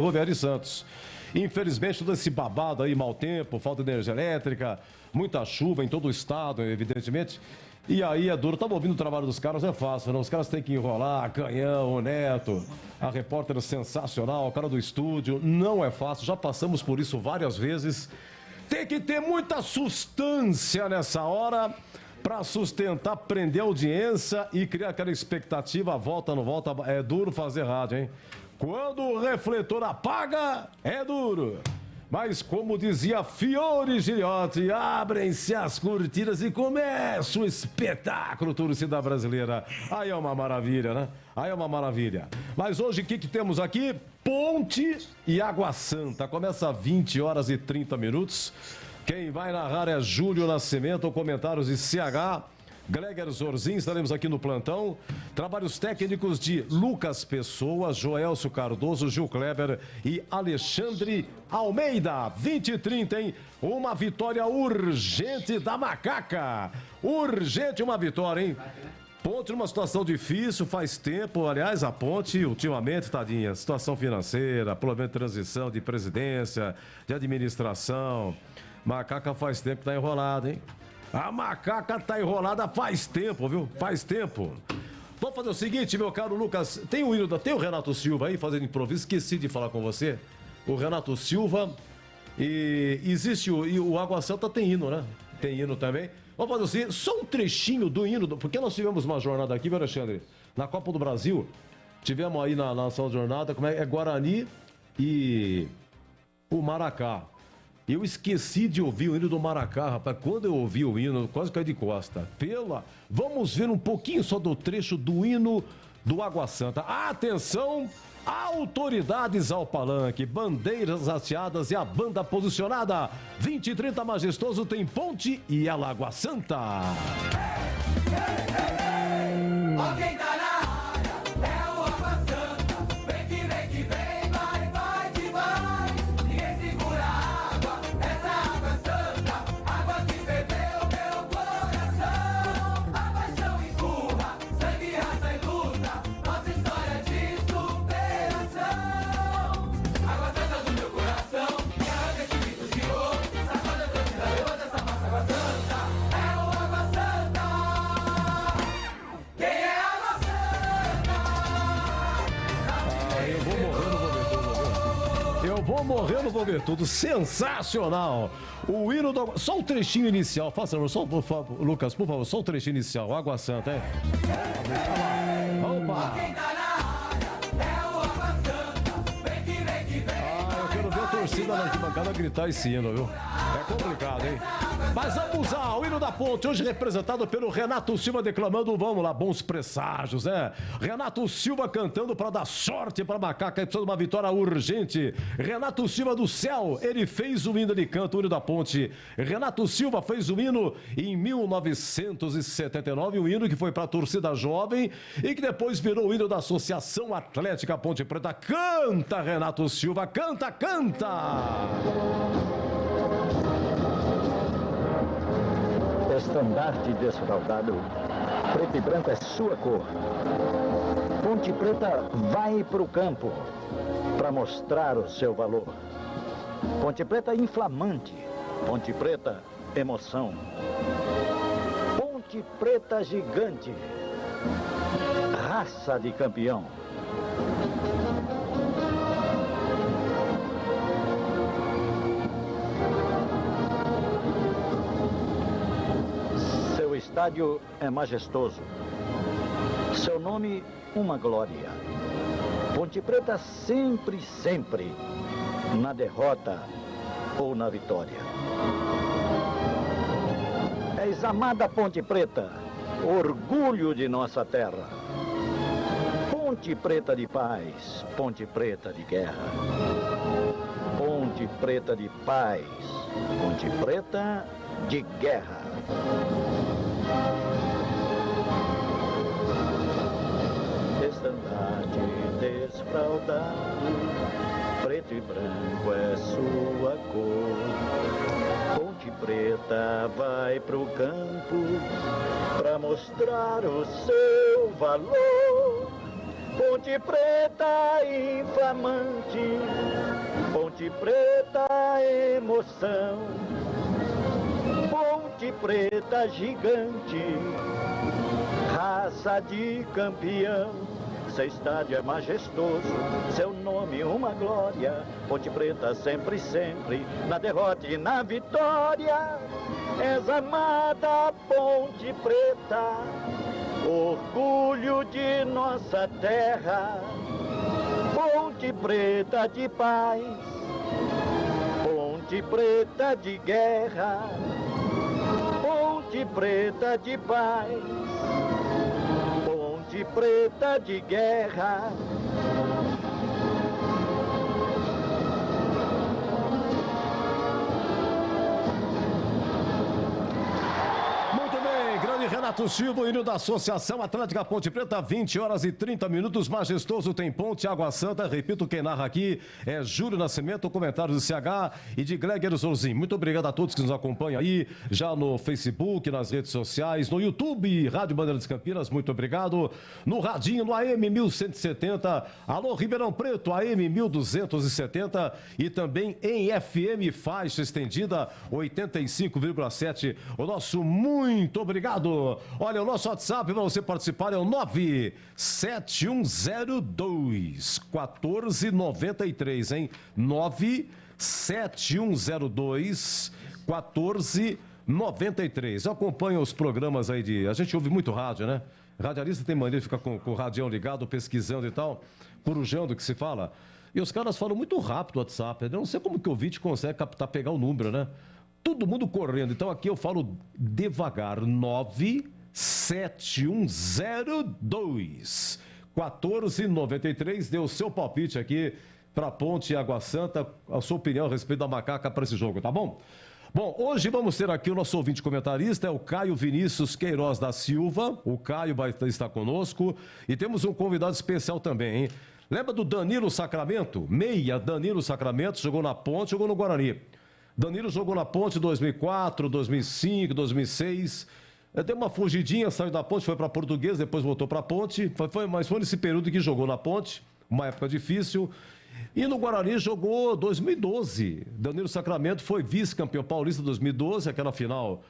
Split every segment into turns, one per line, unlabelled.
Ferroviária de Santos. Infelizmente, todo esse babado aí, mau tempo, falta de energia elétrica, muita chuva em todo o estado, evidentemente. E aí é duro. Estava ouvindo o trabalho dos caras, não é fácil, não. Os caras têm que enrolar, Canhão, o Neto, a repórter sensacional, o cara do estúdio. Não é fácil, já passamos por isso várias vezes. Tem que ter muita substância nessa hora para sustentar, prender a audiência e criar aquela expectativa, volta, não volta. É duro fazer rádio, hein? Quando o refletor apaga, é duro. Mas como dizia Fiore Giliotti, abrem-se as cortinas e começa o espetáculo, torcida brasileira. Aí é uma maravilha, né? Aí é uma maravilha. Mas hoje o que temos aqui? Ponte e Água Santa. Começa às 20 horas e 30 minutos. Quem vai narrar é Júlio Nascimento, comentários de CH. Gleger Zorzin, estaremos aqui no plantão. Trabalhos técnicos de Lucas Pessoa, Joelcio Cardoso, Gil Kleber e Alexandre Almeida. 20 e 30, hein? Uma vitória urgente da Macaca. Urgente uma vitória, hein? Ponte numa situação difícil, faz tempo. Aliás, a Ponte, ultimamente, tadinha, situação financeira, problema de transição de presidência, de administração. Macaca faz tempo que tá enrolada, hein? A Macaca tá enrolada faz tempo, viu? Faz tempo. Vamos fazer o seguinte, meu caro Lucas. Tem o Renato Silva aí fazendo improviso. Esqueci de falar com você. O Renato Silva. E existe o Água Santa tem hino, né? Tem hino também. Vamos fazer o seguinte, só um trechinho do hino. Porque nós tivemos uma jornada aqui, viu, Alexandre? Na Copa do Brasil. Tivemos aí na nossa jornada, como é Guarani e o Maracá. Eu esqueci de ouvir o hino do Maracá, rapaz. Quando eu ouvi o hino, quase caí de costa. Vamos ver um pouquinho só do trecho do hino do Água Santa. Atenção, autoridades ao palanque, bandeiras hasteadas e a banda posicionada. 20 e 30 majestoso, tem Ponte e ela Água Santa.
Ó quem tá na área, é o Água Santa. Vem que vem, vai que vai. Ninguém segura a água, essa Água Santa. Água que bebeu meu coração. A paixão empurra, sangue, raça e luta. Nossa história de superação. Água Santa do meu coração, que arranca esse mito de ouro. Sacode a torcida, levanta essa massa, Água Santa. É o Água Santa. Quem é Água Santa?
Eu vou morrer, não vou ver tudo. Sensacional! O hino do... Só o trechinho inicial. Faça, Lucas, por favor, só o trechinho inicial. Água Santa, hein? Opa!
Quem tá na área é o Água Santa. Vem que vem.
Eu quero ver a torcida na arquibancada gritar esse hino, viu? É complicado, hein? Mas vamos ao hino da Ponte, hoje representado pelo Renato Silva declamando, vamos lá, bons presságios, né? Renato Silva cantando para dar sorte para Macaca, precisa de uma vitória urgente. Renato Silva do céu, ele fez o hino, ele canta o hino da Ponte. Renato Silva fez o hino em 1979, um hino que foi para a torcida jovem e que depois virou o hino da Associação Atlética Ponte Preta. Canta, Renato Silva, canta!
Estandarte desfraldado, preto e branco é sua cor. Ponte Preta vai pro campo para mostrar o seu valor. Ponte Preta inflamante, Ponte Preta emoção. Ponte Preta gigante, raça de campeão. Seu estádio é majestoso, seu nome uma glória. Ponte Preta sempre, na derrota ou na vitória. És amada Ponte Preta, orgulho de nossa terra. Ponte Preta de paz, Ponte Preta de guerra. Ponte Preta de paz, Ponte Preta de guerra. Estandarte desfraldado, preto e branco é sua cor. Ponte Preta vai pro campo pra mostrar o seu valor. Ponte Preta infamante, Ponte Preta emoção, Ponte Preta gigante, raça de campeão. Seu estádio é majestoso, seu nome uma glória. Ponte Preta sempre, sempre, na derrota e na vitória. És amada Ponte Preta, orgulho de nossa terra. Ponte Preta de paz, Ponte Preta de guerra, Ponte Preta de paz, Ponte Preta de guerra.
Renato Silva, hino da Associação Atlética Ponte Preta, 20 horas e 30 minutos, majestoso tem Ponte, Água Santa, repito, quem narra aqui é Júlio Nascimento, comentário do CH e de Gleger Zorzin. Muito obrigado a todos que nos acompanham aí, já no Facebook, nas redes sociais, no YouTube, Rádio Bandeirantes Campinas, muito obrigado. No radinho, no AM 1170, alô Ribeirão Preto, AM 1270 e também em FM faixa estendida 85,7. O nosso muito obrigado. Olha, o nosso WhatsApp para você participar é o 97102-1493, hein? 97102-1493. Acompanha os programas aí de... A gente ouve muito rádio, né? Radialista tem mania de ficar com o radião ligado, pesquisando e tal, corujando, que se fala. E os caras falam muito rápido o WhatsApp. Eu não sei como que o ouvinte consegue captar, pegar o número, né? Todo mundo correndo. Então aqui eu falo devagar. 97102-1493. Dê o seu palpite aqui para Ponte e Água Santa. A sua opinião a respeito da Macaca para esse jogo, tá bom? Bom, hoje vamos ter aqui o nosso ouvinte comentarista, é o Caio Vinícius Queiroz da Silva. O Caio vai estar conosco. E temos um convidado especial também, hein? Lembra do Danilo Sacramento? Meia Danilo Sacramento, jogou na Ponte, jogou no Guarani. Danilo jogou na Ponte em 2004, 2005, 2006. Deu uma fugidinha, saiu da Ponte, foi para Portuguesa, depois voltou para a Ponte. Mas foi nesse período que jogou na Ponte, uma época difícil. E no Guarani jogou 2012. Danilo Sacramento foi vice-campeão paulista 2012, aquela final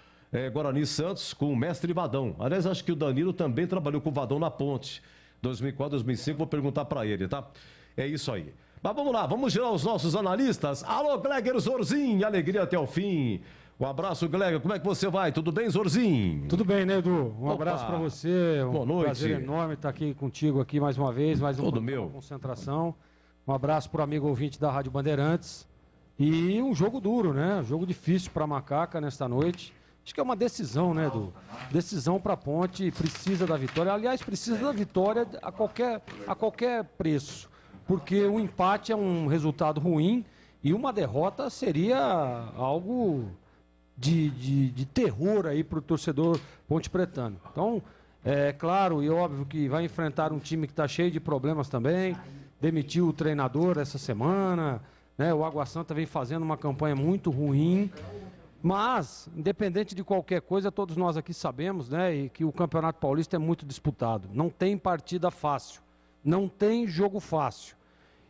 Guarani Santos com o mestre Vadão. Aliás, acho que o Danilo também trabalhou com o Vadão na Ponte. 2004, 2005, vou perguntar para ele, tá? É isso aí. Mas vamos lá, vamos girar os nossos analistas. Alô, Gleger Zorzin, alegria até o fim. Um abraço, Gleger. Como é que você vai? Tudo bem, Zorzin?
Tudo bem, né, Edu? Um abraço para você.
Boa noite.
Prazer enorme estar aqui contigo aqui mais uma vez, mais uma concentração. Um abraço para o amigo ouvinte da Rádio Bandeirantes. E um jogo duro, né? Um jogo difícil para a Macaca nesta noite. Acho que é uma decisão, né, Edu? Decisão para a Ponte, precisa da vitória. Aliás, precisa da vitória a qualquer preço. Porque o empate é um resultado ruim e uma derrota seria algo de terror aí para o torcedor pontepretano. Então, é claro e óbvio que vai enfrentar um time que está cheio de problemas também, demitiu o treinador essa semana, né? O Água Santa vem fazendo uma campanha muito ruim, mas, independente de qualquer coisa, todos nós aqui sabemos, né, e que o Campeonato Paulista é muito disputado, não tem partida fácil, não tem jogo fácil.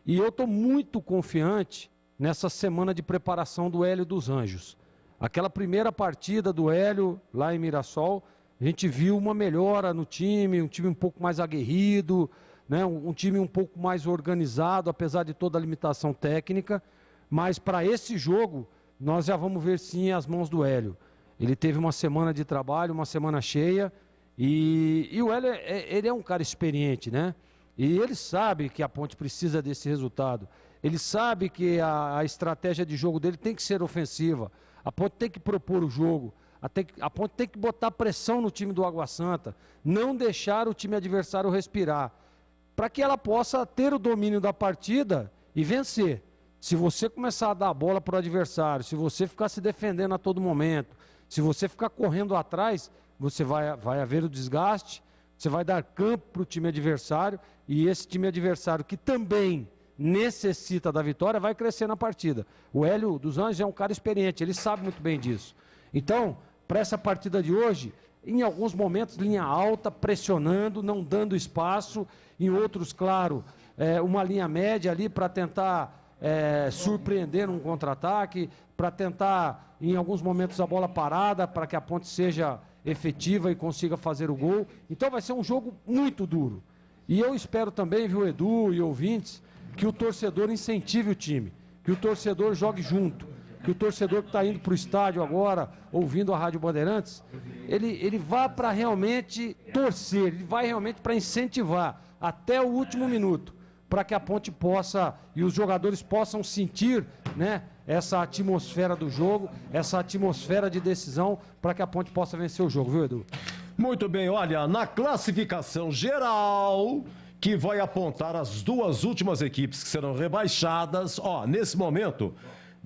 E eu estou muito confiante nessa semana de preparação do Hélio dos Anjos. Aquela primeira partida do Hélio, lá em Mirassol, a gente viu uma melhora no time, um time um pouco mais aguerrido, né? Um time um pouco mais organizado, apesar de toda a limitação técnica. Mas para esse jogo, nós já vamos ver sim as mãos do Hélio. Ele teve uma semana de trabalho, uma semana cheia, e o Hélio, ele é um cara experiente, né? E ele sabe que a Ponte precisa desse resultado. Ele sabe que a estratégia de jogo dele tem que ser ofensiva. A Ponte tem que propor o jogo. A Ponte tem que botar pressão no time do Água Santa. Não deixar o time adversário respirar. Para que ela possa ter o domínio da partida e vencer. Se você começar a dar a bola para o adversário, se você ficar se defendendo a todo momento, se você ficar correndo atrás, você vai haver o desgaste. Você vai dar campo para o time adversário e esse time adversário que também necessita da vitória vai crescer na partida. O Hélio dos Anjos é um cara experiente, ele sabe muito bem disso. Então, para essa partida de hoje, em alguns momentos, linha alta, pressionando, não dando espaço. Em outros, claro, uma linha média ali para tentar surpreender num contra-ataque, para tentar, em alguns momentos, a bola parada, para que a Ponte seja efetiva e consiga fazer o gol. Então vai ser um jogo muito duro. E eu espero também, viu, Edu e ouvintes, que o torcedor incentive o time, que o torcedor jogue junto, que o torcedor que está indo para o estádio agora, ouvindo a Rádio Bandeirantes, ele vá para realmente torcer, ele vai realmente para incentivar até o último minuto, para que a Ponte possa e os jogadores possam sentir, né, essa atmosfera do jogo, essa atmosfera de decisão, para que a Ponte possa vencer o jogo, viu, Edu?
Muito bem, olha, na classificação geral, que vai apontar as duas últimas equipes que serão rebaixadas, ó, nesse momento,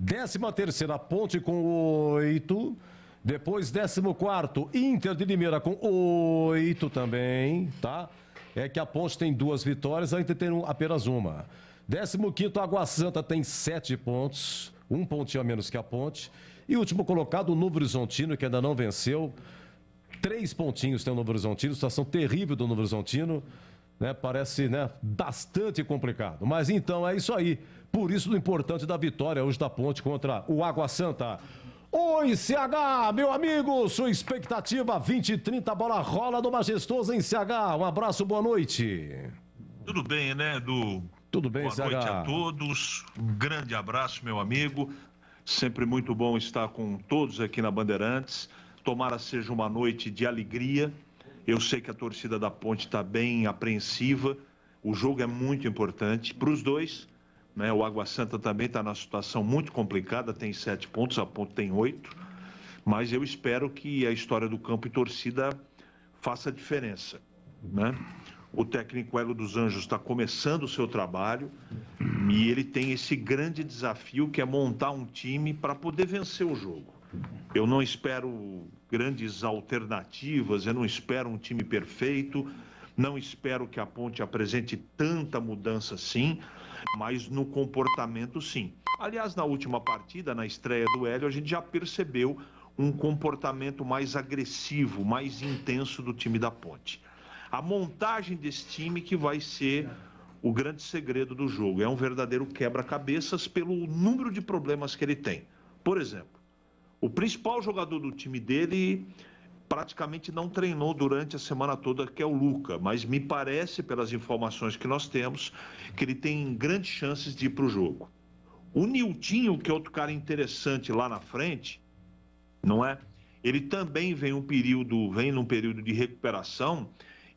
13ª Ponte com 8, depois 14º Inter de Limeira com 8 também, tá? É que a Ponte tem 2 vitórias, a Inter tem apenas uma. 15º Água Santa tem 7 pontos, um pontinho a menos que a Ponte. E último colocado, o Novo Horizontino, que ainda não venceu. 3 pontinhos tem o Novo Horizontino, situação terrível do Novo Horizontino, né? Parece, né, bastante complicado. Mas então é isso aí. Por isso o importante da vitória hoje da Ponte contra o Água Santa. Oi, CH, meu amigo, sua expectativa 20h30, bola rola do Majestoso em CH. Um abraço, boa noite.
Tudo bem, né, Edu?
Tudo bem, CH.
Boa noite a todos. Um grande abraço, meu amigo. Sempre muito bom estar com todos aqui na Bandeirantes. Tomara seja uma noite de alegria. Eu sei que a torcida da Ponte está bem apreensiva. O jogo é muito importante para os dois, né? O Água Santa também está numa situação muito complicada, tem 7 pontos, a Ponte tem 8. Mas eu espero que a história do campo e torcida faça diferença, né? O técnico Hélio dos Anjos está começando o seu trabalho e ele tem esse grande desafio que é montar um time para poder vencer o jogo. Eu não espero grandes alternativas, eu não espero um time perfeito, não espero que a Ponte apresente tanta mudança assim, mas no comportamento sim. Aliás, na última partida, na estreia do Hélio, a gente já percebeu um comportamento mais agressivo, mais intenso do time da Ponte. A montagem desse time que vai ser o grande segredo do jogo. É um verdadeiro quebra-cabeças pelo número de problemas que ele tem. Por exemplo, o principal jogador do time dele praticamente não treinou durante a semana toda, que é o Luca, mas me parece, pelas informações que nós temos, que ele tem grandes chances de ir para o jogo. O Niltinho, que é outro cara interessante lá na frente, não é? Ele também vem num período de recuperação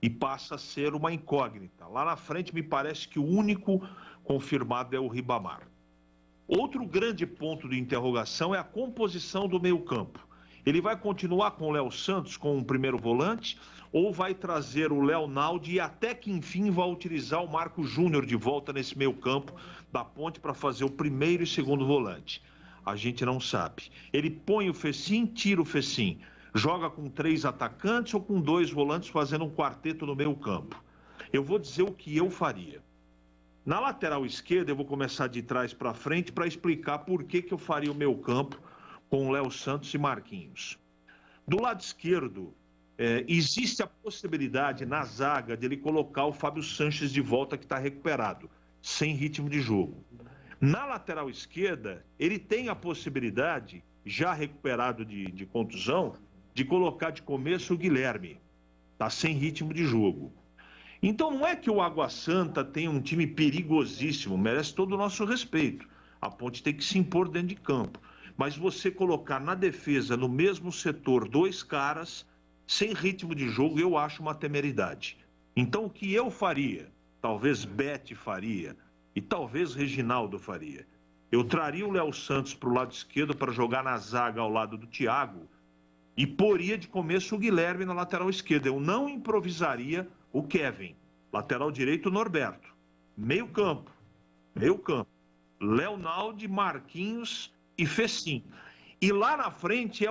e passa a ser uma incógnita. Lá na frente, me parece que o único confirmado é o Ribamar. Outro grande ponto de interrogação é a composição do meio-campo. Ele vai continuar com o Léo Santos como primeiro volante ou vai trazer o Léo Naldi e até que enfim vai utilizar o Marco Júnior de volta nesse meio-campo da Ponte para fazer o primeiro e segundo volante? A gente não sabe. Ele põe o Fecim, tira o Fecim. Joga com 3 atacantes ou com 2 volantes fazendo um quarteto no meio-campo. Eu vou dizer o que eu faria. Na lateral esquerda, eu vou começar de trás para frente para explicar por que eu faria o meu campo com o Léo Santos e Marquinhos. Do lado esquerdo, existe a possibilidade na zaga de ele colocar o Fábio Sanches de volta, que está recuperado, sem ritmo de jogo. Na lateral esquerda, ele tem a possibilidade, já recuperado de contusão, de colocar de começo o Guilherme. Está sem ritmo de jogo. Então não é que o Água Santa tem um time perigosíssimo, merece todo o nosso respeito. A Ponte tem que se impor dentro de campo. Mas você colocar na defesa, no mesmo setor, 2 caras sem ritmo de jogo, eu acho uma temeridade. Então o que eu faria, talvez Bete faria e talvez Reginaldo faria, eu traria o Léo Santos para o lado esquerdo para jogar na zaga ao lado do Thiago e poria de começo o Guilherme na lateral esquerda. Eu não improvisaria o Kevin. Lateral direito, Norberto. Meio campo. Leonaldi, Marquinhos e Fecim. E lá na frente é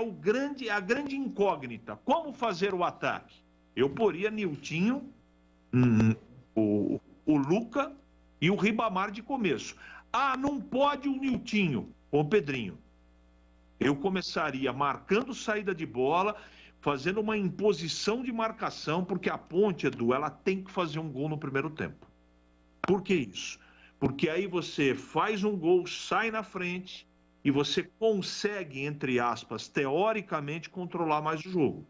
a grande incógnita. Como fazer o ataque? Eu poria Niltinho, o Luca e o Ribamar de começo. Ah, não pode o Niltinho com o Pedrinho. Eu começaria marcando saída de bola, fazendo uma imposição de marcação, porque a Ponte, Edu, ela tem que fazer um gol no primeiro tempo. Por que isso? Porque aí você faz um gol, sai na frente e você consegue, entre aspas, teoricamente, controlar mais o jogo.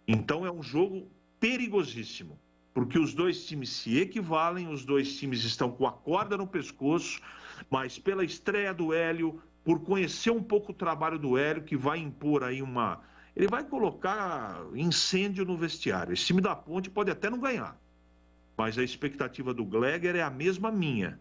Então é um jogo perigosíssimo, porque os dois times se equivalem, os dois times estão com a corda no pescoço, mas pela estreia do Hélio, por conhecer um pouco o trabalho do Hélio, que vai impor aí uma... Ele vai colocar incêndio no vestiário. Esse time da Ponte pode até não ganhar, mas a expectativa do Gleger é a mesma minha.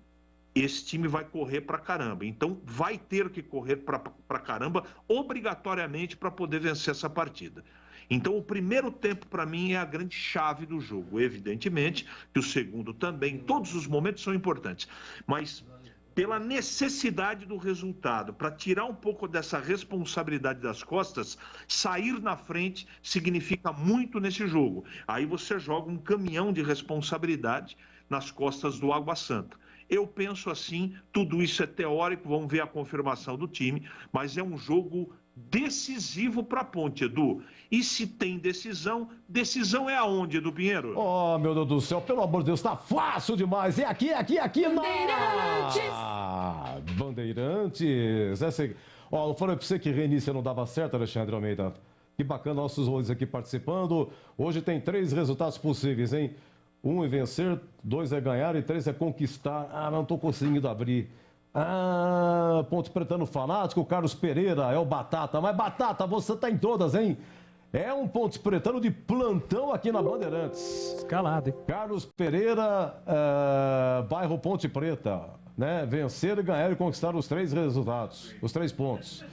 Esse time vai correr pra caramba. Então, vai ter que correr pra caramba, obrigatoriamente, para poder vencer essa partida. Então, o primeiro tempo, para mim, é a grande chave do jogo. Evidentemente que o segundo também, todos os momentos são importantes. Mas, pela necessidade do resultado, para tirar um pouco dessa responsabilidade das costas, sair na frente significa muito nesse jogo. Aí você joga um caminhão de responsabilidade nas costas do Água Santa. Eu penso assim, tudo isso é teórico, vamos ver a confirmação do time, mas é um jogo decisivo para a Ponte, Edu. E se tem decisão, decisão é aonde, Edu Pinheiro?
Oh, meu Deus do céu, pelo amor de Deus, tá fácil demais. É aqui, Bandeirantes. Ó, eu falei pra você que reinício não dava certo, Alexandre Almeida. Que bacana, nossos olhos aqui participando. Hoje tem 3 resultados possíveis, hein? 1 é vencer, 2 é ganhar e 3 é conquistar. Ah, não tô conseguindo abrir. Ah, Ponte Pretano fanático, Carlos Pereira, é o Batata. Mas Batata, você tá em todas, hein? É um Ponte Pretano de plantão aqui na Bandeirantes.
Escalado, hein?
Carlos Pereira, bairro Ponte Preta, né? Vencer, ganhar e conquistar os 3 resultados, os 3 pontos.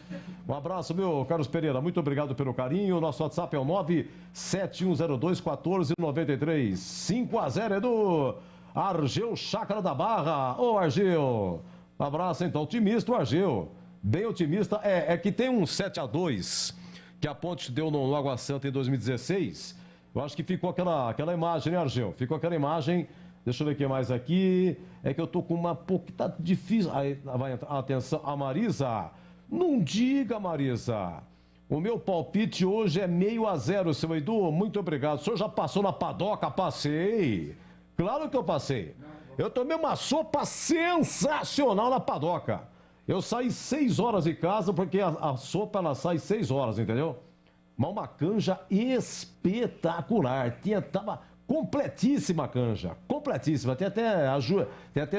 Um abraço, meu Carlos Pereira, muito obrigado pelo carinho. Nosso WhatsApp é o 971021493. 5-0, Edu. Argeu Chácara da Barra. Ô, Argeu. Um abraço, então. Otimista, o Argeu. Bem otimista. É que tem um 7-2 que a Ponte deu no Água Santa em 2016. Eu acho que ficou aquela imagem, né, Argeu? Ficou aquela imagem. Deixa eu ver o que mais aqui. É que eu tô com uma pouco... Tá difícil. Aí vai entrar. Atenção, a Marisa. Não diga, Marisa. O meu palpite hoje é 0,5, seu Edu. Muito obrigado. O senhor já passou na padoca? Passei. Claro que eu passei. Eu tomei uma sopa sensacional na padoca. Eu saí 6 horas de casa, porque a sopa ela sai 6 horas, entendeu? Mas uma canja espetacular. Tava completíssima a canja. Completíssima. Tem até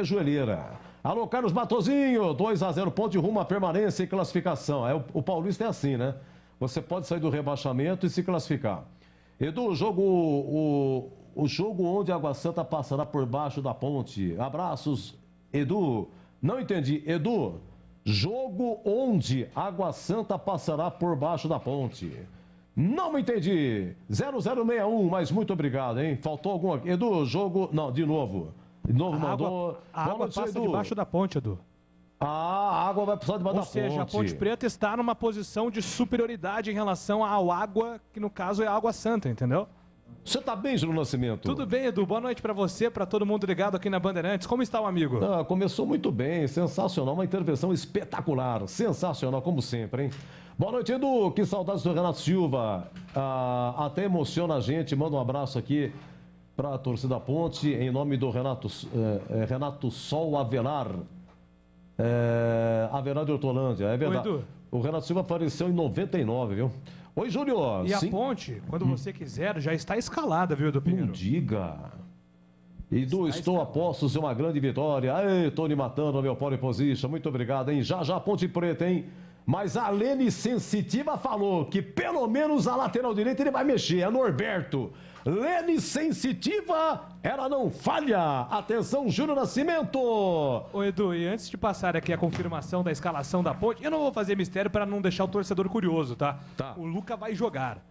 joelheira. Alô, Carlos Matozinho. 2-0, Ponte rumo à permanência e classificação. O Paulista é assim, né? Você pode sair do rebaixamento e se classificar. Edu, o jogo onde a Água Santa passará por baixo da Ponte. Abraços, Edu. Não entendi. Edu, jogo onde Água Santa passará por baixo da Ponte. Não entendi. 0061, mas muito obrigado, hein? Faltou alguma... Edu, jogo... Não, de novo. De novo mandou...
A água passa debaixo da ponte, Edu.
A água vai passar debaixo da ponte.
Ou seja, a Ponte Preta está numa posição de superioridade em relação ao Água, que no caso é a Água Santa, entendeu?
Você tá bem, Júlio Nascimento?
Tudo bem, Edu. Boa noite pra você, pra todo mundo ligado aqui na Bandeirantes. Como está o amigo?
Começou muito bem, sensacional, uma intervenção espetacular, sensacional, como sempre, hein? Boa noite, Edu. Que saudades do Renato Silva. Até emociona a gente. Manda um abraço aqui pra torcida Ponte, em nome do Renato Sol Avelar. Avelar de Hortolândia, é verdade.
Ô, Edu.
O Renato Silva apareceu em 99, viu? Oi, Júlio.
E a Ponte, quando você quiser, já está escalada, viu, Edu Pinheiro?
Não diga. Edu, estou a postos de uma grande vitória. Ei, Tony matando meu pole position. Muito obrigado, hein? Já Ponte Preta, hein? Mas a Lene Sensitiva falou que pelo menos a lateral direita ele vai mexer. É Norberto. Lene Sensitiva, ela não falha. Atenção, Júnior Nascimento.
Ô, Edu, e antes de passar aqui a confirmação da escalação da Ponte, eu não vou fazer mistério para não deixar o torcedor curioso, tá? O Luca vai jogar.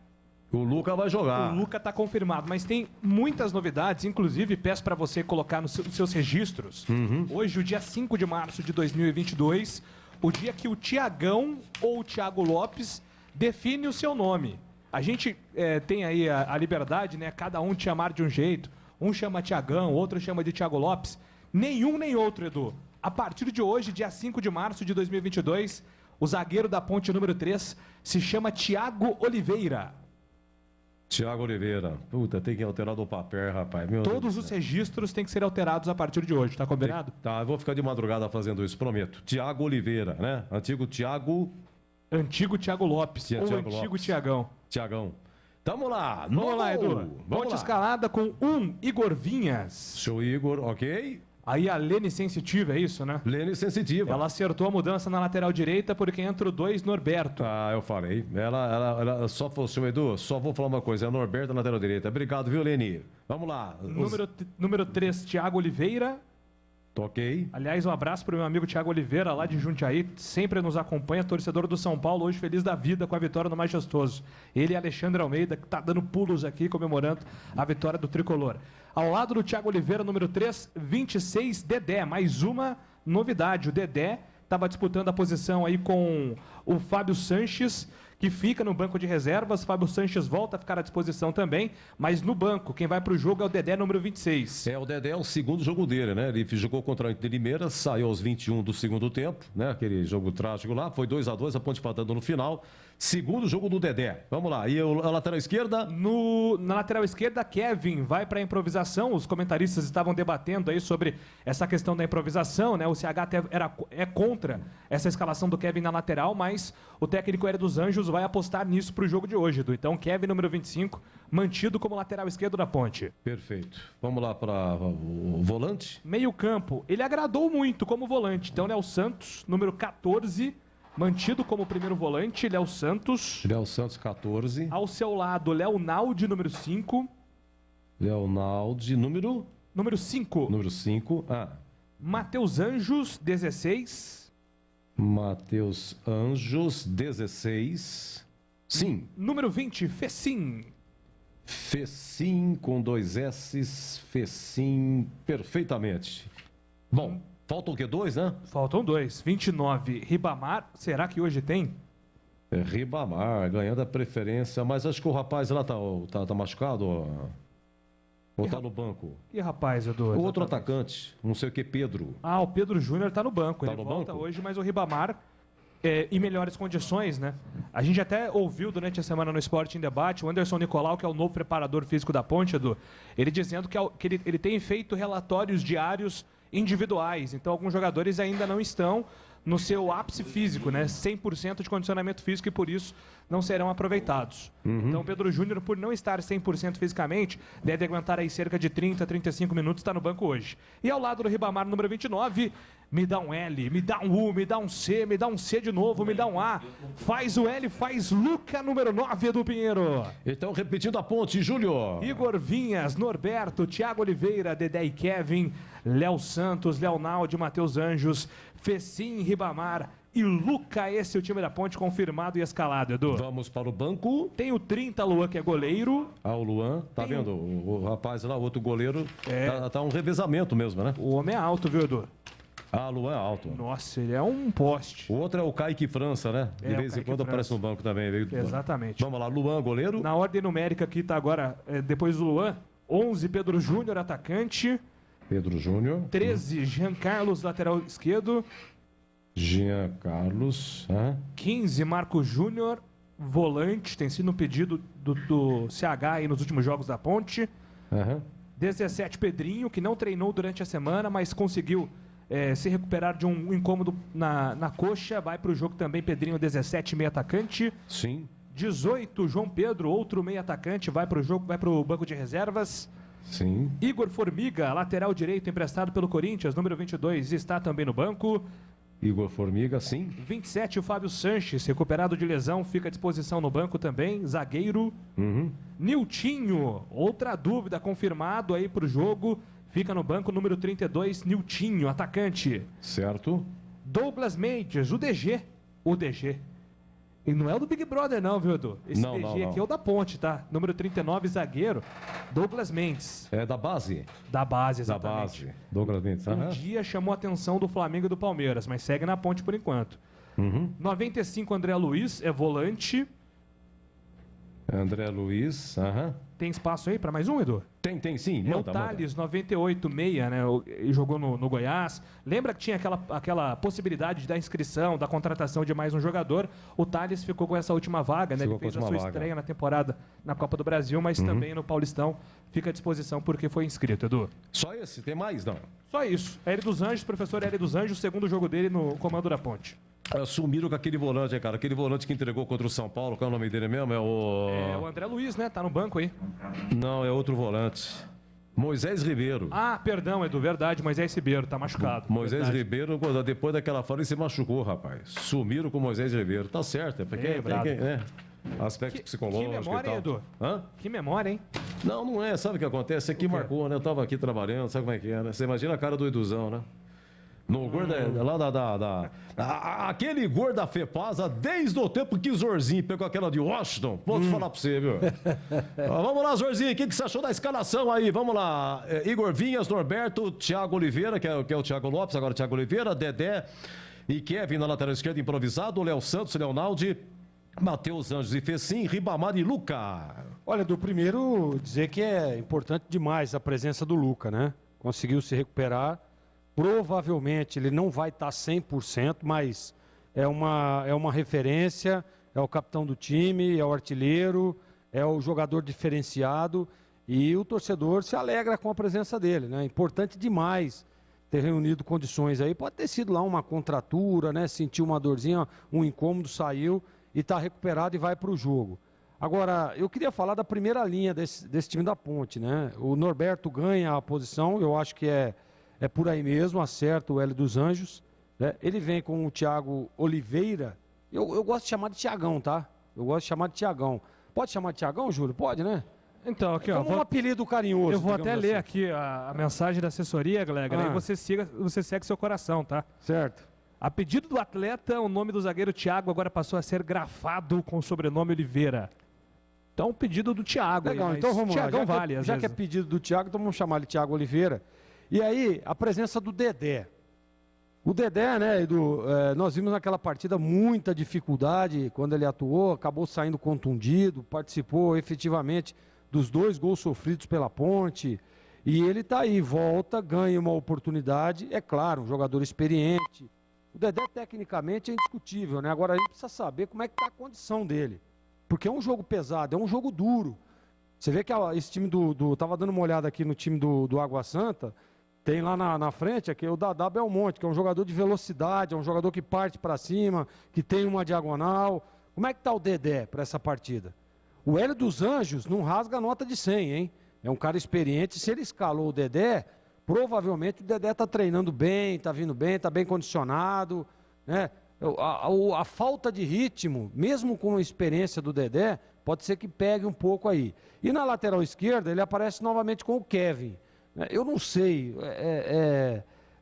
O Luca vai jogar.
O Luca tá confirmado, mas tem muitas novidades, inclusive peço para você colocar nos seus registros. Hoje, o dia 5 de março de 2022, o dia que o Tiagão ou o Thiago Lopes define o seu nome. A gente tem aí a liberdade, né? Cada um te chamar de um jeito. Um chama Tiagão, outro chama de Thiago Lopes. Nenhum nem outro, Edu. A partir de hoje, dia 5 de março de 2022, o zagueiro da Ponte número 3 se chama Thiago Oliveira.
Tiago Oliveira. Puta, tem que alterar do papel, rapaz. Meu
Todos
Deus
os registros têm que ser alterados a partir de hoje, tá combinado?
Tá, eu vou ficar de madrugada fazendo isso, prometo. Tiago Oliveira, né? Antigo Tiago
Lopes, ou
Thiago
antigo
Lopes.
Tiagão.
Tiagão. Tamo lá.
Vamos lá, Edu.
Vamos
Ponte
lá.
escalada com Igor Vinhas.
Show Igor, ok.
Aí a Lene Sensitiva, é isso, né?
Lene Sensitiva.
Ela acertou a mudança na lateral direita porque entra o 2 Norberto.
Ah, eu falei. Ela só fosse o Edu, só vou falar uma coisa. É o Norberto na lateral direita. Obrigado, viu, Lene? Vamos lá.
Número 3, Thiago Oliveira.
Ok.
Aliás, um abraço para o meu amigo Thiago Oliveira, lá de Jundiaí, sempre nos acompanha, torcedor do São Paulo, hoje feliz da vida com a vitória no Majestoso. Ele e Alexandre Almeida, que está dando pulos aqui, comemorando a vitória do Tricolor. Ao lado do Thiago Oliveira, número 3, 26, Dedé. Mais uma novidade, o Dedé estava disputando a posição aí com o Fábio Sanches, que fica no banco de reservas. Fábio Sanches volta a ficar à disposição também, mas no banco, quem vai para o jogo é o Dedé, número 26.
O Dedé é o segundo jogo dele, né? Ele jogou contra o Inter de Limeira, saiu aos 21 do segundo tempo, né? Aquele jogo trágico lá, foi 2-2, a Ponte empatando no final. Segundo jogo do Dedé. Vamos lá. E a lateral esquerda?
Na lateral esquerda, Kevin vai para a improvisação. Os comentaristas estavam debatendo aí sobre essa questão da improvisação, né? O CH até é contra essa escalação do Kevin na lateral, mas o técnico Hélio dos Anjos vai apostar nisso para o jogo de hoje, Edu. Então, Kevin, número 25, mantido como lateral esquerdo da Ponte.
Perfeito. Vamos lá para o volante?
Meio campo. Ele agradou muito como volante. Então, Léo Santos, número 14, mantido como primeiro volante. Léo Santos.
Léo Santos, 14.
Ao seu lado, Leonaldi, número 5.
Leonaldi, número
5.
Número 5.
Matheus Anjos, 16.
Matheus Anjos, 16. Sim.
Número 20, Fecim.
Fecim com 2 S's. Fecim, perfeitamente. Bom, faltam o quê? 2, né?
Faltam 2. 29, Ribamar. Será que hoje tem?
Ribamar, ganhando a preferência. Mas acho que o rapaz lá tá machucado, ou tá no banco?
E rapaz, Edu?
O outro atacante, não sei o que, Pedro.
O Pedro Júnior tá no banco.
Tá
Ele
no
volta
banco?
hoje, mas o Ribamar em melhores condições, né? A gente até ouviu durante a semana no Esporte em Debate o Anderson Nicolau, que é o novo preparador físico da Ponte, Edu, ele dizendo que ele tem feito relatórios diários individuais. Então, alguns jogadores ainda não estão no seu ápice físico, né? 100% de condicionamento físico e por isso não serão aproveitados. Então, Pedro Júnior, por não estar 100% fisicamente, deve aguentar aí cerca de 30, 35 minutos, está no banco hoje. E ao lado do Ribamar, número 29, me dá um L, me dá um U, me dá um C, me dá um C de novo, me dá um A. Faz o L, faz Luca, número 9, Edu Pinheiro.
Então, repetindo a Ponte, Júlio.
Igor Vinhas, Norberto, Thiago Oliveira, Dedé e Kevin, Léo Santos, Leonaldi, Matheus Anjos, Fecim, Ribamar e Luca. Esse é o time da Ponte confirmado e escalado, Edu.
Vamos para o banco.
Tem o 30, Luan, que é goleiro.
O Luan, tá
Tem
vendo? O rapaz lá, o outro goleiro, tá um revezamento mesmo, né?
O homem é alto, viu, Edu?
Luan é alto.
Nossa, ele é um poste.
O outro é o Kaique França, né? De
o
vez em
Kaique
quando aparece
França.
no banco também.
Exatamente.
Vamos lá, Luan, goleiro.
Na ordem numérica aqui tá agora, depois do Luan, 11, Pedro Júnior, atacante.
Pedro Júnior.
13, Jean Carlos, lateral esquerdo.
Jean Carlos.
15, Marco Júnior, volante. Tem sido um pedido do CH aí nos últimos jogos da Ponte. 17, Pedrinho, que não treinou durante a semana, mas conseguiu se recuperar de um incômodo na coxa. Vai para o jogo também, Pedrinho, 17, meio atacante.
Sim.
18, João Pedro, outro meio atacante, vai para o jogo, vai para o banco de reservas.
Sim.
Igor Formiga, lateral direito, emprestado pelo Corinthians, número 22, está também no banco.
Igor Formiga, sim.
27, o Fábio Sanches, recuperado de lesão, fica à disposição no banco também, zagueiro. Niltinho, outra dúvida, confirmado aí para o jogo, fica no banco, número 32, Niltinho, atacante.
Certo.
Douglas Mendes, o DG. E não é o do Big Brother não, viu, Edu? Esse DG aqui é o da Ponte, tá? Número 39, zagueiro, Douglas Mendes.
É da base?
Da base, exatamente.
Da base, Douglas Mendes.
Um dia chamou a atenção do Flamengo e do Palmeiras, mas segue na Ponte por enquanto. 95, André Luiz, é volante.
André Luiz, aham.
Tem espaço aí para mais um, Edu?
Tem sim.
É o Thales, 98,6, né? Ele jogou no Goiás. Lembra que tinha aquela possibilidade de dar inscrição, da contratação de mais um jogador? O Thales ficou com essa última vaga, né? Ele fez a sua estreia na temporada na Copa do Brasil, mas também no Paulistão fica à disposição porque foi inscrito, Edu.
Só esse? Tem mais, não?
Só isso. Hélio dos Anjos, professor Hélio dos Anjos, segundo jogo dele no comando da Ponte.
Sumiram com aquele volante, cara. Aquele volante que entregou contra o São Paulo. Qual é o nome dele mesmo? É
o André Luiz, né? Tá no banco aí.
Não, é outro volante. Moisés Ribeiro.
Ah, perdão, Edu. Verdade, Moisés Ribeiro. Tá machucado.
Moisés Ribeiro, depois daquela falha, ele se machucou, rapaz. Sumiram com o Moisés Ribeiro. Tá certo, é porque aspecto psicológico.
Que memória,
e tal.
Edu?
Hã?
Que memória, hein?
Não é. Sabe o que acontece? Aqui marcou, né? Eu tava aqui trabalhando, sabe como é que é, né? Você imagina a cara do Eduzão, né? No gordo, lá aquele gordo da Fepasa, desde o tempo que o Zorzinho pegou aquela de Washington. Vou falar pra você, viu? Vamos lá, Zorzinho, o que você achou da escalação aí? Vamos lá. Igor Vinhas, Norberto, Thiago Oliveira, que é o Thiago Lopes, agora Thiago Oliveira, Dedé e Kevin na lateral esquerda improvisado, Léo Santos, Leonaldi, Matheus Anjos e Fecim, Ribamar e Luca.
Olha, do primeiro, dizer que é importante demais a presença do Luca, né? Conseguiu se recuperar. Provavelmente ele não vai estar 100%, mas é uma referência, é o capitão do time, é o artilheiro, é o jogador diferenciado e o torcedor se alegra com a presença dele, né? Importante demais ter reunido condições aí. Pode ter sido lá uma contratura, né? Sentiu uma dorzinha, um incômodo, saiu e está recuperado e vai para o jogo. Agora, eu queria falar da primeira linha desse time da Ponte, né? O Norberto ganha a posição, eu acho que é por aí mesmo, acerta o Hélio dos Anjos. Né? Ele vem com o Thiago Oliveira. Eu gosto de chamar de Thiagão, tá? Eu gosto de chamar de Thiagão. Pode chamar de Thiagão, Júlio? Pode, né?
Então, aqui,
como um apelido carinhoso.
Eu vou até ler aqui a mensagem da assessoria, galera. Aí você segue seu coração, tá?
Certo.
A pedido do atleta, o nome do zagueiro Thiago agora passou a ser grafado com o sobrenome Oliveira. Então, o pedido do Thiago.
Legal,
aí,
então vamos lá.
Thiagão vale,
já que é pedido do Thiago, então vamos chamar ele de Thiago Oliveira. E aí, a presença do Dedé. O Dedé, né, Edu, nós vimos naquela partida muita dificuldade quando ele atuou, acabou saindo contundido, participou efetivamente dos 2 gols sofridos pela Ponte. E ele tá aí, volta, ganha uma oportunidade, é claro, um jogador experiente. O Dedé, tecnicamente, é indiscutível, né? Agora a gente precisa saber como é que tá a condição dele. Porque é um jogo pesado, é um jogo duro. Você vê que esse time tava dando uma olhada aqui no time do Água Santa. Tem lá na frente aqui o Dadá Belmonte, que é um jogador de velocidade, é um jogador que parte para cima, que tem uma diagonal. Como é que está o Dedé para essa partida? O Hélio dos Anjos não rasga a nota de 100, hein? É um cara experiente. Se ele escalou o Dedé, provavelmente o Dedé está treinando bem, está vindo bem, está bem condicionado. Né? A falta de ritmo, mesmo com a experiência do Dedé, pode ser que pegue um pouco aí. E na lateral esquerda, ele aparece novamente com o Kevin. Eu não sei,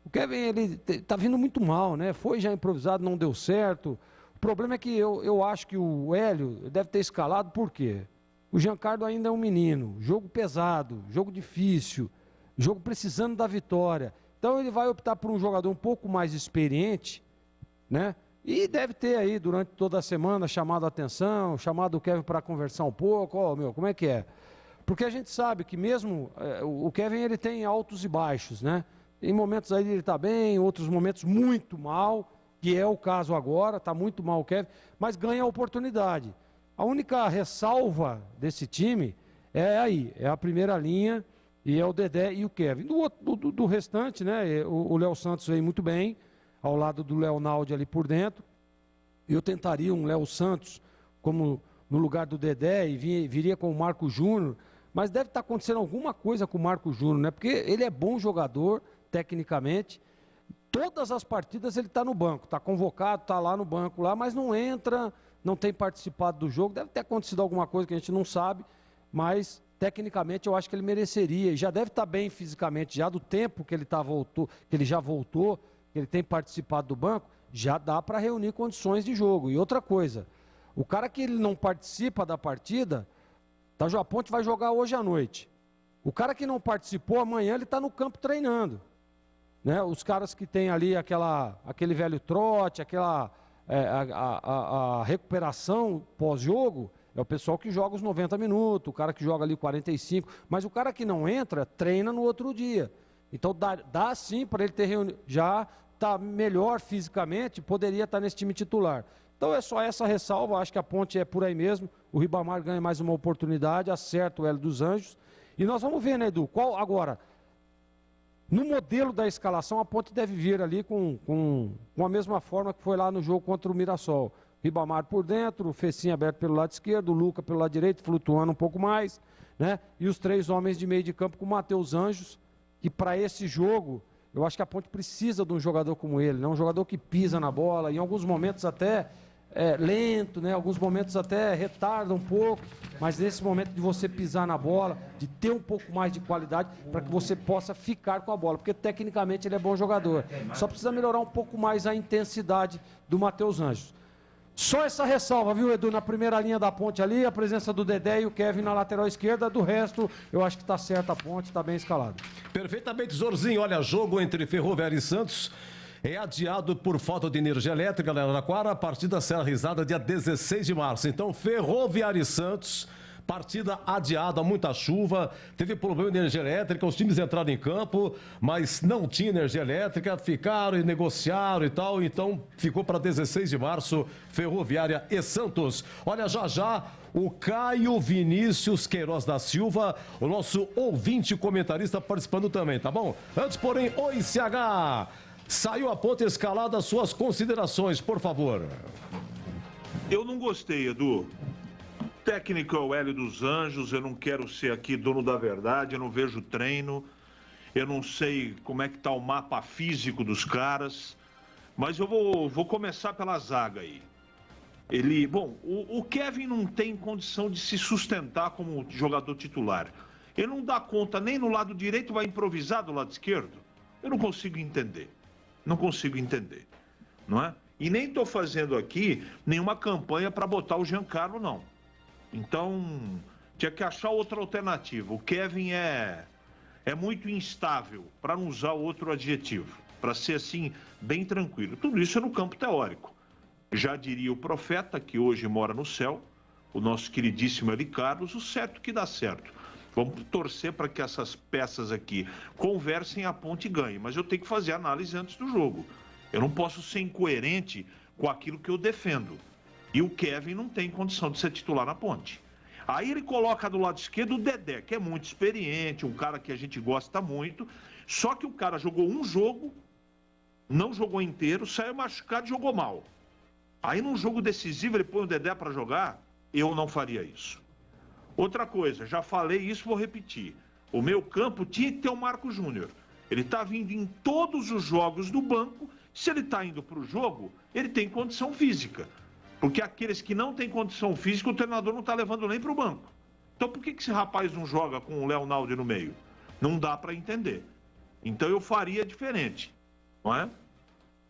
o Kevin ele tá vindo muito mal, né? Foi já improvisado, não deu certo. O problema é que eu acho que o Hélio deve ter escalado, por quê? O Giancarlo ainda é um menino, jogo pesado, jogo difícil, jogo precisando da vitória. Então ele vai optar por um jogador um pouco mais experiente, né? E deve ter aí durante toda a semana chamado a atenção, chamado o Kevin para conversar um pouco, como é que é? Porque a gente sabe que mesmo o Kevin ele tem altos e baixos, né? Em momentos aí ele está bem, em outros momentos muito mal, que é o caso agora, está muito mal o Kevin, mas ganha a oportunidade. A única ressalva desse time é a primeira linha, e é o Dedé e o Kevin. Do restante, né? O Léo Santos veio muito bem, ao lado do Leonaldi ali por dentro. Eu tentaria um Léo Santos como no lugar do Dedé e viria com o Marco Júnior. Mas deve estar acontecendo alguma coisa com o Marco Júnior, né? Porque ele é bom jogador, tecnicamente. Todas as partidas ele está no banco, está convocado, está lá no banco, mas não entra, não tem participado do jogo. Deve ter acontecido alguma coisa que a gente não sabe, mas tecnicamente eu acho que ele mereceria. E já deve estar bem fisicamente, já do tempo que ele já voltou, que ele tem participado do banco, já dá para reunir condições de jogo. E outra coisa, o cara que ele não participa da partida, a Ponte vai jogar hoje à noite. O cara que não participou, amanhã ele está no campo treinando. Né? Os caras que tem ali aquele velho trote, a recuperação pós-jogo, É o pessoal que joga os 90 minutos, o cara que joga ali 45, mas o cara que não entra, treina no outro dia. Então dá sim para ele ter já tá melhor fisicamente, poderia estar nesse time titular. Então é só essa ressalva, acho que a Ponte é por aí mesmo. O Ribamar ganha mais uma oportunidade, acerta o Hélio dos Anjos. E nós vamos ver, né, Edu? Qual agora? No modelo da escalação, a Ponte deve vir ali com a mesma forma que foi lá no jogo contra o Mirassol. Ribamar por dentro, o Fecinho aberto pelo lado esquerdo, o Luca pelo lado direito, flutuando um pouco mais, né? E os 3 homens de meio de campo com o Matheus Anjos, que para esse jogo, eu acho que a Ponte precisa de um jogador como ele, né? Um jogador que pisa na bola, em alguns momentos até lento, né? Alguns momentos até retarda um pouco, mas nesse momento de você pisar na bola, de ter um pouco mais de qualidade para que você possa ficar com a bola, porque tecnicamente ele é bom jogador. Só precisa melhorar um pouco mais a intensidade do Matheus Anjos. Só essa ressalva, viu, Edu, na primeira linha da Ponte ali, a presença do Dedé e o Kevin na lateral esquerda, do resto, eu acho que está certa a Ponte, está bem escalado.
Perfeitamente, Zorzinho. Olha, jogo entre Ferroviária e Santos é adiado por falta de energia elétrica na Araraquara. A partida será realizada dia 16 de março. Então, Ferroviária e Santos, partida adiada, muita chuva, teve problema de energia elétrica, os times entraram em campo, mas não tinha energia elétrica, ficaram e negociaram e tal, então ficou para 16 de março, Ferroviária e Santos. Olha, já o Caio Vinícius Queiroz da Silva, o nosso ouvinte comentarista participando também, tá bom? Antes, porém, oi, CH! Saiu a Ponte escalada, suas considerações, por favor.
Eu não gostei, Edu. Técnico é o Hélio dos Anjos, eu não quero ser aqui dono da verdade, eu não vejo treino, eu não sei como é que tá o mapa físico dos caras, mas eu vou começar pela zaga aí. O Kevin não tem condição de se sustentar como jogador titular. Ele não dá conta nem no lado direito, vai improvisar do lado esquerdo. Eu não consigo entender. Não consigo entender, não é? E nem estou fazendo aqui nenhuma campanha para botar o Giancarlo, não. Então, tinha que achar outra alternativa. O Kevin é muito instável, para não usar outro adjetivo, para ser assim, bem tranquilo. Tudo isso é no campo teórico. Já diria o profeta, que hoje mora no céu, o nosso queridíssimo Eli Carlos, o certo que dá certo. Vamos torcer para que essas peças aqui conversem, a Ponte ganhe. Mas eu tenho que fazer análise antes do jogo. Eu não posso ser incoerente com aquilo que eu defendo. E o Kevin não tem condição de ser titular na Ponte. Aí ele coloca do lado esquerdo o Dedé, que é muito experiente, um cara que a gente gosta muito. Só que o cara jogou um jogo, não jogou inteiro, saiu machucado e jogou mal. Aí num jogo decisivo ele põe o Dedé para jogar, eu não faria isso. Outra coisa, já falei isso, vou repetir. O meu campo tinha que ter o Marco Júnior. Ele está vindo em todos os jogos do banco. Se ele está indo para o jogo, ele tem condição física. Porque aqueles que não têm condição física, o treinador não está levando nem para o banco. Então por que esse rapaz não joga com o Leonardo no meio? Não dá para entender. Então eu faria diferente, não é?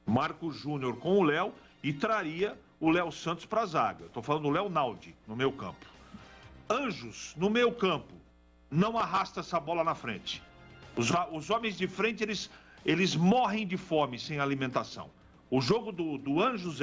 Marco Júnior com o Léo e traria o Léo Santos para a zaga. Estou falando do Leonardo no meu campo. Anjos, no meu campo, não arrasta essa bola na frente. Os homens de frente, eles morrem de fome sem alimentação. O jogo do Anjos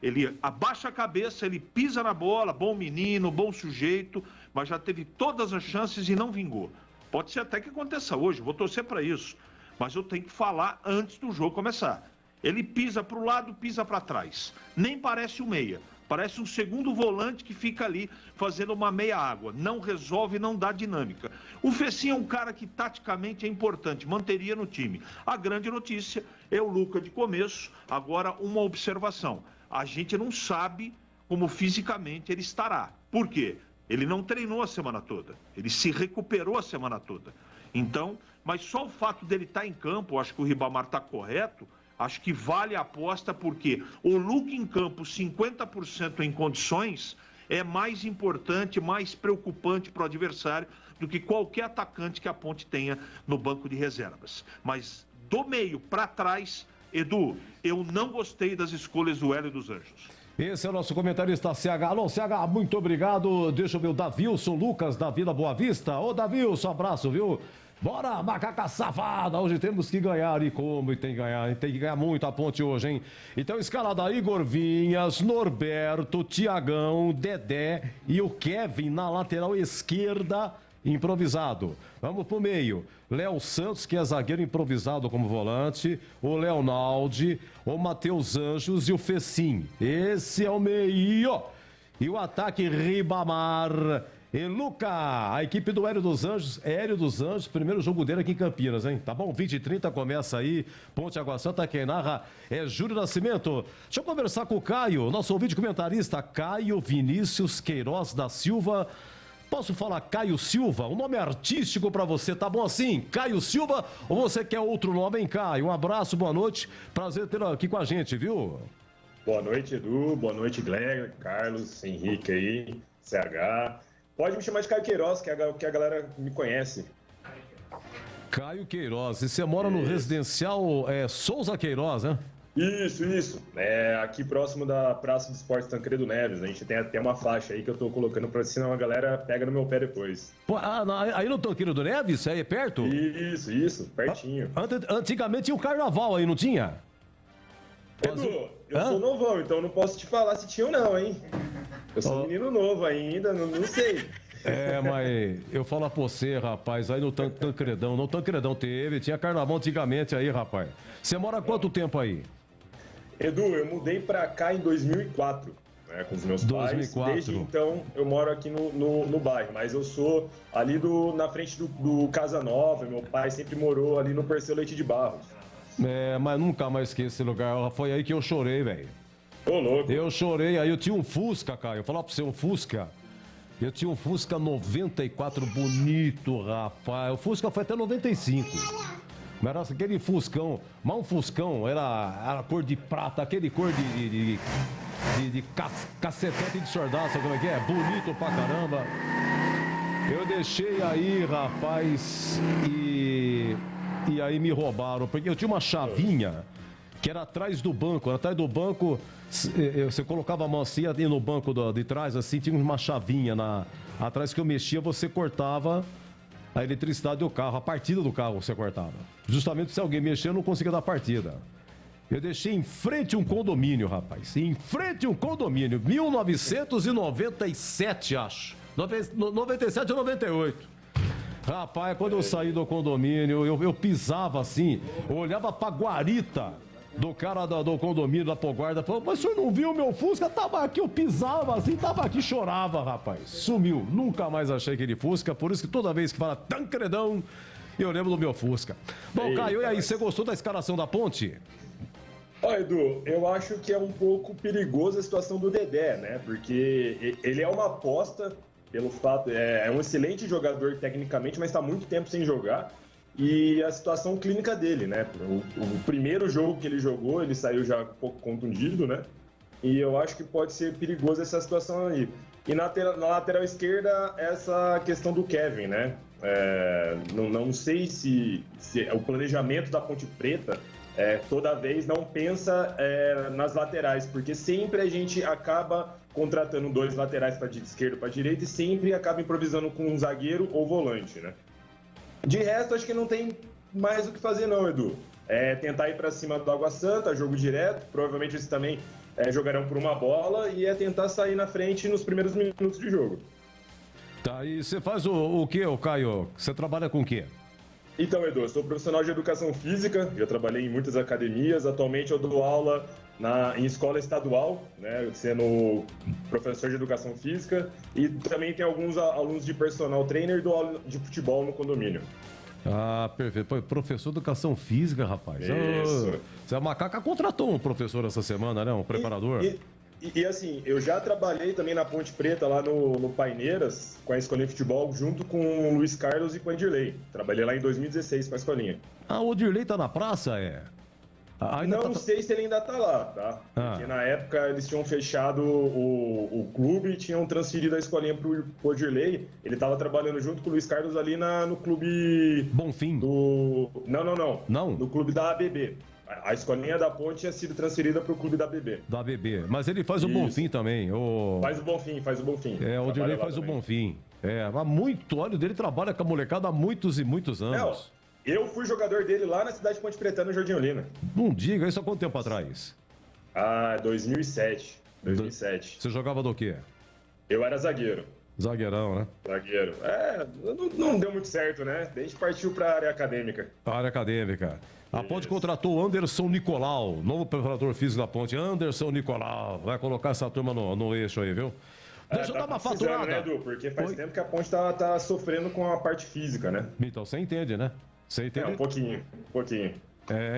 ele abaixa a cabeça, ele pisa na bola, bom menino, bom sujeito, mas já teve todas as chances e não vingou. Pode ser até que aconteça hoje, vou torcer para isso, mas eu tenho que falar antes do jogo começar. Ele pisa para o lado, pisa para trás. Nem parece um meia. Parece um segundo volante que fica ali fazendo uma meia água. Não resolve, não dá dinâmica. O Fecinho é um cara que taticamente é importante, manteria no time. A grande notícia é o Luca de começo. Agora, uma observação. A gente não sabe como fisicamente ele estará. Por quê? Ele não treinou a semana toda. Ele se recuperou a semana toda. Então, mas só o fato dele estar em campo, eu acho que o Ribamar está correto. Acho que vale a aposta porque o Luca em campo 50% em condições é mais importante, mais preocupante para o adversário do que qualquer atacante que a Ponte tenha no banco de reservas. Mas do meio para trás, Edu, eu não gostei das escolhas do Hélio dos Anjos.
Esse é o nosso comentarista CH. Alô, CH, muito obrigado. Deixa eu ver o Davilson Lucas da Vila Boa Vista. Ô, Davilson, abraço, viu? Bora, macaca safada! Hoje temos que ganhar e como? E tem que ganhar muito a Ponte hoje, hein? Então, escalada Igor Vinhas, Norberto, Tiagão, Dedé e o Kevin na lateral esquerda, improvisado. Vamos pro meio. Léo Santos, que é zagueiro improvisado como volante, o Leonaldi, o Matheus Anjos e o Fecim. Esse é o meio. E o ataque Ribamar e Luca, a equipe do Hélio dos Anjos, primeiro jogo dele aqui em Campinas, hein? Tá bom? 20h30 começa aí, Ponte Água Santa, quem narra é Júlio Nascimento. Deixa eu conversar com o Caio, nosso ouvinte comentarista, Caio Vinícius Queiroz da Silva. Posso falar Caio Silva? Um nome artístico pra você, tá bom assim? Caio Silva ou você quer outro nome, hein, Caio? Um abraço, boa noite, prazer tê-lo aqui com a gente, viu?
Boa noite, Edu, boa noite, Glenn, Carlos, Henrique aí, CH... Pode me chamar de Caio Queiroz, que a galera me conhece.
Caio Queiroz. E você mora no residencial Souza Queiroz, né?
Isso. É aqui próximo da Praça do Esporte Tancredo Neves. A gente tem até uma faixa aí que eu tô colocando pra senão a galera pega no meu pé depois.
Pô, aí no Tancredo Neves? Aí é perto?
Isso, pertinho.
Antigamente tinha o carnaval aí, não tinha?
Edu, eu sou novão, então não posso te falar se tinha ou não, hein? Eu sou menino novo ainda, não sei.
Mas eu falo pra você, rapaz, aí no Tancredão tinha carnaval antigamente aí, rapaz. Você mora há quanto tempo aí?
Edu, eu mudei pra cá em 2004, né, com os meus 2004. Pais. Desde então eu moro aqui no bairro, mas eu sou ali na frente do Casa Nova, meu pai sempre morou ali no Perseu Leite de Barros.
Mas nunca mais esqueci esse lugar, foi aí que eu chorei, velho.
Ô, louco.
Eu chorei, aí eu tinha um Fusca, Caio. Eu falar pra você, um Fusca. Eu tinha um Fusca 94 bonito, rapaz. O Fusca foi até 95. Mas era aquele Fuscão. Mas um Fuscão era cor de prata, aquele cor de cacetete de sordaço, como é que é? Bonito pra caramba. Eu deixei aí, rapaz, e aí me roubaram. Porque eu tinha uma chavinha que era atrás do banco. Atrás do banco, você colocava a mão assim, ali no banco de trás, assim, tinha uma chavinha atrás que eu mexia, você cortava a eletricidade do carro, a partida do carro você cortava. Justamente se alguém mexer, eu não conseguia dar partida. Eu deixei em frente um condomínio, rapaz. Em frente um condomínio. 1997, acho. 97 ou 98. Rapaz, quando eu saí do condomínio, eu pisava assim, eu olhava pra guarita do cara do condomínio da Poguarda, falou, mas o senhor não viu o meu Fusca? Tava aqui, eu pisava assim, tava aqui, chorava, rapaz. Sumiu, nunca mais achei aquele Fusca, por isso que toda vez que fala Tancredão, eu lembro do meu Fusca. Bom, Caio, e aí, você gostou da escalação da Ponte?
Edu, eu acho que é um pouco perigoso a situação do Dedé, né? Porque ele é uma aposta, pelo fato, é um excelente jogador tecnicamente, mas está muito tempo sem jogar. E a situação clínica dele, né? O primeiro jogo que ele jogou, ele saiu já um pouco contundido, né? E eu acho que pode ser perigoso essa situação aí. E na lateral esquerda, essa questão do Kevin, né? Não sei se o planejamento da Ponte Preta toda vez não pensa nas laterais, porque sempre a gente acaba contratando dois laterais para esquerda para direita e sempre acaba improvisando com um zagueiro ou volante, né? De resto, acho que não tem mais o que fazer não, Edu. Tentar ir para cima do Água Santa, jogo direto, provavelmente eles também jogarão por uma bola e tentar sair na frente nos primeiros minutos de jogo.
Tá, e você faz o quê, Caio? Você trabalha com o quê?
Então, Edu, eu sou profissional de educação física, já trabalhei em muitas academias, atualmente eu dou aula em escola estadual, né, sendo professor de educação física e também tem alguns alunos de personal trainer e dou aula de futebol no condomínio.
Ah, perfeito. Pô, professor de educação física, rapaz.
Isso.
Você é macaca, contratou um professor essa semana, né? Um preparador.
E assim, eu já trabalhei também na Ponte Preta, lá no Paineiras, com a escolinha de futebol, junto com o Luiz Carlos e com o Edirley. Trabalhei lá em 2016 com a escolinha.
Ah, o Edirley tá na praça,
Não sei se ele ainda tá lá, tá? Porque na época eles tinham fechado o clube e tinham transferido a escolinha pro Edirley. Ele tava trabalhando junto com o Luiz Carlos ali no clube...
Bonfim?
Não.
Não?
No clube da ABB. A escolinha da Ponte tinha sido transferida para o clube da ABB.
Da ABB. Mas ele faz o Bonfim também.
Faz o Bonfim.
o Edirley faz o Bonfim. Mas muito, olha, dele trabalha com a molecada há muitos e muitos anos.
Eu fui jogador dele lá na cidade de Ponte Preta, no Jardim Olina.
Não diga, isso há quanto tempo atrás?
2007. 2007.
Você jogava do quê?
Eu era zagueiro.
Zagueirão, né?
Zagueiro. Não deu muito certo, né? Daí a gente partiu para a área acadêmica.
A área acadêmica. A Ponte contratou o Anderson Nicolau, novo preparador físico da Ponte. Anderson Nicolau. Vai colocar essa turma no eixo aí, viu? Deixa eu dar uma faturada.
Né, Edu? Porque faz tempo que a Ponte tá sofrendo com a parte física, né?
Então, você entende, né? Você entende?
Um pouquinho.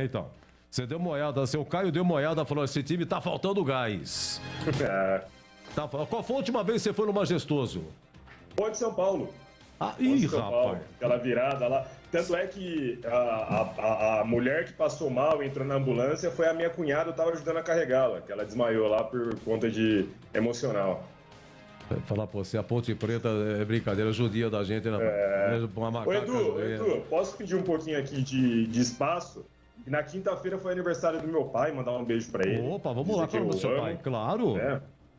Então. Você deu uma olhada, o Caio deu uma olhada e falou: esse time tá faltando gás. Qual foi a última vez que você foi no Majestoso?
Ponte São Paulo.
São Paulo.
Aquela virada lá. Tanto é que a mulher que passou mal, entrou na ambulância, foi a minha cunhada, eu tava ajudando a carregá-la, que ela desmaiou lá por conta de emocional.
Falar pra você, a Ponte Preta é brincadeira, judia da gente, né? Uma macaca.
Edu, posso pedir um pouquinho aqui de espaço? Na quinta-feira foi aniversário do meu pai, mandar um beijo pra ele.
Opa, vamos lá, falando do seu pai, claro.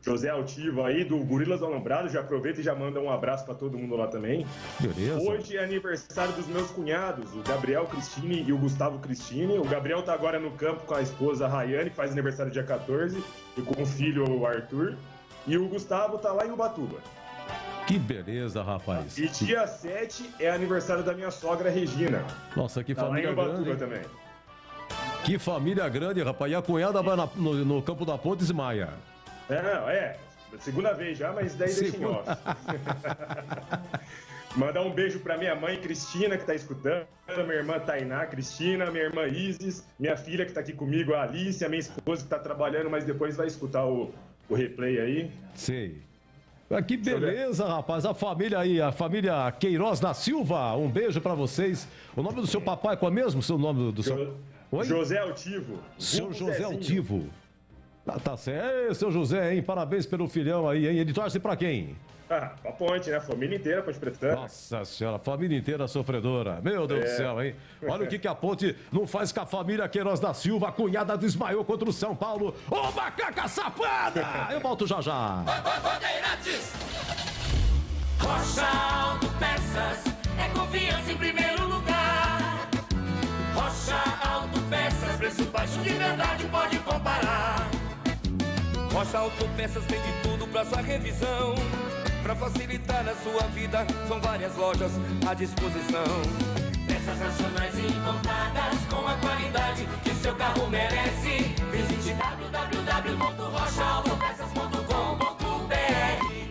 José Altivo aí, do Gorilas do Alambrado, já aproveita e já manda um abraço pra todo mundo lá também.
Beleza.
Hoje é aniversário dos meus cunhados, o Gabriel Cristine e o Gustavo Cristine. O Gabriel tá agora no campo com a esposa Rayane, que faz aniversário dia 14, e com o filho o Arthur. E o Gustavo tá lá em Ubatuba.
Que beleza, rapaz.
E dia 7 é aniversário da minha sogra Regina.
Nossa, que
tá
família
lá em Ubatuba
grande.
também.
Que família grande, rapaz. E a cunhada vai no campo da Ponte e desmaia.
Segunda vez já, mas daí deixa em off. Mandar um beijo pra minha mãe Cristina, que tá escutando, minha irmã Tainá Cristina, minha irmã Isis, minha filha que tá aqui comigo, a Alice, a minha esposa que tá trabalhando, mas depois vai escutar o replay aí.
Sei. Que beleza, rapaz. A família aí, a família Queiroz da Silva. Um beijo pra vocês. O nome do seu papai, qual é mesmo? O seu nome do seu... Oi?
José Altivo.
Seu José Altivo. Tá certo, seu José, hein? Parabéns pelo filhão aí, hein? Ele torce pra quem?
Pra Ponte, né? Família inteira, Ponte Preta.
Nossa senhora, família inteira sofredora. Meu Deus do céu, hein? Olha o que a Ponte não faz com a família Queiroz da Silva. A cunhada desmaiou contra o São Paulo. Ô, macaca safada! Eu volto já já.
Bandeirantes. Rocha Autopeças é confiança em primeiro lugar. Rocha Autopeças, preço baixo de verdade, pode comparar.
Rocha Autopeças tem de tudo pra sua revisão. Pra facilitar a sua vida, são várias lojas à disposição.
Peças nacionais e importadas com a qualidade que seu carro merece. Visite www.rochaautopeças.com.br.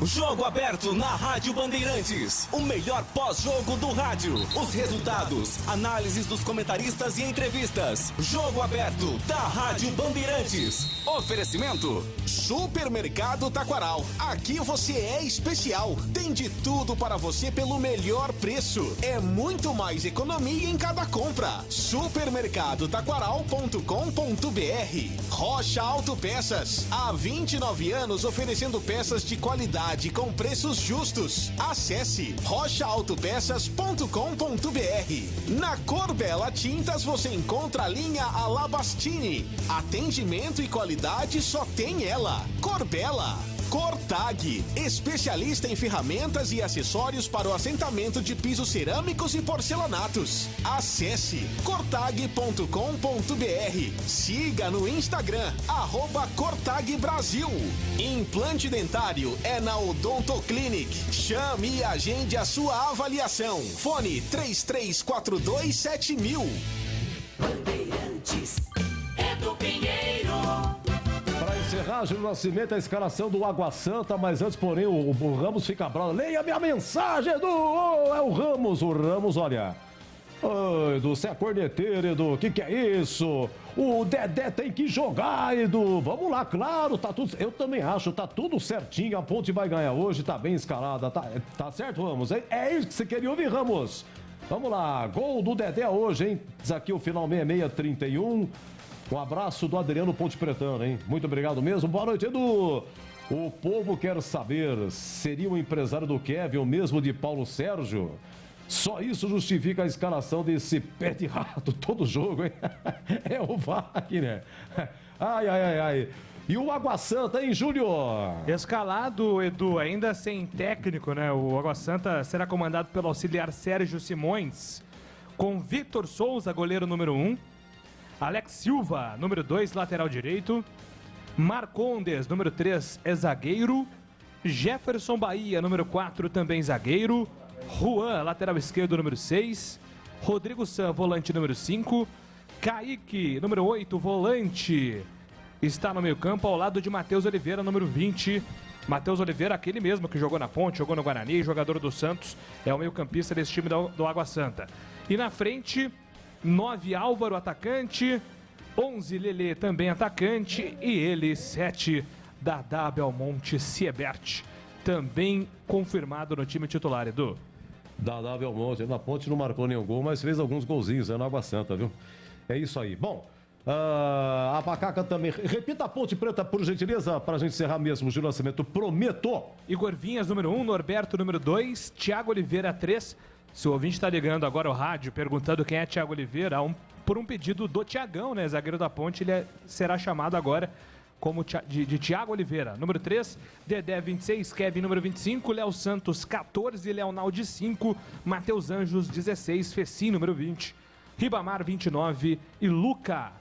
Jogo aberto na Rádio Bandeirantes. O melhor pós-jogo do rádio. Os resultados, análises dos comentaristas e entrevistas. Jogo aberto da Rádio Bandeirantes. Oferecimento: Supermercado Taquaral. Aqui você é especial. Tem de tudo para você pelo melhor preço. É muito mais economia em cada compra. Supermercadotaquaral.com.br. Rocha Autopeças. Há 29 anos oferecendo peças de qualidade com preços justos. Acesse rochaautopeças.com.br. Na Corbella Tintas você encontra a linha Alabastini. Atendimento e qualidade só tem ela. Corbella. Cortag, especialista em ferramentas e acessórios para o assentamento de pisos cerâmicos e porcelanatos. Acesse cortag.com.br. Siga no Instagram, @CortagBrasil. Implante dentário é na Odontoclinic. Chame e agende a sua avaliação. Fone 33427000.
Bandeirantes é do Pinheiro.
Para encerrar, Júlio Nascimento, a escalação do Água Santa, mas antes, porém, o Ramos fica bravo. Leia minha mensagem, Edu! É o Ramos, olha. Ô, Edu, você é corneteiro, Edu, o que é isso? O Dedé tem que jogar, Edu. Vamos lá, claro, tá tudo... Eu também acho, tá tudo certinho, a Ponte vai ganhar hoje, tá bem escalada, tá certo, Ramos? É isso que você queria ouvir, Ramos? Vamos lá, gol do Dedé hoje, hein? Diz aqui o final 6631. Um abraço do Adriano Ponte Pretano, hein? Muito obrigado mesmo. Boa noite, Edu. O povo quer saber, seria o empresário do Kevin o mesmo de Paulo Sérgio? Só isso justifica a escalação desse pé de rato todo jogo, hein? É o Wagner. Ai. E o Água Santa, hein, Júlio?
Escalado, Edu, ainda sem técnico, né? O Água Santa será comandado pelo auxiliar Sérgio Simões, com Victor Souza, goleiro número 1, Alex Silva, número 2, lateral direito, Marcondes, número 3, é zagueiro, Jefferson Bahia, número 4, também zagueiro, Juan, lateral esquerdo, número 6, Rodrigo San, volante número 5, Kaique, número 8, volante, está no meio-campo ao lado de Matheus Oliveira, número 20. Matheus Oliveira, aquele mesmo que jogou na Ponte, jogou no Guarani, jogador do Santos, é o meio-campista desse time do Água Santa. E na frente, 9, Álvaro, atacante, 11, Lelê, também atacante, e ele, 7, Dadá Belmonte Siebert, também confirmado no time titular, Edu.
Dadá Belmonte, na Ponte não marcou nenhum gol, mas fez alguns golzinhos no Água Santa, viu? É isso aí. Bom, a Macaca também. Repita a Ponte Preta, por gentileza, para a gente encerrar mesmo. Gil Nascimento, prometo.
Igor Vinhas, número 1, Norberto, número 2, Thiago Oliveira, 3. Se o ouvinte está ligando agora ao rádio, perguntando quem é Thiago Oliveira, por um pedido do Thiagão, né? Zagueiro da Ponte, ele será chamado agora como de Thiago Oliveira. Número 3, Dedé, 26, Kevin, número 25, Léo Santos, 14, Leonaldi, 5, Matheus Anjos, 16, Fecim, número 20, Ribamar, 29 e Luca,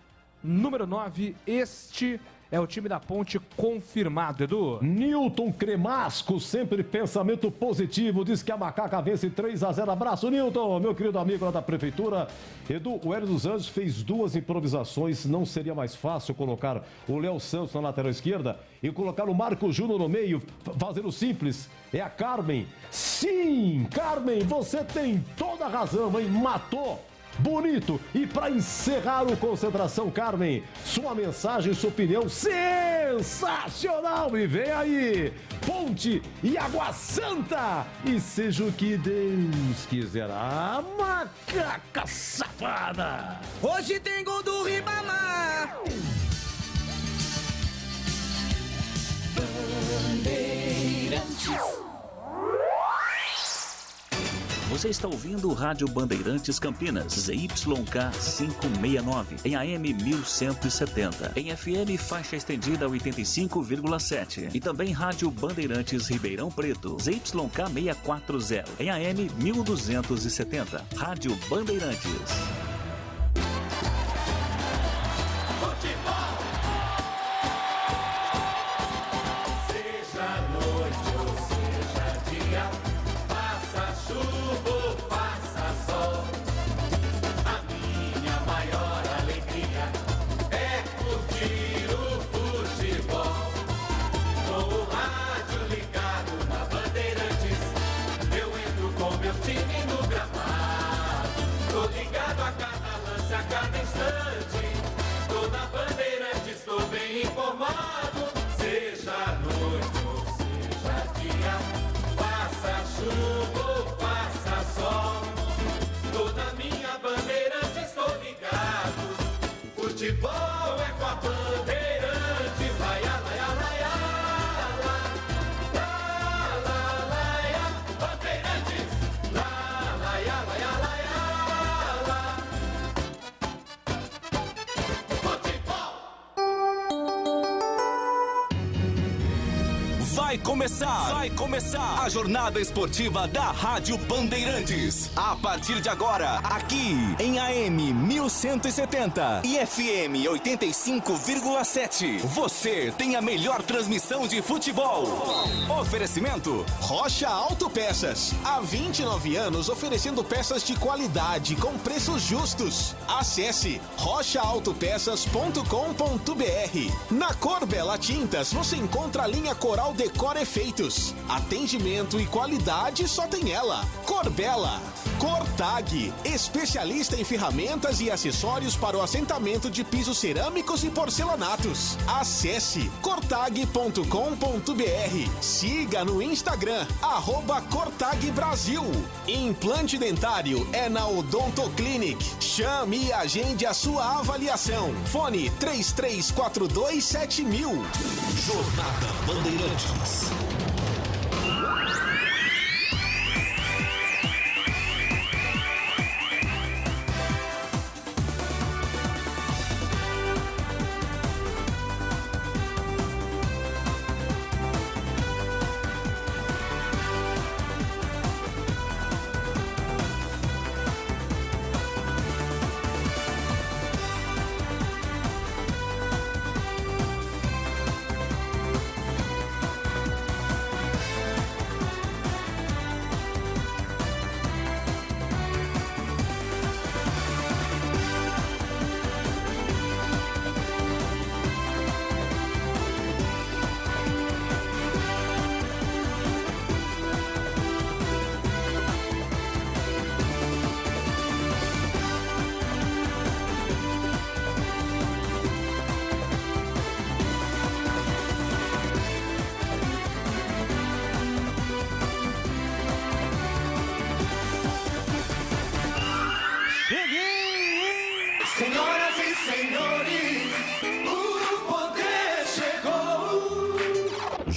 número 9. Este é o time da Ponte confirmado, Edu.
Nilton Cremasco, sempre pensamento positivo, diz que a Macaca vence 3-0. Abraço, Nilton, meu querido amigo lá da Prefeitura. Edu, o Hélio dos Anjos fez 2 improvisações. Não seria mais fácil colocar o Léo Santos na lateral esquerda e colocar o Marco Júnior no meio, fazendo simples? É a Carmen. Sim, Carmen, você tem toda a razão, hein? Matou. Bonito. E para encerrar o Concentração, Carmen, sua mensagem, sua opinião sensacional. E vem aí, Ponte e Água Santa. E seja o que Deus quiser. A macaca safada.
Hoje tem gol do Ribamar.
Bandeirantes. Você está ouvindo o Rádio Bandeirantes Campinas, ZYK 569, em AM 1170, em FM faixa estendida 85,7 e também Rádio Bandeirantes Ribeirão Preto, ZYK 640, em AM 1270, Rádio Bandeirantes.
Futebol é com a Bandeirantes, laia, laia, laia, la, la, laia, Bandeirantes, la, laia, laia, laia, la.
Vai começar a jornada esportiva da Rádio Bandeirantes. A partir de agora, aqui em AM 1170 e FM 85,7. Você tem a melhor transmissão de futebol. Oferecimento Rocha Autopeças. Há 29 anos oferecendo peças de qualidade com preços justos. Acesse rochaautopeças.com.br. Na Cor Bela Tintas você encontra a linha Coral Decor Efeitos. Atendimento e qualidade só tem ela. Cor Bela. Cortag, especialista em ferramentas e acessórios para o assentamento de pisos cerâmicos e porcelanatos. Acesse cortag.com.br. Siga no Instagram, @Cortag Brasil. Implante dentário é na Odontoclinic. Chame e agende a sua avaliação. Fone 33427000. Jornada Bandeirantes.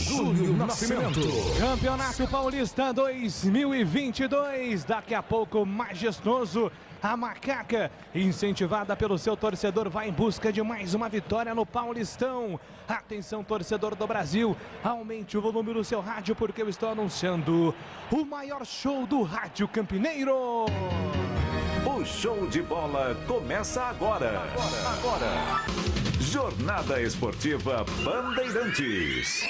Júlio Nascimento.
Campeonato Paulista 2022, daqui a pouco majestoso. A Macaca, incentivada pelo seu torcedor, vai em busca de mais uma vitória no Paulistão. Atenção, torcedor do Brasil, aumente o volume do seu rádio porque eu estou anunciando o maior show do rádio campineiro.
O show de bola começa agora. Jornada Esportiva Bandeirantes.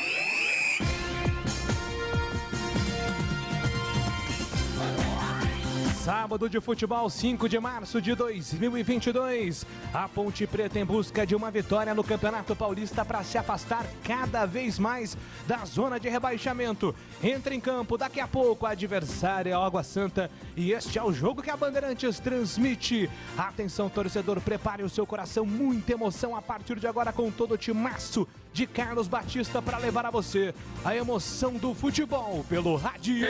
Sábado de futebol, 5 de março de 2022. A Ponte Preta em busca de uma vitória no Campeonato Paulista para se afastar cada vez mais da zona de rebaixamento. Entra em campo daqui a pouco, a adversária é a Água Santa e este é o jogo que a Bandeirantes transmite. Atenção, torcedor, prepare o seu coração, muita emoção a partir de agora com todo o timaço de Carlos Batista para levar a você a emoção do futebol pelo rádio.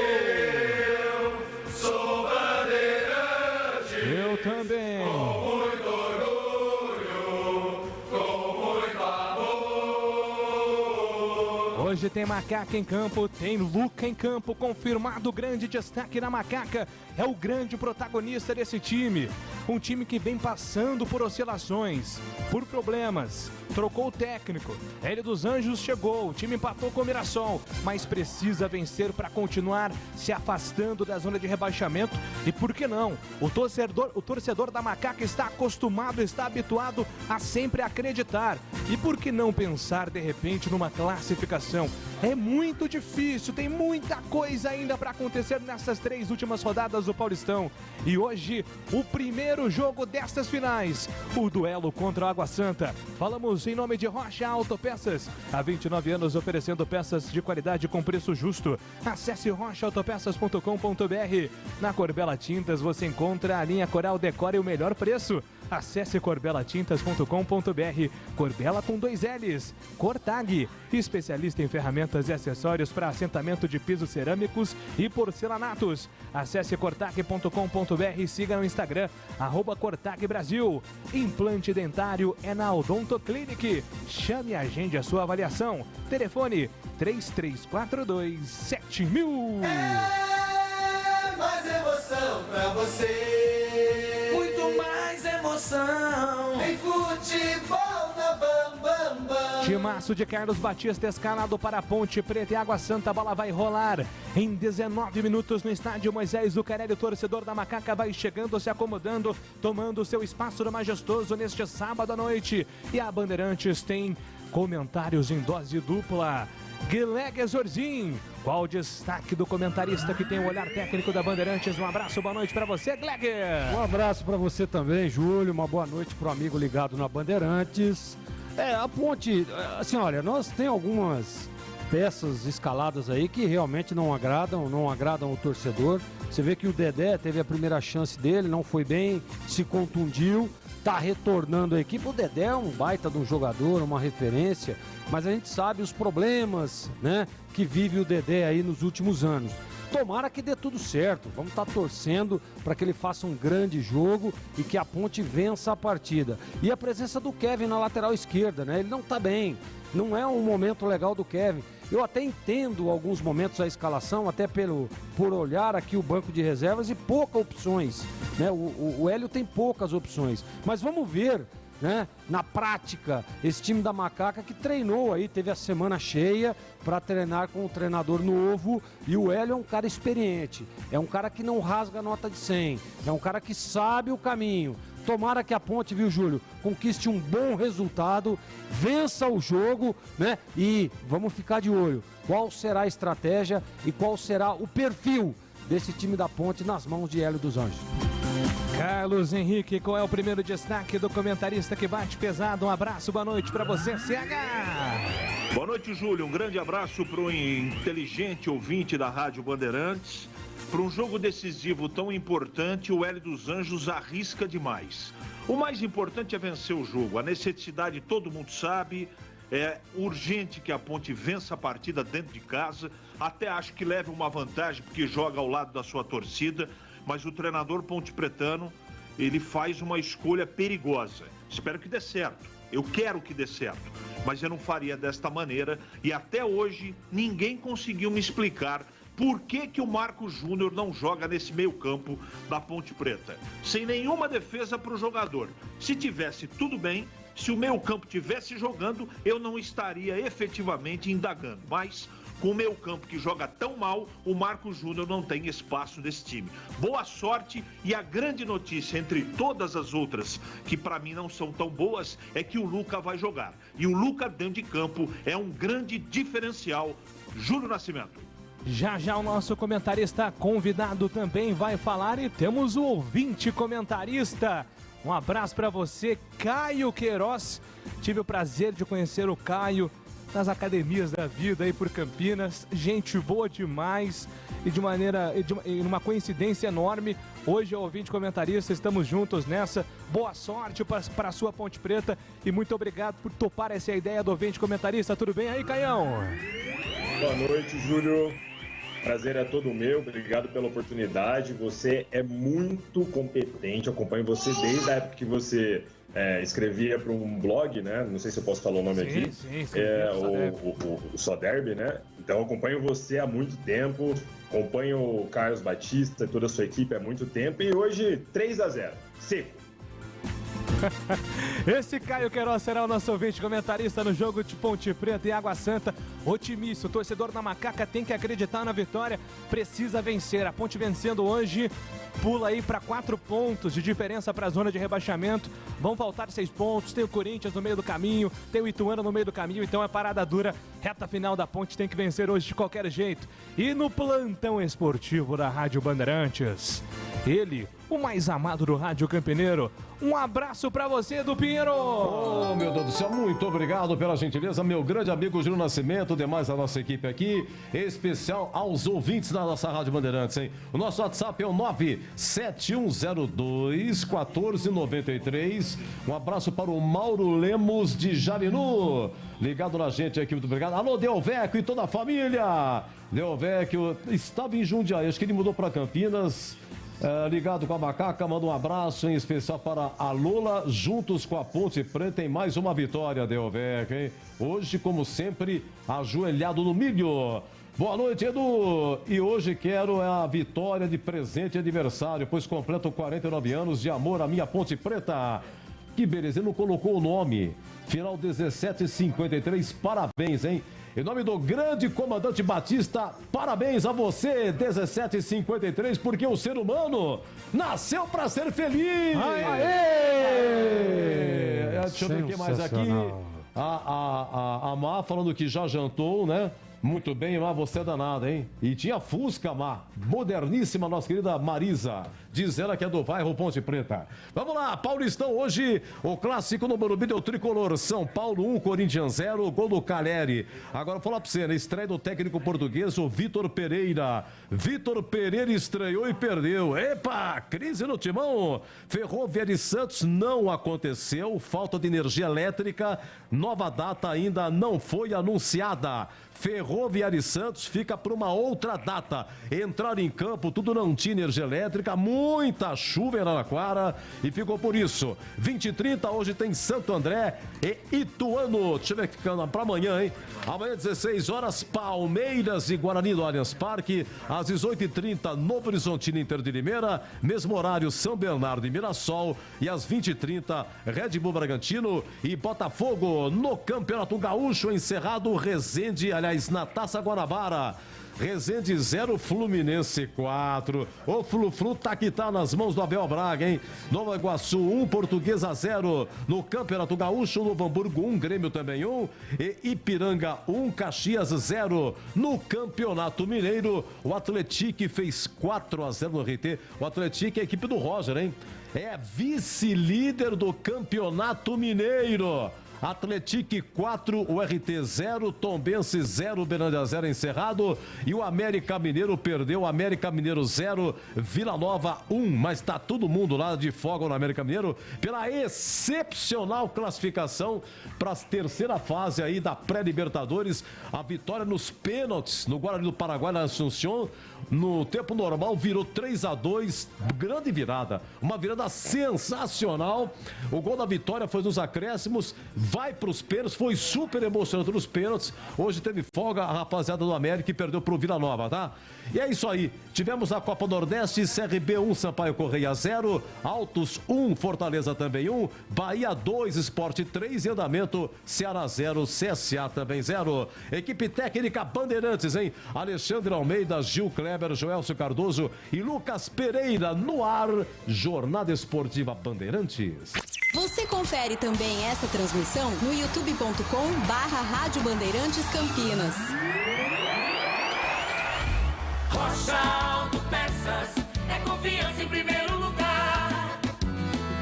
Sou bandeirante.
Eu também.
Com muito orgulho, com muito amor.
Hoje tem Macaca em campo, tem Luca em campo, confirmado. Grande destaque na Macaca. É o grande protagonista desse time. Um time que vem passando por oscilações, por problemas. Trocou o técnico, Hélio dos Anjos chegou, o time empatou com o Mirassol, mas precisa vencer para continuar se afastando da zona de rebaixamento. E por que não? O torcedor da Macaca está acostumado, está habituado a sempre acreditar. E por que não pensar de repente numa classificação? É muito difícil, tem muita coisa ainda para acontecer nessas 3 últimas rodadas do Paulistão. E hoje, o primeiro jogo destas finais, o duelo contra a Água Santa. Falamos em nome de Rocha Autopeças, há 29 anos oferecendo peças de qualidade com preço justo. Acesse rochaautopeças.com.br. Na Corbella Tintas você encontra a linha Coral Decora e o melhor preço. Acesse corbelatintas.com.br. Corbella com 2 L's. Cortag, especialista em ferramentas e acessórios para assentamento de pisos cerâmicos e porcelanatos. Acesse cortag.com.br e siga no Instagram, @CortagBrasil. Implante dentário é na Odonto Clinic. Chame e agende a sua avaliação. Telefone 3342-7000.
É mais emoção pra você. Muito mais emoção. Em futebol na Bam Bam Bam.
Timaço de Carlos Batista escalado para a Ponte Preta e Água Santa. A bola vai rolar em 19 minutos no estádio Moisés Zucarelli. O torcedor da Macaca vai chegando, se acomodando, tomando seu espaço no majestoso neste sábado à noite. E a Bandeirantes tem comentários em dose dupla. Guilherme Zorzin, qual o destaque do comentarista que tem o olhar técnico da Bandeirantes? Um abraço, boa noite para você, Guilherme.
Um abraço para você também, Júlio. Uma boa noite para o amigo ligado na Bandeirantes. A Ponte, assim, olha, nós tem algumas peças escaladas aí que realmente não agradam o torcedor. Você vê que o Dedé teve a primeira chance dele, não foi bem, se contundiu, tá retornando a equipe. O Dedé é um baita de um jogador, uma referência, mas a gente sabe os problemas, né, que vive o Dedé aí nos últimos anos. Tomara que dê tudo certo, vamos estar torcendo para que ele faça um grande jogo e que a Ponte vença a partida. E a presença do Kevin na lateral esquerda, né? Ele não está bem, não é um momento legal do Kevin. Eu até entendo alguns momentos a escalação, até por olhar aqui o banco de reservas e poucas opções, né? O Hélio tem poucas opções, mas vamos ver, né, na prática, esse time da Macaca que treinou aí, teve a semana cheia para treinar com um treinador novo, e o Hélio é um cara experiente, é um cara que não rasga nota de 100, é um cara que sabe o caminho. Tomara que a Ponte, viu, Júlio, conquiste um bom resultado, vença o jogo, né? E vamos ficar de olho. Qual será a estratégia e qual será o perfil desse time da Ponte nas mãos de Hélio dos Anjos?
Carlos Henrique, qual é o primeiro destaque do comentarista que bate pesado? Um abraço, boa noite para você, CH.
Boa noite, Júlio. Um grande abraço para o inteligente ouvinte da Rádio Bandeirantes. Para um jogo decisivo tão importante, o Hélio dos Anjos arrisca demais. O mais importante é vencer o jogo. A necessidade todo mundo sabe. É urgente que a Ponte vença a partida dentro de casa. Até acho que leve uma vantagem porque joga ao lado da sua torcida. Mas o treinador pontepretano, ele faz uma escolha perigosa. Espero que dê certo. Eu quero que dê certo. mas eu não faria desta maneira. E até hoje ninguém conseguiu me explicar por que o Marcos Júnior não joga nesse meio-campo da Ponte Preta. Sem nenhuma defesa para o jogador. Se tivesse tudo bem, se o meio-campo tivesse jogando, eu não estaria efetivamente indagando. Mas com o meio-campo que joga tão mal, o Marcos Júnior não tem espaço nesse time. Boa sorte, e a grande notícia entre todas as outras, que para mim não são tão boas, é que o Luca vai jogar. E o Luca dentro de campo é um grande diferencial. Júlio Nascimento.
Já já o nosso comentarista convidado também vai falar e temos o ouvinte comentarista. Um abraço para você, Caio Queiroz. Tive o prazer de conhecer o Caio nas academias da vida aí por Campinas. Gente boa demais e numa coincidência enorme. Hoje é o ouvinte comentarista, estamos juntos nessa. Boa sorte para a sua Ponte Preta e muito obrigado por topar essa ideia do ouvinte comentarista. Tudo bem aí, Caião?
Boa noite, Júlio. Prazer é todo meu, obrigado pela oportunidade. Você é muito competente, eu acompanho você desde a época que você escrevia para um blog, né? Não sei se eu posso falar o nome aqui.
Sim,
o Soderby, né? Então eu acompanho você há muito tempo, acompanho o Carlos Batista e toda a sua equipe há muito tempo. E hoje, 3-0, seco.
Esse Caio Queiroz será o nosso ouvinte comentarista no jogo de Ponte Preta e Água Santa. Otimista, o torcedor da Macaca tem que acreditar na vitória, precisa vencer. A Ponte vencendo hoje, pula aí para 4 pontos de diferença para a zona de rebaixamento. Vão faltar 6 pontos, tem o Corinthians no meio do caminho, tem o Ituano no meio do caminho, então é parada dura. Reta final da Ponte tem que vencer hoje de qualquer jeito. E no plantão esportivo da Rádio Bandeirantes, ele, o mais amado do Rádio Campineiro. Um abraço pra você, do Pinheiro!
Oh, meu Deus do céu, muito obrigado pela gentileza, meu grande amigo Júlio Nascimento, demais da nossa equipe aqui, em especial aos ouvintes da nossa Rádio Bandeirantes, hein? O nosso WhatsApp é o 97102-1493. Um abraço para o Mauro Lemos de Jarinu, ligado na gente aqui, muito obrigado. Alô, Delvecchio e toda a família! Delvecchio estava em Jundiaí, acho que ele mudou para Campinas. Ligado com a Macaca, manda um abraço em especial para a Lula, juntos com a Ponte Preta em mais uma vitória, Delvecchio, hein? Hoje, como sempre, ajoelhado no milho. Boa noite, Edu! E hoje quero a vitória de presente e aniversário, pois completo 49 anos de amor à minha Ponte Preta. Que beleza, ele não colocou o nome. Final 1753, parabéns, hein? Em nome do grande comandante Batista, parabéns a você, 1753, porque o ser humano nasceu para ser feliz! Aê! Deixa eu ver o que mais aqui. A Má falando que já jantou, né? Muito bem, Má, você é danada, hein? E tinha Fusca, Má, moderníssima, nossa querida Marisa. Diz ela que é do bairro Ponte Preta. Vamos lá, Paulistão, hoje o clássico no Morumbi deu tricolor. São Paulo 1, Corinthians 0, gol do Caleri. Agora vou falar pra você, né? Estreia do técnico português, o Vitor Pereira. Vitor Pereira estreou e perdeu. Epa, crise no timão. Ferroviária e Santos não aconteceu, falta de energia elétrica. Nova data ainda não foi anunciada. Ferroviária e Santos fica para uma outra data. Entrar em campo, tudo não tinha energia elétrica, muita chuva em Araraquara e ficou por isso. 20 e 30, hoje tem Santo André e Ituano. Deixa eu ver que fica para amanhã, hein? Amanhã, 16 horas, Palmeiras e Guarani do Allianz Parque. Às 18h30, Novo Horizontino Inter de Limeira. Mesmo horário, São Bernardo e Mirassol. E às 20h30, Red Bull Bragantino e Botafogo. No Campeonato Gaúcho, encerrado, Resende, aliás, na Taça Guanabara. Resende 0, Fluminense 4. O Flu-Flu tá que tá nas mãos do Abel Braga, hein? Nova Iguaçu 1, Portuguesa 0. No Campeonato Gaúcho, Novo Hamburgo 1, Grêmio também 1. E Ipiranga 1, Caxias 0. No Campeonato Mineiro, o Atlético fez 4-0 no RT. O Atlético é a equipe do Roger, hein? É vice-líder do Campeonato Mineiro. Atlético 4, o RT 0, Tombense 0, Berândia 0 encerrado. E o América Mineiro perdeu, América Mineiro 0, Vila Nova 1. Mas tá todo mundo lá de folga no América Mineiro pela excepcional classificação para a terceira fase aí da pré-Libertadores. A vitória nos pênaltis no Guarani do Paraguai, na Assunção. No tempo normal virou 3-2, grande virada, uma virada sensacional. O gol da vitória foi nos acréscimos, vai pros pênaltis, foi super emocionante nos pênaltis. Hoje teve folga a rapaziada do América e perdeu pro Vila Nova, tá? E é isso aí. Tivemos a Copa Nordeste, CRB 1, Sampaio Correia 0, Altos 1, Fortaleza também 1, Bahia 2, Sport 3 em andamento, Ceará 0, CSA também 0. Equipe técnica Bandeirantes, hein? Alexandre Almeida, Gil Kleber, Joelcio Cardoso e Lucas Pereira no ar. Jornada Esportiva Bandeirantes.
Você confere também esta transmissão no youtube.com/Rádio Bandeirantes Campinas.
Rocha Autopeças é confiança em primeiro lugar.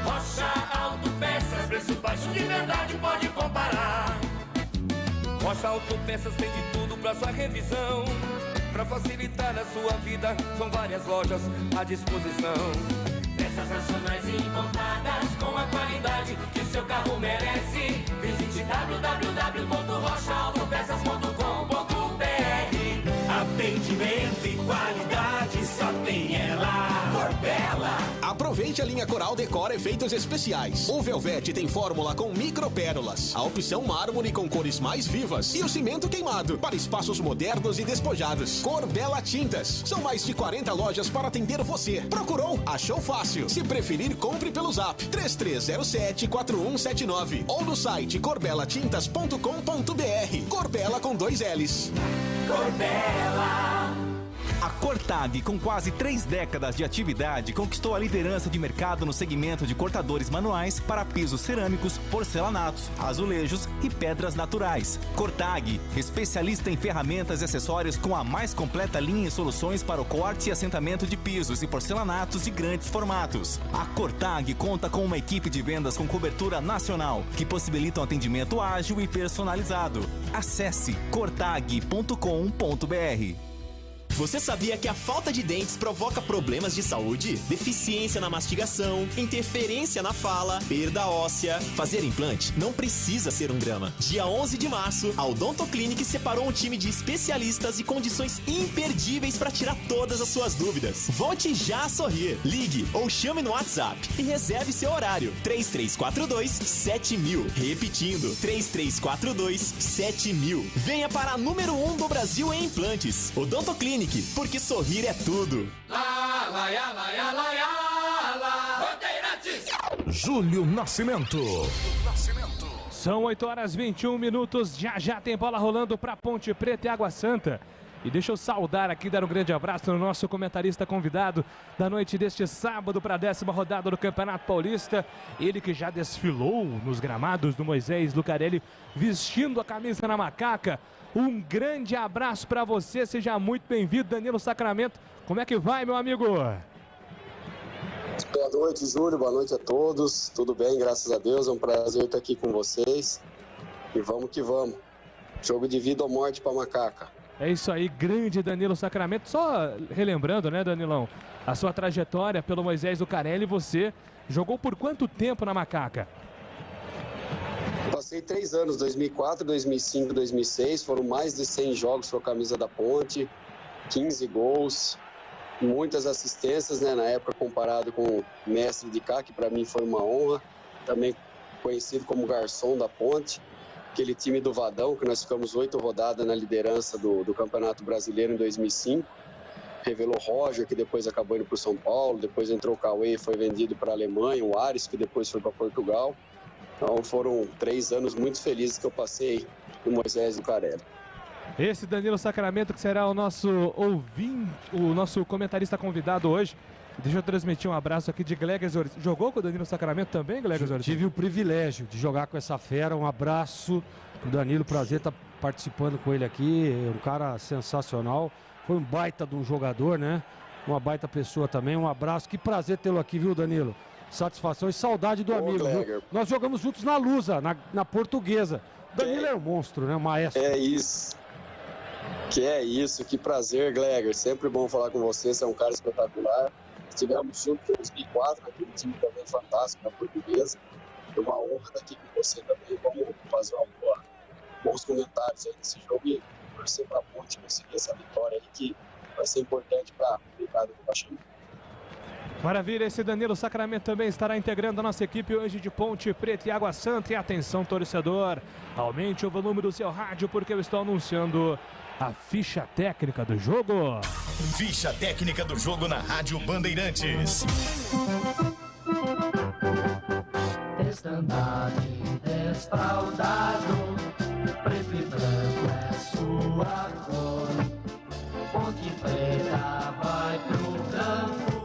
Rocha Autopeças, preço baixo de verdade, pode comparar. Rocha Autopeças tem de tudo pra sua revisão. Pra facilitar a sua vida, são várias lojas à disposição. Peças nacionais e importadas com a qualidade que o seu carro merece. Visite www.rochaautopeças.com.br. Atendimento e qualidade só tem ela. Corbella.
Aproveite a linha Coral Decor Efeitos Especiais. O Velvete tem fórmula com micropérolas, a opção mármore com cores mais vivas e o cimento queimado para espaços modernos e despojados. Corbella Tintas. São mais de 40 lojas para atender você. Procurou? Achou fácil. Se preferir, compre pelo Zap 3307-4179 ou no site corbelatintas.com.br. Corbella com 2 L's.
Corbella.
A Cortag, com quase 3 décadas de atividade, conquistou a liderança de mercado no segmento de cortadores manuais para pisos cerâmicos, porcelanatos, azulejos e pedras naturais. Cortag, especialista em ferramentas e acessórios com a mais completa linha e soluções para o corte e assentamento de pisos e porcelanatos de grandes formatos. A Cortag conta com uma equipe de vendas com cobertura nacional, que possibilita um atendimento ágil e personalizado. Acesse cortag.com.br.
Você sabia que a falta de dentes provoca problemas de saúde? Deficiência na mastigação, interferência na fala, perda óssea. Fazer implante não precisa ser um drama. Dia 11 de março, a Odonto Clinic separou um time de especialistas e condições imperdíveis para tirar todas as suas dúvidas. Volte já a sorrir. Ligue ou chame no WhatsApp e reserve seu horário. 3342-7000. Repetindo, 3342-7000. Venha para a número 1 do Brasil em implantes. Odonto Clinic. Porque sorrir é tudo.
Júlio Nascimento.
São 8h21. Já tem bola rolando para Ponte Preta e Água Santa. E deixa eu saudar aqui, dar um grande abraço no nosso comentarista convidado da noite deste sábado para a 10ª rodada do Campeonato Paulista. Ele que já desfilou nos gramados do Moisés Lucarelli, vestindo a camisa na macaca. Um grande abraço para você, seja muito bem-vindo, Danilo Sacramento. Como é que vai, meu amigo?
Boa noite, Júlio, boa noite a todos. Tudo bem, graças a Deus, é um prazer estar aqui com vocês. E vamos que vamos. Jogo de vida ou morte para macaca.
É isso aí, grande Danilo Sacramento. Só relembrando, né, Danilão, a sua trajetória pelo Moisés Lucarelli, você jogou por quanto tempo na macaca?
Passei 3 anos, 2004, 2005, 2006, foram mais de 100 jogos com a camisa da Ponte, 15 gols, muitas assistências, né, na época comparado com o mestre de cá, que para mim foi uma honra, também conhecido como garçom da Ponte, aquele time do Vadão, que nós ficamos 8 rodadas na liderança do Campeonato Brasileiro em 2005, revelou Roger, que depois acabou indo para o São Paulo, depois entrou o Cauê e foi vendido para a Alemanha, o Ares, que depois foi para Portugal. Então foram 3 anos muito felizes que eu passei com Moisés Lucarelli.
Esse Danilo Sacramento que será o nosso ouvinte, o nosso comentarista convidado hoje. Deixa eu transmitir um abraço aqui de Glegas Ortiz. Jogou com o Danilo Sacramento também, Glegas Ortiz?
Tive o privilégio de jogar com essa fera. Um abraço pro Danilo, prazer estar participando com ele aqui. É um cara sensacional. Foi um baita de um jogador, né? Uma baita pessoa também. Um abraço. Que prazer tê-lo aqui, viu, Danilo? Satisfação e saudade do amigo. Viu? Nós jogamos juntos na Lusa, na Portuguesa. Danilo é um monstro, né? Um maestro.
É isso. Que prazer, Gleger. Sempre bom falar com você. Você é um cara espetacular. Estivemos juntos em 2004, aquele time também fantástico na Portuguesa. É uma honra estar aqui com você também. Vamos fazer bons comentários aí nesse jogo e torcer para a Ponte conseguir essa vitória aí que vai ser importante para o mercado do Baixão.
Maravilha, esse Danilo Sacramento também estará integrando a nossa equipe hoje de Ponte Preta e Água Santa. E atenção, torcedor, aumente o volume do seu rádio porque eu estou anunciando a ficha técnica do jogo.
Ficha técnica do jogo na Rádio Bandeirantes.
Estandarte desfraldado, preto e branco é sua cor. Ponte Preta vai pro campo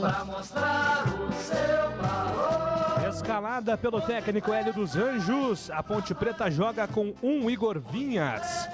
pra mostrar o seu valor.
Escalada pelo técnico Hélio dos Anjos, a Ponte Preta joga com 1 Igor Vinhas,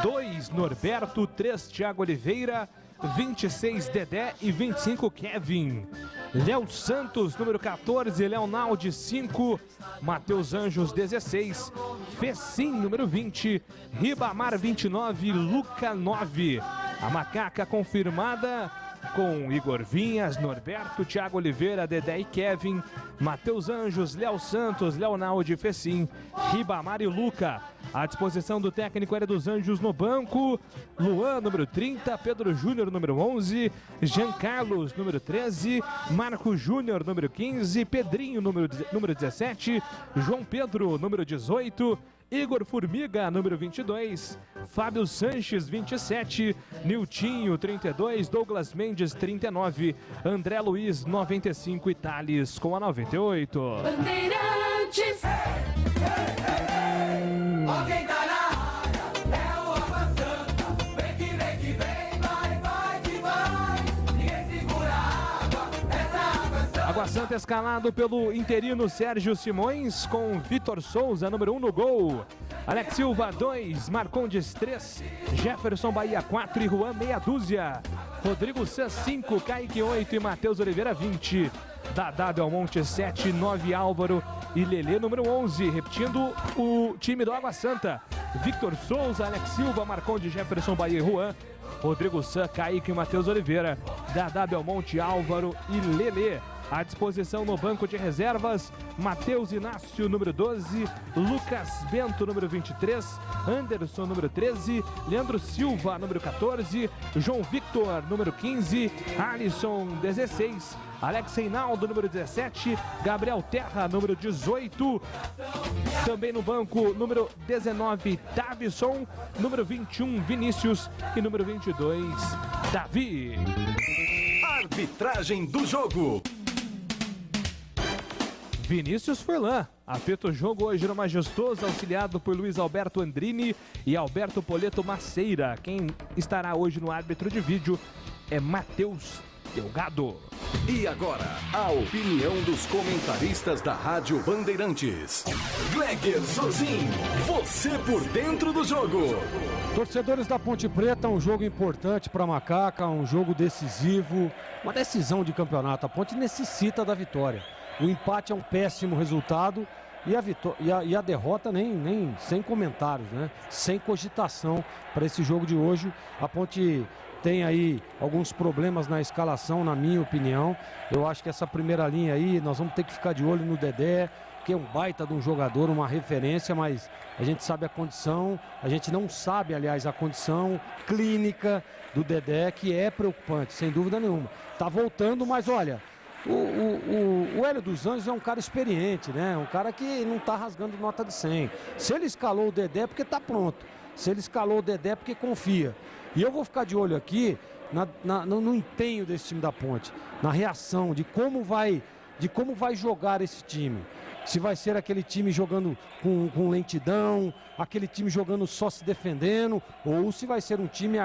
2 Norberto, 3 Thiago Oliveira, 26 Dedé e 25 Kevin. Léo Santos, número 14, Leonaldi 5, Matheus Anjos 16, Fecim, número 20, Ribamar 29, Luca 9. A macaca confirmada com Igor Vinhas, Norberto, Thiago Oliveira, Dedé e Kevin, Matheus Anjos, Léo Santos, Leonaldi, Fecim, Ribamar e Luca. À disposição do técnico Hélio dos Anjos no banco, Luan, número 30, Pedro Júnior, número 11, Jean Carlos, número 13, Marco Júnior, número 15, Pedrinho, número 17, João Pedro, número 18, Igor Formiga, número 22, Fábio Sanches, 27, Niltinho, 32, Douglas Mendes, 39, André Luiz, 95 e Thales com a 98.
Bandeirantes. Ó quem tá na área, é o Água Santa. Vem que vem, vai que vai. Ninguém segura a água, essa Água Santa.
Água Santa escalado pelo interino Sérgio Simões com Vitor Souza, número 1 no gol. Alex Silva 2, Marcondes 3, Jefferson Bahia 4 e Juan meia dúzia. Rodrigo San 5, Kaique 8 e Matheus Oliveira 20. Dadá Belmonte 7, 9 Álvaro e Lelê número 11. Repetindo o time do Água Santa: Victor Souza, Alex Silva, Marcondes, Jefferson Bahia e Juan. Rodrigo San, Kaique e Matheus Oliveira. Dadá Belmonte, Álvaro e Lelê. À disposição no banco de reservas: Matheus Inácio, número 12, Lucas Bento, número 23, Anderson, número 13, Leandro Silva, número 14, João Victor, número 15, Alisson, 16, Alex Reinaldo, número 17, Gabriel Terra, número 18. Também no banco, número 19, Davison, número 21, Vinícius e número 22, Davi.
Arbitragem do jogo:
Vinícius Furlan apita o jogo hoje no Majestoso, auxiliado por Luiz Alberto Andrini e Alberto Poleto Maceira. Quem estará hoje no árbitro de vídeo é Matheus Delgado.
E agora, a opinião dos comentaristas da Rádio Bandeirantes. Gleger Zozin, você por dentro do jogo.
Torcedores da Ponte Preta, um jogo importante para a Macaca, um jogo decisivo, uma decisão de campeonato. A Ponte necessita da vitória. O empate é um péssimo resultado e a derrota nem sem comentários, né? Sem cogitação para esse jogo de hoje. A Ponte tem aí alguns problemas na escalação, na minha opinião. Eu acho que essa primeira linha aí, nós vamos ter que ficar de olho no Dedé, que é um baita de um jogador, uma referência, mas a gente sabe a condição, a gente não sabe, aliás, a condição clínica do Dedé, que é preocupante, sem dúvida nenhuma. Tá voltando, mas olha, o Hélio dos Anjos é um cara experiente, né? Um cara que não tá rasgando nota de 100. Se ele escalou o Dedé é porque tá pronto. Se ele escalou o Dedé é porque confia. E eu vou ficar de olho aqui no empenho desse time da Ponte, na reação, de como vai jogar esse time. Se vai ser aquele time jogando com lentidão, aquele time jogando só se defendendo, ou se vai ser um time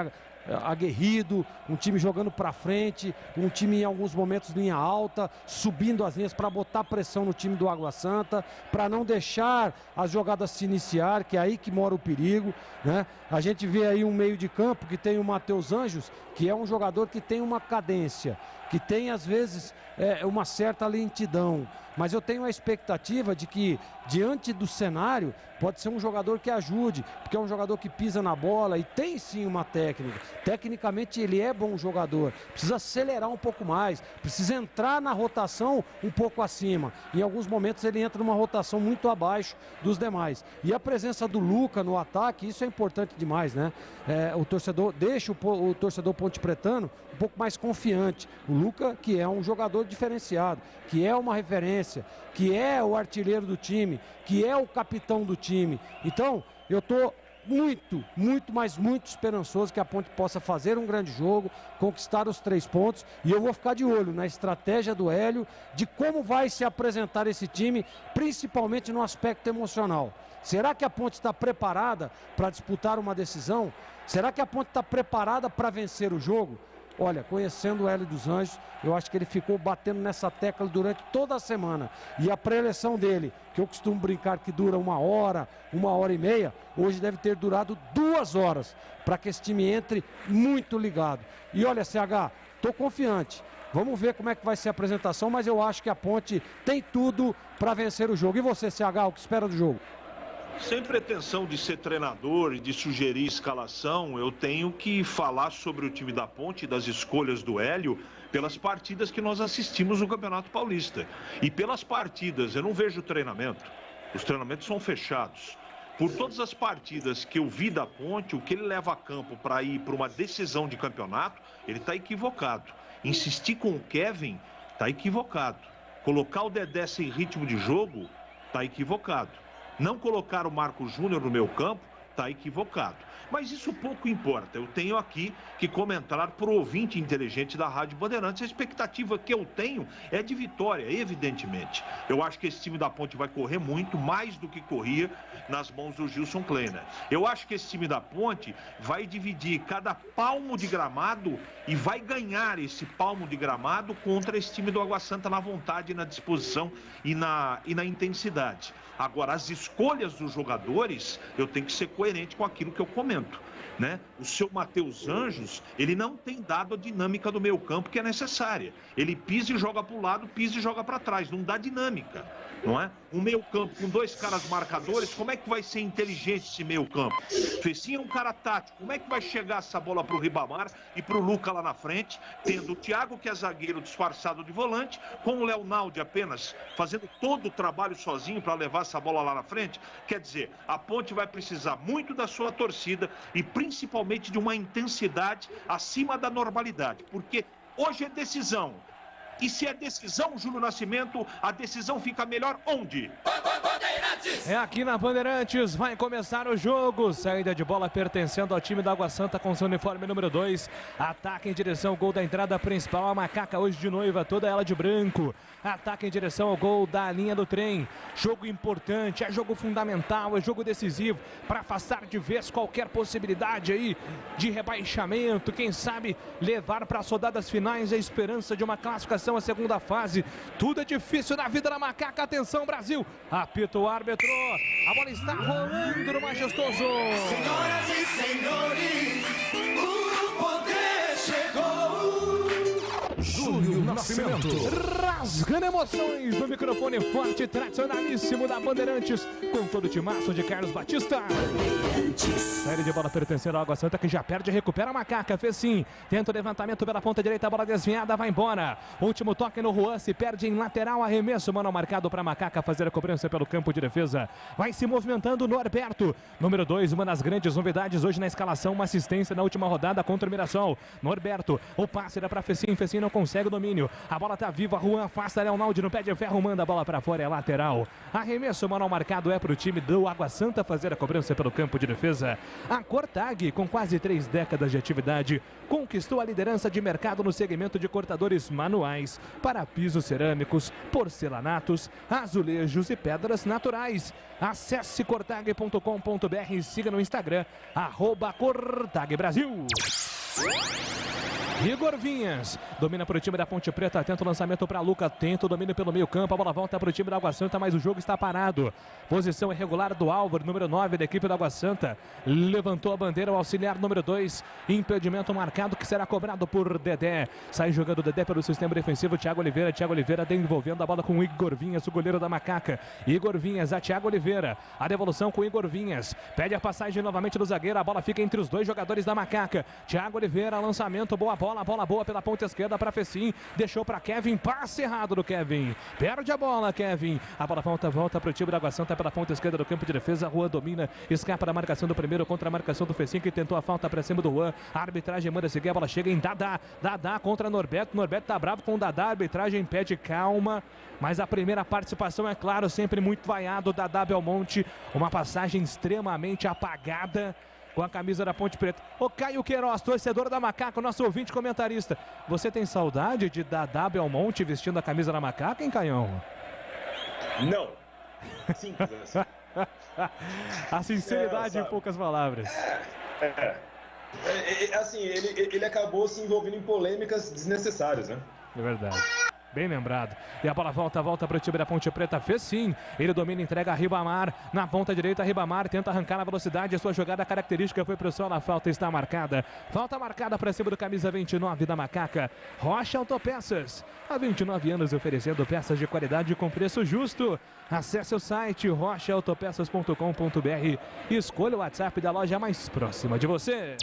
aguerrido, um time jogando para frente, um time em alguns momentos linha alta, subindo as linhas para botar pressão no time do Água Santa, para não deixar as jogadas se iniciar, que é aí que mora o perigo, né? A gente vê aí um meio de campo que tem o Matheus Anjos, que é um jogador que tem uma cadência, que tem às vezes uma certa lentidão, mas eu tenho a expectativa de que, diante do cenário, pode ser um jogador que ajude, porque é um jogador que pisa na bola e tem sim uma técnica. Tecnicamente ele é bom jogador, precisa acelerar um pouco mais, precisa entrar na rotação um pouco acima. Em alguns momentos ele entra numa rotação muito abaixo dos demais. E a presença do Luca no ataque, isso é importante demais, né? O torcedor deixa o torcedor pontepretano um pouco mais confiante. O Luca, que é um jogador diferenciado, que é uma referência, que é o artilheiro do time, que é o capitão do time. Então, eu estou muito, mas muito esperançoso que a Ponte possa fazer um grande jogo, conquistar os 3 pontos, e eu vou ficar de olho na estratégia do Hélio, de como vai se apresentar esse time, principalmente no aspecto emocional. Será que a Ponte está preparada para disputar uma decisão? Será que a Ponte está preparada para vencer o jogo? Olha, conhecendo o Hélio dos Anjos, eu acho que ele ficou batendo nessa tecla durante toda a semana. E a pré-eleção dele, que eu costumo brincar que dura 1 hora, 1h30, hoje deve ter durado 2 horas, para que esse time entre muito ligado. E olha, CH, estou confiante. Vamos ver como é que vai ser a apresentação, mas eu acho que a Ponte tem tudo para vencer o jogo. E você, CH, o que espera do jogo?
Sem pretensão de ser treinador e de sugerir escalação, eu tenho que falar sobre o time da Ponte e das escolhas do Hélio pelas partidas que nós assistimos no Campeonato Paulista. E pelas partidas, eu não vejo treinamento. Os treinamentos são fechados. Por todas as partidas que eu vi da Ponte, o que ele leva a campo para ir para uma decisão de campeonato, ele está equivocado. Insistir com o Kevin, está equivocado. Colocar o Dedé sem ritmo de jogo, está equivocado. Não colocar o Marcos Júnior no meu campo, está equivocado. Mas isso pouco importa. Eu tenho aqui que comentar para o ouvinte inteligente da Rádio Bandeirantes. A expectativa que eu tenho é de vitória, evidentemente. Eu acho que esse time da Ponte vai correr muito, mais do que corria nas mãos do Gilson Kleiner. Eu acho que esse time da Ponte vai dividir cada palmo de gramado e vai ganhar esse palmo de gramado contra esse time do Água Santa na vontade, na disposição e na intensidade. Agora, as escolhas dos jogadores, eu tenho que ser coerente com aquilo que eu comento, né? O seu Matheus Anjos, ele não tem dado a dinâmica do meio campo que é necessária. Ele pisa e joga para o lado, pisa e joga para trás, não dá dinâmica, não é? Um meio campo com 2 caras marcadores, como é que vai ser inteligente esse meio campo? Fecinho é um cara tático, como é que vai chegar essa bola para o Ribamar e para o Luca lá na frente, tendo o Thiago, que é zagueiro disfarçado de volante, com o Léo Naldi apenas fazendo todo o trabalho sozinho para levar essa bola lá na frente? Quer dizer, a Ponte vai precisar muito da sua torcida e principalmente de uma intensidade acima da normalidade, porque hoje é decisão. E se é decisão, Júlio Nascimento, a decisão fica melhor onde?
É aqui na Bandeirantes, vai começar o jogo. Saída de bola pertencendo ao time da Água Santa com seu uniforme número 2. Ataque em direção ao gol da entrada principal. A macaca hoje de noiva, toda ela de branco. Ataque em direção ao gol da linha do trem. Jogo importante, é jogo fundamental, é jogo decisivo para afastar de vez qualquer possibilidade aí de rebaixamento. Quem sabe levar para as rodadas finais a esperança de uma classificação à segunda fase. Tudo é difícil na vida da macaca. Atenção, Brasil. Apita o árbitro. A bola está rolando no majestoso.
Senhoras e senhores, o poder chegou.
Júlio Nascimento.
Rasgando emoções no microfone forte, tradicionalíssimo da Bandeirantes, com todo o timaço de Carlos Batista. Série de bola pertencendo à Água Santa, que já perde e recupera a macaca. Fez sim. Tenta o levantamento pela ponta direita, a bola desviada, vai embora. Último toque no Juan, se perde em lateral, arremesso, mano marcado para a macaca fazer a cobrança pelo campo de defesa. Vai se movimentando Norberto. Número 2, uma das grandes novidades hoje na escalação, uma assistência na última rodada contra o Mirassol. Norberto, o passe era para Fecinho, Fecinho não consegue o domínio. A bola tá viva, Juan afasta, Leonaldi no pé de ferro, manda a bola para fora, é lateral. Arremesso, mano marcado é para o time do Água Santa fazer a cobrança pelo campo de defesa. A Cortag, com quase 3 décadas de atividade, conquistou a liderança de mercado no segmento de cortadores manuais para pisos cerâmicos, porcelanatos, azulejos e pedras naturais. Acesse cortag.com.br e siga no Instagram, @CortagBrasil. Igor Vinhas domina para o time da Ponte Preta, tenta o lançamento para Luca, tenta o domínio pelo meio campo, a bola volta para o time da Água Santa, mas o jogo está parado. Posição irregular do Álvaro, número 9 da equipe da Água Santa, levantou a bandeira, o auxiliar número 2, impedimento marcado que será cobrado por Dedé. Sai jogando o Dedé pelo sistema defensivo, Thiago Oliveira desenvolvendo a bola com o Igor Vinhas, o goleiro da Macaca. Igor Vinhas a Thiago Oliveira, a devolução com o Igor Vinhas, pede a passagem novamente do zagueiro, a bola fica entre os dois jogadores da Macaca. Thiago Oliveira, lançamento, boa bola boa pela ponta esquerda para Fecim, deixou para Kevin, passe errado do Kevin, perde a bola Kevin, a bola volta para o time da Água Santa pela ponta esquerda do campo de defesa, Juan domina, escapa da marcação do primeiro contra a marcação do Fecim, que tentou a falta para cima do Juan, a arbitragem manda seguir, a bola chega em Dadá contra Norberto tá bravo com o Dadá, a arbitragem pede calma, mas a primeira participação é claro, sempre muito vaiado, Dadá Belmonte, uma passagem extremamente apagada com a camisa da Ponte Preta. Ô Caio Queiroz, torcedor da Macaca, nosso ouvinte comentarista, você tem saudade de Dadá Belmonte vestindo a camisa da Macaca, hein, Caião?
Não. Simples assim.
A sinceridade em poucas palavras.
Assim, ele acabou se envolvendo em polêmicas desnecessárias, né?
É verdade. Bem lembrado. E a bola volta para o time da Ponte Preta. Fez sim. Ele domina, entrega a Ribamar. Na ponta direita, Ribamar tenta arrancar na velocidade. A sua jogada característica foi para o sol. A falta está marcada. Falta marcada para cima do camisa 29 da Macaca. Rocha Autopeças. Há 29 anos oferecendo peças de qualidade com preço justo. Acesse o site rochaautopeças.com.br e escolha o WhatsApp da loja mais próxima de você.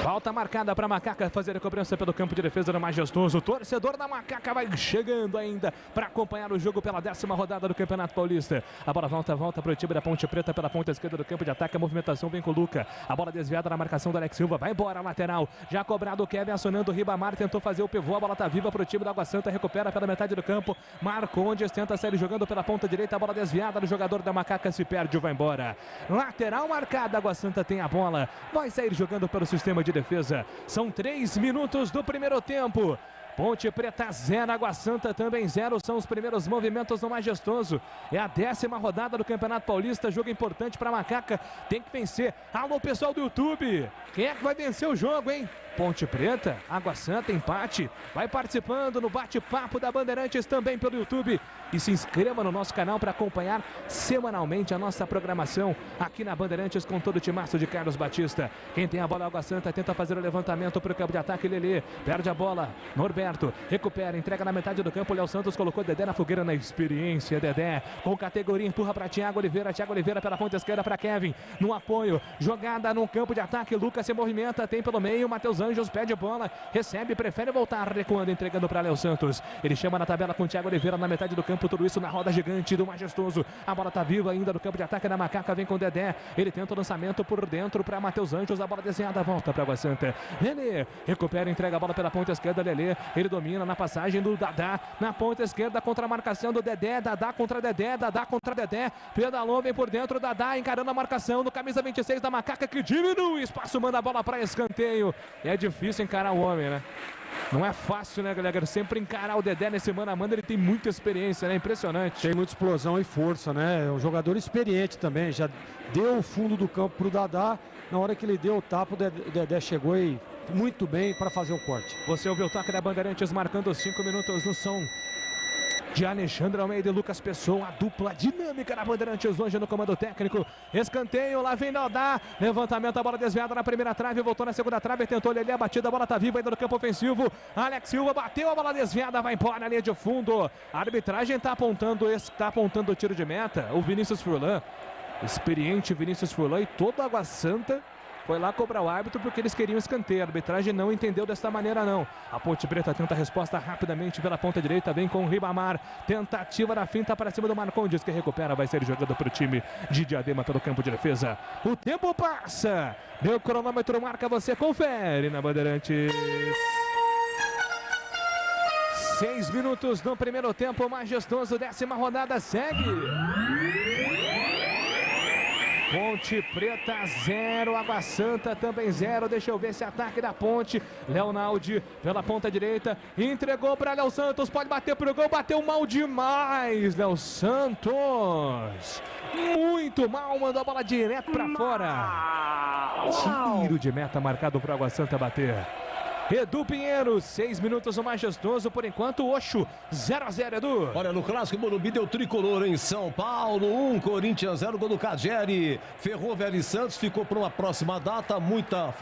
Falta marcada para a Macaca fazer a cobrança pelo campo de defesa do Majestoso. O torcedor da Macaca vai chegando ainda para acompanhar o jogo pela 10ª rodada do Campeonato Paulista. A bola volta para o time da Ponte Preta pela ponta esquerda do campo de ataque. A movimentação vem com o Luca. A bola desviada na marcação do Alex Silva. Vai embora a lateral. Já cobrado o Kevin acionando o Ribamar. Tentou fazer o pivô. A bola está viva para o time da Água Santa. Recupera pela metade do campo. Marcondes tenta sair jogando pela ponta direita. A bola desviada do jogador da Macaca. Se perde, vai embora. Lateral marcada. A Água Santa tem a bola. Vai sair jogando pelo sistema de defesa. São 3 minutos do primeiro tempo. Ponte Preta 0, Água Santa também 0. São os primeiros movimentos no Majestoso. É a 10ª rodada do Campeonato Paulista. Jogo importante para a Macaca. Tem que vencer. Alô, pessoal do YouTube. Quem é que vai vencer o jogo, hein? Ponte Preta, Água Santa, empate. Vai participando no bate-papo da Bandeirantes também pelo YouTube. E se inscreva no nosso canal para acompanhar semanalmente a nossa programação aqui na Bandeirantes com todo o timaço de Carlos Batista. Quem tem a bola, Água Santa, tenta fazer o levantamento para o campo de ataque. Lelê perde a bola. Norberto recupera, entrega na metade do campo. Léo Santos colocou Dedé na fogueira na experiência. Dedé com categoria, empurra para Thiago Oliveira. Thiago Oliveira pela ponta esquerda para Kevin. No apoio, jogada no campo de ataque. Lucas se movimenta, tem pelo meio. Matheus Anjos pede bola, recebe, prefere voltar, recuando, entregando para Léo Santos. Ele chama na tabela com Thiago Oliveira na metade do campo, tudo isso na roda gigante do Majestoso. A bola tá viva ainda no campo de ataque da Macaca, vem com o Dedé. Ele tenta o lançamento por dentro para Matheus Anjos, a bola desenhada, volta para Água Santa. Lelê recupera, entrega a bola pela ponta esquerda, Lelê. Ele domina na passagem do Dadá, na ponta esquerda contra a marcação do Dedé. Dadá contra Dedé, Dadá contra Dedé. Pedalou, vem por dentro, Dadá encarando a marcação do camisa 26 da Macaca, que diminui o espaço, manda a bola para escanteio. É difícil encarar o homem, né? Não é fácil, né, galera? Sempre encarar o Dedé nesse mano a mano, ele tem muita experiência, né? Impressionante.
Tem muita explosão e força, né? É um jogador experiente também. Já deu o fundo do campo pro Dadá. Na hora que ele deu o tapa, o Dedé chegou e muito bem para fazer o corte.
Você ouviu o toque da Bandeirantes marcando 5 minutos no som de Alexandre Almeida e Lucas Pessoa, a dupla dinâmica da Bandeirantes hoje no comando técnico. Escanteio, lá vem Dadá, levantamento, a bola desviada na primeira trave, voltou na segunda trave, tentou Lelê, a batida, a bola tá viva ainda no campo ofensivo. Alex Silva bateu, a bola desviada, vai embora na linha de fundo. A arbitragem tá apontando o tiro de meta, o Vinícius Furlan, experiente Vinícius Furlan, e toda a Água Santa foi lá cobrar o árbitro porque eles queriam escanteio. A arbitragem não entendeu desta maneira, não. A Ponte Preta tenta a resposta rapidamente pela ponta direita. Vem com o Ribamar. Tentativa da finta para cima do Marcondes, que recupera. Vai ser jogado para o time de Diadema pelo campo de defesa. O tempo passa. Meu cronômetro marca, você confere na Bandeirantes. 6 minutos no primeiro tempo. Majestoso, 10ª rodada segue. Ponte Preta 0, Água Santa também 0. Deixa eu ver esse ataque da Ponte. Leonaldi pela ponta direita, entregou para Léo Santos, pode bater pro gol, bateu mal demais, Léo Santos. Muito mal, mandou a bola direto para fora. Tiro de meta marcado para o Água Santa bater. Edu Pinheiro, 6 minutos o majestoso, por enquanto, Oxo, 0-0, Edu.
Olha, no Clássico Morumbi deu tricolor em São Paulo, 1, Corinthians 0, gol do Cageri. Ferroviária e Santos ficou para uma próxima data, muita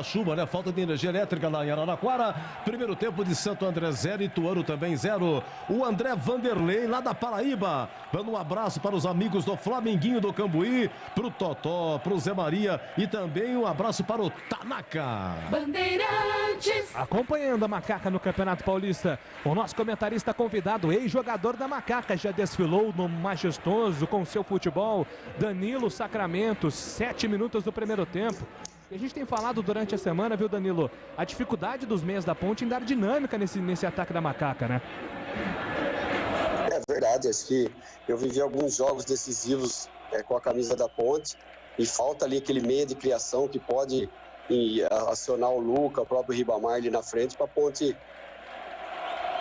chuva, né? Falta de energia elétrica lá em Araraquara. Primeiro tempo de Santo André 0 e Ituano também 0. O André Vanderlei, lá da Paraíba, dando um abraço para os amigos do Flamenguinho do Cambuí, pro Totó, pro Zé Maria e também um abraço para o Tanaka.
Bandeirantes. Acompanhando a Macaca no Campeonato Paulista, o nosso comentarista convidado, ex-jogador da Macaca, já desfilou no majestoso com seu futebol, Danilo Sacramento, 7 minutos do primeiro tempo. E a gente tem falado durante a semana, viu, Danilo, a dificuldade dos meias da Ponte em dar dinâmica nesse ataque da Macaca, né?
É verdade, acho que eu vivi alguns jogos decisivos com a camisa da Ponte e falta ali aquele meia de criação que pode acionar o Luca, o próprio Ribamar ali na frente para a Ponte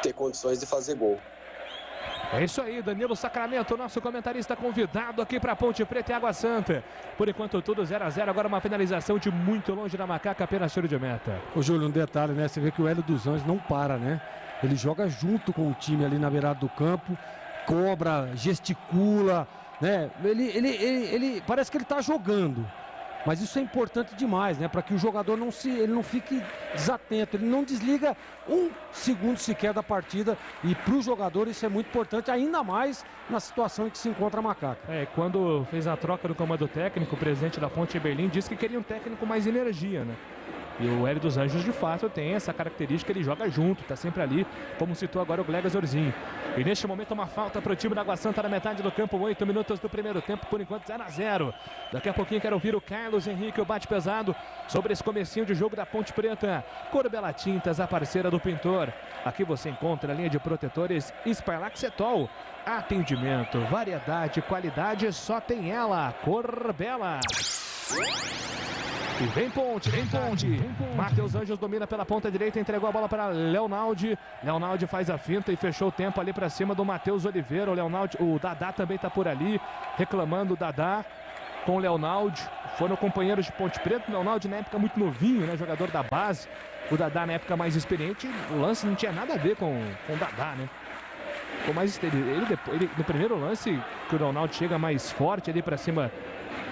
ter condições de fazer gol.
É isso aí, Danilo Sacramento, nosso comentarista convidado aqui para Ponte Preta e Água Santa. Por enquanto tudo 0-0, agora uma finalização de muito longe da Macaca, apenas tiro de meta.
Ô Júlio, um detalhe, né? Você vê que o Hélio dos Anjos não para, né? Ele joga junto com o time ali na beirada do campo, cobra, gesticula, né? Ele parece que ele tá jogando. Mas isso é importante demais, né? Para que o jogador não fique desatento, ele não desliga um segundo sequer da partida. E para o jogador isso é muito importante, ainda mais na situação em que se encontra a Macaca.
Quando fez a troca do comando técnico, o presidente da Ponte Berlim disse que queria um técnico mais energia, né? E o Hélio dos Anjos, de fato, tem essa característica, ele joga junto, tá sempre ali, como citou agora o Glegas Orzinho. E neste momento uma falta para o time da Água Santa na metade do campo, 8 minutos do primeiro tempo, por enquanto 0-0. Daqui a pouquinho quero ouvir o Carlos Henrique, o bate pesado, sobre esse comecinho de jogo da Ponte Preta. Corbela Tintas, a parceira do pintor. Aqui você encontra a linha de protetores Sparlaxetol. Atendimento, variedade, qualidade, só tem ela, Corbela. E vem Ponte. Matheus Anjos domina pela ponta direita, entregou a bola para Leonaldi. Leonaldi faz a finta e fechou o tempo ali para cima do Matheus Oliveira. O Dadá também está por ali, reclamando o Dadá com o Leonaldi. Foram companheiros de Ponte Preta. O Leonaldi na época muito novinho, né? Jogador da base. O Dadá na época mais experiente. O lance não tinha nada a ver com o Dadá, né? Ele no primeiro lance, que o Leonaldi chega mais forte ali para cima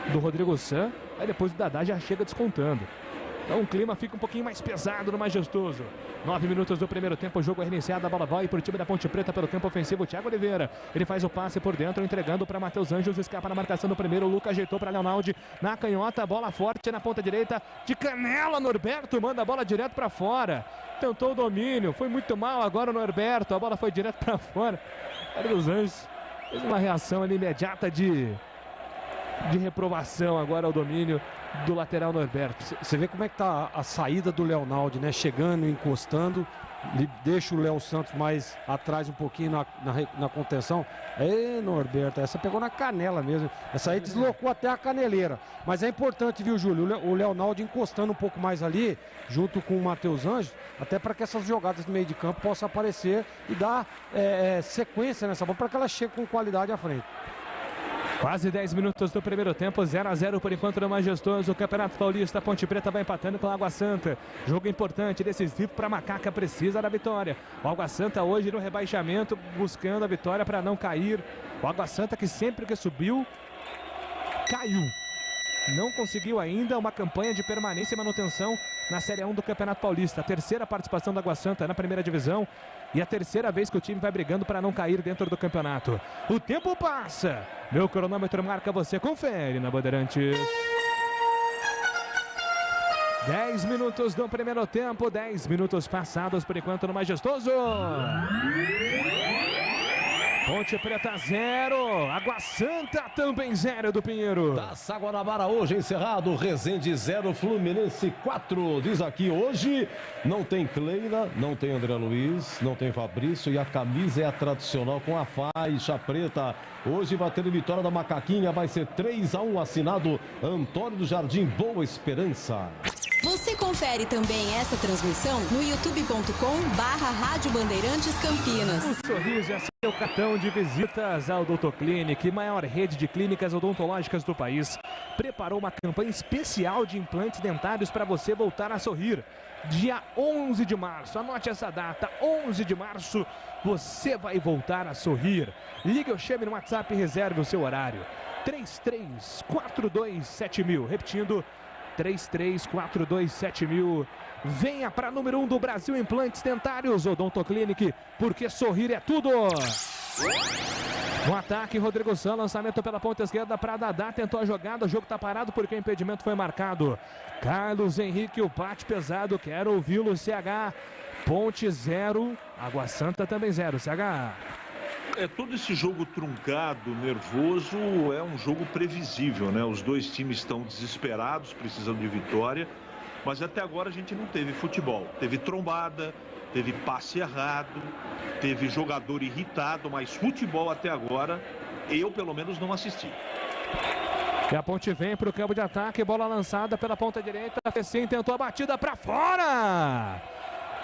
do Rodrigo San, aí depois o Dadá já chega descontando. Então o clima fica um pouquinho mais pesado no majestoso. 9 minutos do primeiro tempo, o jogo é reiniciado, a bola vai para o time da Ponte Preta pelo campo ofensivo, Thiago Oliveira. Ele faz o passe por dentro, entregando para Matheus Anjos, escapa na marcação do primeiro, o Luca ajeitou para Leonaldi, na canhota, bola forte na ponta direita, de canela, Norberto manda a bola direto para fora. Tentou o domínio, foi muito mal agora o Norberto, a bola foi direto para fora. Hélio dos Anjos fez uma reação ali imediata de reprovação agora ao domínio do lateral Norberto.
Você vê como é que tá a saída do Leonaldi, né? Chegando, encostando, ele deixa o Léo Santos mais atrás um pouquinho na contenção. Norberto, essa pegou na canela mesmo. Essa aí deslocou até a caneleira. Mas é importante, viu, Júlio? O Leonaldi encostando um pouco mais ali, junto com o Matheus Anjos, até para que essas jogadas no meio de campo possam aparecer e dar sequência nessa bola, para que ela chegue com qualidade à frente.
Quase 10 minutos do primeiro tempo, 0-0 por enquanto no majestoso. O Campeonato Paulista, Ponte Preta vai empatando com a Água Santa. Jogo importante, decisivo para a Macaca, precisa da vitória. O Água Santa hoje no rebaixamento, buscando a vitória para não cair. O Água Santa que sempre que subiu, caiu. Não conseguiu ainda uma campanha de permanência e manutenção na Série 1 do Campeonato Paulista. A terceira participação da Água Santa na primeira divisão e a terceira vez que o time vai brigando para não cair dentro do campeonato. O tempo passa. Meu cronômetro marca, você confere na Bandeirantes. 10 minutos do primeiro tempo, 10 minutos passados por enquanto no majestoso. Ponte Preta 0, Água Santa também 0 do Pinheiro.
Taça Guanabara hoje encerrado, Resende 0, Fluminense 4. Diz aqui, hoje não tem Cleina, não tem André Luiz, não tem Fabrício e a camisa é a tradicional com a faixa preta. Hoje vai ter vitória da Macaquinha, vai ser 3-1, assinado Antônio do Jardim Boa Esperança.
Você confere também esta transmissão no youtube.com/Rádio Bandeirantes Campinas.
O sorriso é seu cartão de visitas ao Odonto Clinic, maior rede de clínicas odontológicas do país. Preparou uma campanha especial de implantes dentários para você voltar a sorrir. Dia 11 de março, anote essa data, 11 de março, você vai voltar a sorrir. Ligue ou chame no WhatsApp e reserve o seu horário. 33427000, repetindo, 33427000. Venha para número 1 do Brasil Implantes Dentários, Odonto Clinic, porque sorrir é tudo. No ataque, Rodrigo San, lançamento pela ponta esquerda para Dadá, tentou a jogada, o jogo está parado porque o impedimento foi marcado. Carlos Henrique, o bate pesado, quero ouvi-lo, CH. Ponte 0, Água Santa também 0, CH.
Todo esse jogo truncado, nervoso, é um jogo previsível, né? Os dois times estão desesperados, precisam de vitória, mas até agora a gente não teve futebol. Teve trombada, teve passe errado, teve jogador irritado, mas futebol até agora, eu pelo menos não assisti.
E a Ponte vem para o campo de ataque, bola lançada pela ponta direita, Fecim tentou a batida para fora!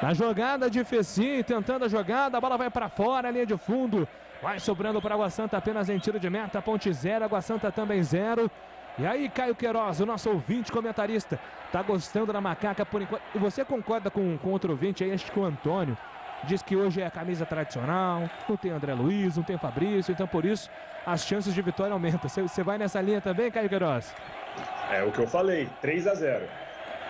Na jogada de Fecim, tentando a jogada, a bola vai para fora, linha de fundo, vai sobrando para Água Santa apenas em tiro de meta, Ponte 0, Água Santa também 0. E aí, Caio Queiroz, o nosso ouvinte comentarista, tá gostando da Macaca por enquanto. E você concorda com outro ouvinte aí, acho que o Antônio, diz que hoje é a camisa tradicional, não tem André Luiz, não tem Fabrício, então por isso as chances de vitória aumentam. Você vai nessa linha também, Caio Queiroz?
É o que eu falei, 3-0.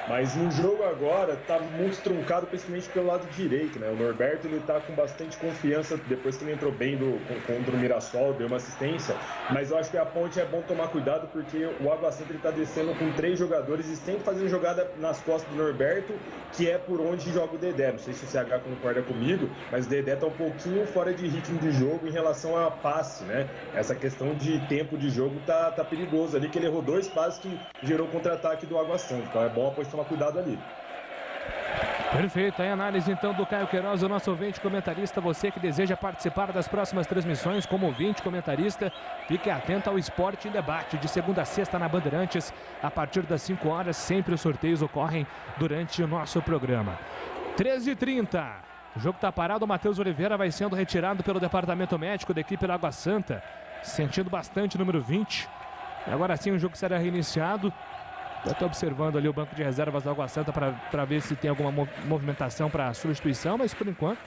Mas no jogo agora tá muito truncado, principalmente pelo lado direito, né? O Norberto, ele tá com bastante confiança depois que ele entrou bem contra o Mirassol, deu uma assistência. Mas eu acho que a Ponte é bom tomar cuidado porque o Água Santa ele tá descendo com 3 jogadores e sempre fazendo jogada nas costas do Norberto, que é por onde joga o Dedé. Não sei se o CH concorda comigo, mas o Dedé tá um pouquinho fora de ritmo de jogo em relação a passe, né? Essa questão de tempo de jogo tá perigoso ali, que ele errou 2 passes que gerou contra-ataque do Água Santa. Então é bom tomar cuidado ali.
Perfeito, aí a análise então do Caio Queiroz, o nosso ouvinte comentarista. Você que deseja participar das próximas transmissões como ouvinte comentarista, fique atento ao Esporte em Debate, de segunda a sexta na Bandeirantes, a partir das 5 horas, sempre os sorteios ocorrem durante o nosso programa. 13h30, o jogo está parado, o Matheus Oliveira vai sendo retirado pelo departamento médico da equipe da Água Santa, sentindo bastante o número 20, agora sim o jogo será reiniciado. Eu estou observando ali o banco de reservas da Água Santa para ver se tem alguma movimentação para substituição, mas por enquanto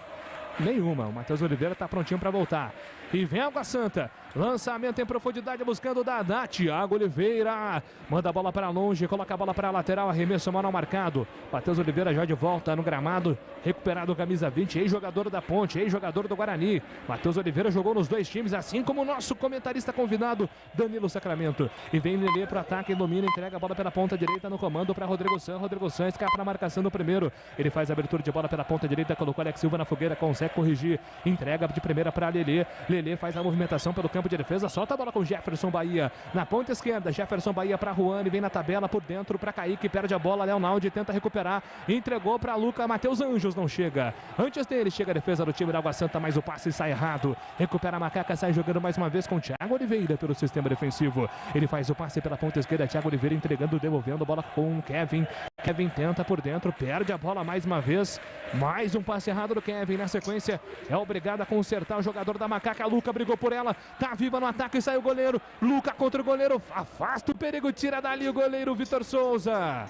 nenhuma. O Matheus Oliveira está prontinho para voltar. E vem a Água Santa. Lançamento em profundidade buscando o Dadá. Thiago Oliveira manda a bola para longe, coloca a bola para a lateral, arremesso mal marcado. Matheus Oliveira já de volta no gramado, recuperado camisa 20, ex-jogador da Ponte, ex-jogador do Guarani. Matheus Oliveira jogou nos 2 times, assim como o nosso comentarista convidado, Danilo Sacramento. E vem Lelê para o ataque, domina, entrega a bola pela ponta direita no comando para Rodrigo San. Rodrigo San escapa na marcação do primeiro. Ele faz a abertura de bola pela ponta direita, colocou Alex Silva na fogueira, consegue corrigir, entrega de primeira para Lelê. Lelê faz a movimentação pelo campo de defesa, solta a bola com Jefferson Bahia na ponta esquerda. Jefferson Bahia para Juan, vem na tabela por dentro para Kaique, perde a bola. Léo Naldi tenta recuperar, entregou para Luca. Matheus Anjos não chega. Antes dele chega a defesa do time da Água Santa, mas o passe sai errado. Recupera a Macaca, sai jogando mais uma vez com Thiago Oliveira pelo sistema defensivo. Ele faz o passe pela ponta esquerda. Thiago Oliveira entregando, devolvendo a bola com Kevin. Kevin tenta por dentro, perde a bola mais uma vez. Mais um passe errado do Kevin. Na sequência é obrigado a consertar o jogador da Macaca. Luca brigou por ela, tá viva no ataque e sai o goleiro. Luca contra o goleiro, afasta o perigo, tira dali o goleiro Vitor Souza.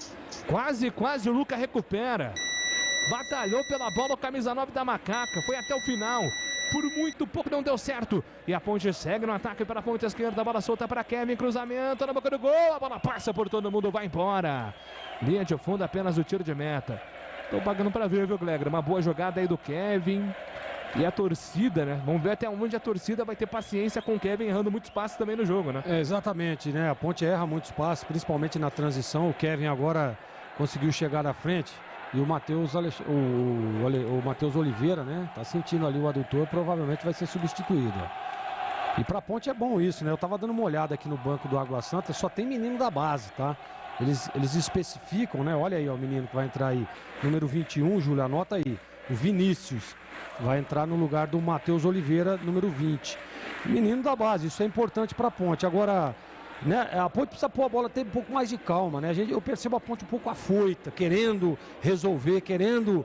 Quase o Luca recupera. Batalhou pela bola o camisa 9 da Macaca, foi até o final. Por muito pouco não deu certo. E a Ponte segue no ataque para a ponta esquerda. A bola solta para Kevin, cruzamento na boca do gol. A bola passa por todo mundo, vai embora. Linha de fundo, apenas o tiro de meta. Tô pagando para ver, viu, Gleger? Uma boa jogada aí do Kevin. E a torcida, né? Vamos ver até onde a torcida vai ter paciência com o Kevin errando muitos passes também no jogo, né?
Exatamente, né? A Ponte erra muitos passes, principalmente na transição. O Kevin agora conseguiu chegar à frente. E o Matheus Oliveira, né? Tá sentindo ali o adutor, provavelmente vai ser substituído. E pra Ponte é bom isso, né? Eu tava dando uma olhada aqui no banco do Água Santa, só tem menino da base, tá? Eles especificam, né? Olha aí, ó, o menino que vai entrar aí. Número 21, Júlio, anota aí. O Vinícius vai entrar no lugar do Matheus Oliveira, número 20. Menino da base, isso é importante pra Ponte. Agora, né? A Ponte precisa pôr a bola, ter um pouco mais de calma, né? Eu percebo a Ponte um pouco afoita, querendo resolver, querendo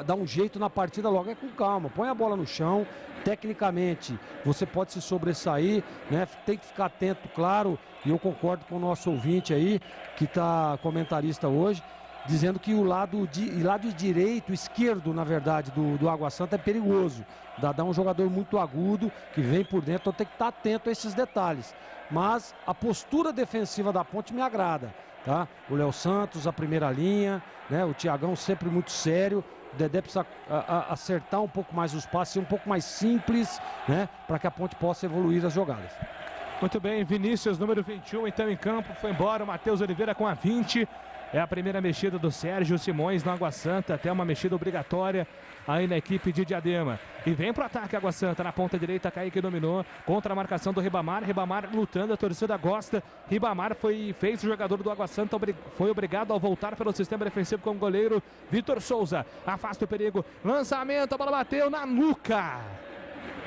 dar um jeito na partida logo. É com calma, põe a bola no chão. Tecnicamente, você pode se sobressair, né? Tem que ficar atento, claro, e eu concordo com o nosso ouvinte aí, que está comentarista hoje, dizendo que o lado direito, esquerdo, na verdade, do Água Santa é perigoso. Dá um jogador muito agudo, que vem por dentro, então tem que estar atento a esses detalhes. Mas a postura defensiva da Ponte me agrada, tá? O Léo Santos, a primeira linha, né? O Thiagão sempre muito sério. O Dedé precisa acertar um pouco mais os passes, ser um pouco mais simples, né? Para que a Ponte possa evoluir as jogadas.
Muito bem, Vinícius, número 21, então em campo, foi embora, o Matheus Oliveira com a 20. É a primeira mexida do Sérgio Simões no Água Santa, até uma mexida obrigatória aí na equipe de Diadema. E vem pro ataque Água Santa, na ponta direita, Kaique dominou, contra a marcação do Ribamar, Ribamar lutando, a torcida gosta. Ribamar fez o jogador do Água Santa, foi obrigado a voltar pelo sistema defensivo com o goleiro Vitor Souza. Afasta o perigo, lançamento, a bola bateu na nuca.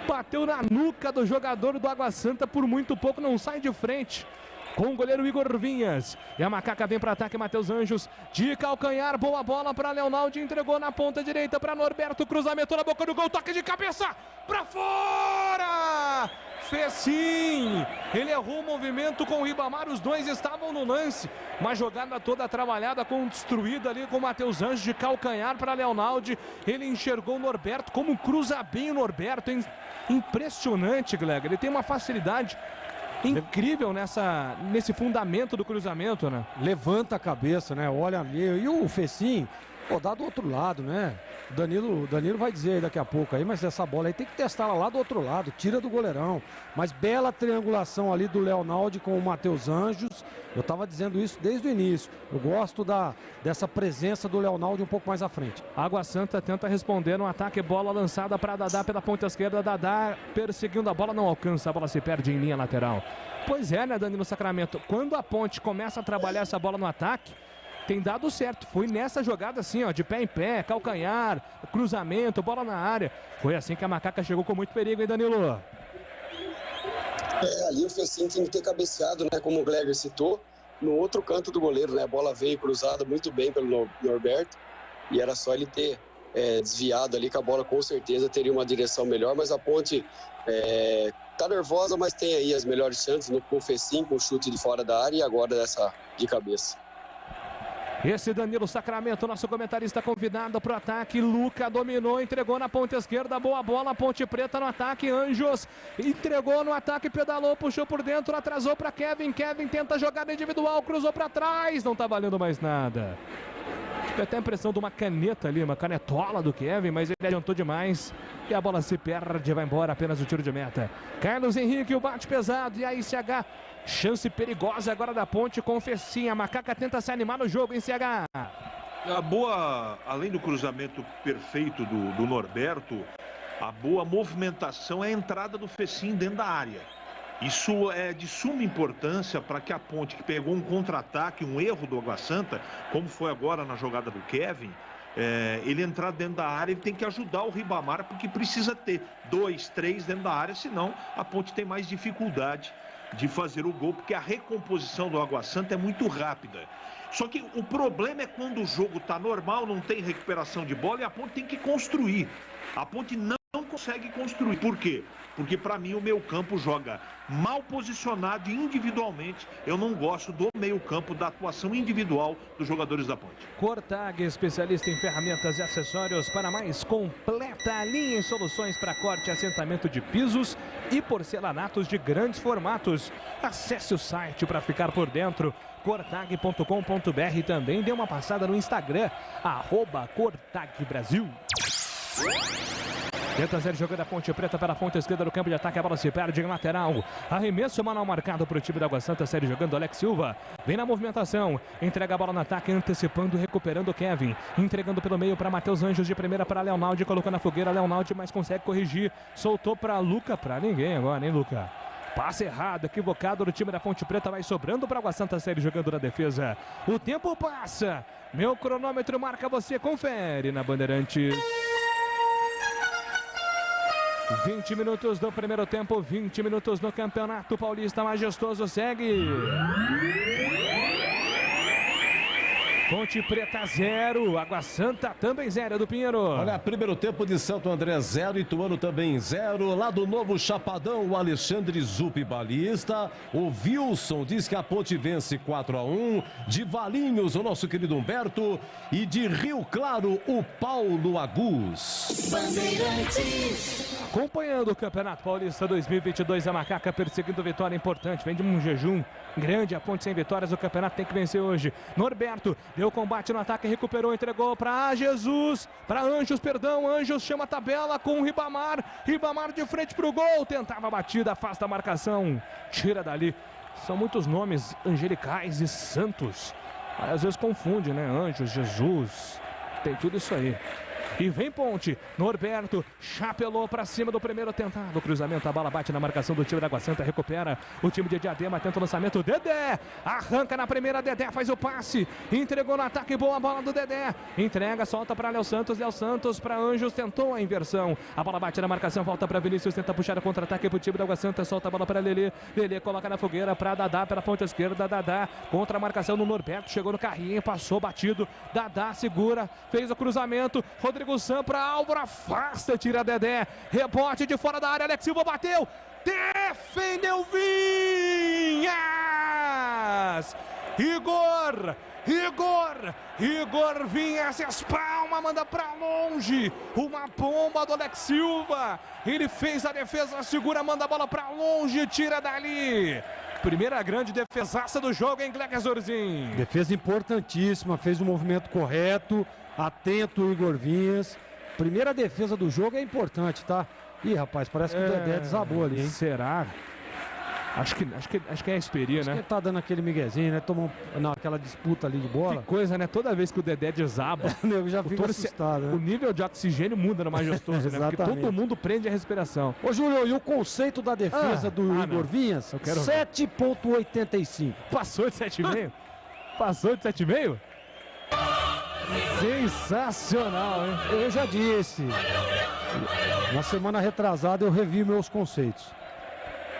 Bateu na nuca do jogador do Água Santa, por muito pouco não sai de frente com o goleiro Igor Vinhas. E a Macaca vem para ataque, Matheus Anjos de calcanhar, boa bola para Leonaldo, entregou na ponta direita para Norberto, cruzamento na boca do gol, toque de cabeça para fora. Fez sim, ele errou o movimento com o Ribamar, os dois estavam no lance, uma jogada toda trabalhada, construída ali com o Matheus Anjos de calcanhar para Leonaldo. Ele enxergou o Norberto, como cruza bem o Norberto, impressionante, Gleger, ele tem uma facilidade incrível nesse fundamento do cruzamento, né?
Levanta a cabeça, né? Olha ali. E o Fecim, dá do outro lado, né? O Danilo vai dizer aí daqui a pouco aí, mas essa bola aí tem que testar ela lá do outro lado, tira do goleirão. Mas bela triangulação ali do Leonaldo com o Matheus Anjos. Eu tava dizendo isso desde o início. Eu gosto dessa presença do Leonaldo um pouco mais à frente.
Água Santa tenta responder no ataque, bola lançada para Dadá pela ponta esquerda. Dadá perseguindo a bola, não alcança, a bola se perde em linha lateral. Pois é, né, Danilo Sacramento? Quando a Ponte começa a trabalhar essa bola no ataque, tem dado certo. Foi nessa jogada assim, ó, de pé em pé, calcanhar, cruzamento, bola na área. Foi assim que a Macaca chegou com muito perigo, hein, Danilo?
Ali o Fecim tem que ter cabeceado, né, como o Gleger citou, no outro canto do goleiro, né? A bola veio cruzada muito bem pelo Norberto e era só ele ter desviado ali, que a bola com certeza teria uma direção melhor, mas a Ponte tá nervosa, mas tem aí as melhores chances no Fecim, com o chute de fora da área e agora dessa de cabeça.
Esse Danilo Sacramento, nosso comentarista convidado para o ataque. Luca dominou, entregou na ponta esquerda, boa bola, Ponte Preta no ataque. Anjos entregou no ataque, pedalou, puxou por dentro, atrasou para Kevin. Kevin tenta jogada individual, cruzou para trás, não tá valendo mais nada. Tive até a impressão de uma caneta ali, uma canetola do Kevin, mas ele adiantou demais e a bola se perde, vai embora, apenas o tiro de meta. Carlos Henrique, o bate pesado, e aí CH, chance perigosa agora da Ponte com o Fecim. A Macaca tenta se animar no jogo, em CH.
A boa, além do cruzamento perfeito do Norberto, a boa movimentação é a entrada do Fecim dentro da área. Isso é de suma importância para que a Ponte, que pegou um contra-ataque, um erro do Água Santa, como foi agora na jogada do Kevin, ele entrar dentro da área, ele tem que ajudar o Ribamar, porque precisa ter 2, 3 dentro da área, senão a Ponte tem mais dificuldade de fazer o gol, porque a recomposição do Água Santa é muito rápida. Só que o problema é quando o jogo está normal, não tem recuperação de bola e a Ponte tem que construir. A Ponte não consegue construir. Por quê? Porque para mim o meio-campo joga mal posicionado individualmente. Eu não gosto do meio-campo, da atuação individual dos jogadores da Ponte.
Cortag, especialista em ferramentas e acessórios para mais completa linha em soluções para corte e assentamento de pisos e porcelanatos de grandes formatos. Acesse o site para ficar por dentro, cortag.com.br. Também dê uma passada no Instagram, @CortagBrasil. Tenta ser jogando a Ponte Preta pela ponta esquerda do campo de ataque, a bola se perde em lateral. Arremesso manual marcado para o time da Água Santa, série jogando Alex Silva. Vem na movimentação, entrega a bola no ataque, antecipando, recuperando o Kevin. Entregando pelo meio para Matheus Anjos, de primeira para Leonaldo, colocou na fogueira, Leonaldo, mas consegue corrigir. Soltou para Luca, para ninguém agora, hein, Luca? Passe errado, equivocado do time da Ponte Preta, vai sobrando para a Água Santa, série jogando na defesa. O tempo passa, meu cronômetro marca, você confere na Bandeirantes. 20 minutos do primeiro tempo, 20 minutos no Campeonato Paulista. Majestoso segue. Ponte Preta 0, Água Santa também 0, do Pinheiro.
Olha, primeiro tempo de Santo André 0, Ituano também 0. Lá do Novo Chapadão, o Alexandre Zupi balista. O Wilson diz que a Ponte vence 4-1. De Valinhos, o nosso querido Humberto. E de Rio Claro, o Paulo Agus.
Bandeirantes.
Acompanhando o Campeonato Paulista 2022, a Macaca perseguindo vitória importante. Vem de um jejum grande, a Ponte sem vitórias, o campeonato tem que vencer hoje. Norberto deu combate no ataque, recuperou, entregou para Jesus, para Anjos, perdão, Anjos chama a tabela com o Ribamar, Ribamar de frente para o gol, tentava a batida, afasta a marcação, tira dali. São muitos nomes angelicais e santos, às vezes confunde, né? Anjos, Jesus, tem tudo isso aí. E vem Ponte, Norberto chapelou para cima do primeiro tentado, cruzamento, a bola bate na marcação do time da Água Santa, recupera o time de Diadema, tenta o lançamento, Dedé, arranca na primeira, Dedé faz o passe, entregou no ataque, boa bola do Dedé, entrega, solta para Léo Santos para Anjos, tentou a inversão, a bola bate na marcação, volta para Vinícius, tenta puxar o contra-ataque para o time da Água Santa, solta a bola para Lelê, Lelê coloca na fogueira para Dadá, pela ponta esquerda, Dadá, contra a marcação no Norberto, chegou no carrinho, passou batido, Dadá segura, fez o cruzamento, Rodrigo Sam para Álvaro, afasta, tira Dedé, rebote de fora da área, Alex Silva bateu, defendeu Vinhas, Igor Vinhas, espalma, manda para longe, uma bomba do Alex Silva, ele fez a defesa, segura, manda a bola para longe, tira dali. Primeira grande defesaça do jogo, hein, Gleger Zorzin?
Defesa importantíssima, fez o movimento correto, atento o Igor Vinhas. Primeira defesa do jogo é importante, tá? Ih, rapaz, parece que o Dedé desabou ali, hein?
Será? Acho que é a Esperia, né?
Acho que ele tá dando aquele miguezinho, né? Tomou naquela disputa ali de bola.
Que coisa, né? Toda vez que o Dedé desaba,
eu já fico assustado, né?
O nível de oxigênio muda no Majestoso, né? Porque todo mundo prende a respiração.
Ô, Júlio, e o conceito da defesa do Igor Vinhas? 7,85.
Passou de 7,5? Passou de 7,5? Sensacional, hein?
Eu já disse. Na semana retrasada eu revi meus conceitos.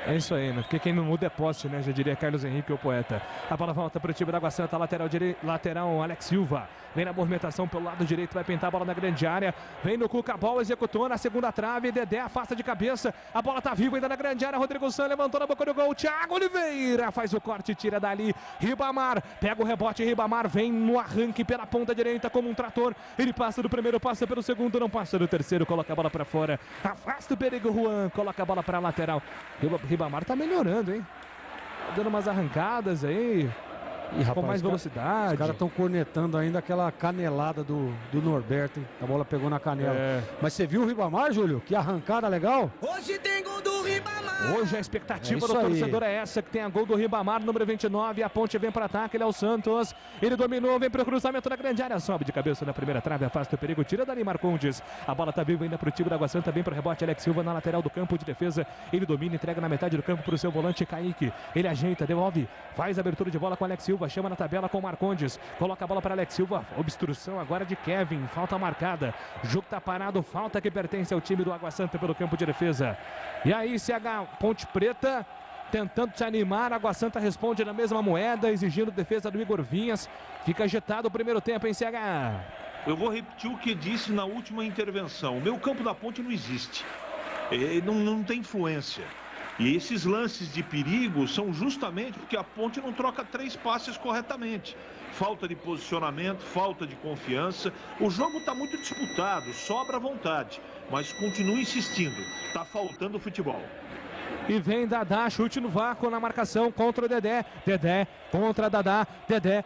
É isso aí, né? Porque quem não muda é poste, né? Já diria Carlos Henrique, o poeta. A bola volta para o time da Água Santa, lateral Alex Silva. Vem na movimentação pelo lado direito, vai pintar a bola na grande área. Vem no Cuca Ball, executou na segunda trave. Dedé afasta de cabeça. A bola tá viva ainda na grande área. Rodrigo San levantou na boca do gol. Thiago Oliveira faz o corte, tira dali. Ribamar pega o rebote. Ribamar vem no arranque pela ponta direita como um trator. Ele passa do primeiro, passa pelo segundo, não passa do terceiro. Coloca a bola para fora. Afasta o perigo, Juan. Coloca a bola para a lateral. Ribamar tá melhorando, hein? Tá dando umas arrancadas aí.
Ih, rapaz,
com mais velocidade.
Os caras estão cornetando ainda aquela canelada do Norberto, hein? A bola pegou na canela. Mas você viu o Ribamar, Júlio? Que arrancada legal.
Hoje tem gol do Ribamar.
Hoje a expectativa do torcedor é essa, que tem a gol do Ribamar, número 29. A Ponte vem para ataque, ele é o Santos. Ele dominou, vem para o cruzamento na grande área. Sobe de cabeça na primeira trave, afasta o perigo, tira dali Marcondes. A bola tá viva ainda para o time da Água Santa, vem para o rebote. Alex Silva na lateral do campo de defesa. Ele domina, entrega na metade do campo para o seu volante Kaique. Ele ajeita, devolve, faz a abertura de bola com Alex Silva, chama na tabela com Marcondes. Coloca a bola para Alex Silva. Obstrução agora de Kevin, falta marcada. Jogo tá parado, falta que pertence ao time do Água Santa pelo campo de defesa. E aí, CH, Ponte Preta tentando se animar, Água Santa responde na mesma moeda, exigindo defesa do Igor Vinhas. Fica agitado o primeiro tempo, hein, CH?
Eu vou repetir o que disse na última intervenção. O meu campo da Ponte não existe. Não tem influência. E esses lances de perigo são justamente porque a Ponte não troca 3 passes corretamente. Falta de posicionamento, falta de confiança. O jogo está muito disputado, sobra vontade. Mas continua insistindo, está faltando futebol.
E vem Dadá, chute no vácuo na marcação contra o Dedé. Dedé contra Dadá. Dedé,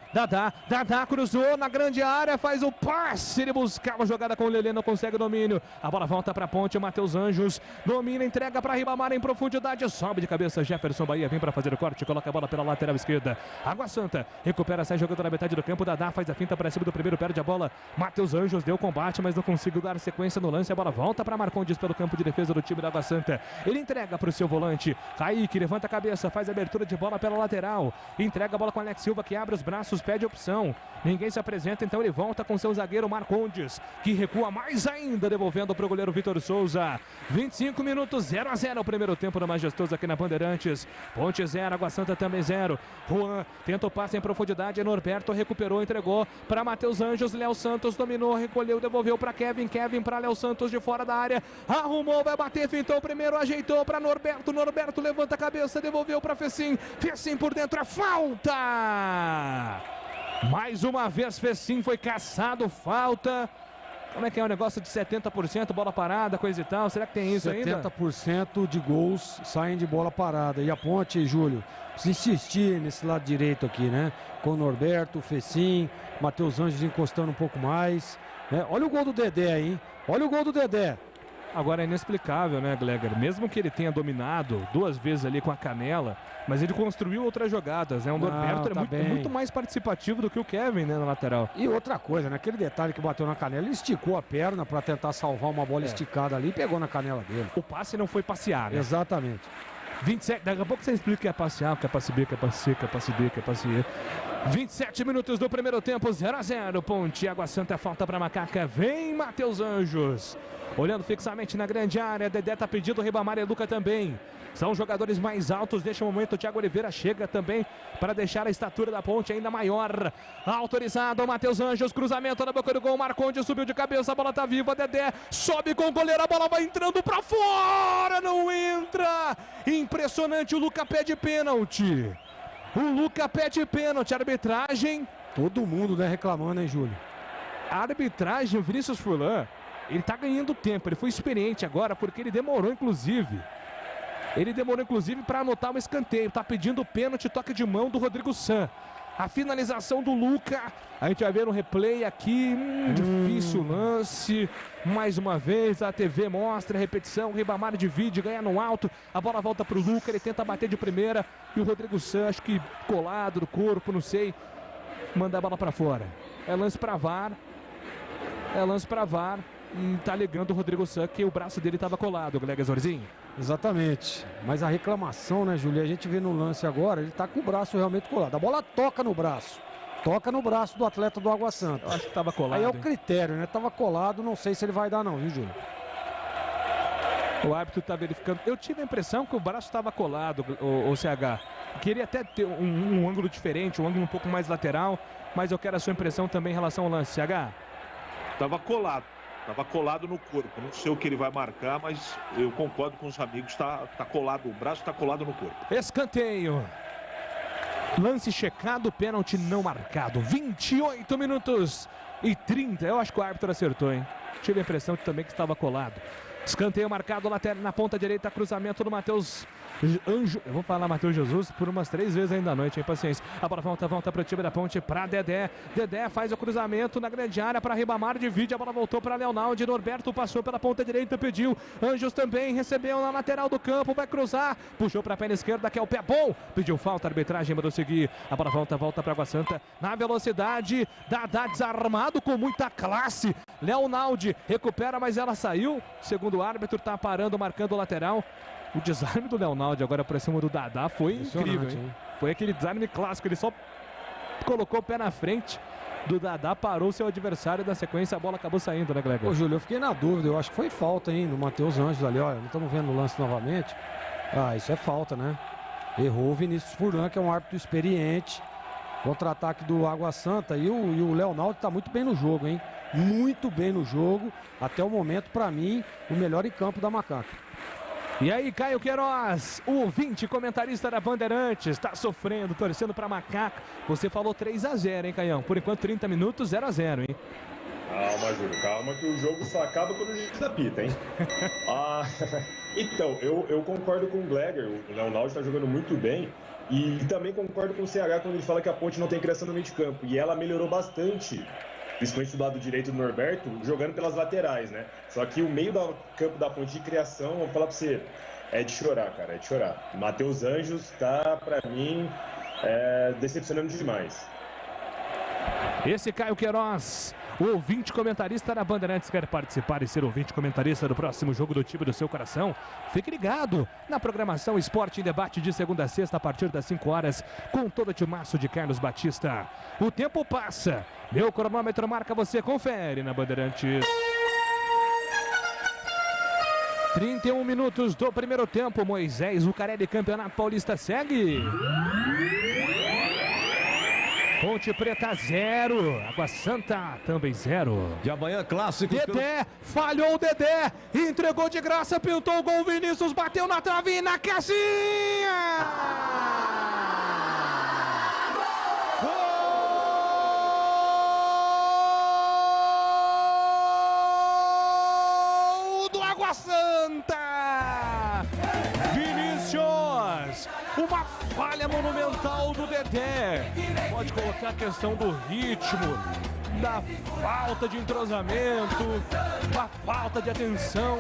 Dadá cruzou na grande área, faz o passe. Ele buscava a jogada com o Lelê, não consegue domínio. A bola volta para a Ponte, o Matheus Anjos domina, entrega para Ribamar em profundidade. Sobe de cabeça, Jefferson Bahia vem para fazer o corte, coloca a bola pela lateral esquerda. Água Santa recupera, sai jogando na metade do campo. Dadá faz a finta para cima do primeiro, perde a bola. Matheus Anjos deu combate, mas não conseguiu dar sequência no lance. A bola volta para Marcondes pelo campo de defesa do time da Água Santa. Ele entrega para o seu volante. centroavante. Kaique levanta a cabeça, faz a abertura de bola pela lateral. Entrega a bola com Alex Silva, que abre os braços, pede opção. Ninguém se apresenta, então ele volta com seu zagueiro Marcondes, que recua mais ainda, devolvendo para o goleiro Vitor Souza. 25 minutos, 0-0 o primeiro tempo no Majestoso aqui na Bandeirantes. Ponte 0, Água Santa também 0. Juan tenta o passe em profundidade, Norberto recuperou, entregou para Matheus Anjos. Léo Santos dominou, recolheu, devolveu para Kevin para Léo Santos de fora da área. Arrumou, vai bater, fintou o primeiro, ajeitou para Norberto. Norberto levanta a cabeça, devolveu para Fecim. Fecim por dentro, é falta! Mais uma vez, Fecim foi caçado, falta. Como é que é o negócio de 70%, bola parada, coisa e tal? Será que tem isso
70%
ainda?
70% de gols saem de bola parada. E a Ponte, Júlio, se insistir nesse lado direito aqui, né? Com Norberto, Fecim, Matheus Anjos encostando um pouco mais. Né? Olha o gol do Dedé aí, hein? Olha o gol do Dedé.
Agora é inexplicável, né, Gleger? Mesmo que ele tenha dominado 2 vezes ali com a canela, mas ele construiu outras jogadas, né? O Norberto é muito mais participativo do que o Kevin, né, na lateral.
E outra coisa, né? Aquele detalhe que bateu na canela, ele esticou a perna para tentar salvar uma bola esticada ali e pegou na canela dele.
O passe não foi passear, né?
Exatamente.
27, daqui a pouco você explica que é passear, que é passe B, que é passe C, que é passe D, que é passe E. 27 minutos do primeiro tempo, 0-0. Ponte, Água Santa, falta para Macaca. Vem Matheus Anjos. Olhando fixamente na grande área, Dedé tá pedindo, Ribamar e Luca também. São jogadores mais altos, deixa o momento, o Thiago Oliveira chega também para deixar a estatura da Ponte ainda maior. Autorizado, Matheus Anjos, cruzamento na boca do gol, Marcondes subiu de cabeça, a bola tá viva, Dedé sobe com o goleiro, a bola vai entrando para fora, não entra. Impressionante, o Luca pede pênalti. O Luca pede pênalti, arbitragem.
Todo mundo, né, reclamando, hein, Júlio?
A arbitragem, o Vinícius Furlan, ele tá ganhando tempo, ele foi experiente agora, porque ele demorou, inclusive. Para anotar um escanteio. Tá pedindo pênalti, toque de mão do Rodrigo San. A finalização do Luca. A gente vai ver no replay aqui. Difícil lance. Mais uma vez, a TV mostra a repetição. O Ribamar divide, ganha no alto. A bola volta pro Luca, ele tenta bater de primeira. E o Rodrigo San, acho que colado no corpo, não sei. Manda a bola para fora. É lance para VAR. E tá alegando o Rodrigo San que o braço dele estava colado, Gleger Zorzinho.
Exatamente. Mas a reclamação, né, Júlio? A gente vê no lance agora, ele tá com o braço realmente colado. A bola toca no braço. Toca no braço do atleta do Água Santa.
Eu acho que estava colado.
Aí é o critério, né? Tava colado, não sei se ele vai dar não, viu, Júlio?
O árbitro tá verificando. Eu tive a impressão que o braço estava colado, o CH. Queria até ter um ângulo diferente, um ângulo um pouco mais lateral, mas eu quero a sua impressão também em relação ao lance, CH.
Estava colado no corpo. Não sei o que ele vai marcar, mas eu concordo com os amigos. Tá colado, o braço está colado no corpo.
Escanteio. Lance checado, pênalti não marcado. 28 minutos e 30. Eu acho que o árbitro acertou, hein? Tive a impressão também que estava colado. Escanteio marcado na ponta direita, cruzamento do Matheus Anjo. Eu vou falar Matheus Jesus por umas 3 vezes ainda à noite, hein? Paciência. A bola volta para o time da Ponte, para Dedé. Dedé faz o cruzamento na grande área para Ribamar, divide, a bola voltou para Leonaldo. Norberto passou pela ponta direita, pediu. Anjos também recebeu na lateral do campo, vai cruzar, puxou para a perna esquerda, que é o pé bom. Pediu falta, a arbitragem mandou seguir. A bola volta para Água Santa na velocidade. Dadá desarmado com muita classe. Leonaldo recupera, mas ela saiu. Segundo o árbitro, tá parando, marcando o lateral. O desarme do Leonaldo agora por cima do Dadá foi incrível, hein? Foi aquele desarme clássico, ele só colocou o pé na frente do Dadá, parou seu adversário, da sequência a bola acabou saindo, né, Gleber?
Ô, Júlio, eu fiquei na dúvida, eu acho que foi falta, hein, no Matheus Anjos ali, olha, não estamos vendo o lance novamente. Ah, isso é falta, né? Errou o Vinícius Furlan, que é um árbitro experiente. Contra-ataque do Água Santa e o Leonaldo tá muito bem no jogo, hein? Muito bem no jogo, até o momento, para mim, o melhor em campo da Macaca.
E aí, Caio Queiroz, o ouvinte, comentarista da Bandeirantes, está sofrendo, torcendo para Macaca. Você falou 3-0, hein, Caião? Por enquanto, 30 minutos, 0-0, hein?
Calma, Júlio, calma que o jogo só acaba quando o juiz apita, hein? Então, eu concordo com o Gleger, o Leonaldo está jogando muito bem. E também concordo com o CH quando ele fala que a Ponte não tem criação no meio de campo. E ela melhorou bastante, principalmente do lado direito do Norberto, jogando pelas laterais, né? Só que o meio do campo da Ponte de criação, vou falar pra você, é de chorar, cara, é de chorar. Matheus Anjos tá, pra mim, decepcionando demais.
Esse Caio Queiroz, O ouvinte comentarista da Bandeirantes quer participar e ser ouvinte comentarista do próximo jogo do time do seu coração? Fique ligado na programação Esporte em Debate de segunda a sexta a partir das 5 horas com todo o timaço de Carlos Batista. O tempo passa, meu cronômetro marca, você confere na Bandeirantes. 31 minutos do primeiro tempo, Moisés Lucarelli, Campeonato Paulista segue. Ponte Preta 0, Água Santa também 0.
E amanhã clássico.
Dedé, falhou o Dedé, entregou de graça, pintou o gol, Vinícius bateu na trave e na casinha! Gol do Água Santa! Vinícius! Uma falha monumental do Dedé. Pode colocar a questão do ritmo, da falta de entrosamento, da falta de atenção,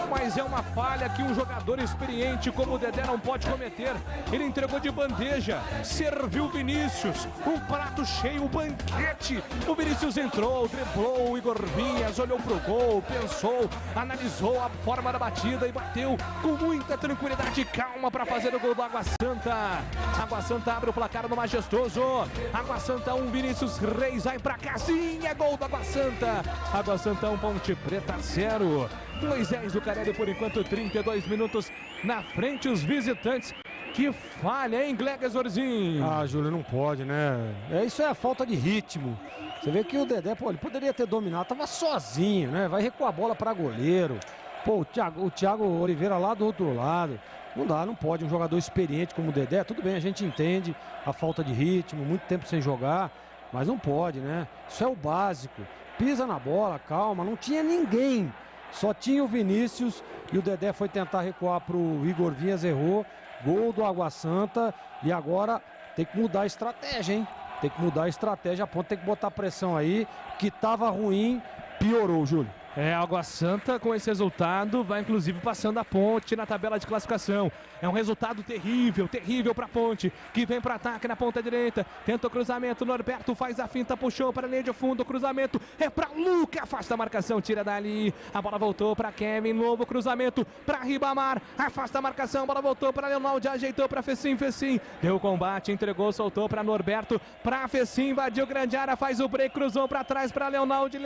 mas é uma falha que um jogador experiente como o Dedé não pode cometer. Ele entregou de bandeja, serviu o Vinícius, um prato cheio, um banquete. O Vinícius entrou, driblou o Igor Vinhas, olhou pro gol, pensou, analisou a forma da batida e bateu com muita tranquilidade e calma para fazer o gol do Água Santa. Água Santa abre o placar no Majestoso. Água Santa 1, Vinícius Reis vai pra casinha, gol do Água Santa. Água Santa 1, Ponte Preta 0. Moisés Lucarelli, por enquanto, 32 minutos na frente, os visitantes. Que falha, hein, Glegesorzinho?
Ah, Júlio, não pode, né? Isso é a falta de ritmo. Você vê que o Dedé, pô, ele poderia ter dominado, tava sozinho, né? Vai recuar a bola para goleiro. Pô, o Thiago Oliveira lá do outro lado. Não dá, não pode. Um jogador experiente como o Dedé, tudo bem, a gente entende a falta de ritmo, muito tempo sem jogar, mas não pode, né? Isso é o básico. Pisa na bola, calma, não tinha ninguém. Só tinha o Vinícius e o Dedé foi tentar recuar pro Igor Vinhas, errou. Gol do Água Santa e agora tem que mudar a estratégia, hein? Tem que mudar a estratégia, a ponto tem que botar pressão aí, que tava ruim, piorou, Júlio.
Água Santa com esse resultado vai inclusive passando a Ponte na tabela de classificação. É um resultado terrível, terrível para a Ponte, que vem para ataque na ponta direita, tenta o cruzamento, Norberto faz a finta, puxou para a linha de fundo, o cruzamento é para Luca, afasta a marcação, tira dali, a bola voltou para Kevin, novo cruzamento para Ribamar, afasta a marcação, a bola voltou para Leonaldi, ajeitou para Fecim, deu o combate, entregou, soltou para Norberto, para Fecim, invadiu grande área, faz o break, cruzou para trás para Leonaldi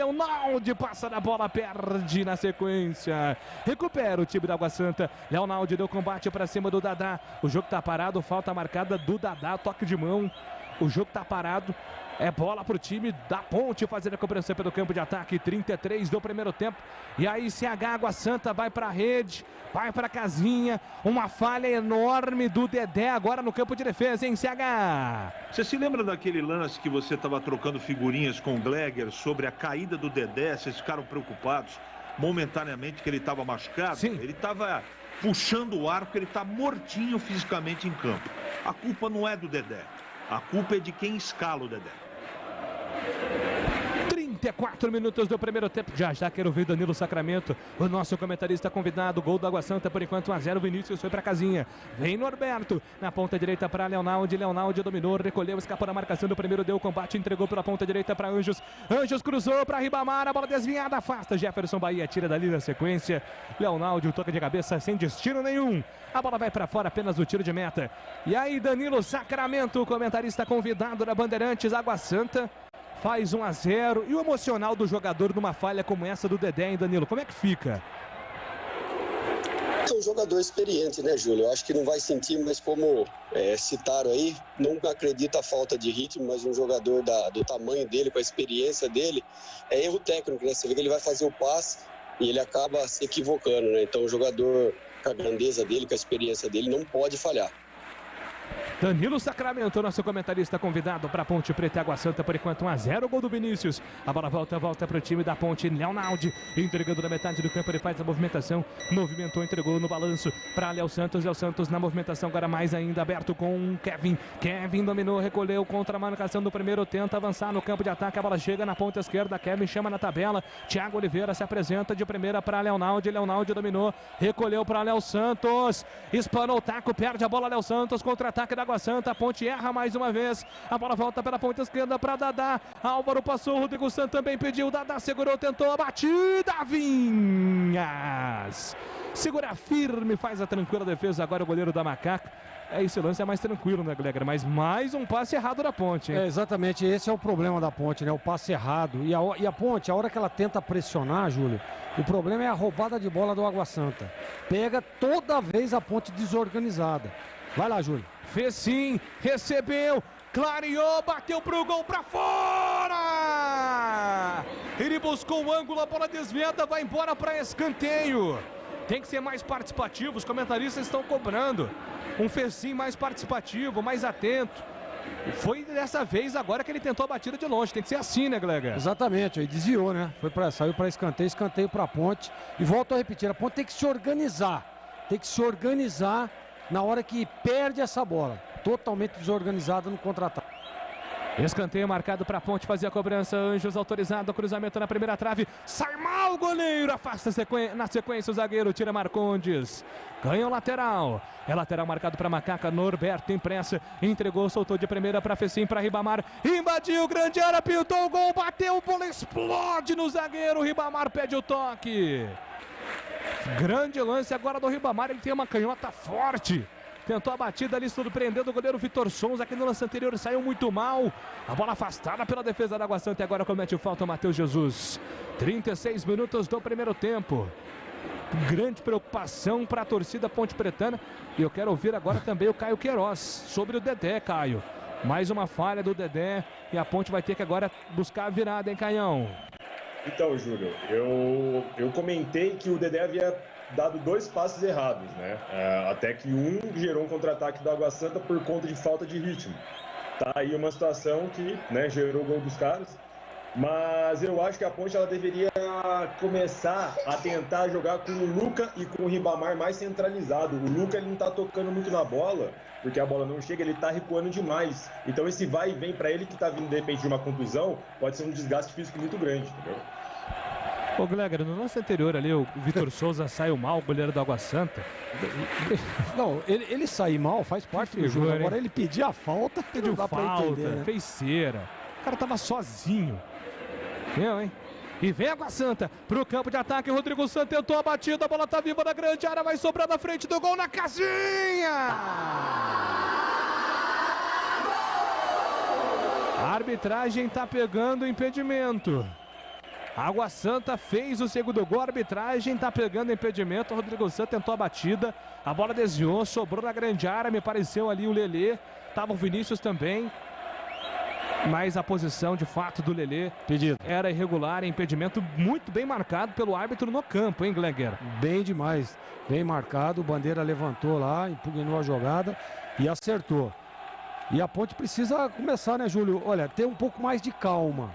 passa da bola, perde na sequência, recupera o time da Água Santa. Leonaldi deu combate para cima do Dadá, o jogo tá parado, falta marcada do Dadá, toque de mão, o jogo tá parado, é bola pro time da Ponte fazer a cobrança pelo campo de ataque, 33 do primeiro tempo, e aí CH Água Santa vai pra rede, vai pra casinha, uma falha enorme do Dedé agora no campo de defesa, hein, CH?
Você se lembra daquele lance que você estava trocando figurinhas com o Gleger sobre a caída do Dedé? Vocês ficaram preocupados momentaneamente que ele estava machucado?
Sim.
Ele estava puxando o arco, ele está mortinho fisicamente em campo. A culpa não é do Dedé, a culpa é de quem escala o Dedé.
34 minutos do primeiro tempo. Já quero ver Danilo Sacramento, o nosso comentarista convidado. Gol do Água Santa, por enquanto 1-0. Vinícius foi pra casinha. Vem Norberto na ponta direita para Leonaldi. Leonaldi dominou, recolheu, escapou da marcação do primeiro, deu o combate, entregou pela ponta direita para Anjos. Anjos cruzou para Ribamar, a bola desviada, afasta. Jefferson Bahia tira dali na sequência. Leonaldi, o toque de cabeça sem destino nenhum. A bola vai para fora, apenas o tiro de meta. E aí, Danilo Sacramento, o comentarista convidado da Bandeirantes. Água Santa faz 1-0. E o emocional do jogador numa falha como essa do Dedé, hein, Danilo? Como é que fica?
É um jogador experiente, né, Júlio? Eu acho que não vai sentir, mas como citaram aí, nunca acredita a falta de ritmo, mas um jogador do tamanho dele, com a experiência dele, é erro técnico, né? Você vê que ele vai fazer o passe e ele acaba se equivocando, né? Então o jogador, com a grandeza dele, com a experiência dele, não pode falhar.
Danilo Sacramento, nosso comentarista convidado para Ponte Preta e Água Santa, por enquanto 1-0, gol do Vinícius. A bola volta para o time da Ponte. Leonaldi entregando na metade do campo, ele faz a movimentação, movimentou, entregou no balanço para Léo Santos. Léo Santos na movimentação, agora mais ainda aberto com Kevin. Kevin dominou, recolheu contra a marcação do primeiro, tenta avançar no campo de ataque, a bola chega na ponta esquerda, Kevin chama na tabela, Thiago Oliveira se apresenta de primeira para Leonaldi. Leonaldi dominou, recolheu para Léo Santos, espanou o taco, perde a bola, Léo Santos contra ataque da Água Santa. A Ponte erra mais uma vez. A bola volta pela ponta esquerda para Dadá. Álvaro passou, Rodrigo Santos também pediu. Dadá segurou, tentou a batida. Vinhas segura firme, faz a tranquila defesa. Agora o goleiro da Macaca. Esse lance é mais tranquilo, né, Gleger? Mas mais um passe errado da Ponte, hein?
Exatamente, esse é o problema da Ponte, né? O passe errado. E a Ponte, a hora que ela tenta pressionar, Júlio, o problema é a roubada de bola do Água Santa. Pega toda vez a Ponte desorganizada. Vai lá, Júlio.
Fez sim, recebeu, clareou, bateu pro gol pra fora! Ele buscou o ângulo, a bola desviada, vai embora pra escanteio. Tem que ser mais participativo, os comentaristas estão cobrando. Um Fecim mais participativo, mais atento. Foi dessa vez agora que ele tentou a batida de longe. Tem que ser assim, né, Gleger?
Exatamente, aí desviou, né? Saiu para escanteio para a Ponte. E volto a repetir, a Ponte tem que se organizar. Tem que se organizar na hora que perde essa bola. Totalmente desorganizada no contra-ataque.
Escanteio marcado para a Ponte fazer a cobrança. Anjos autorizado, cruzamento na primeira trave. Sai mal o goleiro, afasta na sequência o zagueiro, tira Marcondes. Ganha o lateral. É lateral marcado para Macaca. Norberto impressa, entregou, soltou de primeira para Fecim, para Ribamar. Invadiu, grande área, pintou o gol, bateu, bola explode no zagueiro. Ribamar pede o toque. Grande lance agora do Ribamar, ele tem uma canhota forte. Tentou a batida ali, surpreendendo o goleiro Vitor Souza. Aqui no lance anterior saiu muito mal. A bola afastada pela defesa da Água Santa. E agora comete falta o Matheus Jesus. 36 minutos do primeiro tempo. Grande preocupação para a torcida Ponte Pretana. E eu quero ouvir agora também o Caio Queiroz sobre o Dedé, Caio. Mais uma falha do Dedé. E a Ponte vai ter que agora buscar a virada, hein, Caião?
Então, Júlio, eu comentei que o Dedé havia dado 2 passes errados, né? Até que um gerou um contra-ataque do Água Santa por conta de falta de ritmo. Tá aí uma situação que, né, gerou o gol dos caras. Mas eu acho que a Ponte ela deveria começar a tentar jogar com o Luca e com o Ribamar mais centralizado. O Luca ele não tá tocando muito na bola, porque a bola não chega, ele tá recuando demais. Então esse vai e vem para ele que tá vindo de repente de uma contusão, pode ser um desgaste físico muito grande, entendeu?
Ô, Gleger, no lance anterior ali, o Vitor Souza saiu mal, o goleiro do Água Santa.
Não, ele sair mal faz parte do jogo. Agora ele pedir a falta,
pediu falta, entender, né? Fez cera. O cara tava sozinho. Entendeu, hein? E vem Água Santa pro campo de ataque. Rodrigo Santos tentou a batida, a bola tá viva na grande área, vai sobrar na frente do gol na casinha! A arbitragem tá pegando o impedimento. Água Santa fez o segundo gol, a arbitragem tá pegando impedimento. O Rodrigo Santos tentou a batida, a bola desviou, sobrou na grande área, me pareceu ali o Lelê, tava o Vinícius também. Mas a posição de fato do Lelê era irregular, impedimento muito bem marcado pelo árbitro no campo, hein, Gleger?
Bem demais, bem marcado, o Bandeira levantou lá, impugnou a jogada e acertou. E a Ponte precisa começar, né, Júlio? Olha, ter um pouco mais de calma,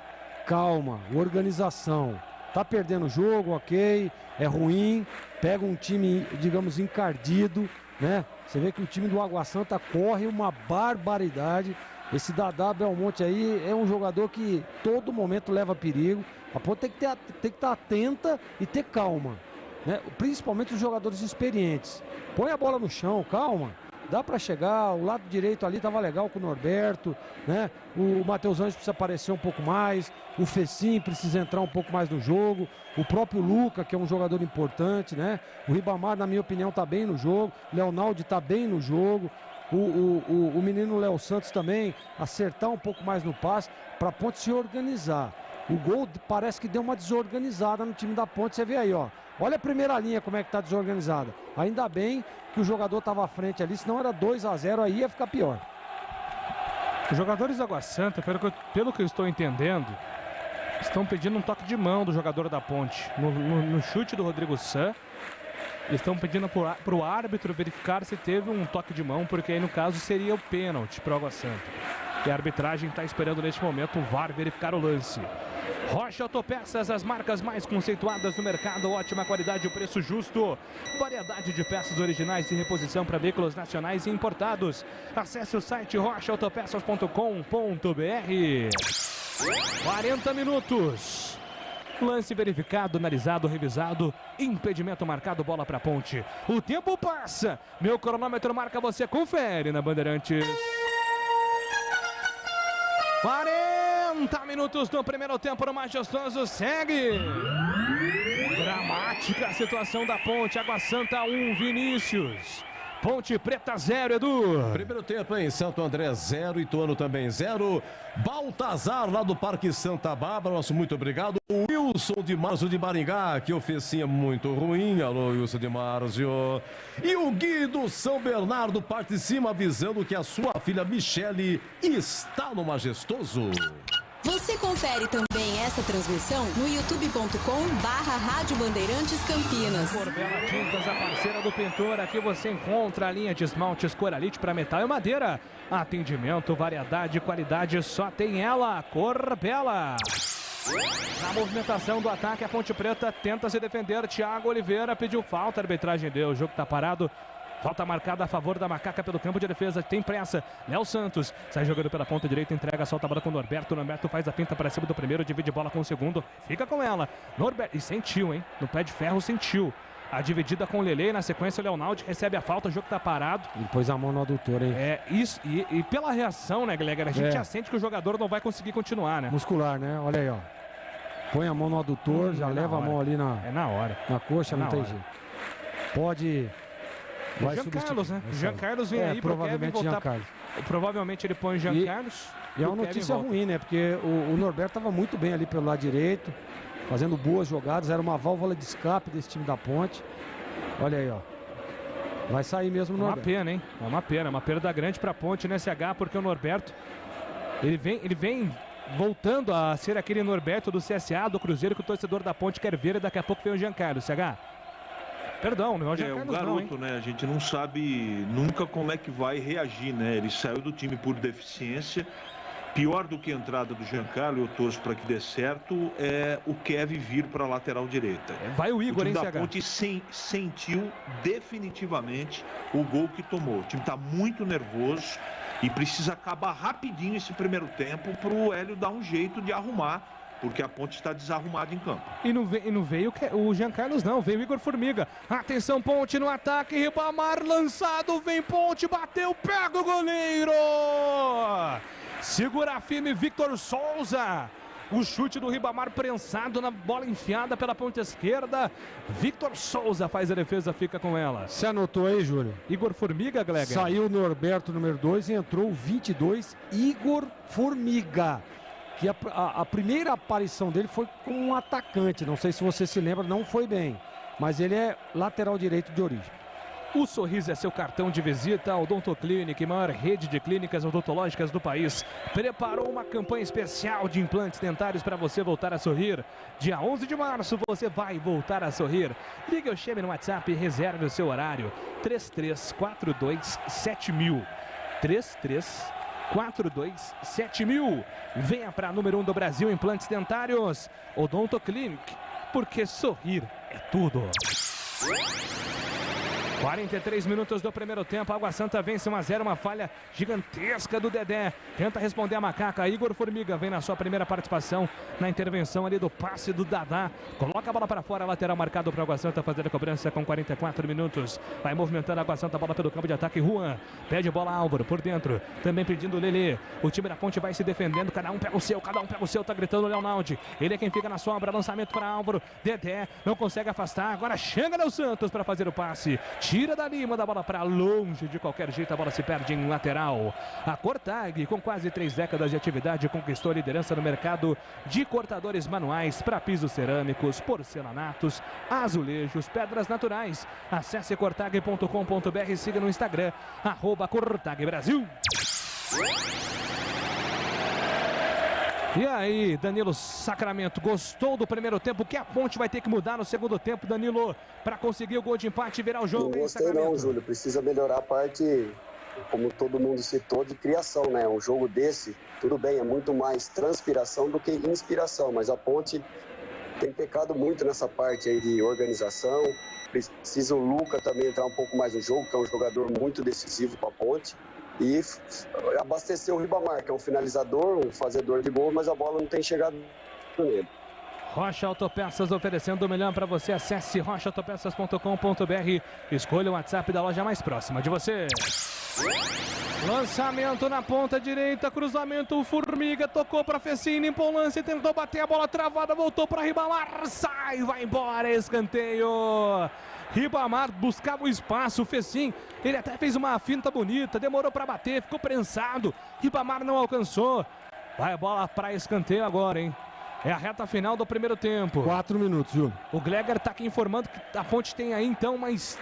organização. Tá perdendo o jogo, ok, é ruim, pega um time, digamos, encardido, né? Você vê que o time do Água Santa corre uma barbaridade. Esse Dadá Belmonte aí é um jogador que todo momento leva perigo. A Ponte tem que estar atenta e ter calma, né? Principalmente os jogadores experientes. Põe a bola no chão, calma. Dá para chegar, o lado direito ali tava legal com o Norberto, né? O Matheus Anjos precisa aparecer um pouco mais, o Fecim precisa entrar um pouco mais no jogo, o próprio Luca, que é um jogador importante, né? O Ribamar, na minha opinião, tá bem no jogo, Leonaldo tá bem no jogo, o menino Léo Santos também acertar um pouco mais no passe para a Ponte se organizar. O gol parece que deu uma desorganizada no time da Ponte, você vê aí, ó. Olha a primeira linha como é que tá desorganizada. Ainda bem que o jogador estava à frente ali, senão era 2-0, aí ia ficar pior.
Os jogadores da Água Santa, pelo que eu estou entendendo, estão pedindo um toque de mão do jogador da Ponte. No chute do Rodrigo Santos, eles estão pedindo para o árbitro verificar se teve um toque de mão, porque aí no caso seria o pênalti para o Água Santa. E a arbitragem está esperando neste momento o VAR verificar o lance. Rocha Autopeças, as marcas mais conceituadas do mercado, ótima qualidade e preço justo. Variedade de peças originais e reposição para veículos nacionais e importados. Acesse o site rochaautopeças.com.br. 40 minutos. Lance verificado, analisado, revisado, impedimento marcado, bola para Ponte. O tempo passa, meu cronômetro marca, você confere na Bandeirantes. 40 minutos do primeiro tempo no Majestoso, segue. Dramática a situação da Ponte, Água Santa 1, Vinícius. Ponte Preta 0, Edu.
Primeiro tempo em Santo André 0, Ituano também 0. Baltazar lá do Parque Santa Bárbara, nosso muito obrigado. Wilson de Márcio de Maringá, que oficinha muito ruim. Alô, Wilson de Márcio. E o Gui do São Bernardo, parte de cima, avisando que a sua filha Michele está no Majestoso.
Você confere também essa transmissão no youtube.com/Rádio Bandeirantes Campinas.
Corbela Tintas, a parceira do pintor. Aqui você encontra a linha de esmaltes Coralite para metal e madeira. Atendimento, variedade e qualidade, só tem ela, Corbela. Na movimentação do ataque, a Ponte Preta tenta se defender. Thiago Oliveira pediu falta, a arbitragem deu, o jogo está parado. Falta marcada a favor da Macaca pelo campo de defesa. Tem pressa. Léo Santos sai jogando pela ponta direita. Entrega, solta a bola com o Norberto. Norberto faz a finta para cima do primeiro. Divide bola com o segundo. Fica com ela. Norberto. E sentiu, hein? No pé de ferro sentiu. A dividida com o Lele. Na sequência, o Leonaldi recebe a falta. O jogo tá parado.
Ele pôs a mão no adutor, hein?
É, isso. E pela reação, né, Gleger? A gente já sente que o jogador não vai conseguir continuar, né?
Muscular, né? Olha aí, ó. Põe a mão no adutor. Já leva a mão ali na...
É na hora.
Na coxa, não tem jeito. Pode...
Vai Jean Carlos, né? Jean Carlos vem aí
provavelmente
Kevin voltar.
Jean Carlos.
Provavelmente ele põe o Jean Carlos.
E é uma notícia ruim, né? Porque o Norberto estava muito bem ali pelo lado direito, fazendo boas jogadas. Era uma válvula de escape desse time da Ponte. Olha aí, ó. Vai sair mesmo o Norberto.
Uma pena, hein? É uma perda grande para a Ponte nesse SH, porque o Norberto ele vem voltando a ser aquele Norberto do CSA, do Cruzeiro, que o torcedor da Ponte quer ver, e daqui a pouco vem o Jean Carlos, CH. Perdão, não é o Jean Carlos,
garoto, né? A gente não sabe nunca como é que vai reagir, né? Ele saiu do time por deficiência. Pior do que a entrada do Jean Carlos, eu torço para que dê certo, é o Kevin vir para a lateral direita.
Vai o Igor, hein,
CH? O time da Ponte sentiu definitivamente o gol que tomou. O time está muito nervoso e precisa acabar rapidinho esse primeiro tempo para o Hélio dar um jeito de arrumar, porque a Ponte está desarrumada em campo.
E não veio o Jean Carlos, não. Veio o Igor Formiga. Atenção, Ponte no ataque. Ribamar lançado. Vem Ponte, bateu, pega o goleiro. Segura firme Victor Souza. O chute do Ribamar prensado na bola enfiada pela ponta esquerda. Victor Souza faz a defesa, fica com ela.
Você anotou aí, Júlio?
Igor Formiga, Gleger.
Saiu o Norberto, número 2, e entrou o 22, Igor Formiga. Que a primeira aparição dele foi como um atacante. Não sei se você se lembra, não foi bem. Mas ele é lateral direito de origem.
O sorriso é seu cartão de visita. A Odontoclinic, maior rede de clínicas odontológicas do país, preparou uma campanha especial de implantes dentários para você voltar a sorrir. Dia 11 de março você vai voltar a sorrir. Ligue ou chame no WhatsApp e reserve o seu horário. 33427000. 33427000. Venha para a número 1 do Brasil, implantes dentários. Odontoclinic, porque sorrir é tudo. 43 minutos do primeiro tempo, Água Santa vence 1-0, uma falha gigantesca do Dedé. Tenta responder a Macaca, Igor Formiga vem na sua primeira participação na intervenção ali do passe do Dadá. Coloca a bola para fora, lateral marcado para Água Santa fazer a cobrança com 44 minutos. Vai movimentando a Água Santa, bola pelo campo de ataque, Juan. Pede bola Álvaro por dentro, também pedindo Lelê. O time da Ponte vai se defendendo, cada um pega o seu, tá gritando o Leonaldi. Ele é quem fica na sombra, lançamento para Álvaro. Dedé não consegue afastar, agora chega Léo Santos para fazer o passe. Tira dali, manda a bola para longe, de qualquer jeito a bola se perde em lateral. A Cortag, com quase 3 décadas de atividade, conquistou a liderança no mercado de cortadores manuais para pisos cerâmicos, porcelanatos, azulejos, pedras naturais. Acesse cortag.com.br e siga no Instagram, @CortagBrasil. E aí, Danilo Sacramento, gostou do primeiro tempo? O que a Ponte vai ter que mudar no segundo tempo, Danilo, para conseguir o gol de empate e virar o jogo?
Não gostei não, Júlio. Precisa melhorar a parte, como todo mundo citou, de criação, né? Um jogo desse, tudo bem, é muito mais transpiração do que inspiração, mas a Ponte tem pecado muito nessa parte aí de organização. Precisa o Luca também entrar um pouco mais no jogo, que é um jogador muito decisivo para a Ponte. E abastecer o Ribamar, que é um finalizador, um fazedor de gol, mas a bola não tem chegado nele.
Rocha Autopeças oferecendo 1 milhão para você. Acesse rochaautopeças.com.br. Escolha o WhatsApp da loja mais próxima de você. Lançamento na ponta direita, cruzamento, o Formiga tocou para Fecim, limpou o lance, tentou bater a bola travada, voltou para Ribamar, sai, vai embora, escanteio. Ribamar buscava o espaço, o Fecim, ele até fez uma finta bonita, demorou para bater, ficou prensado, Ribamar não alcançou. Vai a bola para escanteio agora, hein? É a reta final do primeiro tempo.
4 minutos, Júlio.
O Gleger está aqui informando que a Ponte tem aí então mais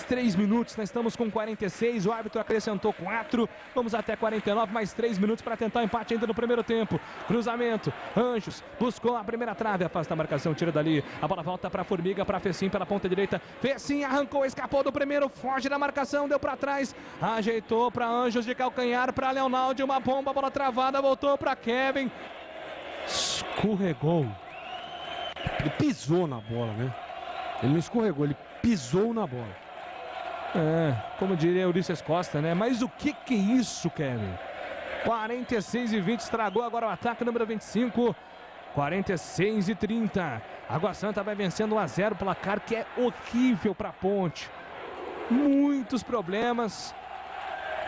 3 minutos, nós estamos com 46, o árbitro acrescentou 4, vamos até 49, mais 3 minutos para tentar o empate ainda no primeiro tempo. Cruzamento, Anjos buscou a primeira trave, afasta a marcação, tira dali, a bola volta para Formiga, para Fecim pela ponta direita, Fecim arrancou, escapou do primeiro, foge da marcação, deu para trás, ajeitou para Anjos de calcanhar, para Leonaldo, uma bomba, bola travada, voltou para Kevin, escorregou, ele pisou na bola, né? Ele não escorregou, ele pisou na bola. Como diria Ulisses Costa, né? Mas o que é isso, Kevin? 46-20, estragou agora o ataque, número 25. 46-30. Água Santa vai vencendo 1-0, placar que é horrível para a Ponte. Muitos problemas.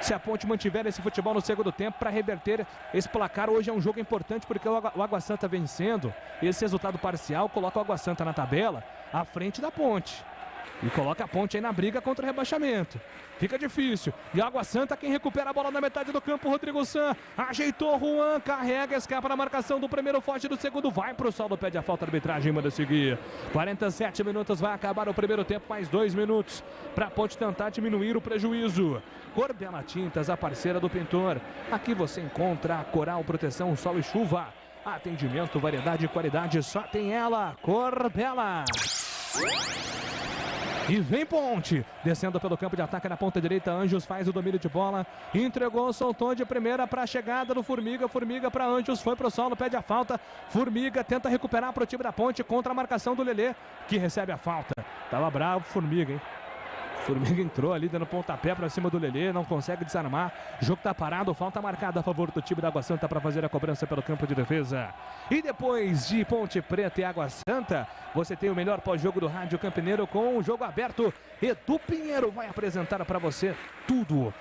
Se a Ponte mantiver esse futebol no segundo tempo para reverter esse placar, hoje é um jogo importante porque o Água Santa vencendo, esse resultado parcial coloca o Água Santa na tabela à frente da Ponte. E coloca a Ponte aí na briga contra o rebaixamento. Fica difícil. E Água Santa, quem recupera a bola na metade do campo, Rodrigo San. Ajeitou Juan, carrega, escapa na marcação do primeiro, foge do segundo, vai pro saldo, pede a falta, a arbitragem manda seguir. 47 minutos, vai acabar o primeiro tempo, mais 2 minutos pra Ponte tentar diminuir o prejuízo. Corbela Tintas, a parceira do pintor. Aqui você encontra a Coral Proteção Sol e Chuva. Atendimento, variedade e qualidade, só tem ela, Corbela. E vem Ponte, descendo pelo campo de ataque na ponta direita, Anjos faz o domínio de bola, entregou, soltou de primeira para a chegada do Formiga, Formiga para Anjos, foi pro solo, pede a falta, Formiga tenta recuperar para o time da Ponte contra a marcação do Lelê, que recebe a falta. Tava bravo Formiga, hein? Formiga entrou ali dando pontapé para cima do Lelê, não consegue desarmar, o jogo tá parado, falta marcada a favor do time da Água Santa para fazer a cobrança pelo campo de defesa. E depois de Ponte Preta e Água Santa, você tem o melhor pós-jogo do Rádio Campineiro com o jogo aberto. Edu Pinheiro vai apresentar para você tudo.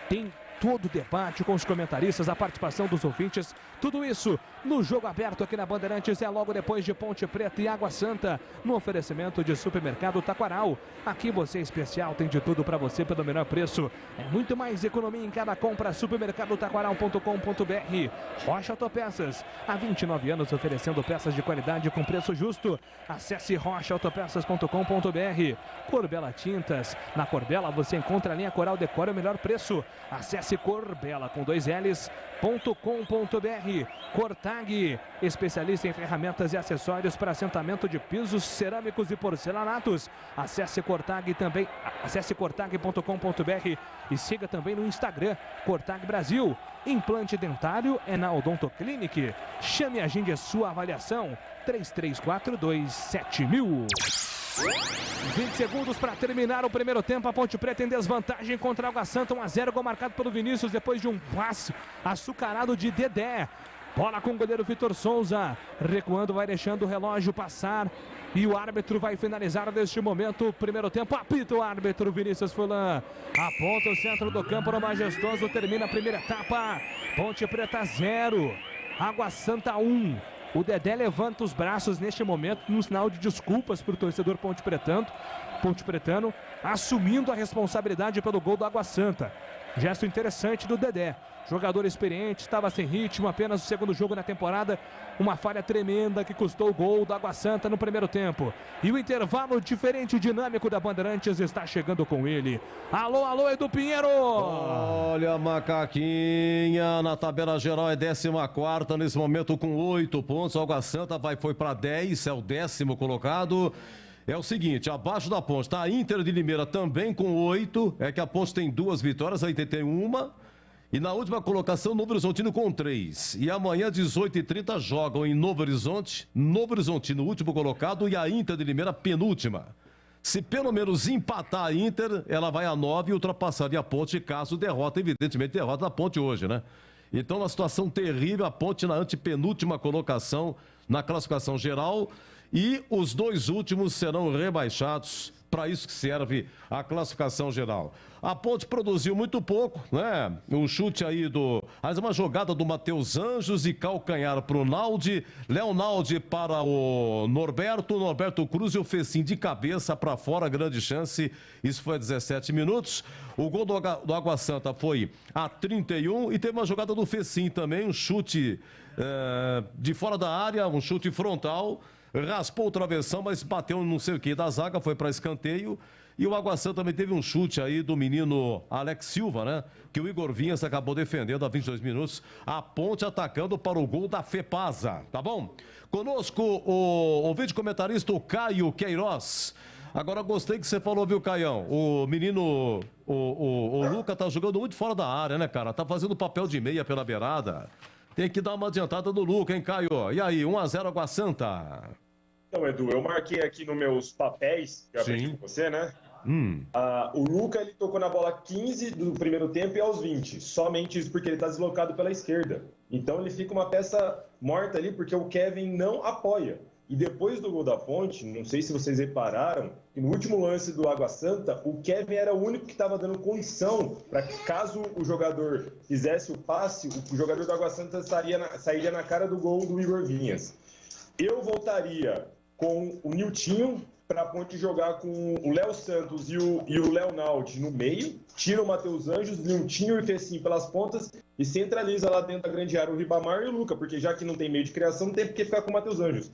Tem todo o debate com os comentaristas, a participação dos ouvintes, tudo isso no jogo aberto aqui na Bandeirantes, é logo depois de Ponte Preta e Água Santa, no oferecimento de Supermercado Taquaral. Aqui você é especial, tem de tudo para você pelo menor preço, é muito mais economia em cada compra, supermercadotaquaral.com.br. Rocha Autopeças, há 29 anos oferecendo peças de qualidade com preço justo, acesse rochaautopeças.com.br. Corbela Tintas, na Corbela você encontra a linha Coral Decora o melhor preço, acesse Corbela com 2 Ls.com.br. Cortag, especialista em ferramentas e acessórios para assentamento de pisos cerâmicos e porcelanatos. Acesse Cortag também, acesse cortag.com.br e siga também no Instagram Cortag Brasil. Implante dentário é na Odontoclinic. Chame a agende sua avaliação 33427000. 20 segundos para terminar o primeiro tempo. A Ponte Preta em desvantagem contra a Água Santa. 1-0, gol marcado pelo Vinícius depois de um passe açucarado de Dedé. Bola com o goleiro Vitor Souza. Recuando, vai deixando o relógio passar. E o árbitro vai finalizar neste momento o primeiro tempo. Apita o árbitro Vinícius Fulan. Aponta o centro do campo no Majestoso. Termina a primeira etapa. Ponte Preta 0. Água Santa 1. O Dedé levanta os braços neste momento, num sinal de desculpas para o torcedor Ponte Pretano, assumindo a responsabilidade pelo gol do Água Santa. Gesto interessante do Dedé. Jogador experiente, estava sem ritmo, apenas o segundo jogo na temporada. Uma falha tremenda que custou o gol do Água Santa no primeiro tempo. E o intervalo diferente e dinâmico da Bandeirantes está chegando com ele. Alô, alô, Edu Pinheiro!
Olha a macaquinha, na tabela geral é 14ª, nesse momento com 8 pontos. O Água Santa foi para 10, é o 10º colocado. É o seguinte, abaixo da Ponte está a Inter de Limeira também com 8. É que a Ponte tem 2 vitórias, aí tem uma. E na última colocação, Novo Horizontino com 3. E amanhã, 18h30, jogam em Novo Horizonte. Novo Horizontino, último colocado, e a Inter de Limeira, penúltima. Se pelo menos empatar a Inter, ela vai a 9 e ultrapassaria a Ponte, caso derrota, evidentemente derrota a Ponte hoje, né? Então, uma situação terrível, a Ponte na antepenúltima colocação na classificação geral. E os 2 últimos serão rebaixados. Para isso que serve a classificação geral. A Ponte produziu muito pouco, né? O chute aí mas uma jogada do Matheus Anjos e calcanhar para o Naldi. Leonaldi para o Norberto Cruz e o Fecim de cabeça para fora, grande chance. Isso foi a 17 minutos. O gol do Água Santa foi a 31 e teve uma jogada do Fecim também, um chute de fora da área, um chute frontal. Raspou o travessão, mas bateu não sei o que da zaga, foi para escanteio. E o Água Santa também teve um chute aí do menino Alex Silva, né? Que o Igor Vinhas acabou defendendo há 22 minutos. A Ponte atacando para o gol da Fepasa, tá bom? Conosco o ouvinte comentarista, o Caio Queiroz. Agora gostei que você falou, viu, Caião? O menino, o Luca tá jogando muito fora da área, né, cara? Tá fazendo papel de meia pela beirada. Tem que dar uma adiantada no Luca, hein, Caio? E aí, 1-0 Água Santa.
Então, Edu, eu marquei aqui nos meus papéis, que eu aprendi com você, né? O Luca, ele tocou na bola 15 do primeiro tempo e aos 20. Somente isso porque ele está deslocado pela esquerda. Então, ele fica uma peça morta ali porque o Kevin não apoia. E depois do gol da Ponte, não sei se vocês repararam, que no último lance do Água Santa, o Kevin era o único que estava dando condição para que, caso o jogador fizesse o passe, o jogador do Água Santa sairia na cara do gol do Igor Vinhas. Eu voltaria com o Niltinho para a Ponte jogar com o Léo Santos e o Leonaldi no meio, tira o Matheus Anjos, Niltinho e Fecim pelas pontas e centraliza lá dentro da grande área o Ribamar e o Luca, porque já que não tem meio de criação, não tem por que ficar com o Matheus Anjos.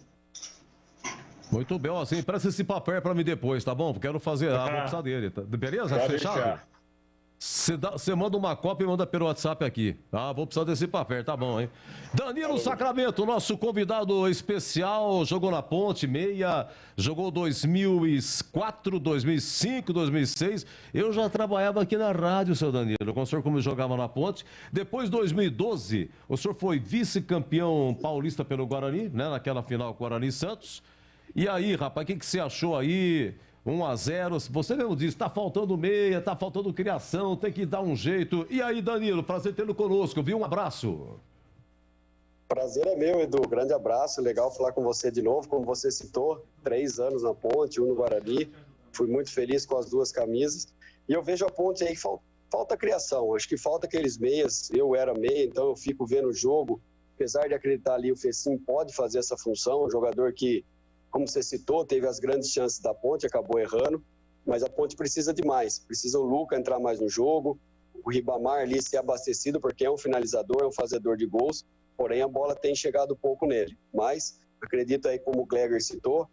Muito bem, assim, presta esse papel para mim depois, tá bom? Quero fazer vou precisar dele, tá? Beleza?
Pode
Fechado?
deixar.
Você manda uma cópia e manda pelo WhatsApp aqui. Ah, vou precisar desse papel, tá bom, hein? Danilo Sacramento, nosso convidado especial, jogou na Ponte, meia, jogou 2004, 2005, 2006. Eu já trabalhava aqui na rádio, seu Danilo, com o senhor como jogava na Ponte. Depois, 2012, o senhor foi vice-campeão paulista pelo Guarani, né? Naquela final com o Guarani Santos. E aí, rapaz, o que você achou aí? 1-0, você mesmo disse, tá faltando meia, tá faltando criação, tem que dar um jeito. E aí, Danilo, prazer tê-lo conosco, viu? Um abraço.
Prazer é meu, Edu. Grande abraço, legal falar com você de novo. Como você citou, 3 anos na Ponte, 1 no Guarani. Fui muito feliz com as 2 camisas. E eu vejo a Ponte aí que falta criação. Acho que falta aqueles meias. Eu era meia, então eu fico vendo o jogo. Apesar de acreditar ali, o Fecim pode fazer essa função. Um jogador que, como você citou, teve as grandes chances da Ponte, acabou errando, mas a Ponte precisa de mais. Precisa o Luca entrar mais no jogo, o Ribamar ali ser abastecido, porque é um finalizador, é um fazedor de gols, porém a bola tem chegado pouco nele. Mas acredito aí, como o Gleger citou,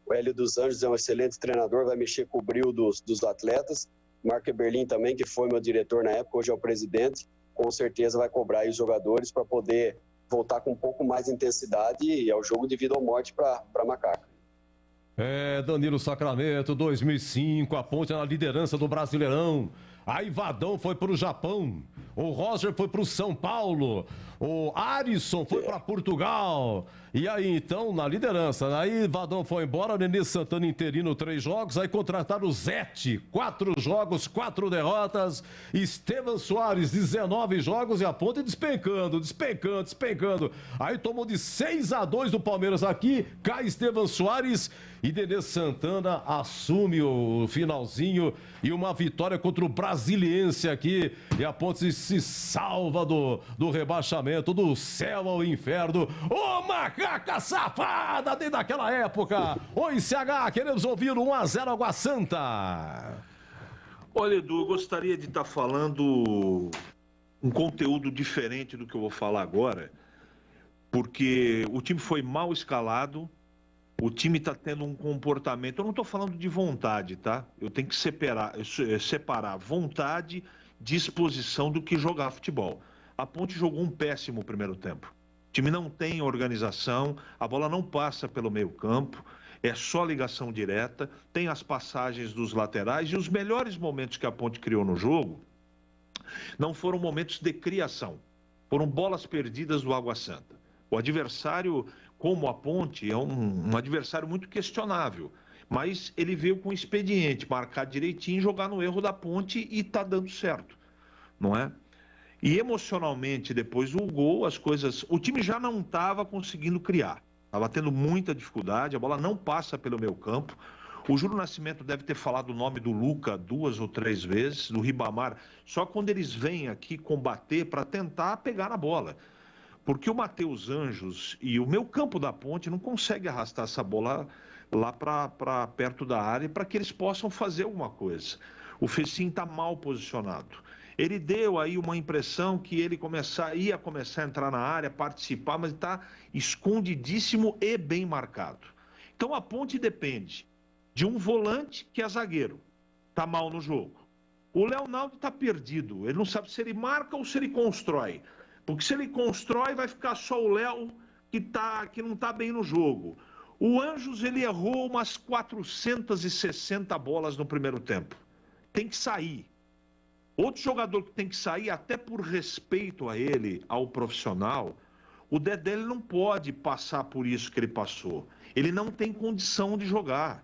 o Hélio dos Anjos é um excelente treinador, vai mexer com o brilho dos atletas. Marco Eberlin também, que foi meu diretor na época, hoje é o presidente, com certeza vai cobrar aí os jogadores para poder voltar com um pouco mais de intensidade e é o jogo de vida ou morte para Macaca.
Danilo Sacramento, 2005, a Ponte na liderança do Brasileirão. Aí Vadão foi para o Japão, o Roger foi para o São Paulo, o Arisson foi para Portugal. E aí, então, na liderança, aí Vadão foi embora, Nenê Santana interino 3 jogos, aí contrataram o Zete, 4 jogos, 4 derrotas, Estevan Soares, 19 jogos e a Ponte despencando. Aí tomou de 6-2 do Palmeiras aqui, cai Estevan Soares e Nenê Santana assume o finalzinho e uma vitória contra o Brasiliense aqui e a Ponte se salva do rebaixamento, do céu ao inferno. Ô, macaca safada desde aquela época! Oi, CH, queremos ouvir 1-0 Água Santa.
Olha, Edu, eu gostaria de estar falando um conteúdo diferente do que eu vou falar agora, porque o time foi mal escalado, o time está tendo um comportamento... Eu não estou falando de vontade, tá? Eu tenho que separar vontade, disposição do que jogar futebol. A Ponte jogou um péssimo primeiro tempo. O time não tem organização, a bola não passa pelo meio campo, é só ligação direta, tem as passagens dos laterais e os melhores momentos que a Ponte criou no jogo não foram momentos de criação, foram bolas perdidas do Água Santa. O adversário, como a Ponte, é um adversário muito questionável, mas ele veio com expediente, marcar direitinho, jogar no erro da Ponte e está dando certo, não é? E emocionalmente, depois do gol, as coisas... O time já não estava conseguindo criar. Estava tendo muita dificuldade, a bola não passa pelo meio campo. O Júlio Nascimento deve ter falado o nome do Luca 2 ou 3 vezes, do Ribamar, só quando eles vêm aqui combater para tentar pegar na bola. Porque o Matheus Anjos e o meio campo da Ponte não conseguem arrastar essa bola lá para perto da área para que eles possam fazer alguma coisa. O Fecim está mal posicionado. Ele deu aí uma impressão que ele ia começar a entrar na área, participar, mas está escondidíssimo e bem marcado. Então a Ponte depende de um volante que é zagueiro, está mal no jogo. O Leonardo está perdido, ele não sabe se ele marca ou se ele constrói. Porque se ele constrói, vai ficar só o Léo que não está bem no jogo. O Anjos, ele errou umas 460 bolas no primeiro tempo. Tem que sair. Outro jogador que tem que sair, até por respeito a ele, ao profissional, o Dedé ele não pode passar por isso que ele passou. Ele não tem condição de jogar.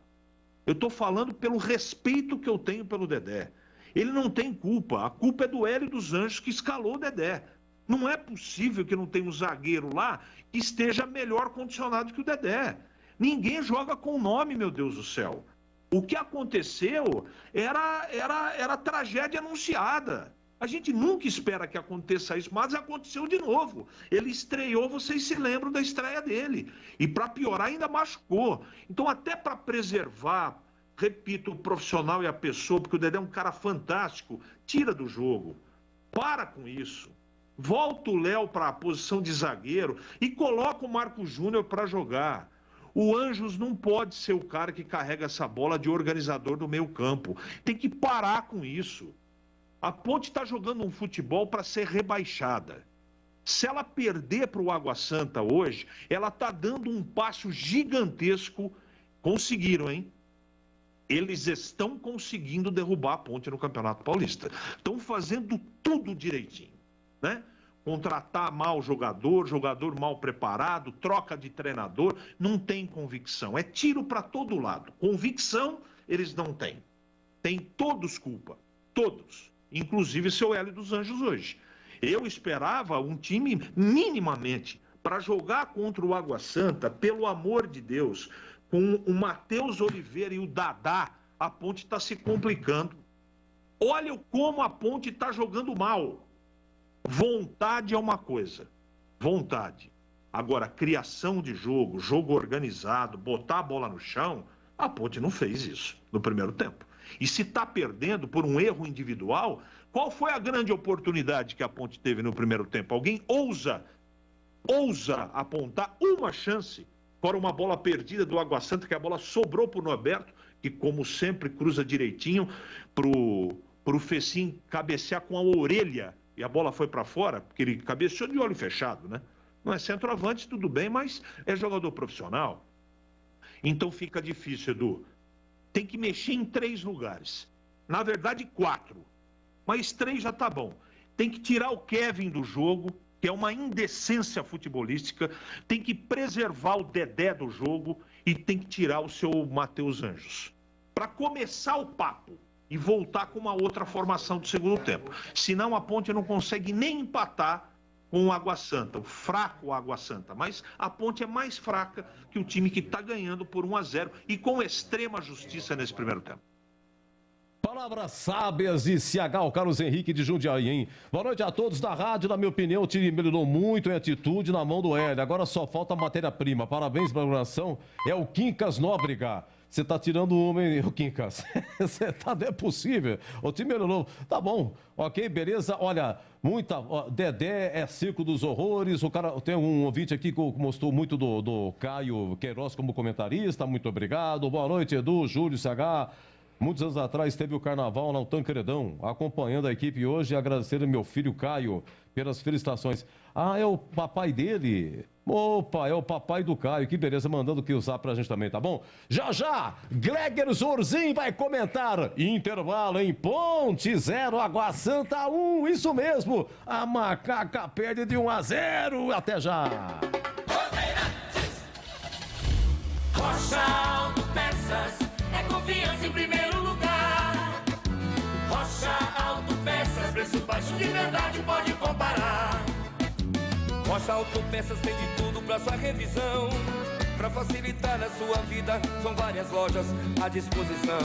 Eu estou falando pelo respeito que eu tenho pelo Dedé. Ele não tem culpa. A culpa é do Hélio dos Anjos que escalou o Dedé. Não é possível que não tenha um zagueiro lá que esteja melhor condicionado que o Dedé. Ninguém joga com nome, meu Deus do céu. O que aconteceu era tragédia anunciada. A gente nunca espera que aconteça isso, mas aconteceu de novo. Ele estreou, vocês se lembram da estreia dele. E para piorar, ainda machucou. Então, até para preservar, repito, o profissional e a pessoa, porque o Dedé é um cara fantástico, tira do jogo. Para com isso. Volta o Léo para a posição de zagueiro e coloca o Marco Júnior para jogar. O Anjos não pode ser o cara que carrega essa bola de organizador do meio campo. Tem que parar com isso. A Ponte está jogando um futebol para ser rebaixada. Se ela perder para o Água Santa hoje, ela está dando um passo gigantesco. Conseguiram, hein? Eles estão conseguindo derrubar a Ponte no Campeonato Paulista. Estão fazendo tudo direitinho, né? Contratar mal jogador mal preparado, troca de treinador, não tem convicção. É tiro para todo lado. Convicção eles não têm. Tem todos culpa. Todos. Inclusive seu Hélio dos Anjos hoje. Eu esperava um time minimamente para jogar contra o Água Santa, pelo amor de Deus, com o Matheus Oliveira e o Dadá, a Ponte está se complicando. Olha como a Ponte está jogando mal. Vontade é uma coisa, vontade. Agora, criação de jogo, jogo organizado, botar a bola no chão, a Ponte não fez isso no primeiro tempo. E se está perdendo por um erro individual, qual foi a grande oportunidade que a Ponte teve no primeiro tempo? Alguém ousa apontar uma chance para uma bola perdida do Água Santa, que a bola sobrou para o Norberto, que como sempre cruza direitinho para o Fecim cabecear com a orelha. E a bola foi para fora, porque ele cabeceou de olho fechado, né? Não é centroavante, tudo bem, mas é jogador profissional. Então fica difícil, Edu. Tem que mexer em 3 lugares. Na verdade, 4. Mas 3 já tá bom. Tem que tirar o Kevin do jogo, que é uma indecência futebolística. Tem que preservar o Dedé do jogo e tem que tirar o seu Matheus Anjos. Para começar o papo. E voltar com uma outra formação do segundo tempo. Senão a Ponte não consegue nem empatar com o Água Santa, o fraco Água Santa. Mas a Ponte é mais fraca que o time que está ganhando por 1-0 e com extrema justiça nesse primeiro tempo.
Palavras sábias de CH, Carlos Henrique de Jundiaí, hein? Boa noite a todos da rádio. Na minha opinião, o time melhorou muito em atitude na mão do Hélio. Agora só falta matéria-prima. Parabéns pela programação. É o Quincas Nóbrega. Você tá tirando uma, hein, Quincas? Você tá, não é possível. O time melhorou. Tá bom, ok, beleza. Olha, Dedé é circo dos horrores. O cara, tem um ouvinte aqui que mostrou muito do Caio Queiroz como comentarista. Muito obrigado. Boa noite, Edu, Júlio, CH. Muitos anos atrás teve o carnaval no Tancredão, acompanhando a equipe hoje e agradecendo ao meu filho Caio pelas felicitações. Ah, é o papai dele? Opa, é o papai do Caio, que beleza, mandando que usar pra gente também, tá bom? Já, Gleger Zorzin vai comentar. Intervalo em Ponte 0, Água Santa 1, isso mesmo. A Macaca perde de 1-0, até já.
Rocha Autopeças, é confiança em primeiro lugar. Rocha Autopeças, preço baixo de verdade, pode comprar. comparar. Rocha Autopeças tem de tudo pra sua revisão. Pra facilitar a sua vida, são várias lojas à disposição.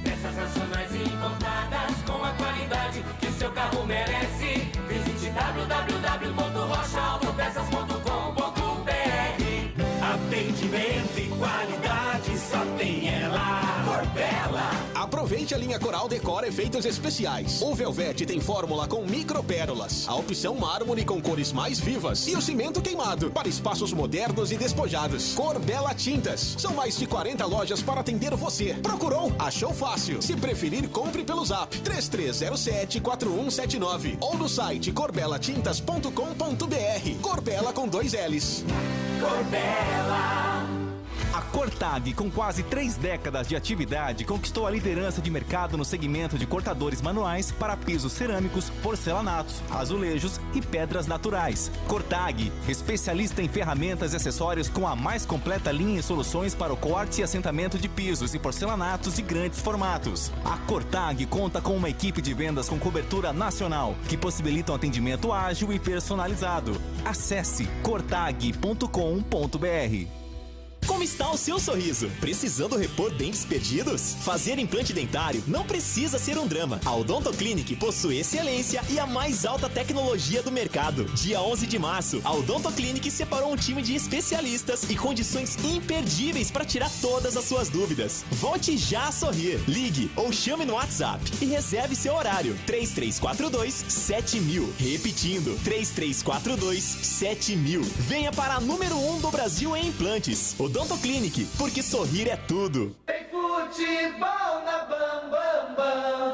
Peças nacionais e importadas com a qualidade que seu carro merece. Visite www.rochaautopeças.com.br. Atendimento e qualidade só tem ela. Corbella.
Aproveite a linha Coral Decor Efeitos Especiais. O Velvete tem fórmula com micropérolas, a opção mármore com cores mais vivas e o cimento queimado para espaços modernos e despojados. Corbella Tintas. São mais de 40 lojas para atender você. Procurou? Achou fácil. Se preferir, compre pelo Zap 3307-4179 ou no site corbelatintas.com.br. Corbella com 2 L's.
Corbella.
A Cortag, com quase 3 décadas de atividade, conquistou a liderança de mercado no segmento de cortadores manuais para pisos cerâmicos, porcelanatos, azulejos e pedras naturais. Cortag, especialista em ferramentas e acessórios com a mais completa linha e soluções para o corte e assentamento de pisos e porcelanatos de grandes formatos. A Cortag conta com uma equipe de vendas com cobertura nacional, que possibilita um atendimento ágil e personalizado. Acesse cortag.com.br.
Como está o seu sorriso? Precisando repor dentes perdidos? Fazer implante dentário não precisa ser um drama. A Odonto Clinic possui excelência e a mais alta tecnologia do mercado. Dia 11 de março, a Odonto Clinic separou um time de especialistas e condições imperdíveis para tirar todas as suas dúvidas. Volte já a sorrir. Ligue ou chame no WhatsApp e reserve seu horário. 3342-7000. Repetindo, 3342-7000. Venha para a número 1 do Brasil em implantes. Odonto Clinic, porque sorrir é tudo.
Tem futebol na Bam Bam Bam.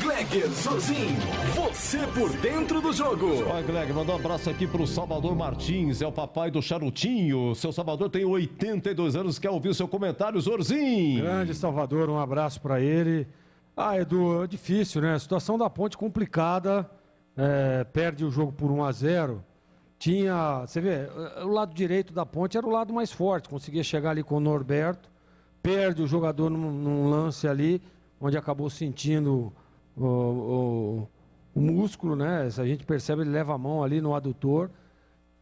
Gleger Zorzin, você por dentro do jogo.
Olha, Gleger, mandou um abraço aqui pro Salvador Martins, é o papai do Charutinho. Seu Salvador tem 82 anos, quer ouvir o seu comentário, Zorzin?
Grande Salvador, um abraço pra ele. Ah, Edu, é difícil, né? A situação da Ponte complicada, perde o jogo por 1-0. Você vê, o lado direito da Ponte era o lado mais forte, conseguia chegar ali com o Norberto, perde o jogador num lance ali, onde acabou sentindo o músculo, né? A gente percebe, ele leva a mão ali no adutor,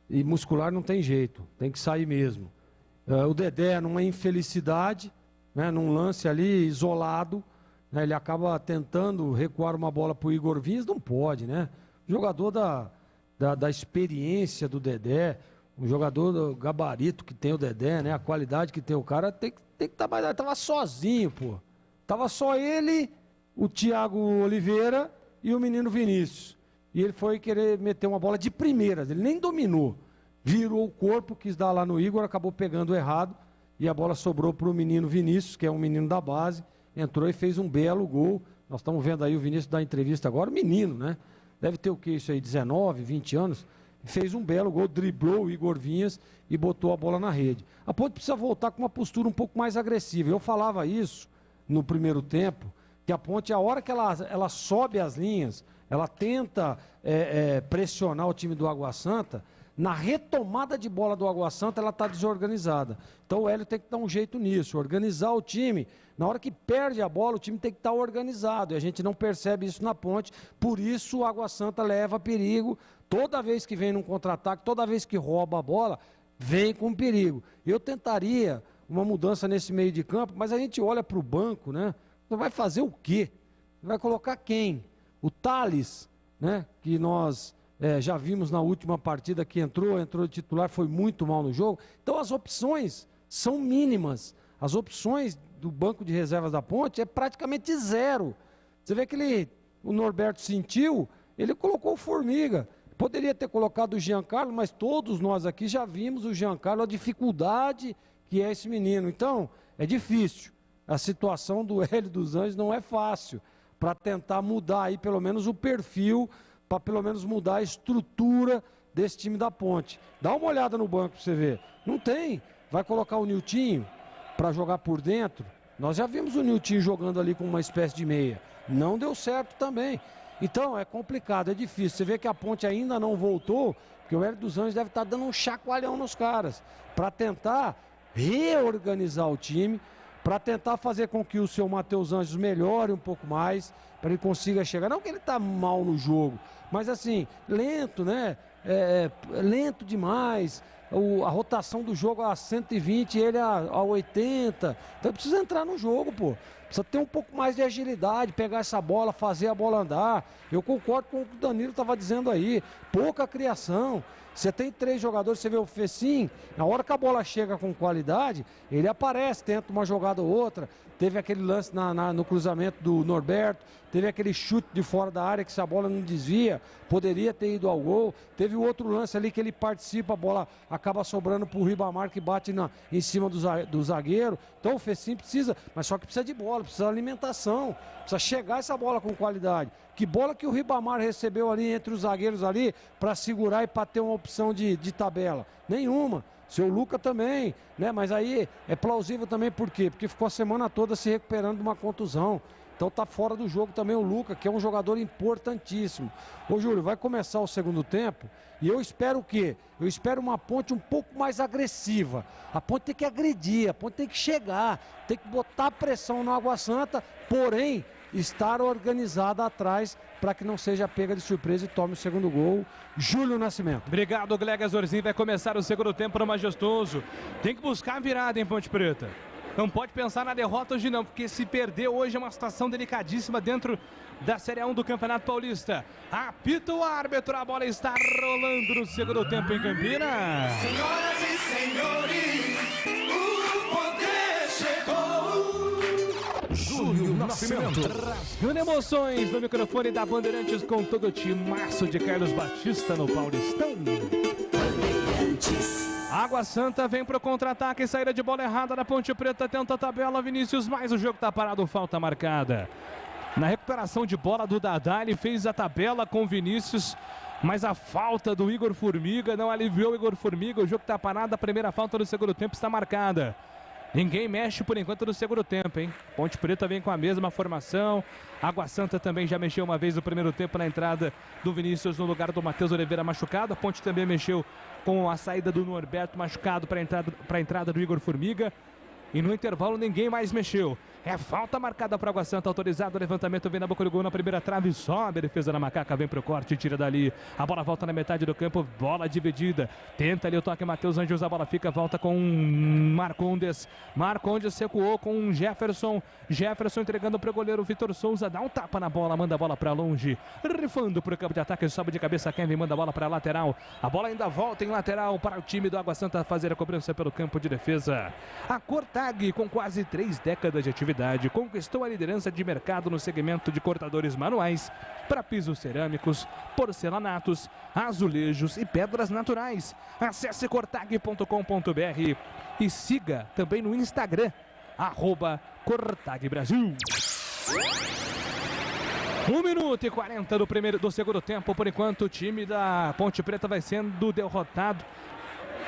e muscular não tem jeito, tem que sair mesmo. O Dedé, numa infelicidade, né? Num lance ali isolado, né? Ele acaba tentando recuar uma bola para o Igor Vinhas, não pode, né? Jogador da experiência do Dedé, um jogador do gabarito que tem o Dedé, né? A qualidade que tem o cara, tem que estar mais. Tava sozinho, pô. Tava só ele, o Thiago Oliveira e o menino Vinícius. E ele foi querer meter uma bola de primeira, ele nem dominou. Virou o corpo, quis dar lá no Igor, acabou pegando errado e a bola sobrou para o menino Vinícius, que é um menino da base, entrou e fez um belo gol. Nós estamos vendo aí o Vinícius dar entrevista agora, o menino, né? Deve ter o que isso aí, 19, 20 anos. Fez um belo gol, driblou o Igor Vinhas e botou a bola na rede. A Ponte precisa voltar com uma postura um pouco mais agressiva. Eu falava isso no primeiro tempo, que a Ponte, a hora que ela sobe as linhas, ela tenta pressionar o time do Água Santa, na retomada de bola do Água Santa, ela está desorganizada. Então o Hélio tem que dar um jeito nisso, organizar o time. Na hora que perde a bola, o time tem que estar organizado. E a gente não percebe isso na Ponte. Por isso o Água Santa leva perigo. Toda vez que vem num contra-ataque, toda vez que rouba a bola, vem com perigo. Eu tentaria uma mudança nesse meio de campo, mas a gente olha para o banco, né? Vai fazer o quê? Vai colocar quem? O Thales, né? Que nós já vimos na última partida que entrou de titular, foi muito mal no jogo. Então as opções são mínimas. As opções do banco de reservas da Ponte é praticamente zero. Você vê que o Norberto sentiu, ele colocou o Formiga. Poderia ter colocado o Giancarlo, mas todos nós aqui já vimos o Giancarlo, a dificuldade que é esse menino. Então, é difícil. A situação do Hélio dos Anjos não é fácil, para tentar mudar aí pelo menos o perfil, para pelo menos mudar a estrutura desse time da Ponte. Dá uma olhada no banco para você ver. Não tem. Vai colocar o Niltinho para jogar por dentro. Nós já vimos o Niltinho jogando ali com uma espécie de meia. Não deu certo também. Então é complicado, é difícil. Você vê que a Ponte ainda não voltou, porque o Hélio dos Anjos deve estar dando um chacoalhão nos caras, para tentar reorganizar o time, para tentar fazer com que o seu Matheus Anjos melhore um pouco mais, para ele consiga chegar. Não que ele está mal no jogo, mas assim, lento, né? Lento demais. A rotação do jogo a 120, ele a 80. Então precisa entrar no jogo, pô. Precisa ter um pouco mais de agilidade, pegar essa bola, fazer a bola andar. Eu concordo com o que o Danilo estava dizendo aí. Pouca criação. Você tem 3 jogadores, você vê o Fecim, na hora que a bola chega com qualidade, ele aparece, tenta uma jogada ou outra. Teve aquele lance no cruzamento do Norberto, teve aquele chute de fora da área que se a bola não desvia, poderia ter ido ao gol. Teve o outro lance ali que ele participa, a bola acaba sobrando para o Ribamar que bate em cima do zagueiro. Então o Fecim precisa, mas só que precisa de bola, precisa de alimentação, precisa chegar essa bola com qualidade. Que bola que o Ribamar recebeu ali entre os zagueiros ali para segurar e para ter uma opção de tabela? Nenhuma. Seu Luca também, né? Mas aí é plausível também, por quê? Porque ficou a semana toda se recuperando de uma contusão. Então tá fora do jogo também o Luca, que é um jogador importantíssimo. Ô Júlio, vai começar o segundo tempo e eu espero o quê? Eu espero uma Ponte um pouco mais agressiva. A Ponte tem que agredir, a Ponte tem que chegar, tem que botar pressão no Água Santa, porém estar organizada atrás para que não seja pega de surpresa e tome o segundo gol. Júlio Nascimento.
Obrigado, Glega Zorzinho. Vai começar o segundo tempo no Majestoso. Tem que buscar a virada em Ponte Preta. Não pode pensar na derrota hoje não, porque se perder hoje é uma situação delicadíssima dentro da Série A1 do Campeonato Paulista. Apita o árbitro, a bola está rolando no segundo tempo em Campinas.
Senhoras e senhores, o poder chegou.
Júlio Nascimento.
Rasgando emoções no microfone da Bandeirantes com todo o timaço de Carlos Batista no Paulistão. Água Santa vem pro contra-ataque, saída de bola errada da Ponte Preta, tenta a tabela, Vinícius, mas o jogo tá parado, falta marcada. Na recuperação de bola do Dadá, ele fez a tabela com o Vinícius, mas a falta do Igor Formiga não aliviou o Igor Formiga, o jogo tá parado, a primeira falta do segundo tempo está marcada. Ninguém mexe por enquanto no segundo tempo, hein? Ponte Preta vem com a mesma formação. Água Santa também já mexeu uma vez no primeiro tempo na entrada do Vinícius no lugar do Matheus Oliveira machucado. A Ponte também mexeu com a saída do Norberto machucado para a entrada do Igor Formiga. E no intervalo ninguém mais mexeu. É falta marcada para Água Santa, autorizado o levantamento, vem na boca do gol na primeira trave, sobe a defesa da Macaca, vem pro corte, tira dali. A bola volta na metade do campo, bola dividida. Tenta ali o toque, Matheus Anjos, a bola fica, volta com Marcondes. Marcondes recuou com Jefferson. Jefferson entregando pro goleiro Vitor Souza, dá um tapa na bola, manda a bola para longe. Rifando pro campo de ataque, sobe de cabeça Kevin, manda a bola para lateral. A bola ainda volta em lateral para o time do Água Santa fazer a cobrança pelo campo de defesa. A Cortag, com quase 3 décadas de atividade, conquistou a liderança de mercado no segmento de cortadores manuais para pisos cerâmicos, porcelanatos, azulejos e pedras naturais. Acesse cortag.com.br e siga também no Instagram, @CortagBrasil. 1 minuto e 40 do segundo tempo. Por enquanto, o time da Ponte Preta vai sendo derrotado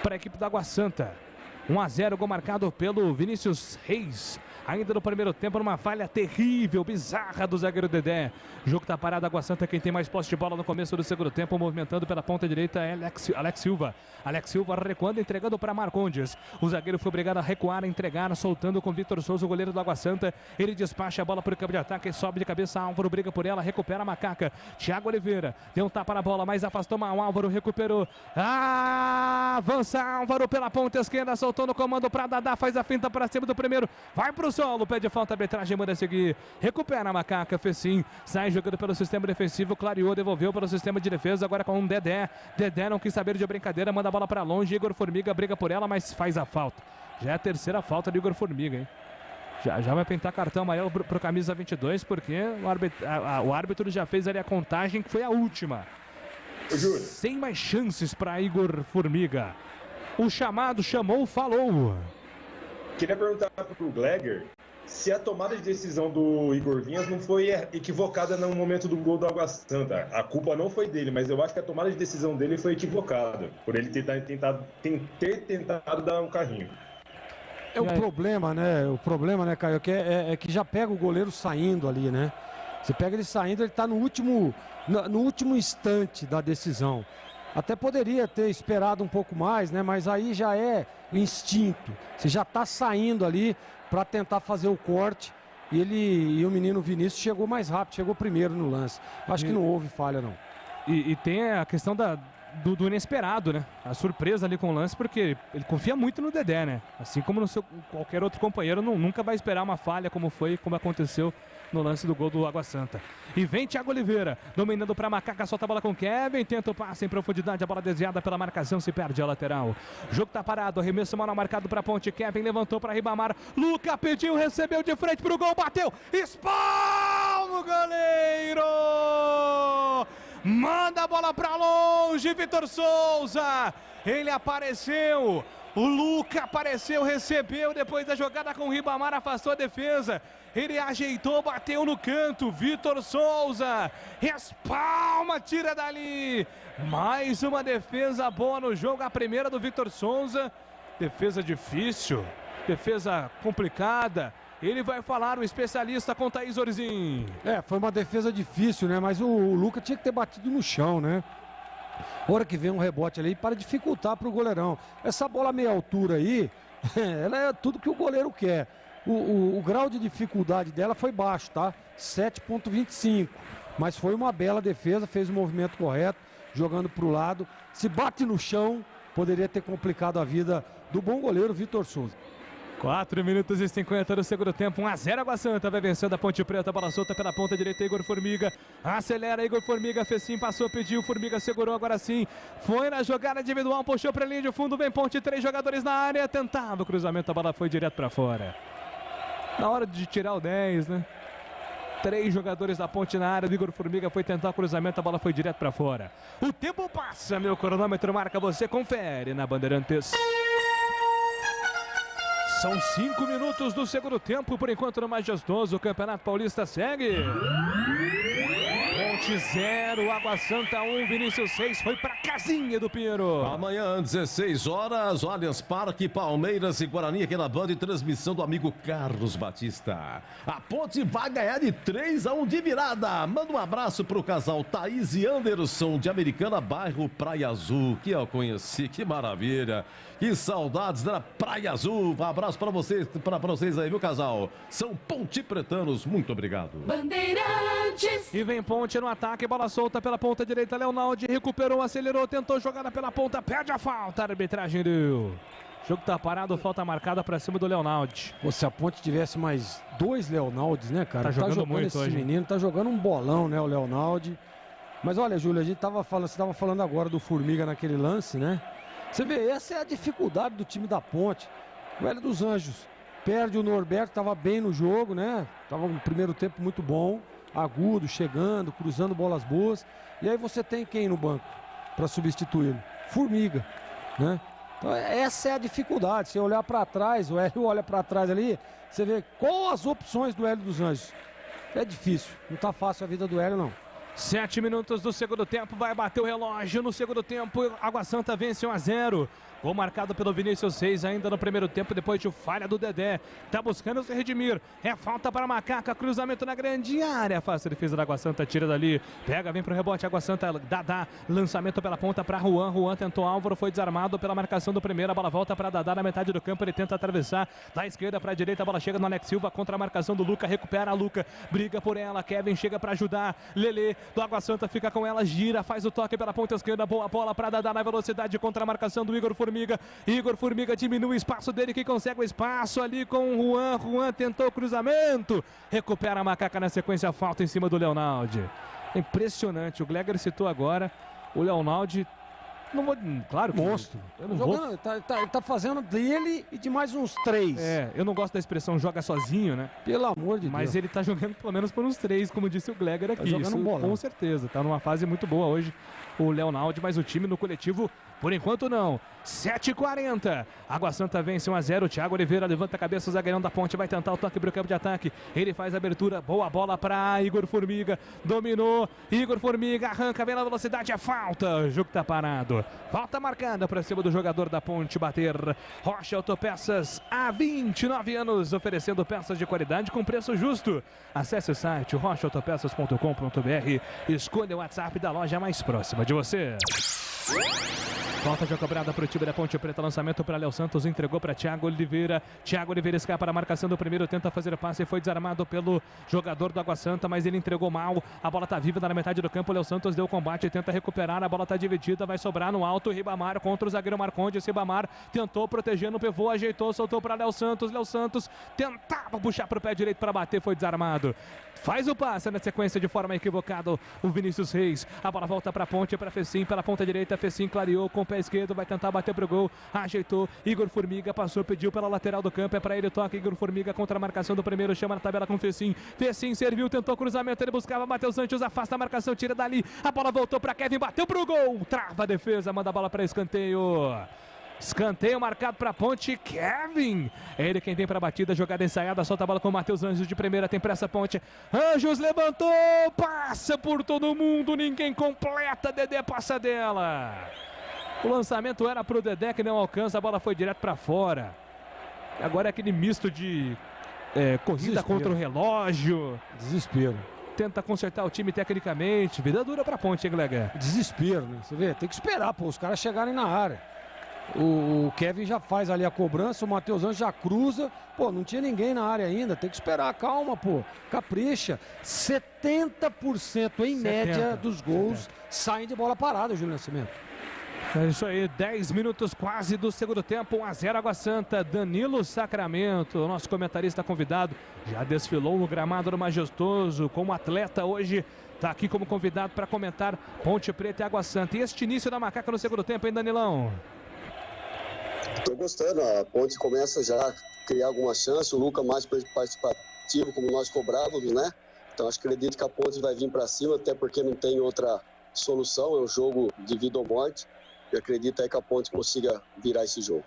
para a equipe da Água Santa. 1-0, gol marcado pelo Vinícius Reis. Ainda no primeiro tempo, numa falha terrível, bizarra do zagueiro Dedé. O jogo tá parado, Água Santa, quem tem mais posse de bola no começo do segundo tempo, movimentando pela ponta direita é Alex Silva. Alex Silva recuando, entregando para Marcondes. O zagueiro foi obrigado a recuar, a entregar, soltando com Vitor Souza, o goleiro do Água Santa. Ele despacha a bola para o campo de ataque, sobe de cabeça, Álvaro briga por ela, recupera a Macaca. Thiago Oliveira deu um tapa na bola, mas afastou mal, Álvaro recuperou. Avança Álvaro pela ponta esquerda, soltou no comando para Dadá, faz a finta para cima do primeiro, vai pro solo, pede falta, a arbitragem manda seguir, recupera a Macaca, fez sim, sai jogando pelo sistema defensivo, clareou, devolveu pelo sistema de defesa, agora com o Dedé. Dedé não quis saber de brincadeira, manda a bola para longe, Igor Formiga briga por ela, mas faz a falta. Já é a terceira falta de Igor Formiga, hein? Já vai pintar cartão amarelo pro camisa 22, porque o árbitro já fez ali a contagem, que foi a última. Sem mais chances para Igor Formiga. O chamado chamou, falou.
Queria perguntar pro Gleger se a tomada de decisão do Igor Vinhas não foi equivocada no momento do gol do Água Santa. A culpa não foi dele, mas eu acho que a tomada de decisão dele foi equivocada, por ele ter tentado dar um carrinho.
O problema, né, Caio, é que já pega o goleiro saindo ali, né? Você pega ele saindo, ele tá no último instante da decisão. Até poderia ter esperado um pouco mais, né? Mas aí já é instinto. Você já está saindo ali para tentar fazer o corte. E o menino Vinícius chegou mais rápido, chegou primeiro no lance. Acho que não houve falha, não.
E tem a questão do inesperado, né? A surpresa ali com o lance, porque ele confia muito no Dedé, né? Assim como no qualquer outro companheiro, nunca vai esperar uma falha como aconteceu no lance do gol do Água Santa. E vem Thiago Oliveira, dominando para Macaca, solta a bola com Kevin, tenta o passe em profundidade, a bola desviada pela marcação, se perde a lateral. O jogo tá parado, arremesso manual marcado para Ponte, Kevin levantou para Ribamar, Luca pediu, recebeu de frente pro gol, bateu, espalma o goleiro! Manda a bola para longe, Vitor Souza, ele apareceu, o Luca apareceu, recebeu depois da jogada com o Ribamar, afastou a defesa, ele ajeitou, bateu no canto, Vitor Souza, espalma, tira dali, mais uma defesa boa no jogo, a primeira do Vitor Souza, defesa difícil, defesa complicada. Ele vai falar, o especialista com Thaís Orzin.
Foi uma defesa difícil, né? Mas o Luca tinha que ter batido no chão, né? Hora que vem um rebote ali para dificultar para o goleirão. Essa bola meia altura aí, ela é tudo que o goleiro quer. O grau de dificuldade dela foi baixo, tá? 7,25. Mas foi uma bela defesa, fez o movimento correto, jogando para o lado. Se bate no chão, poderia ter complicado a vida do bom goleiro Vitor Souza.
4 minutos e 50 do segundo tempo, 1-0 Água Santa, vai vencendo a Ponte Preta, bola solta pela ponta direita, Igor Formiga, acelera, Igor Formiga, fez sim, passou, pediu, Formiga segurou, agora sim, foi na jogada individual, puxou para a linha de fundo, vem Ponte, 3 jogadores na área, tentava o cruzamento, a bola foi direto para fora. Na hora de tirar o 10, né? 3 jogadores da Ponte na área, o Igor Formiga foi tentar o cruzamento, a bola foi direto para fora. O tempo passa, meu cronômetro marca, você confere na Bandeirantes. São 5 minutos do segundo tempo, por enquanto no Majestoso, o Campeonato Paulista segue. Ponte 0, Água Santa 1, Vinícius 6, foi pra casinha do Pinheiro.
Amanhã, 16 horas, Allianz Parque, Palmeiras e Guarani, aqui na Band, transmissão do amigo Carlos Batista. A Ponte vai ganhar de 3-1 de virada. Manda um abraço pro casal Thaís e Anderson, de Americana, bairro Praia Azul, que eu conheci, que maravilha. Que saudades da Praia Azul. Um abraço para vocês aí, viu, casal? São Ponte Pretanos, muito obrigado.
Bandeirantes. E vem Ponte no ataque, bola solta pela ponta direita, Leonaldi recuperou, acelerou, tentou jogada pela ponta, perde a falta, a arbitragem deu. O jogo tá parado, falta marcada para cima do Leonaldi.
Se a Ponte tivesse mais 2 Leonaldis, né, cara?
Tá jogando muito
esse
hoje.
Menino, tá jogando um bolão, né, o Leonaldi. Mas olha, Júlio, você tava falando agora do Formiga naquele lance, né? Você vê, essa é a dificuldade do time da Ponte. O Hélio dos Anjos perde o Norberto, estava bem no jogo, né? Tava no primeiro tempo muito bom, agudo, chegando, cruzando bolas boas. E aí você tem quem no banco para substituí-lo? Formiga, né? Então essa é a dificuldade. Se olhar para trás, o Hélio olha para trás ali, você vê quais as opções do Hélio dos Anjos. É difícil, não tá fácil a vida do Hélio, não.
7 minutos do segundo tempo, vai bater o relógio no segundo tempo, Água Santa vence 1-0. Gol marcado pelo Vinícius 6 ainda no primeiro tempo, depois de falha do Dedé. Tá buscando se redimir. É falta para Macaca, cruzamento na grande área. Faz a defesa da Água Santa, tira dali. Pega, vem pro rebote, Água Santa, Dadá. Lançamento pela ponta para Juan. Juan tentou Álvaro, foi desarmado pela marcação do primeiro. A bola volta para Dadá na metade do campo, ele tenta atravessar da esquerda para a direita. A bola chega no Alex Silva contra a marcação do Luca. Recupera a Luca, briga por ela. Kevin chega para ajudar. Lelê do Água Santa fica com ela, gira, faz o toque pela ponta esquerda. Boa bola para Dadá na velocidade contra a marcação do Igor Formiga. Igor Formiga diminui o espaço dele, que consegue o espaço ali com o Juan. Juan tentou o cruzamento, recupera a Macaca na sequência, falta em cima do Leonaldi. Impressionante, o Gleger citou agora, o Leonaldi, não vou, claro que
monstro.
Eu não
jogando, vou... tá fazendo dele e de mais uns 3.
Eu não gosto da expressão joga sozinho, né?
Pelo amor de Deus.
Mas ele tá jogando pelo menos por uns 3, como disse o Gleger aqui.
Tá jogando um bolão.
Com certeza, tá numa fase muito boa hoje o Leonaldi, mas o time no coletivo, por enquanto não. 7h40, Água Santa vence 1-0, Thiago Oliveira levanta a cabeça, o zagueirão da Ponte vai tentar o toque pro campo de ataque, ele faz a abertura, boa bola para Igor Formiga, dominou, Igor Formiga arranca bem na velocidade, é falta, o jogo tá parado, falta marcada para cima do jogador da Ponte bater. Rocha Autopeças, há 29 anos, oferecendo peças de qualidade com preço justo. Acesse o site rochaautopeças.com.br, escolha o WhatsApp da loja mais próxima de você. Falta já cobrada para o time da Ponte Preta. Lançamento para Léo Santos. Entregou para Thiago Oliveira. Thiago Oliveira escapa na marcação do primeiro. Tenta fazer passe. Foi desarmado pelo jogador do Água Santa, mas ele entregou mal. A bola está viva na metade do campo. Léo Santos deu combate. Tenta recuperar. A bola está dividida. Vai sobrar no alto. Ribamar contra o zagueiro Marcondes. Ribamar tentou proteger no pivô. Ajeitou. Soltou para Léo Santos. Léo Santos tentava puxar para o pé direito para bater. Foi desarmado. Faz o passe na sequência de forma equivocada o Vinícius Reis. A bola volta para a ponte, para Fecim, pela ponta direita. Fecim clareou com o pé esquerdo, vai tentar bater pro gol. Ajeitou. Igor Formiga passou, pediu pela lateral do campo. É para ele, toca. Igor Formiga contra a marcação do primeiro, chama na tabela com Fecim. Fecim serviu, tentou cruzamento, ele buscava. Matheus Santos afasta a marcação, tira dali. A bola voltou para Kevin, bateu pro gol. Trava a defesa, manda a bola para escanteio. Escanteio marcado para a Ponte, Kevin. É ele quem tem para a batida, jogada ensaiada, solta a bola com o Matheus Anjos de primeira, tem pressa a Ponte. Anjos levantou, passa por todo mundo, ninguém completa, Dedé passa dela. O lançamento era para o Dedé que não alcança, a bola foi direto para fora. Agora é aquele misto de corrida contra o relógio.
Desespero.
Tenta consertar o time tecnicamente, vida dura para a Ponte, hein, Glega?
Desespero, né? Você vê, tem que esperar, pô, os caras chegarem na área. O Kevin já faz ali a cobrança, o Matheus Anjos já cruza. Pô, não tinha ninguém na área ainda, tem que esperar, calma, pô. Capricha. 70% em média dos gols saem de bola parada, Júlio Nascimento.
É isso aí, 10 minutos quase do segundo tempo, 1-0 Água Santa. Danilo Sacramento, o nosso comentarista convidado, já desfilou no gramado do Majestoso como atleta hoje. Está aqui como convidado para comentar Ponte Preta e Água Santa. E este início da Macaca no segundo tempo, hein, Danilão?
Estou gostando, a Ponte começa já a criar alguma chance, o Luca mais participativo, como nós cobrávamos, né? Então acredito que a Ponte vai vir para cima, até porque não tem outra solução, é um jogo de vida ou morte, e acredito aí que a Ponte consiga virar esse jogo.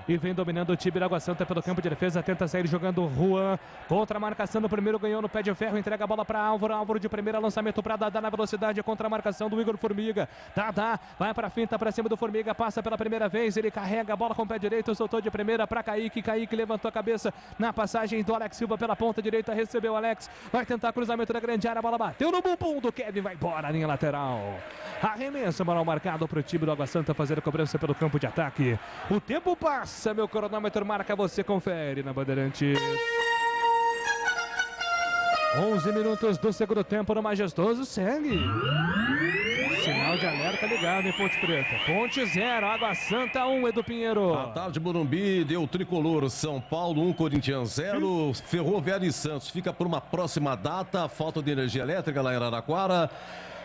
E vem dominando o time da Água Santa pelo campo de defesa, tenta sair jogando Juan, contra a marcação do primeiro, ganhou no pé de ferro, entrega a bola para Álvaro, Álvaro de primeira, lançamento para Dadá na velocidade, contra a marcação do Igor Formiga, Dadá vai para a finta, para cima do Formiga, passa pela primeira vez, ele carrega a bola com o pé direito, soltou de primeira para Kaique, Kaique levantou a cabeça na passagem do Alex Silva pela ponta direita, recebeu o Alex, vai tentar cruzamento da grande área, a bola bateu no bumbum do Kevin, vai embora, linha lateral. Arremesso, bola marcado para o time do Água Santa fazer a cobrança pelo campo de ataque. O tempo passa, meu cronômetro marca, você confere na Bandeirantes. 11 minutos do segundo tempo no Majestoso, segue. Sinal de alerta ligado em Ponte Preta. Ponte 0, Água Santa 1, Edu Pinheiro.
A tarde Morumbi deu tricolor, São Paulo 1, Corinthians 0, Ferroviária e Santos. Fica por uma próxima data, falta de energia elétrica lá em Araraquara.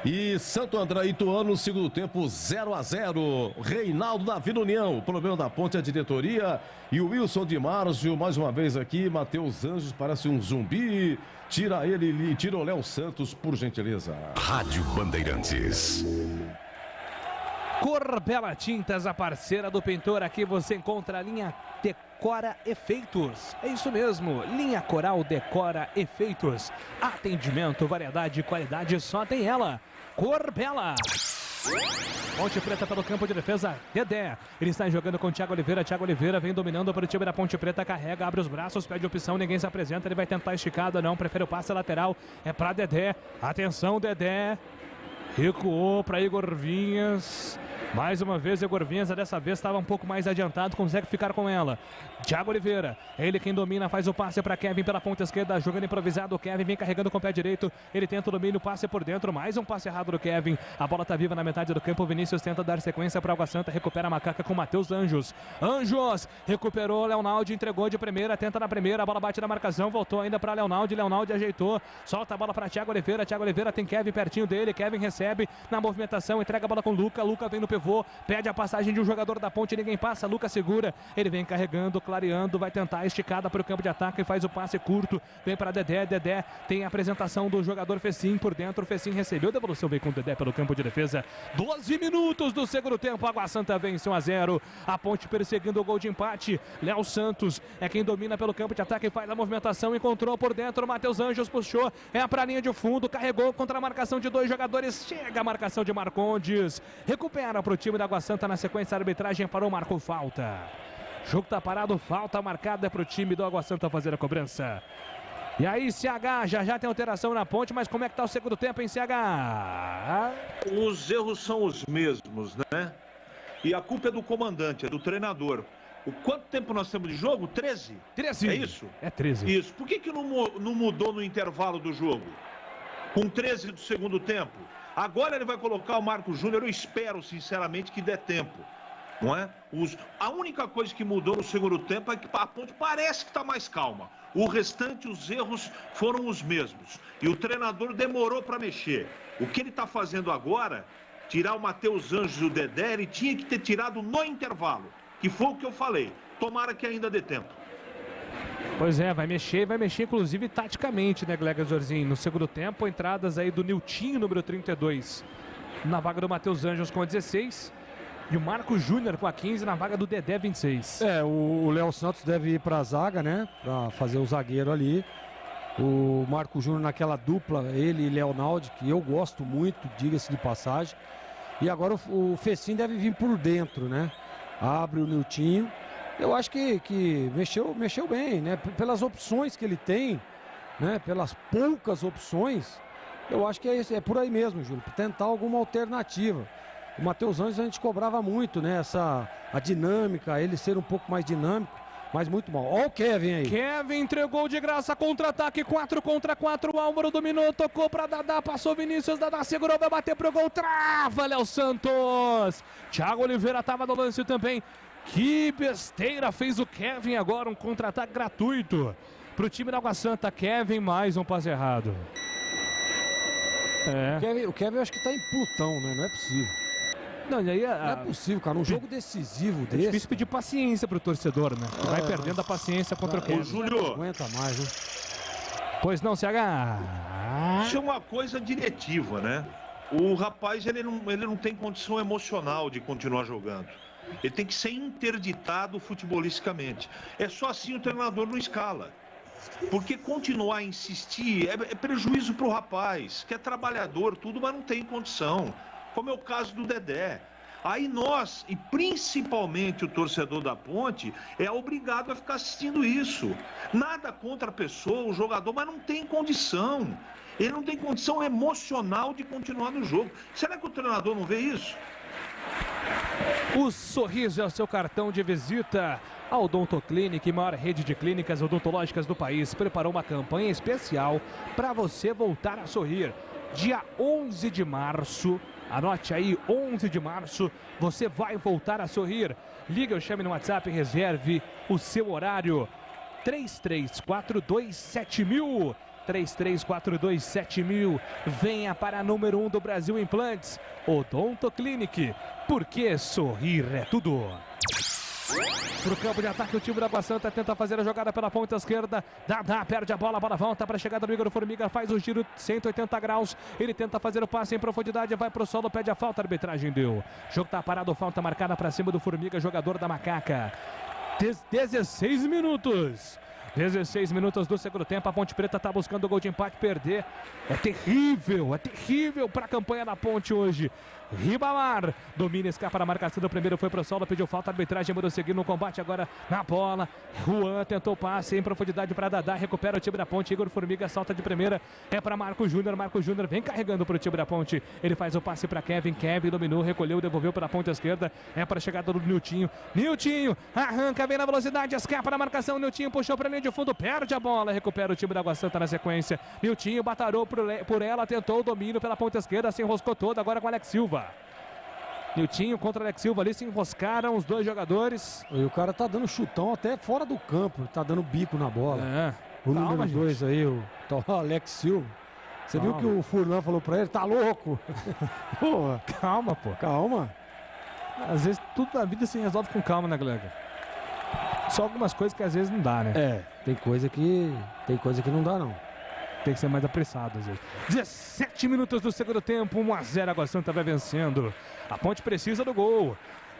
E Santo André e Ituano, segundo tempo 0-0. Reinaldo da Vila União. O problema da Ponte é a diretoria. E o Wilson de Márcio, mais uma vez aqui. Matheus Anjos parece um zumbi. Tira ele e tira o Léo Santos, por gentileza.
Rádio Bandeirantes.
Corbela Tintas, a parceira do pintor. Aqui você encontra a linha Decora Efeitos. É isso mesmo, linha Coral Decora Efeitos. Atendimento, variedade e qualidade, só tem ela. Corbela. Ponte Preta pelo campo de defesa, Dedé. Ele está jogando com o Thiago Oliveira. Thiago Oliveira vem dominando para o time da Ponte Preta. Carrega, abre os braços, pede opção. Ninguém se apresenta. Ele vai tentar esticada, não. Prefere o passe lateral. É para Dedé. Atenção, Dedé. Recuou para Igor Vinhas. Mais uma vez, Igor Vinhas, dessa vez estava um pouco mais adiantado, consegue ficar com ela. Thiago Oliveira, ele quem domina, faz o passe para Kevin pela ponta esquerda, jogando improvisado. O Kevin vem carregando com o pé direito, ele tenta o domínio, passe por dentro, mais um passe errado do Kevin. A bola está viva na metade do campo, o Vinícius tenta dar sequência para Água Santa, recupera a Macaca com Matheus Anjos. Anjos, recuperou, Leonaldi entregou de primeira, tenta na primeira, a bola bate na marcação, voltou ainda para Leonaldi, Leonaldi ajeitou, solta a bola para Thiago Oliveira, Thiago Oliveira tem Kevin pertinho dele, Kevin recebe na movimentação, entrega a bola com Luca, Luca vem no pivô, pede a passagem de um jogador da Ponte, ninguém passa, Lucas segura, ele vem carregando, clareando, vai tentar a esticada para o campo de ataque, faz o passe curto, vem para Dedé, Dedé tem a apresentação do jogador Fecim por dentro, Fecim recebeu, devolução vem com o Dedé pelo campo de defesa, 12 minutos do segundo tempo, Água Santa vence 1-0, a Ponte perseguindo o gol de empate, Léo Santos é quem domina pelo campo de ataque, faz a movimentação, encontrou por dentro, Matheus Anjos puxou, é para a linha de fundo, carregou contra a marcação de dois jogadores, chega a marcação de Marcondes, recupera para o time da Água Santa na sequência, a arbitragem parou, marcou falta. O jogo está parado, falta marcada para o time do Água Santa fazer a cobrança. E aí, CH, já tem alteração na Ponte, mas como é que tá o segundo tempo, hein, CH?
Os erros são os mesmos, né? E a culpa é do comandante, é do treinador. Quanto tempo nós temos de jogo? 13?
13.
É isso?
É 13.
Isso. Por que não mudou no intervalo do jogo? Com 13 do segundo tempo? Agora ele vai colocar o Marco Júnior, eu espero, sinceramente, que dê tempo. Não é? A única coisa que mudou no segundo tempo é que a Ponte parece que está mais calma. O restante, os erros foram os mesmos. E o treinador demorou para mexer. O que ele está fazendo agora, tirar o Matheus Anjos e o Dedé, ele tinha que ter tirado no intervalo. Que foi o que eu falei. Tomara que ainda dê tempo.
Pois é, vai mexer inclusive taticamente, né, Gleger Zorzinho? No segundo tempo, entradas aí do Niltinho, número 32, na vaga do Matheus Anjos com a 16. E o Marco Júnior com a 15 na vaga do Dedé 26.
O Léo Santos deve ir para a zaga, né? Para fazer o zagueiro ali. O Marco Júnior naquela dupla, ele e Leonaldi, que eu gosto muito, diga-se de passagem. E agora o Fecim deve vir por dentro, né? Abre o Niltinho. Eu acho que mexeu bem, né? Pelas opções que ele tem, né? Pelas poucas opções, eu acho que é por aí mesmo, Júlio. Tentar alguma alternativa. O Matheus Anjos a gente cobrava muito, né? A dinâmica, ele ser um pouco mais dinâmico, mas muito mal. Olha o Kevin aí.
Kevin entregou de graça, contra-ataque, 4 contra 4. O Álvaro dominou, tocou para Dadá, passou Vinícius, Dadá segurou, vai bater pro gol, trava, Léo Santos. Thiago Oliveira estava no lance também. Que besteira fez o Kevin agora, um contra-ataque gratuito pro time da Água Santa. Kevin, mais um passe errado.
O Kevin eu acho que tá em Plutão, né? Não é possível.
Não, e aí
não é possível, cara. Um jogo decisivo desse.
É difícil pedir paciência pro torcedor, né? Vai perdendo a paciência contra o Kevin.
Ô, Júlio.
Não aguenta mais, né?
Pois não, CH.
Isso é uma coisa diretiva, né? O rapaz, ele não tem condição emocional de continuar jogando. Ele tem que ser interditado futebolisticamente. É só assim o treinador não escala. Porque continuar a insistir é prejuízo pro rapaz, que é trabalhador, tudo, mas não tem condição. Como é o caso do Dedé. Aí nós, e principalmente o torcedor da Ponte, é obrigado a ficar assistindo isso. Nada contra a pessoa, o jogador, mas não tem condição. Ele não tem condição emocional de continuar no jogo. Será que o treinador não vê isso?
O sorriso é o seu cartão de visita. A Odontoclinic, maior rede de clínicas odontológicas do país, preparou uma campanha especial para você voltar a sorrir. Dia 11 de março, anote aí, 11 de março, você vai voltar a sorrir. Liga ou chame no WhatsApp e reserve o seu horário. 33427000. 33427000. Venha para a número 1 do Brasil Implantes, Odontoclinic, porque sorrir é tudo. Pro campo de ataque, o time da Água Santa tenta fazer a jogada pela ponta esquerda. Dadá perde a bola volta para a chegada do Igor Formiga, faz o giro 180 graus. Ele tenta fazer o passe em profundidade, vai pro solo, pede a falta, a arbitragem deu. O jogo tá parado, falta marcada para cima do Formiga, jogador da Macaca. 16 minutos. 16 minutos do segundo tempo, a Ponte Preta está buscando o gol de empate, perder é terrível para a campanha da Ponte hoje. Ribamar domina, escapa na marcação do primeiro, foi pro solo, pediu falta, a arbitragem mandou seguir no combate agora na bola. Juan tentou passe em profundidade para Dadá, recupera o time da Ponte. Igor Formiga salta de primeira, é para Marco Júnior vem carregando para o time da Ponte, ele faz o passe para Kevin dominou, recolheu, devolveu para a ponta esquerda, é para a chegada do Niltinho arranca, vem na velocidade, escapa na marcação, Niltinho puxou para a linha de fundo, perde a bola, recupera o time da Água Santa na sequência. Niltinho batalhou por ela, tentou o domínio pela ponta esquerda, se enroscou toda, agora com Alex Silva. Niltinho contra Alex Silva ali, se enroscaram os dois jogadores.
E o cara tá dando chutão até fora do campo, tá dando bico na bola. O número 2 aí, o Alex Silva. Você viu que o Furlan falou pra ele? Tá louco? Porra.
Calma, pô.
Calma.
Às vezes tudo na vida se resolve com calma, né, Glega? Só algumas coisas que às vezes não dá, né?
Tem coisa que não dá, não.
Tem que ser mais apressado, às vezes. 17 minutos do segundo tempo, 1-0, Água Santa vai vencendo. A Ponte precisa do gol.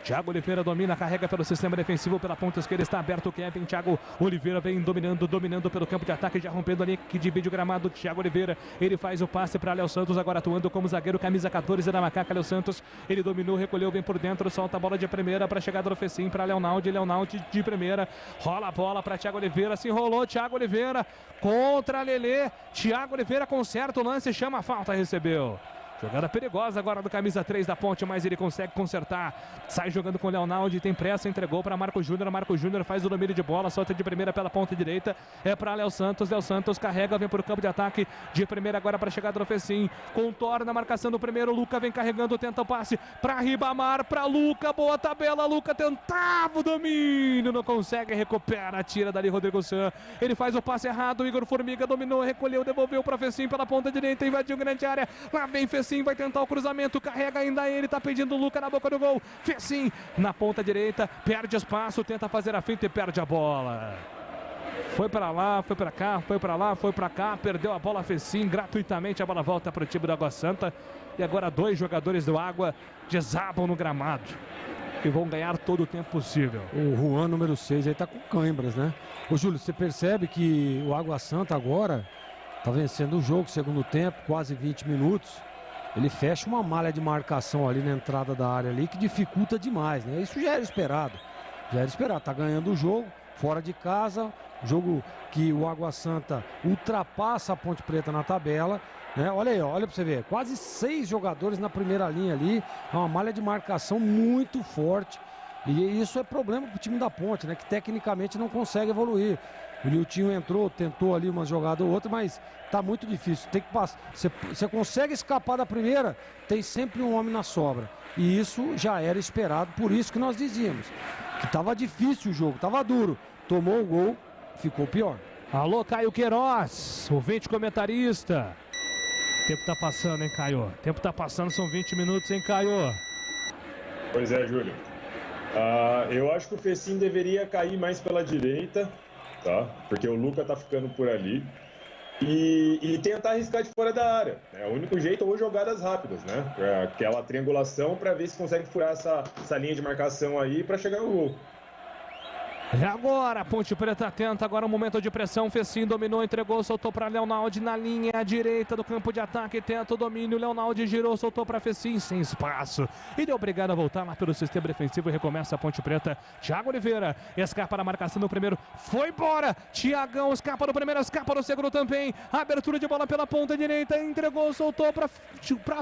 Thiago Oliveira domina, carrega pelo sistema defensivo, pela ponta esquerda está aberto o Kevin. Thiago Oliveira vem dominando pelo campo de ataque, já rompendo ali, que divide o gramado. Thiago Oliveira, ele faz o passe para Léo Santos, agora atuando como zagueiro, camisa 14 da Macaca. Léo Santos, ele dominou, recolheu, vem por dentro, solta a bola de primeira para a chegada do Fecim, para Leonaldi de primeira, rola a bola para Thiago Oliveira, se enrolou, Thiago Oliveira contra Lelê, Thiago Oliveira conserta o lance, chama a falta, recebeu. Jogada perigosa agora do camisa 3 da Ponte, mas ele consegue consertar. Sai jogando com o Leonaldi, tem pressa, entregou para Marco Júnior. Marco Júnior faz o domínio de bola, solta de primeira pela ponta direita. É para Léo Santos. Léo Santos carrega, vem para o campo de ataque. De primeira agora para a chegada do Fecim. Contorna a marcação do primeiro. Luca vem carregando, tenta o passe para Ribamar, para Luca. Boa tabela, Luca tentava o domínio, não consegue, recupera, tira dali Rodrigo San. Ele faz o passe errado. Igor Formiga dominou, recolheu, devolveu para Fecim pela ponta direita, invadiu grande área. Lá vem Fecim. Vai tentar o cruzamento, carrega ainda ele, tá pedindo o Luca na boca do gol. Fecim na ponta direita, perde espaço, tenta fazer a finta e perde a bola. Foi para lá, foi para cá, foi para lá, foi para cá, perdeu a bola Fecim, gratuitamente a bola volta para o time do Água Santa. E agora 2 jogadores do Água desabam no gramado e vão ganhar todo o tempo possível.
O Juan, número 6, aí tá com câimbras, né? Ô Júlio, você percebe que o Água Santa agora tá vencendo o jogo, segundo tempo, quase 20 minutos. Ele fecha uma malha de marcação ali na entrada da área ali, que dificulta demais, né? Isso já era esperado. Tá ganhando o jogo, fora de casa, jogo que o Água Santa ultrapassa a Ponte Preta na tabela, né? Olha aí, olha pra você ver, quase 6 jogadores na primeira linha ali, é uma malha de marcação muito forte. E isso é problema pro time da Ponte, né? Que tecnicamente não consegue evoluir. O Niltinho entrou, tentou ali uma jogada ou outra, mas tá muito difícil. Tem que passar. Você consegue escapar da primeira, tem sempre um homem na sobra. E isso já era esperado, por isso que nós dizíamos que tava difícil o jogo, tava duro. Tomou o gol, ficou pior.
Alô, Caio Queiroz, ouvinte comentarista. O tempo tá passando, hein, Caio? O tempo tá passando, são 20 minutos, hein, Caio?
Pois é, Júlio. Eu acho que o Fecim deveria cair mais pela direita, tá? Porque o Luca tá ficando por ali. E tentar arriscar de fora da área. É o único jeito, ou jogadas rápidas, né? Aquela triangulação para ver se consegue furar essa linha de marcação aí para chegar no gol.
É agora, Ponte Preta tenta, agora um momento de pressão, Fecim dominou, entregou, soltou para Leonaldi na linha direita do campo de ataque, tenta o domínio, Leonaldi girou, soltou para Fecim, sem espaço, e deu obrigado a voltar lá pelo sistema defensivo e recomeça a Ponte Preta. Thiago Oliveira, escapa da marcação do primeiro, foi embora, Thiagão escapa do primeiro, escapa do segundo também, abertura de bola pela ponta direita, entregou, soltou para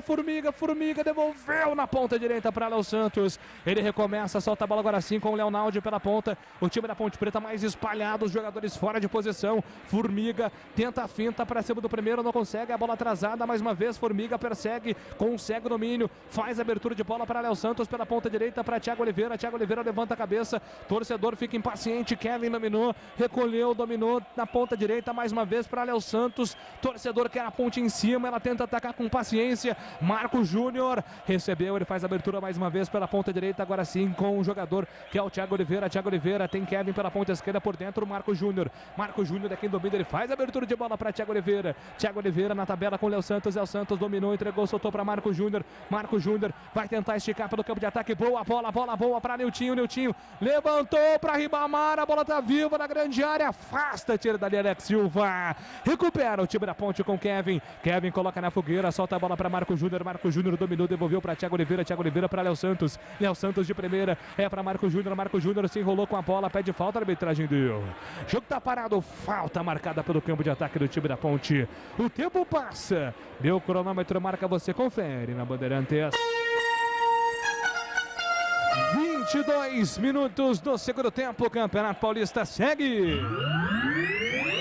Formiga, Formiga devolveu na ponta direita para Léo Santos, ele recomeça, solta a bola agora sim com o Leonaldi pela ponta, o time da Ponte Preta mais espalhado, os jogadores fora de posição. Formiga tenta a finta para cima do primeiro, não consegue, a bola atrasada mais uma vez. Formiga persegue, consegue o domínio, faz a abertura de bola para Léo Santos pela ponta direita para Thiago Oliveira. Thiago Oliveira levanta a cabeça, torcedor fica impaciente. Kevin dominou, recolheu, dominou na ponta direita mais uma vez para Léo Santos. Torcedor quer a ponte em cima, ela tenta atacar com paciência. Marco Júnior recebeu, ele faz a abertura mais uma vez pela ponta direita, agora sim com o jogador que é o Thiago Oliveira. Thiago Oliveira tem Kevin pela ponta esquerda, por dentro o Marco Júnior. Marco Júnior é quem domina, ele faz a abertura de bola para Thiago Oliveira. Thiago Oliveira na tabela com Léo Santos. Léo Santos dominou, entregou, soltou para Marco Júnior. Marco Júnior vai tentar esticar pelo campo de ataque. Boa bola para Niltinho. Niltinho levantou para Ribamar. A bola tá viva na grande área. Afasta, tira dali Alex Silva. Recupera o time da Ponte com Kevin. Kevin coloca na fogueira, solta a bola para Marco Júnior. Marco Júnior dominou, devolveu para Thiago Oliveira. Thiago Oliveira para Léo Santos. Léo Santos de primeira, é para Marco Júnior. Marco Júnior se enrolou com a bola, pede falta, a arbitragem deu. O jogo tá parado, falta marcada pelo campo de ataque do time da Ponte. O tempo passa, meu cronômetro marca, você confere na Bandeirantes. 22 minutos do segundo tempo, o Campeonato Paulista segue.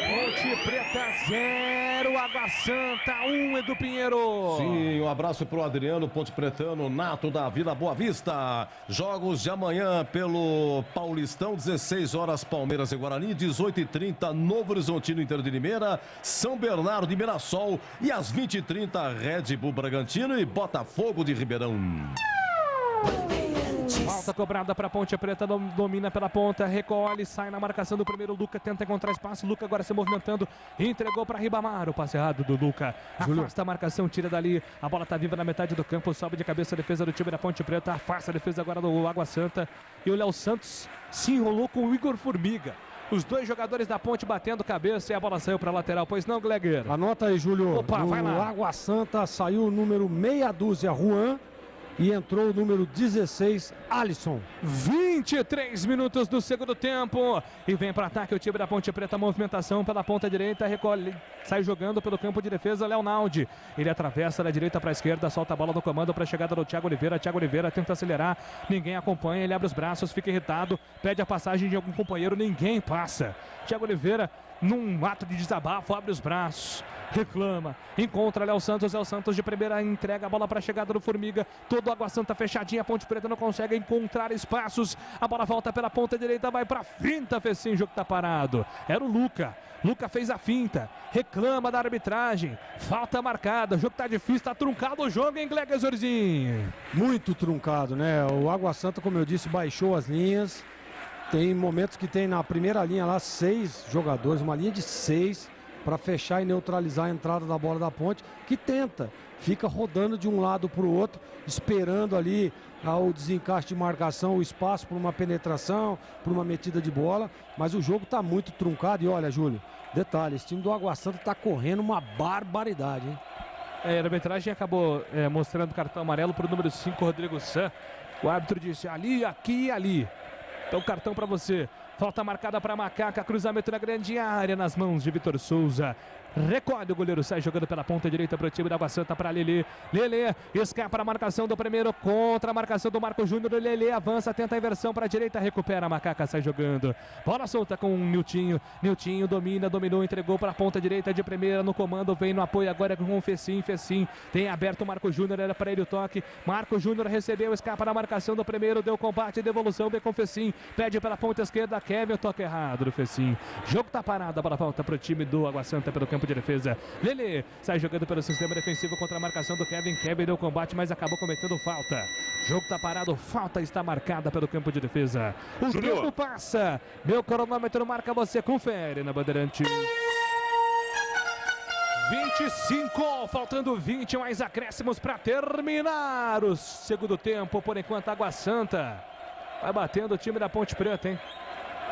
Ponte Preta 0, Água Santa 1, Edu Pinheiro.
Sim, um abraço pro Adriano, Ponte Pretano, nato da Vila Boa Vista. Jogos de amanhã pelo Paulistão, 16 horas Palmeiras e Guarani, 18h30 Novo Horizontino, Inter de Limeira, São Bernardo e Mirassol, e às 20h30 Red Bull Bragantino e Botafogo de Ribeirão.
Bandeirantes.
Falta cobrada para Ponte Preta, domina pela ponta, recolhe, sai na marcação do primeiro. Luca tenta encontrar espaço, Luca agora se movimentando, entregou para Ribamar, o passe errado do Luca. Afasta a marcação, tira dali, a bola tá viva na metade do campo, sobe de cabeça a defesa do time da Ponte Preta, afasta a defesa agora do Água Santa. E o Léo Santos se enrolou com o Igor Formiga. Os dois jogadores da Ponte batendo cabeça e a bola saiu para a lateral. Pois não, Glegueiro?
Anota aí, Júlio.
Opa, vai lá.
Água Santa saiu o número meia dúzia, Juan, e entrou o número 16, Alisson.
23 minutos do segundo tempo. E vem para ataque o time da Ponte Preta. Movimentação pela ponta direita. Recolhe, sai jogando pelo campo de defesa. Leonaldi. Ele atravessa da direita para a esquerda. Solta a bola no comando para a chegada do Thiago Oliveira. Thiago Oliveira tenta acelerar. Ninguém acompanha. Ele abre os braços, fica irritado. Pede a passagem de algum companheiro. Ninguém passa. Thiago Oliveira, num ato de desabafo, abre os braços, reclama, encontra Léo Santos de primeira, entrega a bola para a chegada do Formiga, todo Água Santa fechadinha, a Ponte Preta não consegue encontrar espaços, a bola volta pela ponta direita, vai para a finta, Fecim, o jogo tá parado, era o Luca fez a finta, reclama da arbitragem, falta marcada, o jogo tá difícil, tá truncado o jogo, hein, Gleger Zorzinho?
Muito truncado, né, o Água Santa, como eu disse, baixou as linhas. Tem momentos que tem na primeira linha lá 6 jogadores, uma linha de 6 para fechar e neutralizar a entrada da bola da Ponte, que tenta, fica rodando de um lado para o outro, esperando ali o desencaixe de marcação, o espaço para uma penetração, para uma metida de bola, mas o jogo está muito truncado e olha, Júlio, detalhe, esse time do Água Santa está correndo uma barbaridade, hein?
A arbitragem acabou mostrando cartão amarelo para o número 5, Rodrigo San. O árbitro disse ali, aqui e ali. Então cartão para você. Falta marcada para Macaca, cruzamento na grande área nas mãos de Vitor Souza. Recolhe o goleiro, sai jogando pela ponta direita para o time da Água Santa, para Lelê. Lelê escapa a marcação do primeiro, contra a marcação do Marco Júnior. Lelê avança, tenta a inversão para a direita, recupera a Macaca, sai jogando. Bola solta com o Niltinho. Niltinho dominou, entregou para a ponta direita de primeira no comando, vem no apoio agora com o Fecim. Tem aberto o Marco Júnior, era para ele o toque. Marco Júnior recebeu, escapa na marcação do primeiro, deu combate, devolução, vem com o Fecim. Pede pela ponta esquerda, Kevin, toque errado do Fecim. Jogo tá parado, a bola volta para o time do Água Santa pelo campo de defesa. Lelê sai jogando pelo sistema defensivo contra a marcação do Kevin. Kevin deu combate, mas acabou cometendo falta. Jogo tá parado, falta está marcada pelo campo de defesa. O tempo passa. Meu cronômetro marca, você confere na Bandeirante. 25, faltando 20 mais acréscimos para terminar o segundo tempo. Por enquanto, Água Santa vai batendo o time da Ponte Preta, hein?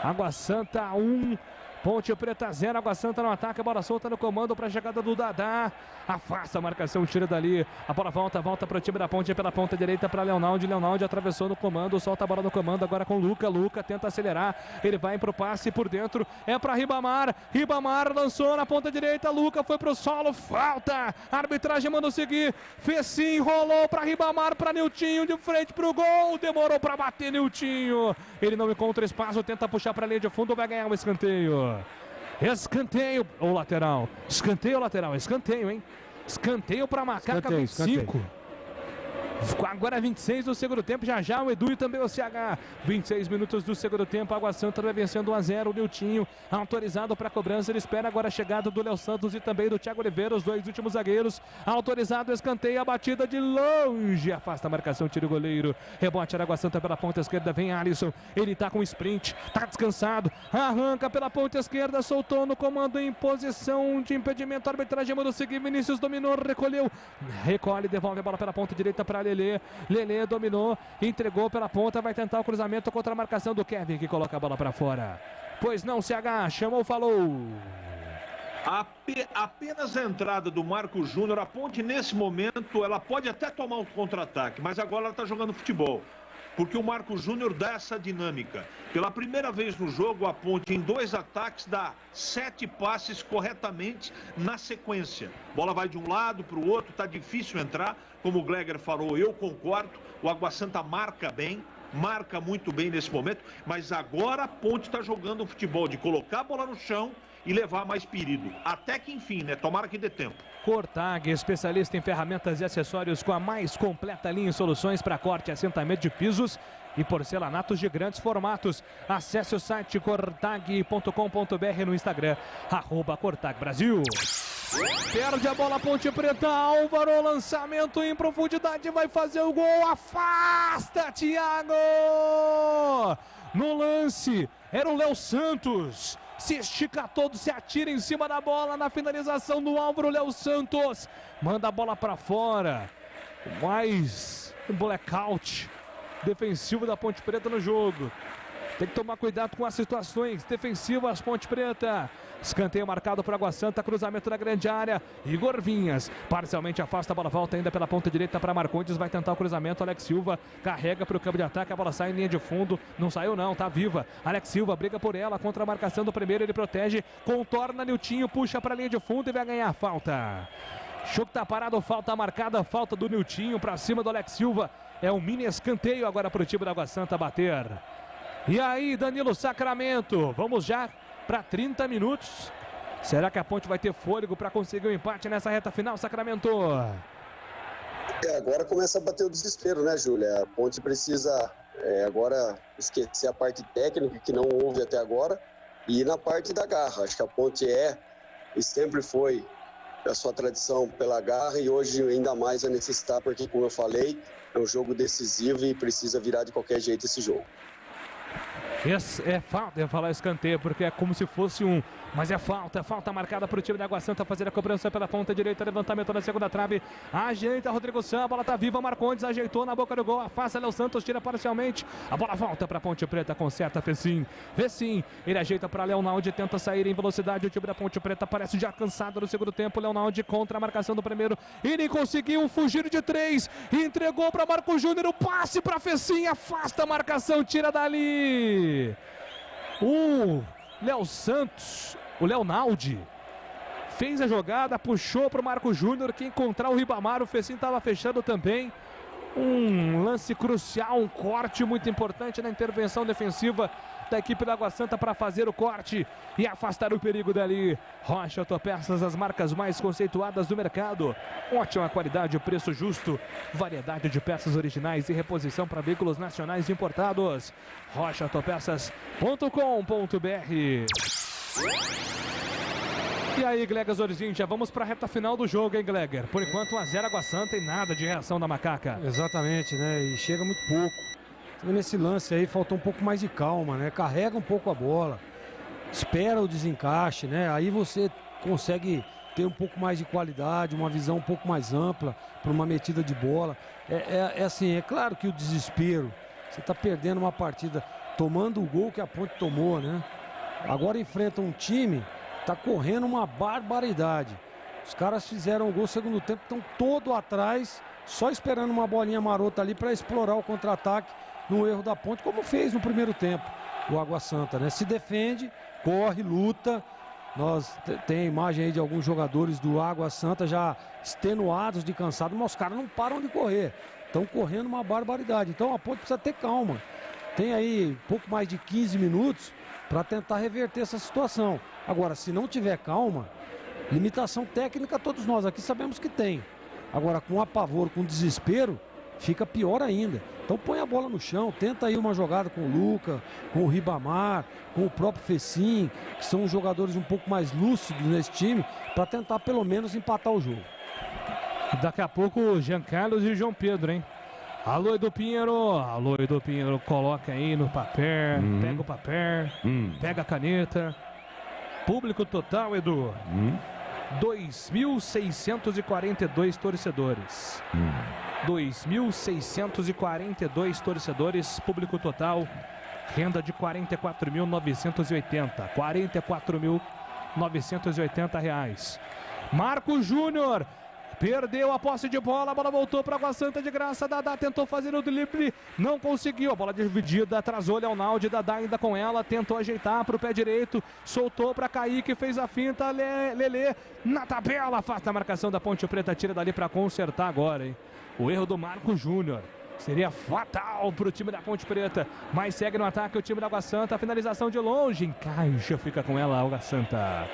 Água Santa 1, Ponte Preta 0, Água Santa no ataque, a bola solta no comando para a chegada do Dadá. Afasta a marcação, tira dali. A bola volta para o time da Ponte pela ponta direita para Leonaldi. Leonaldi atravessou no comando, solta a bola no comando agora com Luca. Luca tenta acelerar, ele vai pro passe por dentro, é para Ribamar. Ribamar lançou na ponta direita, Luca foi pro solo, falta. A arbitragem mandou seguir. Fecim rolou para Ribamar, para Niltinho de frente pro gol. Demorou para bater Niltinho. Ele não encontra espaço, tenta puxar para a linha de fundo, vai ganhar um escanteio. Escanteio ou lateral? Escanteio ou lateral? Escanteio, hein? Escanteio para Macaca, 25. Agora 26 do segundo tempo, já o Edu e também o CH. 26 minutos do segundo tempo, Água Santa vai vencendo 1-0. O Niltinho autorizado para cobrança, ele espera agora a chegada do Léo Santos e também do Thiago Oliveira, os dois últimos zagueiros. Autorizado, escanteio, a batida de longe, afasta a marcação, tira o goleiro. Rebote da Água Santa pela ponta esquerda, vem Alisson, ele tá com sprint, tá descansado, arranca pela ponta esquerda, soltou no comando em posição de impedimento, a arbitragem mandou seguir, Vinícius dominou, recolhe, devolve a bola pela ponta direita para Lelê dominou, entregou pela ponta, vai tentar o cruzamento contra a marcação do Kevin, que coloca a bola para fora. Pois não, CH, chamou, falou.
Apenas a entrada do Marco Júnior, a Ponte nesse momento, ela pode até tomar um contra-ataque, mas agora ela está jogando futebol. Porque o Marco Júnior dá essa dinâmica. Pela primeira vez no jogo, a Ponte em 2 ataques dá 7 passes corretamente na sequência. Bola vai de um lado para o outro, está difícil entrar. Como o Gleger falou, eu concordo. O Água Santa marca bem, marca muito bem nesse momento. Mas agora a Ponte está jogando o futebol de colocar a bola no chão e levar mais perigo. Até que enfim, né? Tomara que dê tempo.
Cortag, especialista em ferramentas e acessórios com a mais completa linha em soluções para corte e assentamento de pisos e porcelanatos de grandes formatos. Acesse o site cortag.com.br no Instagram, @Cortag Brasil. Perde a bola, Ponte Preta. Álvaro, lançamento em profundidade, vai fazer o gol. Afasta, Thiago! No lance, era o Léo Santos. Se estica todo, se atira em cima da bola. Na finalização do Álvaro, Léo Santos manda a bola para fora. Mais um blackout defensivo da Ponte Preta no jogo. Tem que tomar cuidado com as situações defensivas, Ponte Preta. Escanteio marcado para Água Santa, cruzamento na grande área. Igor Vinhas parcialmente afasta, a bola volta ainda pela ponta direita para Marcondes. Vai tentar o cruzamento, Alex Silva carrega para o campo de ataque. A bola sai em linha de fundo, não saiu não, tá viva. Alex Silva briga por ela, contra a marcação do primeiro, ele protege, contorna Niltinho, puxa para a linha de fundo e vai ganhar a falta. Choque tá parado, falta marcada, falta do Niltinho para cima do Alex Silva. É um mini escanteio agora para o time da Água Santa bater. E aí, Danilo Sacramento, vamos já para 30 minutos. Será que a Ponte vai ter fôlego para conseguir o empate nessa reta final, Sacramento?
Agora começa a bater o desespero, né, Júlia? A Ponte precisa agora esquecer a parte técnica que não houve até agora e ir na parte da garra. Acho que a Ponte e sempre foi a sua tradição pela garra e hoje ainda mais vai necessitar, porque, como eu falei, é um jogo decisivo e precisa virar de qualquer jeito esse jogo.
É falta, eu ia falar escanteio, porque é como se fosse mas é falta marcada para o time da Água Santa fazer a cobrança pela ponta direita, levantamento na segunda trave, ajeita Rodrigo Sam, a bola tá viva, Marcondes ajeitou na boca do gol, afasta Léo Santos, tira parcialmente, a bola volta para a Ponte Preta, conserta Fecim, ele ajeita para Leonaldi, tenta sair em velocidade, o time da Ponte Preta parece já cansado no segundo tempo, Leonaldi contra a marcação do primeiro, ele conseguiu fugir de 3, entregou para Marco Júnior, o passe para Fecim, afasta a marcação, tira dali. O Léo Santos, o Leonaldi, fez a jogada, puxou para o Marco Júnior, que encontrar o Ribamar, o Fecim estava fechando também. Um lance crucial, um corte muito importante na intervenção defensiva da equipe da Água Santa para fazer o corte e afastar o perigo dali. Rocha Autopeças, as marcas mais conceituadas do mercado. Ótima qualidade, preço justo, variedade de peças originais e reposição para veículos nacionais importados. rochaautopeças.com.br. E aí, Gleger Zorzinho, já vamos para a reta final do jogo, hein, Gleger? Por enquanto, 1-0 Água Santa e nada de reação da Macaca.
Exatamente, né? E chega muito pouco. Nesse lance aí, faltou um pouco mais de calma, né? Carrega um pouco a bola, espera o desencaixe, né? Aí você consegue ter um pouco mais de qualidade, uma visão um pouco mais ampla para uma metida de bola. Assim, é claro que o desespero, você está perdendo uma partida, tomando o gol que a Ponte tomou, né? Agora enfrenta um time tá correndo uma barbaridade. Os caras fizeram o gol no segundo tempo, estão todo atrás, só esperando uma bolinha marota ali para explorar o contra-ataque no erro da Ponte, como fez no primeiro tempo o Água Santa, né? Se defende, corre, luta. Nós tem imagem aí de alguns jogadores do Água Santa já extenuados de cansado, mas os caras não param de correr. Estão correndo uma barbaridade. Então a Ponte precisa ter calma. Tem aí pouco mais de 15 minutos para tentar reverter essa situação. Agora, se não tiver calma, limitação técnica todos nós aqui sabemos que tem. Agora, com apavoro, com desespero, fica pior ainda. Então põe a bola no chão, tenta aí uma jogada com o Luca, com o Ribamar, com o próprio Fecim, que são jogadores um pouco mais lúcidos nesse time, para tentar pelo menos empatar o jogo.
Daqui a pouco o Jean Carlos e o João Pedro, hein? Alô, Edu Pinheiro, coloca aí no papel, pega o papel, pega a caneta. Público total, Edu, 2.642 torcedores. 2.642 torcedores, público total, renda de 44.980, R$44.980. Marco Júnior perdeu a posse de bola, a bola voltou para Água Santa de graça, Dadá tentou fazer o drible, não conseguiu, a bola dividida, atrasou Leonaldi, Dadá ainda com ela, tentou ajeitar para o pé direito, soltou para Kaique, fez a finta, Lelê na tabela, afasta a marcação da Ponte Preta, tira dali para consertar agora, hein? O erro do Marco Júnior seria fatal para o time da Ponte Preta, mas segue no ataque o time da Água Santa, a finalização de longe, encaixa, fica com ela a Água Santa.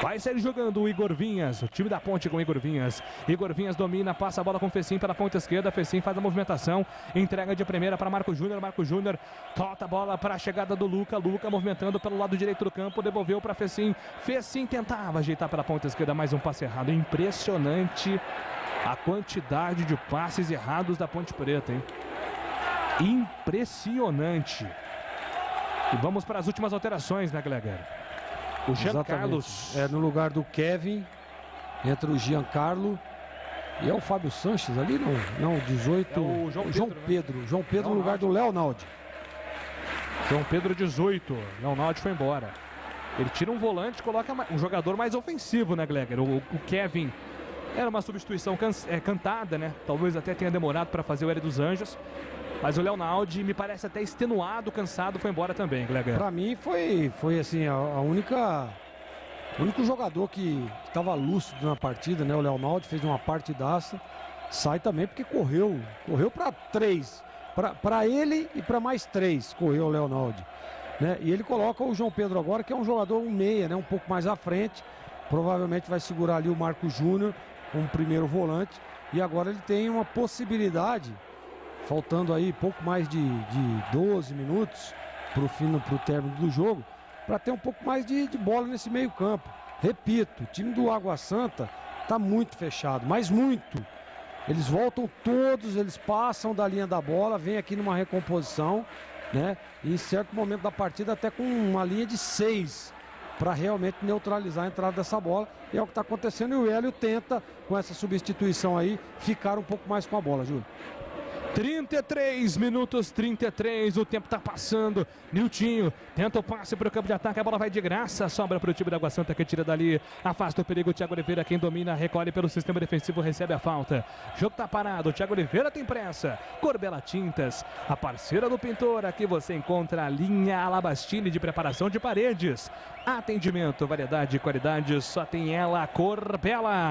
Vai sair jogando o Igor Vinhas, o time da Ponte com o Igor Vinhas. Igor Vinhas domina, passa a bola com o Fecim pela ponta esquerda. Fecim faz a movimentação, entrega de primeira para Marco Júnior. Marco Júnior toca a bola para a chegada do Luca. Luca movimentando pelo lado direito do campo, devolveu para Fecim. Fecim tentava ajeitar pela ponta esquerda, mais um passe errado. Impressionante a quantidade de passes errados da Ponte Preta, hein? Impressionante. E vamos para as últimas alterações, né, Gleger? O Giancarlo.
No lugar do Kevin, entra o Giancarlo. E é o Fábio Sanches ali? Não, 18.
É o João Pedro, né?
João Pedro no lugar do Leonaldi.
João Pedro, 18. Leonaldi foi embora. Ele tira um volante, coloca um jogador mais ofensivo, né, Gleger? O Kevin era uma substituição cantada, né? Talvez até tenha demorado para fazer o Hélio dos Anjos. Mas o Leonaldi me parece até extenuado, cansado, foi embora também, Gleger.
Para mim foi assim, o único jogador que estava lúcido na partida, né? O Leonaldi fez uma partidaça. Sai também porque correu para 3. Para ele e para mais 3 correu o Leonaldi, né? E ele coloca o João Pedro agora, que é um jogador meia, né? Um pouco mais à frente. Provavelmente vai segurar ali o Marco Júnior, um primeiro volante. E agora ele tem uma possibilidade, faltando aí pouco mais de 12 minutos para o término do jogo, para ter um pouco mais de bola nesse meio campo. Repito, o time do Água Santa está muito fechado, mas muito. Eles voltam todos, eles passam da linha da bola, vem aqui numa recomposição, né? E em certo momento da partida até com uma linha de 6 para realmente neutralizar a entrada dessa bola. E é o que está acontecendo, e o Hélio tenta, com essa substituição aí, ficar um pouco mais com a bola, Júlio.
33 minutos, 33, o tempo tá passando. Niltinho tenta o passe para o campo de ataque, a bola vai de graça, sobra para o time da Água Santa que tira dali, afasta o perigo. Thiago Oliveira, quem domina, recolhe pelo sistema defensivo, recebe a falta. O jogo tá parado, Thiago Oliveira tem pressa. Corbela Tintas, a parceira do pintor, aqui você encontra a linha Alabastine de preparação de paredes. Atendimento, variedade e qualidade, só tem ela, Corbela.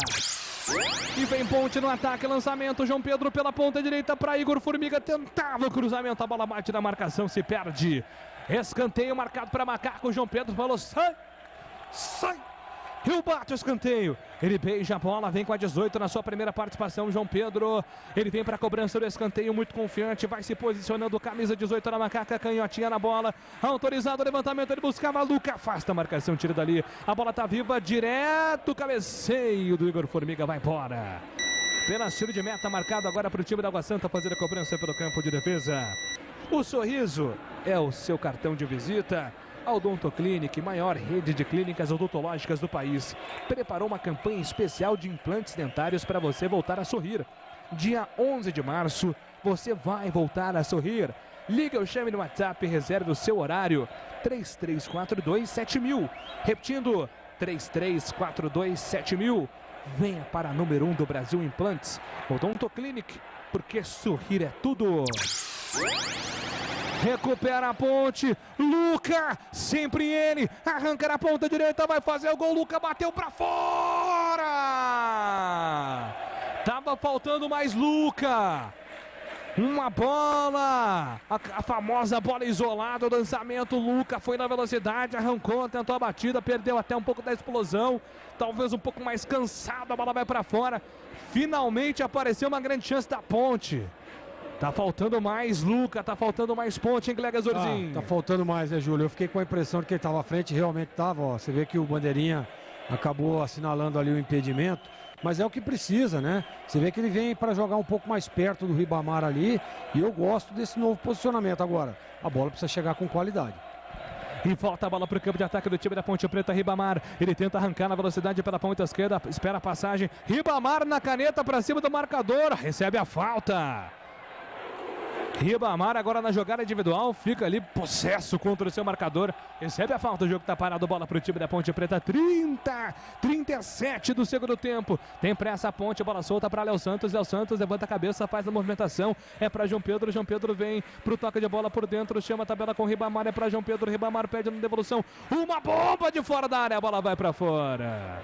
E vem Ponte no ataque, lançamento, João Pedro pela ponta direita para Igor Formiga, tentava o cruzamento, a bola bate na marcação, se perde. Escanteio marcado para Macaco, João Pedro falou, sai, e bate o escanteio. Ele beija a bola, vem com a 18 na sua primeira participação, João Pedro. Ele vem para a cobrança do escanteio, muito confiante, vai se posicionando, camisa 18 na Macaca, canhotinha na bola, autorizado o levantamento, ele buscava Luca, afasta a marcação, tira dali, a bola tá viva, direto, cabeceio do Igor Formiga, vai embora. Pela tiro de meta marcado agora para o time da Água Santa fazer a cobrança pelo campo de defesa. O sorriso é o seu cartão de visita. A Odontoclinic, maior rede de clínicas odontológicas do país, preparou uma campanha especial de implantes dentários para você voltar a sorrir. Dia 11 de março, você vai voltar a sorrir. Ligue ou chame no WhatsApp e reserve o seu horário. 3342-7000. Repetindo, 3342-7000. Venha para a número 1 do Brasil Implantes. Odontoclinic, porque sorrir é tudo. Recupera a Ponte, Luca, sempre ele, arranca na ponta direita, vai fazer o gol, Luca bateu pra fora! Tava faltando mais Luca, uma bola, a famosa bola isolada, o lançamento, Luca foi na velocidade, arrancou, tentou a batida, perdeu até um pouco da explosão, talvez um pouco mais cansado, a bola vai pra fora, finalmente apareceu uma grande chance da Ponte. Tá faltando mais Luca, tá faltando mais Ponte, hein, Gleger Zorzinho?
Tá faltando mais, né, Júlio? Eu fiquei com a impressão de que ele tava à frente, realmente tava, ó. Você vê que o Bandeirinha acabou assinalando ali o impedimento, mas é o que precisa, né? Você vê que ele vem para jogar um pouco mais perto do Ribamar ali, e eu gosto desse novo posicionamento. Agora, a bola precisa chegar com qualidade.
E volta a bola para o campo de ataque do time da Ponte Preta, Ribamar. Ele tenta arrancar na velocidade pela ponta esquerda, espera a passagem. Ribamar na caneta para cima do marcador, recebe a falta. Ribamar agora na jogada individual, fica ali possesso contra o seu marcador, recebe a falta, o jogo tá parado, bola pro time da Ponte Preta, 37 do segundo tempo, tem pressa a Ponte, bola solta para Léo Santos levanta a cabeça, faz a movimentação, é para João Pedro vem pro toque de bola por dentro, chama a tabela com Ribamar, é para João Pedro, Ribamar pede na devolução, uma bomba de fora da área, a bola vai para fora.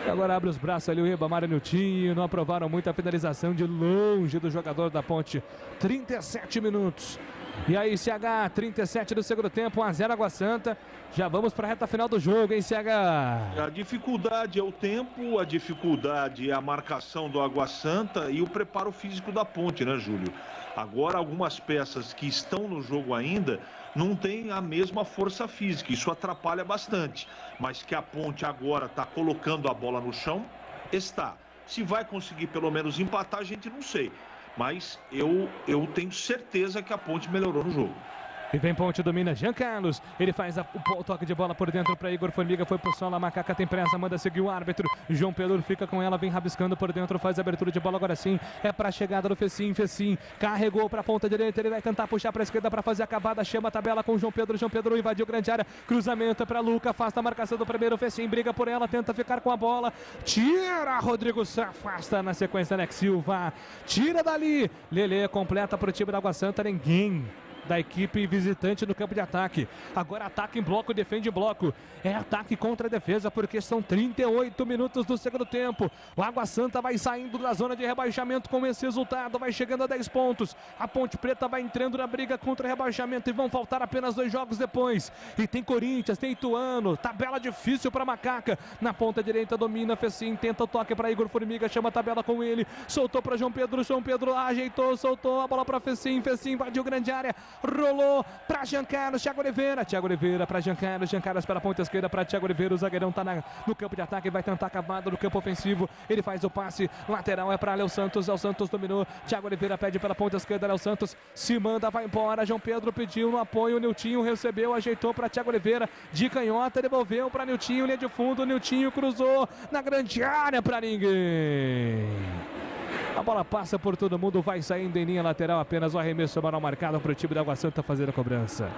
E agora abre os braços ali o Ribamar e o Niltinho, não aprovaram muito a finalização de longe do jogador da Ponte. 37 minutos. E aí, CH, 37 do segundo tempo, 1-0 Água Santa. Já vamos para a reta final do jogo, hein, CH?
A dificuldade é o tempo, a dificuldade é a marcação do Água Santa e o preparo físico da Ponte, né, Júlio? Agora, algumas peças que estão no jogo ainda não têm a mesma força física. Isso atrapalha bastante. Mas que a Ponte agora está colocando a bola no chão, está. Se vai conseguir pelo menos empatar, a gente não sei. Mas eu tenho certeza que a Ponte melhorou no jogo.
E vem Ponte, domina Jean Carlos. Ele faz o toque de bola por dentro para Igor Formiga. Foi pro solo, a Macaca tem pressa, manda seguir o árbitro. João Pedro fica com ela, vem rabiscando por dentro, faz a abertura de bola. Agora sim, é para a chegada do Fecim. Fecim carregou para a ponta direita. Ele vai tentar puxar para a esquerda para fazer a cavada. Chama a tabela com o João Pedro. João Pedro invadiu grande área. Cruzamento para Luca. Afasta a marcação do primeiro. Fecim briga por ela, tenta ficar com a bola. Tira, Rodrigo se afasta na sequência. Alex Silva tira dali. Lelê completa para o time da Água Santa. Ninguém da equipe visitante no campo de ataque. Agora ataque em bloco, defende em bloco. É ataque contra a defesa, porque são 38 minutos do segundo tempo. O Água Santa vai saindo da zona de rebaixamento com esse resultado, vai chegando a 10 pontos. A Ponte Preta vai entrando na briga contra o rebaixamento e vão faltar apenas 2 jogos depois. E tem Corinthians, tem Ituano, tabela difícil para Macaca. Na ponta direita domina Fecim, tenta o toque para Igor Formiga, chama a tabela com ele, soltou para João Pedro ajeitou, soltou a bola para Fecim, Fecim invadiu grande área. Rolou para Jean Carlos, Thiago Oliveira para Jean Carlos para a ponta esquerda para Thiago Oliveira, o zagueirão está no campo de ataque, vai tentar a cavada no campo ofensivo, ele faz o passe, lateral é para Léo Santos dominou, Thiago Oliveira pede pela ponta esquerda, Léo Santos se manda, vai embora, João Pedro pediu no apoio, o Niltinho recebeu, ajeitou para Thiago Oliveira, de canhota, devolveu para Niltinho, linha de fundo, Niltinho cruzou na grande área para ninguém. A bola passa por todo mundo, vai saindo em linha lateral, apenas o arremesso mal marcado para o time da Água Santa fazer a cobrança.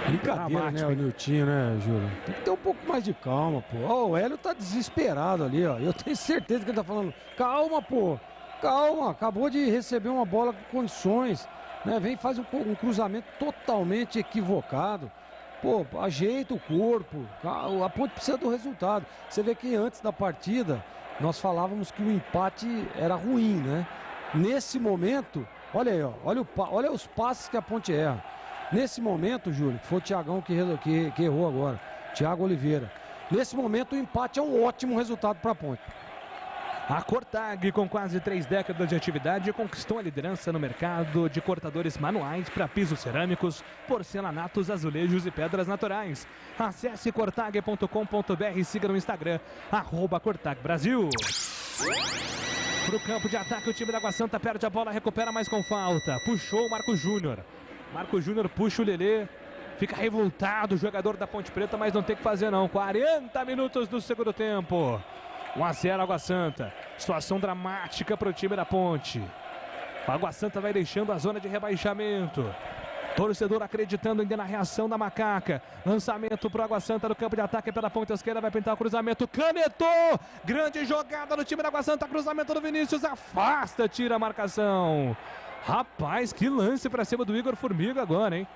Brincadeira, né, o Niltinho, né, Júlio? Tem que ter um pouco mais de calma, pô. Ó, o Hélio tá desesperado ali, ó. Eu tenho certeza que ele tá falando, calma, pô. Calma, acabou de receber uma bola com condições, né? Vem e faz um cruzamento totalmente equivocado. Pô, ajeita o corpo. A Ponte precisa do resultado. Você vê que antes da partida nós falávamos que o empate era ruim, né? Nesse momento, olha aí, ó, olha os passes que a Ponte erra. Nesse momento, Júlio, foi o Thiagão que errou agora, Thiago Oliveira. Nesse momento, o empate é um ótimo resultado para a Ponte.
A Cortag, com quase 3 décadas de atividade, conquistou a liderança no mercado de cortadores manuais para pisos cerâmicos, porcelanatos, azulejos e pedras naturais. Acesse cortag.com.br e siga no Instagram, @CortagBrasil. Pro campo de ataque, o time da Água Santa perde a bola, recupera mais com falta. Puxou o Marco Júnior. Marco Júnior puxa o Lelê. Fica revoltado o jogador da Ponte Preta, mas não tem o que fazer não. 40 minutos do segundo tempo. 1-0 Água Santa. Situação dramática para o time da Ponte. O Água Santa vai deixando a zona de rebaixamento. Torcedor acreditando ainda na reação da Macaca. Lançamento para o Água Santa no campo de ataque pela ponta esquerda. Vai pintar o cruzamento. Canetou! Grande jogada no time da Água Santa. Cruzamento do Vinícius. Afasta, tira a marcação. Rapaz, que lance para cima do Igor Formiga agora, hein?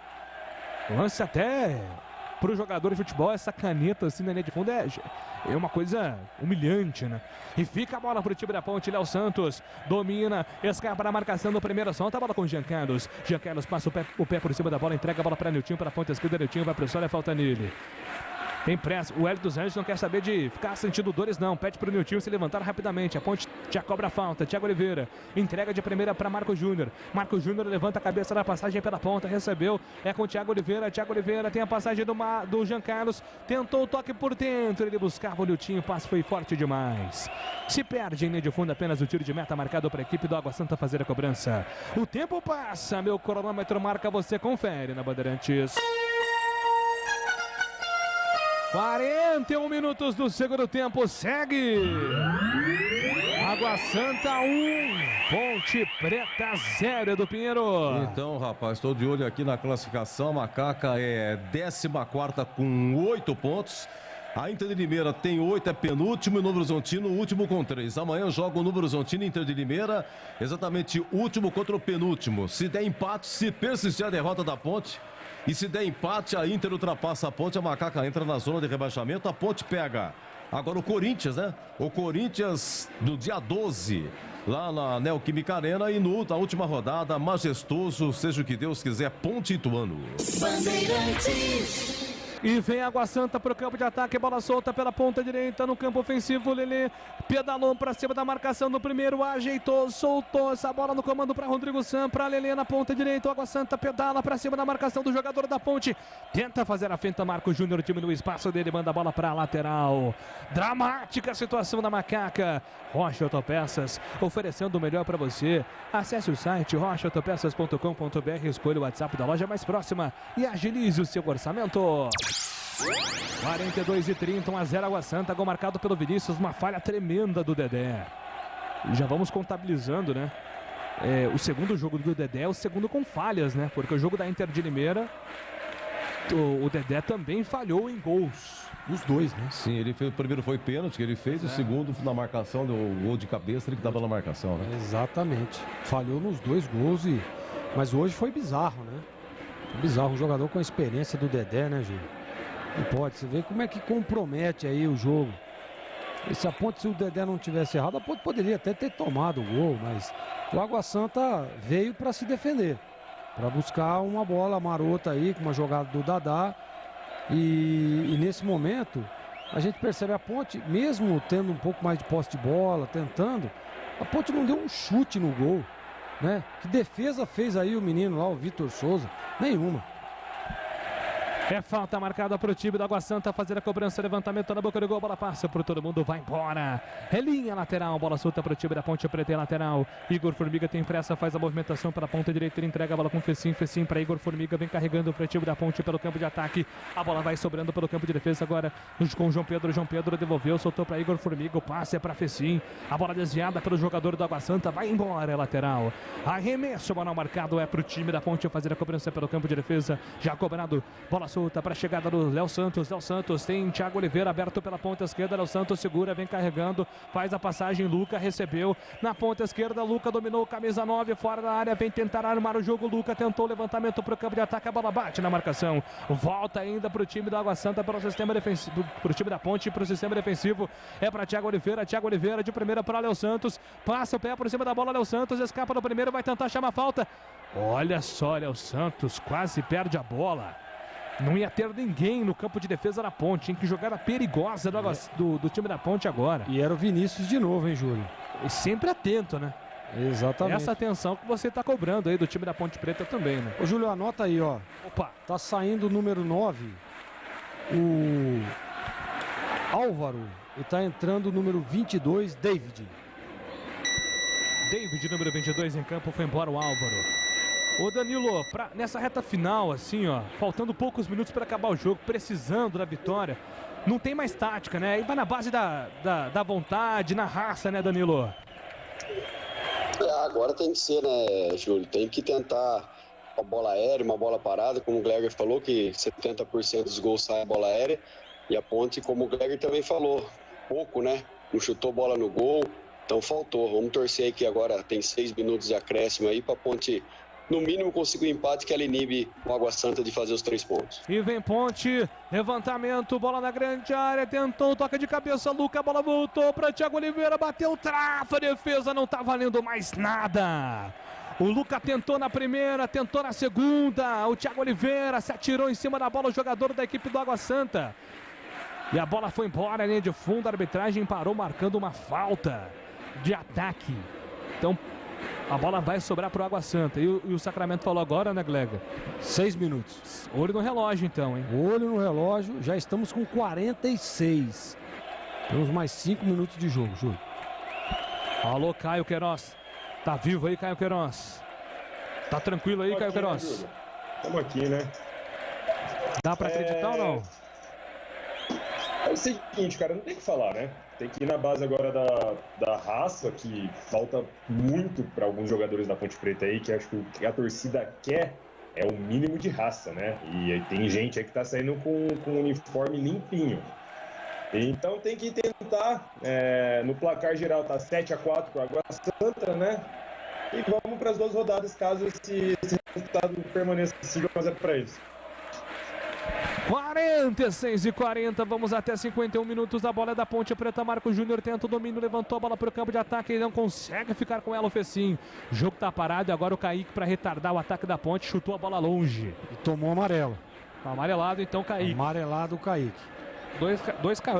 Lance até para o jogador de futebol. Essa caneta assim na linha de fundo é uma coisa humilhante, né? E fica a bola para o time da Ponte. Léo Santos domina, escapa na marcação do primeiro, solta a bola com o Jean Carlos. Jean Carlos passa o pé por cima da bola, entrega a bola para Niltinho, para a ponta esquerda. Niltinho vai para o solo, é falta nele. Tem pressa, o Hélio dos Anjos não quer saber de ficar sentindo dores não, pede para o Niltinho se levantar rapidamente, a Ponte já cobra a falta, Thiago Oliveira, entrega de primeira para Marco Júnior, Marco Júnior levanta a cabeça na passagem pela ponta, recebeu, é com o Thiago Oliveira tem a passagem do Jean Carlos, tentou o toque por dentro, ele buscava o Niltinho, o passe foi forte demais, se perde em linha de fundo, apenas o tiro de meta marcado para a equipe do Água Santa fazer a cobrança, o tempo passa, meu cronômetro marca, você confere na Bandeirantes. 41 minutos do segundo tempo, segue Água Santa 1, Ponte Preta 0, do Pinheiro.
Então, rapaz, estou de olho aqui na classificação, a Macaca é 14ª com 8 pontos, a Inter de Limeira tem 8, é penúltimo, e o Novo Horizontino último com 3. Amanhã joga o Novo Horizontino e Inter de Limeira, exatamente último contra o penúltimo. Se der empate, se persistir a derrota da Ponte, e se der empate, a Inter ultrapassa a Ponte, a Macaca entra na zona de rebaixamento, a Ponte pega Agora o Corinthians, né? O Corinthians do dia 12, lá na Neoquímica Arena, e na última rodada, majestoso, seja o que Deus quiser, Ponte Ituano.
Bandeirantes. E vem Água Santa para o campo de ataque, bola solta pela ponta direita no campo ofensivo. Lelê pedalou para cima da marcação do primeiro, ajeitou, soltou essa bola no comando para Rodrigo Sam, para Lelê na ponta direita. O Água Santa pedala para cima da marcação do jogador da Ponte, tenta fazer a finta, Marco Júnior diminui o espaço dele, manda a bola para a lateral. Dramática a situação da Macaca. Rocha Autopeças, oferecendo o melhor para você. Acesse o site rochaautopeças.com.br, escolha o WhatsApp da loja mais próxima e agilize o seu orçamento. 42:30, 1-0 Água Santa, gol marcado pelo Vinícius, uma falha tremenda do Dedé. Já vamos contabilizando, né? O segundo jogo do Dedé é o segundo com falhas, né? Porque o jogo da Inter de Limeira, o Dedé também falhou em gols. Os dois, né?
Sim, o primeiro foi pênalti que ele fez, o segundo na marcação, deu o gol de cabeça, ele que estava na marcação, né?
Exatamente. Falhou nos dois gols, mas hoje foi bizarro, né? Foi bizarro, um jogador com a experiência do Dedé, né, Gil? Não pode, você vê como é que compromete aí o jogo. E se o Dedé não tivesse errado, a Ponte poderia até ter tomado o gol, mas o Água Santa veio para se defender, para buscar uma bola marota aí, com uma jogada do Dadá. E nesse momento, a gente percebe a Ponte, mesmo tendo um pouco mais de posse de bola, tentando, a Ponte não deu um chute no gol, né? Que defesa fez aí o menino lá, o Vitor Souza? Nenhuma.
É falta marcada para o time da Água Santa fazer a cobrança, levantamento na boca do gol, bola passa por todo mundo, vai embora. É linha lateral, bola solta para o time da Ponte Preta, lateral. Igor Formiga tem pressa, faz a movimentação pela ponta direita, ele entrega a bola com Fecim para Igor Formiga, vem carregando para o time da Ponte pelo campo de ataque. A bola vai sobrando pelo campo de defesa agora com o João Pedro devolveu, soltou para Igor Formiga, o passe é para Fecim. A bola desviada pelo jogador da Água Santa, vai embora, é lateral. Arremesso, bola marcado, é para o time da Ponte fazer a cobrança pelo campo de defesa, já cobrado, bola solta para a chegada do Léo Santos. Léo Santos tem Thiago Oliveira aberto pela ponta esquerda. Léo Santos segura, vem carregando, faz a passagem. Luca recebeu na ponta esquerda. Luca dominou, camisa 9 fora da área, vem tentar armar o jogo. Luca tentou levantamento para o campo de ataque. A bola bate na marcação, volta ainda para o time da Água Santa, para o sistema defensivo, para o time da Ponte, para o sistema defensivo. É para Thiago Oliveira. Thiago Oliveira de primeira para Léo Santos, passa o pé por cima da bola. Léo Santos escapa no primeiro, vai tentar chamar falta. Olha só, Léo Santos quase perde a bola. Não ia ter ninguém no campo de defesa da Ponte, hein? Que jogada perigosa do time da Ponte agora.
E era o Vinícius de novo, hein, Júlio?
E sempre atento, né?
Exatamente.
Essa atenção que você está cobrando aí do time da Ponte Preta também, né?
Ô, Júlio, anota aí, ó.
Opa.
Tá saindo o número 9, o Álvaro, e tá entrando o número 22, David.
David, número 22 em campo, foi embora o Álvaro. Ô Danilo, nessa reta final, assim, ó, faltando poucos minutos para acabar o jogo, precisando da vitória, não tem mais tática, né? E vai na base da vontade, na raça, né, Danilo?
Agora tem que ser, né, Júlio? Tem que tentar uma bola aérea, uma bola parada, como o Gleger falou, que 70% dos gols saem bola aérea. E a Ponte, como o Gleger também falou, pouco, né? Não chutou bola no gol, então faltou. Vamos torcer aí que agora tem 6 minutos de acréscimo aí para a Ponte, no mínimo, conseguir o empate, que ela inibe o Água Santa de fazer os 3 pontos.
E vem Ponte, levantamento, bola na grande área, tentou, toca de cabeça, Luca, a bola voltou para Thiago Oliveira, bateu, trava, defesa, não tá valendo mais nada. O Luca tentou na primeira, tentou na segunda, o Thiago Oliveira se atirou em cima da bola, o jogador da equipe do Água Santa. E a bola foi embora, linha de fundo, a arbitragem parou marcando uma falta de ataque. Então, a bola vai sobrar para o Água Santa. E o Sacramento falou agora, né, Glega?
6 minutos.
Olho no relógio, então, hein?
Olho no relógio. Já estamos com 46. Temos mais 5 minutos de jogo, Júlio.
Alô, Caio Queiroz. Tá vivo aí, Caio Queiroz? Tá tranquilo aí, Caio Queiroz?
Estamos aqui, né?
Dá para acreditar ou não?
É o seguinte, cara, não tem o que falar, né? Tem que ir na base agora da raça, que falta muito para alguns jogadores da Ponte Preta aí, que acho que o que a torcida quer é o mínimo de raça, né? E tem gente aí que tá saindo com um uniforme limpinho. Então tem que tentar, no placar geral tá 7-4 para Água Santa, né? E vamos para as 2 rodadas, caso esse resultado permaneça assim, mas é para isso.
46:40, vamos até 51 minutos. A bola é da Ponte Preta. Marco Júnior tenta o domínio, levantou a bola para o campo de ataque e não consegue ficar com ela o Fecim. O jogo tá parado e agora o Kaique, para retardar o ataque da Ponte, chutou a bola longe.
E tomou amarelo.
Tá amarelado então Kaique.
Amarelado o Kaique.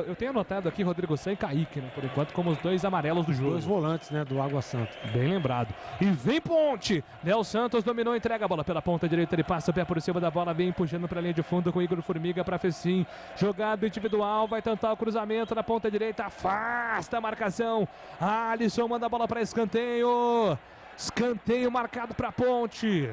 Eu tenho anotado aqui Rodrigo San e Kaique, né, por enquanto, como os dois amarelos do jogo.
Dois volantes, né, do Água Santa.
Bem lembrado. E vem Ponte. Léo Santos dominou, entrega a bola pela ponta direita. Ele passa o pé por cima da bola, vem puxando para a linha de fundo com Igor Formiga para Fecim. Jogada individual, vai tentar o cruzamento na ponta direita. Afasta a marcação. Alisson manda a bola para escanteio. Escanteio marcado para Ponte.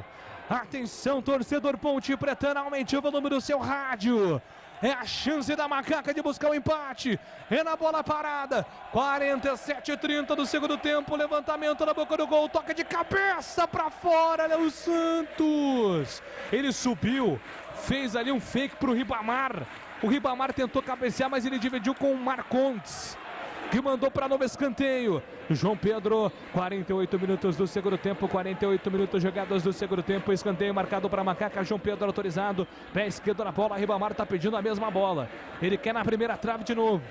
Atenção, torcedor Ponte Pretana, aumente o volume do seu rádio. É a chance da Macaca de buscar o empate. É na bola parada. 47:30 do segundo tempo. Levantamento na boca do gol. Toca de cabeça para fora. Léo Santos. Ele subiu. Fez ali um fake para o Ribamar. O Ribamar tentou cabecear, mas ele dividiu com o Marcondes, que mandou para novo escanteio. João Pedro, 48 minutos do segundo tempo, 48 minutos jogados do segundo tempo, escanteio marcado para Macaca. João Pedro autorizado, pé esquerdo na bola. Ribamar está pedindo a mesma bola, ele quer na primeira trave de novo.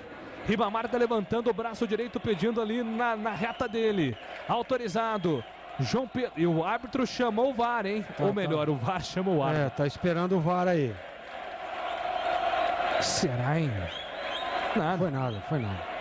Ribamar está levantando o braço direito, pedindo ali na reta dele, autorizado. João Pedro, e o árbitro chamou o VAR, hein? Ou melhor, o VAR chamou o árbitro.
Tá esperando o VAR aí.
Será, hein?
Nada. Foi nada.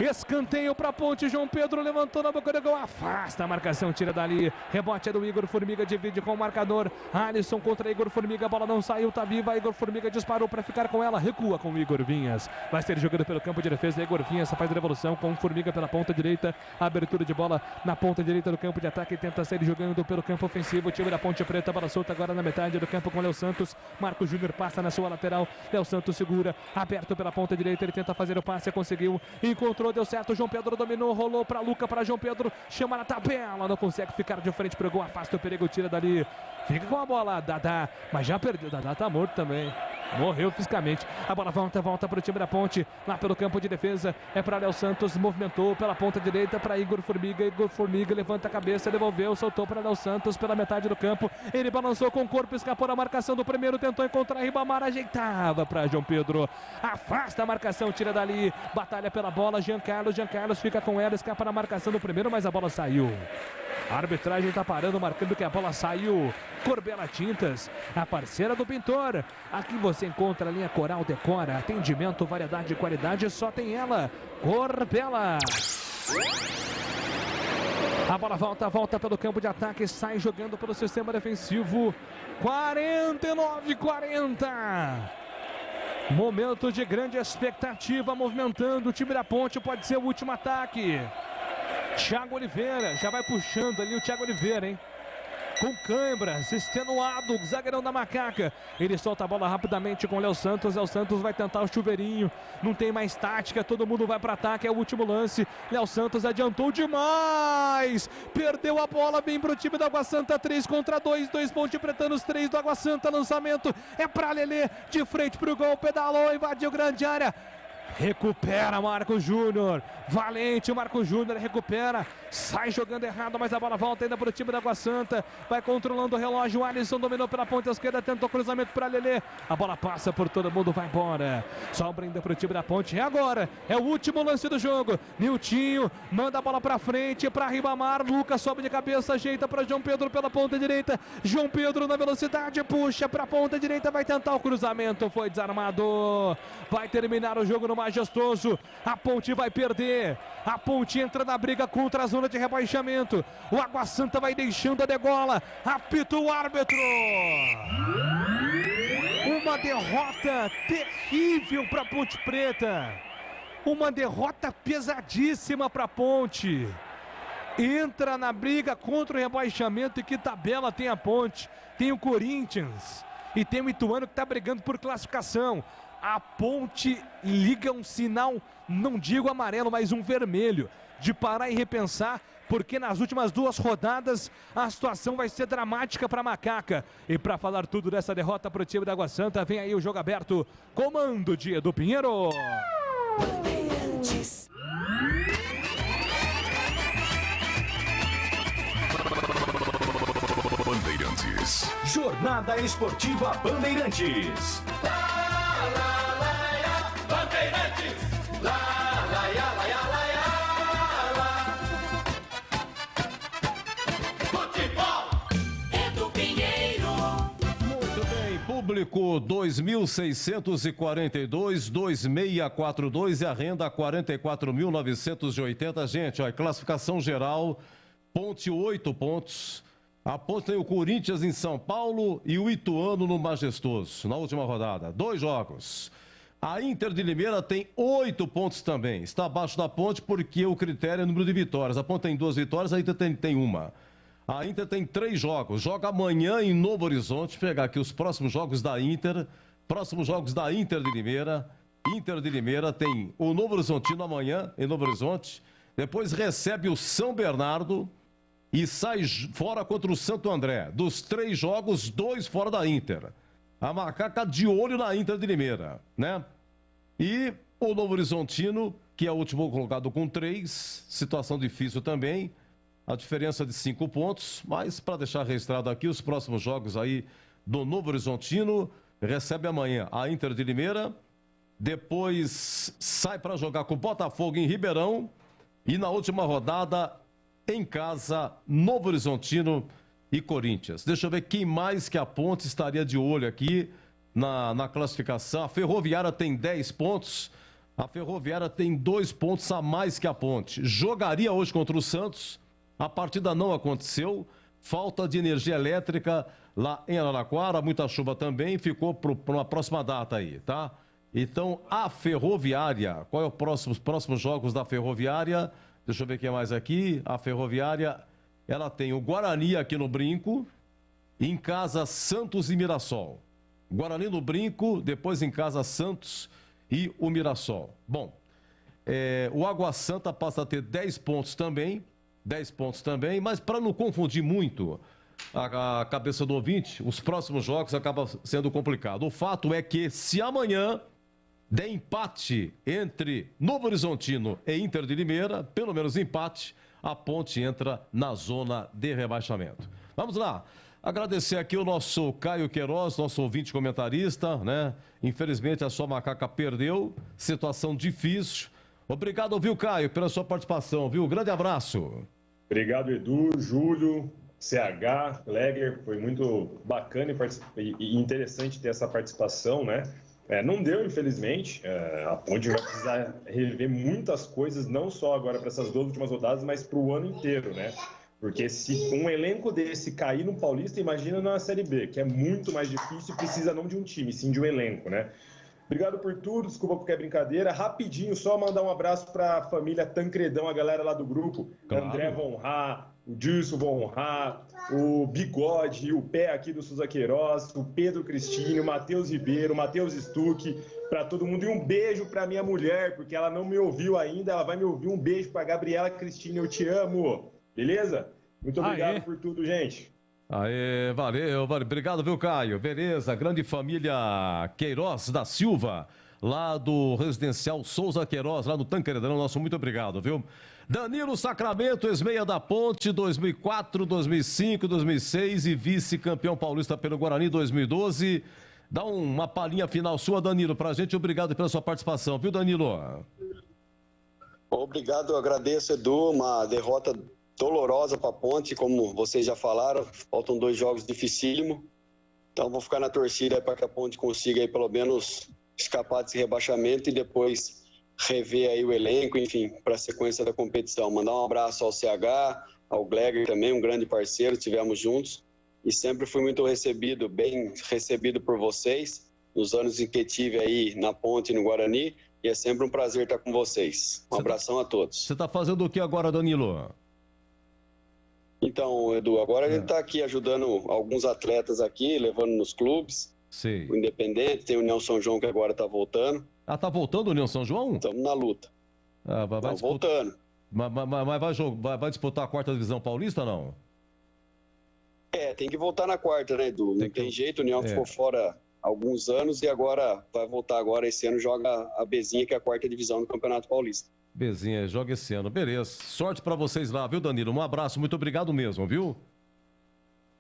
Escanteio para Ponte. João Pedro levantou na boca do gol, afasta a marcação, tira dali. Rebote é do Igor Formiga, divide com o marcador. Alisson contra Igor Formiga, a bola não saiu, tá viva. Igor Formiga disparou para ficar com ela, recua com o Igor Vinhas. Vai ser jogado pelo campo de defesa. Igor Vinhas faz devolução com o Formiga pela ponta direita. Abertura de bola na ponta direita do campo de ataque. Tenta sair jogando pelo campo ofensivo. O time da Ponte Preta, bola solta agora na metade do campo com Léo Santos. Marco Júnior passa na sua lateral. Léo Santos segura, aberto pela ponta direita. Ele tenta fazer o passe, conseguiu, encontrou, deu certo. João Pedro dominou, rolou para Luca, para João Pedro, chama na tabela, não consegue ficar de frente pro gol, afasta o perigo, tira dali, fica com a bola, Dadá, mas já perdeu, Dadá tá morto também, morreu fisicamente. A bola volta para o time da Ponte, lá pelo campo de defesa, é para Léo Santos, movimentou pela ponta direita para Igor Formiga levanta a cabeça, devolveu, soltou para Léo Santos pela metade do campo, ele balançou com o corpo, escapou da marcação do primeiro, tentou encontrar Ribamar, ajeitava para João Pedro, afasta a marcação, tira dali, batalha pela bola, Jean Carlos fica com ela, escapa na marcação do primeiro, mas a bola saiu. A arbitragem está parando, marcando que a bola saiu. Corbela Tintas, a parceira do pintor. Aqui você encontra a linha Coral Decora, atendimento, variedade e qualidade, só tem ela, Corbela. A bola volta pelo campo de ataque, sai jogando pelo sistema defensivo. 49:40. Momento de grande expectativa, movimentando o time da Ponte, pode ser o último ataque. Thiago Oliveira, já vai puxando ali o Thiago Oliveira, hein? Com câimbras, extenuado, zagueirão da Macaca. Ele solta a bola rapidamente com o Léo Santos. Léo Santos vai tentar o chuveirinho. Não tem mais tática, todo mundo vai para ataque. É o último lance. Léo Santos adiantou demais. Perdeu a bola, vem para o time do Água Santa. 3 contra 2. 2 Ponte Pretanos, 3 do Água Santa. Lançamento é para Lelê. De frente para o gol, pedalou, invadiu grande área. Recupera Marco Júnior, valente Marco Júnior, recupera, sai jogando errado, mas a bola volta ainda para o time da Água Santa, vai controlando o relógio, o Alisson dominou pela ponta esquerda, tentou cruzamento para Lelê, a bola passa por todo mundo, vai embora, sobra ainda para o time da Ponte, e agora, é o último lance do jogo, Niltinho, manda a bola para frente, para Ribamar, Lucas sobe de cabeça, ajeita para João Pedro pela ponta direita, João Pedro na velocidade, puxa para a ponta direita, vai tentar o cruzamento, foi desarmado, vai terminar o jogo no majestoso, a Ponte vai perder, a Ponte entra na briga contra a zona de rebaixamento, o Água Santa vai deixando a degola, apita o árbitro. Uma derrota terrível para a Ponte Preta, uma derrota pesadíssima para a Ponte, entra na briga contra o rebaixamento. E que tabela tem a Ponte? Tem o Corinthians e tem o Ituano que está brigando por classificação. A Ponte liga um sinal, não digo amarelo, mas um vermelho, de parar e repensar, porque nas últimas 2 rodadas a situação vai ser dramática para a Macaca. E para falar tudo dessa derrota para o time da Água Santa, vem aí o jogo aberto, comando de Edu Pinheiro.
Bandeirantes. Jornada Esportiva Bandeirantes.
número 2642, 2642 e a renda 44.980. Gente, ó, classificação geral, Ponte 8 pontos. A Ponte tem o Corinthians em São Paulo e o Ituano no Majestoso, na última rodada. 2 jogos. A Inter de Limeira tem 8 pontos também. Está abaixo da Ponte porque o critério é o número de vitórias. A Ponte tem 2 vitórias, a Inter tem 1. A Inter tem 3 jogos. Joga amanhã em Novo Horizonte. Vou pegar aqui os próximos jogos da Inter. Próximos jogos da Inter de Limeira. Inter de Limeira tem o Novo Horizontino amanhã em Novo Horizonte. Depois recebe o São Bernardo e sai fora contra o Santo André. Dos 3 jogos, 2 fora da Inter. A Macaca de olho na Inter de Limeira, né? E o Novo Horizontino, que é o último colocado com 3, situação difícil também, a diferença de 5 pontos, mas para deixar registrado aqui, os próximos jogos aí do Novo Horizontino, recebe amanhã a Inter de Limeira, depois sai para jogar com o Botafogo em Ribeirão e na última rodada, em casa, Novo Horizontino e Corinthians. Deixa eu ver quem mais que a Ponte estaria de olho aqui na classificação. A Ferroviária tem 10 pontos. A Ferroviária tem 2 pontos a mais que a Ponte. Jogaria hoje contra o Santos. A partida não aconteceu. Falta de energia elétrica lá em Araraquara. Muita chuva também. Ficou para uma próxima data aí, tá? Então, a Ferroviária. Qual é os próximos jogos da Ferroviária? Deixa eu ver quem mais aqui. A Ferroviária... Ela tem o Guarani aqui no Brinco, em casa Santos e Mirassol. Guarani no Brinco, depois em casa Santos e o Mirassol. Bom, o Água Santa passa a ter 10 pontos também, mas para não confundir muito a cabeça do ouvinte, os próximos jogos acabam sendo complicado. O fato é que se amanhã der empate entre Novo Horizontino e Inter de Limeira, pelo menos empate, a Ponte entra na zona de rebaixamento. Vamos lá. Agradecer aqui o nosso Caio Queiroz, nosso ouvinte comentarista, né? Infelizmente a sua Macaca perdeu, situação difícil. Obrigado, viu, Caio, pela sua participação, viu? Grande abraço.
Obrigado, Edu, Júlio, CH, Legler, foi muito bacana e interessante ter essa participação, né? Não deu, infelizmente. A Ponte vai precisar rever muitas coisas, não só agora para essas 2 últimas rodadas, mas para o ano inteiro, né? Porque se um elenco desse cair no Paulista, imagina na Série B, que é muito mais difícil e precisa não de um time, sim de um elenco, né? Obrigado por tudo, desculpa porque é brincadeira. Rapidinho, só mandar um abraço para a família Tancredão, a galera lá do grupo. Claro. André Von Rá, o Dilson Von Rá, o Bigode, o Pé aqui do Souza Queiroz, o Pedro Cristino, o Matheus Ribeiro, o Matheus Stuck, para todo mundo. E um beijo para minha mulher, porque ela não me ouviu ainda, ela vai me ouvir. Um beijo para Gabriela Cristina, eu te amo. Beleza? Muito obrigado por tudo, gente.
Aê, valeu. Obrigado, viu, Caio? Beleza, grande família Queiroz da Silva, lá do residencial Souza Queiroz, lá no Tancredão. Nosso muito obrigado, viu? Danilo Sacramento, ex-meia da Ponte, 2004, 2005, 2006 e vice-campeão paulista pelo Guarani 2012. Dá uma palhinha final sua, Danilo, pra gente. Obrigado pela sua participação, viu, Danilo?
Obrigado, eu agradeço, Edu. Uma derrota dolorosa para a Ponte, como vocês já falaram. Faltam 2 jogos dificílimos. Então, vou ficar na torcida para que a Ponte consiga aí, pelo menos escapar desse rebaixamento e depois rever aí o elenco, enfim, para a sequência da competição. Mandar um abraço ao CH, ao Gleger também, um grande parceiro, estivemos juntos e sempre fui muito recebido, bem recebido por vocês nos anos em que estive aí na Ponte e no Guarani, e é sempre um prazer estar com vocês. Um abração a todos.
Você está fazendo o que agora, Danilo?
Então, Edu, agora a gente está aqui ajudando alguns atletas aqui, levando nos clubes.
Sim.
O Independente, tem o União São João que agora está voltando.
Ah, tá voltando o União São João?
Estamos na luta. Voltando.
Mas vai disputar a 4ª divisão paulista ou não?
Tem que voltar na 4ª, né, Edu? Não tem jeito, o União ficou fora há alguns anos e agora vai voltar agora. Esse ano joga a Bezinha, que é a 4ª divisão do Campeonato Paulista.
Bezinha, joga esse ano. Beleza. Sorte pra vocês lá, viu, Danilo? Um abraço, muito obrigado mesmo, viu?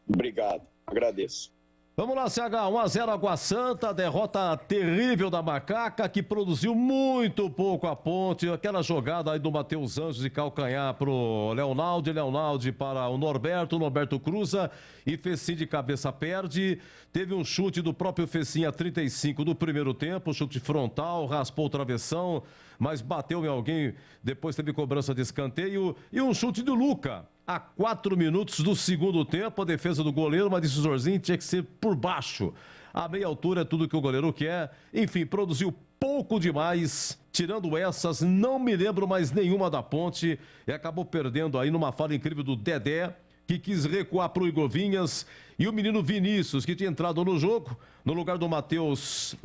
Obrigado, agradeço.
Vamos lá, CH, 1-0 Água Santa, derrota terrível da Macaca, que produziu muito pouco a Ponte, aquela jogada aí do Matheus Anjos de calcanhar pro Leonaldi para o Norberto cruza e Fecim de cabeça perde, teve um chute do próprio Fecim a 35 do primeiro tempo, chute frontal, raspou o travessão, mas bateu em alguém, depois teve cobrança de escanteio e um chute do Luca. A 4 minutos do segundo tempo, a defesa do goleiro, mas disse o Zorzinho, tinha que ser por baixo. A meia altura é tudo que o goleiro quer. Enfim, produziu pouco demais. Tirando essas, não me lembro mais nenhuma da Ponte. E acabou perdendo aí numa falha incrível do Dedé, que quis recuar para o Igovinhas. E o menino Vinícius, que tinha entrado no jogo, no lugar do Matheus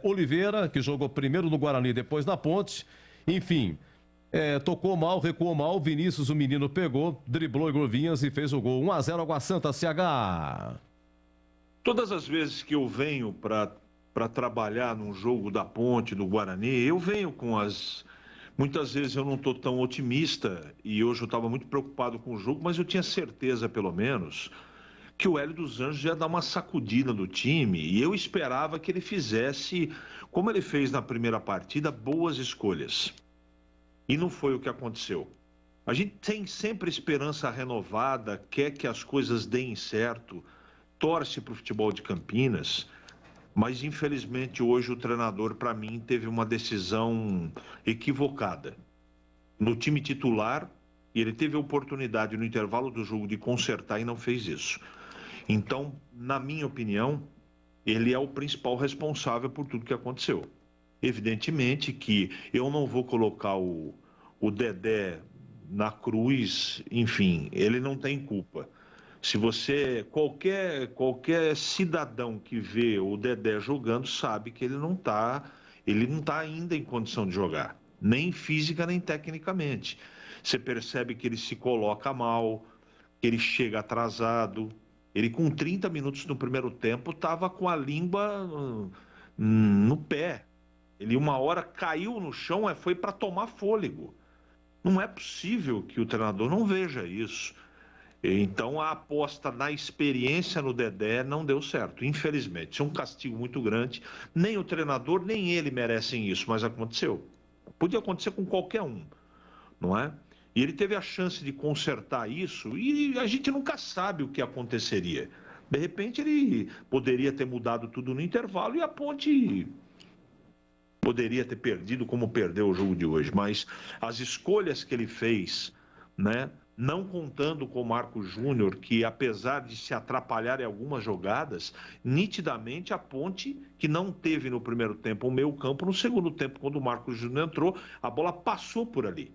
Oliveira, que jogou primeiro no Guarani, depois na Ponte. Enfim... tocou mal, recuou mal, Vinícius, o menino pegou, driblou Igovinhas e fez o gol. 1-0 Água Santa, CH.
Todas as vezes que eu venho para trabalhar num jogo da Ponte, do Guarani, eu venho com as... Muitas vezes eu não estou tão otimista e hoje eu estava muito preocupado com o jogo, mas eu tinha certeza, pelo menos, que o Hélio dos Anjos ia dar uma sacudida no time e eu esperava que ele fizesse, como ele fez na primeira partida, boas escolhas. E não foi o que aconteceu. A gente tem sempre esperança renovada, quer que as coisas deem certo, torce para o futebol de Campinas, mas infelizmente hoje o treinador, para mim, teve uma decisão equivocada. No time titular, ele teve a oportunidade no intervalo do jogo de consertar e não fez isso. Então, na minha opinião, ele é o principal responsável por tudo que aconteceu. Evidentemente que eu não vou colocar o Dedé na cruz, enfim, ele não tem culpa. Se você, qualquer cidadão que vê o Dedé jogando sabe que ele não tá ainda em condição de jogar, nem física nem tecnicamente. Você percebe que ele se coloca mal, que ele chega atrasado. Ele com 30 minutos no primeiro tempo estava com a língua no pé. Ele uma hora caiu no chão, foi para tomar fôlego. Não é possível que o treinador não veja isso. Então a aposta na experiência no Dedé não deu certo, infelizmente. Isso é um castigo muito grande. Nem o treinador, nem ele merecem isso, mas aconteceu. Podia acontecer com qualquer um, não é? E ele teve a chance de consertar isso e a gente nunca sabe o que aconteceria. De repente ele poderia ter mudado tudo no intervalo e a Ponte... poderia ter perdido como perdeu o jogo de hoje, mas as escolhas que ele fez, né, não contando com o Marcos Júnior, que apesar de se atrapalhar em algumas jogadas, nitidamente a Ponte, que não teve no primeiro tempo o meio campo, no segundo tempo, quando o Marcos Júnior entrou, a bola passou por ali.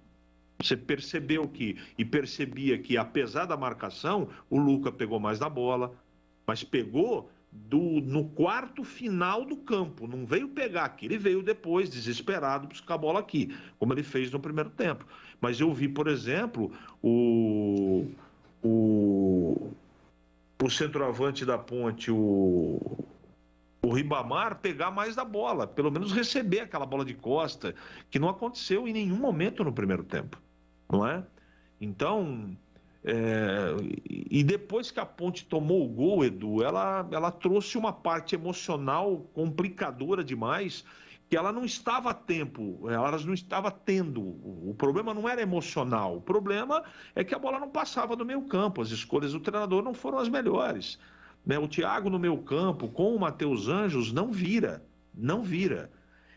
Você percebeu e percebia que, apesar da marcação, o Luca pegou mais da bola, mas pegou no quarto final do campo, não veio pegar aqui, ele veio depois, desesperado, buscar a bola aqui, como ele fez no primeiro tempo. Mas eu vi, por exemplo, o centroavante da Ponte, o Ribamar, pegar mais da bola, pelo menos receber aquela bola de costa, que não aconteceu em nenhum momento no primeiro tempo, não é? Então... e depois que a Ponte tomou o gol, Edu, ela trouxe uma parte emocional complicadora demais, que ela não estava a tempo, ela não estava tendo. O problema não era emocional, o problema é que a bola não passava do meio campo, as escolhas do treinador não foram as melhores. O Thiago no meio campo, com o Matheus Anjos, não vira.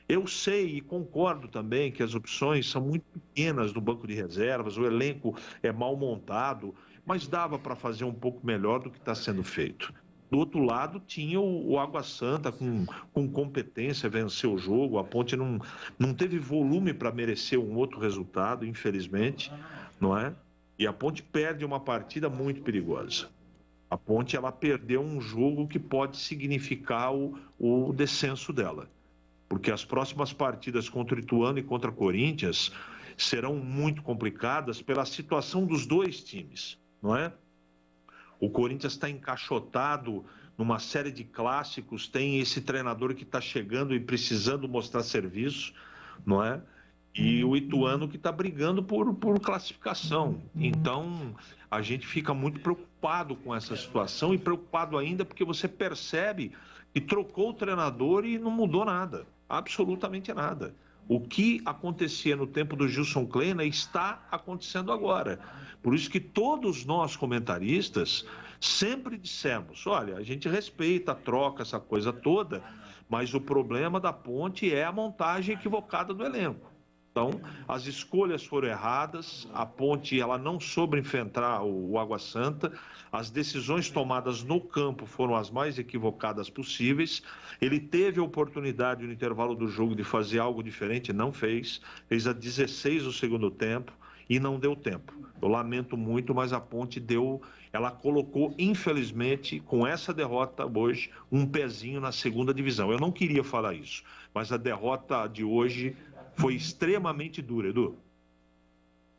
Eu sei e concordo também que as opções são muito pequenas no banco de reservas, o elenco é mal montado, mas dava para fazer um pouco melhor do que está sendo feito. Do outro lado, tinha o Água Santa com competência, venceu o jogo, a Ponte não teve volume para merecer um outro resultado, infelizmente, não é? E a Ponte perde uma partida muito perigosa. A Ponte ela perdeu um jogo que pode significar o descenso dela. Porque as próximas partidas contra o Ituano e contra o Corinthians serão muito complicadas pela situação dos dois times, não é? O Corinthians está encaixotado numa série de clássicos, tem esse treinador que está chegando e precisando mostrar serviço, não é? e o Ituano que está brigando por classificação. Então, a gente fica muito preocupado com essa situação e preocupado ainda porque você percebe que trocou o treinador e não mudou nada, absolutamente nada. O que acontecia no tempo do Gilson Kleina está acontecendo agora. Por isso que todos nós, comentaristas, sempre dissemos, olha, a gente respeita a troca, essa coisa toda, mas o problema da Ponte é a montagem equivocada do elenco. Então, as escolhas foram erradas, a Ponte ela não soube enfrentar o Água Santa, as decisões tomadas no campo foram as mais equivocadas possíveis, ele teve a oportunidade no intervalo do jogo de fazer algo diferente, não fez a 16 do segundo tempo e não deu tempo. Eu lamento muito, mas a Ponte ela colocou, infelizmente, com essa derrota hoje, um pezinho na segunda divisão. Eu não queria falar isso, mas a derrota de hoje foi extremamente dura, Edu.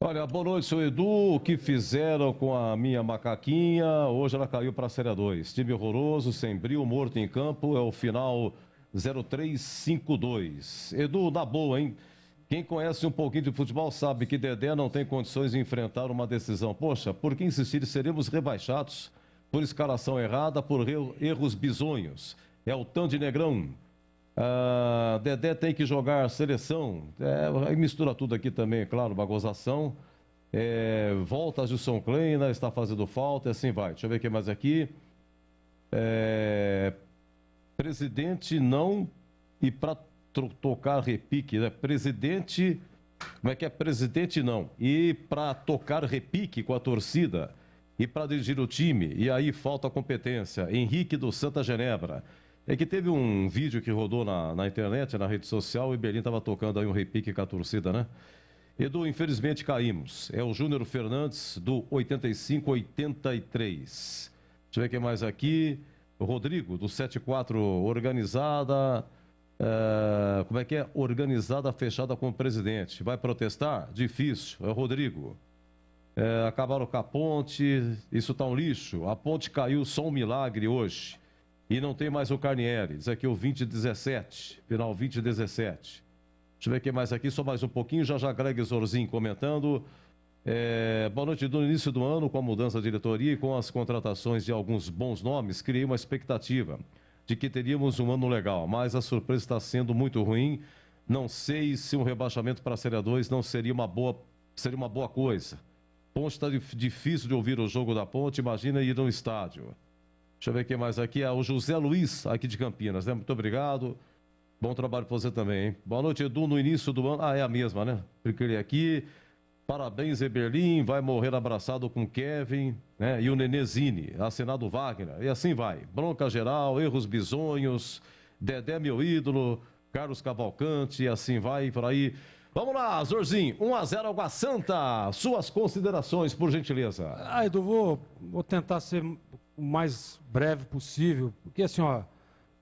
Olha, boa noite, seu Edu. O que fizeram com a minha macaquinha? Hoje ela caiu para a Série 2. Time horroroso, sem brilho, morto em campo. É o final 0352. Edu, na boa, hein? Quem conhece um pouquinho de futebol sabe que Dedé não tem condições de enfrentar uma decisão. Poxa, por que insistir? Seremos rebaixados por escalação errada, por erros bizonhos. É o Tandy Negrão. Dedé tem que jogar seleção. Aí mistura tudo aqui também, claro, uma gozação. Volta a Gilson Kleina, está fazendo falta e assim vai. Deixa eu ver o que mais aqui. Presidente não, e para tocar repique, né? Presidente, como é que é? Presidente não. E para tocar repique com a torcida e para dirigir o time, e aí falta competência. Henrique do Santa Genebra. É que teve um vídeo que rodou na internet, na rede social, e Berlim estava tocando aí um repique com a torcida, né? Edu, infelizmente caímos. É o Júnior Fernandes, do 85-83. Deixa eu ver quem mais aqui. O Rodrigo, do 74, organizada. Como é que é? Organizada, fechada com o presidente. Vai protestar? Difícil. É o Rodrigo. Acabaram com a ponte. Isso tá um lixo. A ponte caiu, só um milagre hoje. E não tem mais o Carnieri. Diz aqui o 2017. Final 2017. Deixa eu ver o que mais aqui, só mais um pouquinho. Já Greg Zorzinho comentando. Boa noite. No início do ano, com a mudança de diretoria e com as contratações de alguns bons nomes, criei uma expectativa de que teríamos um ano legal, mas a surpresa está sendo muito ruim. Não sei se um rebaixamento para a Série 2 não seria uma boa coisa. Ponte está difícil de ouvir o jogo da Ponte, imagina ir no estádio. Deixa eu ver quem mais aqui. O José Luiz, aqui de Campinas, né? Muito obrigado. Bom trabalho para você também, hein? Boa noite, Edu. No início do ano... é a mesma, né? Cliquei aqui. Parabéns, Eberlin. Vai morrer abraçado com Kevin, né? E o Nenezini, assinado Wagner. E assim vai. Bronca geral, erros bizonhos. Dedé, meu ídolo. Carlos Cavalcante, e assim vai por aí. Vamos lá, Zorzinho. 1-0 Água Santa. Suas considerações, por gentileza.
Edu, vou tentar ser o mais breve possível, porque assim, ó,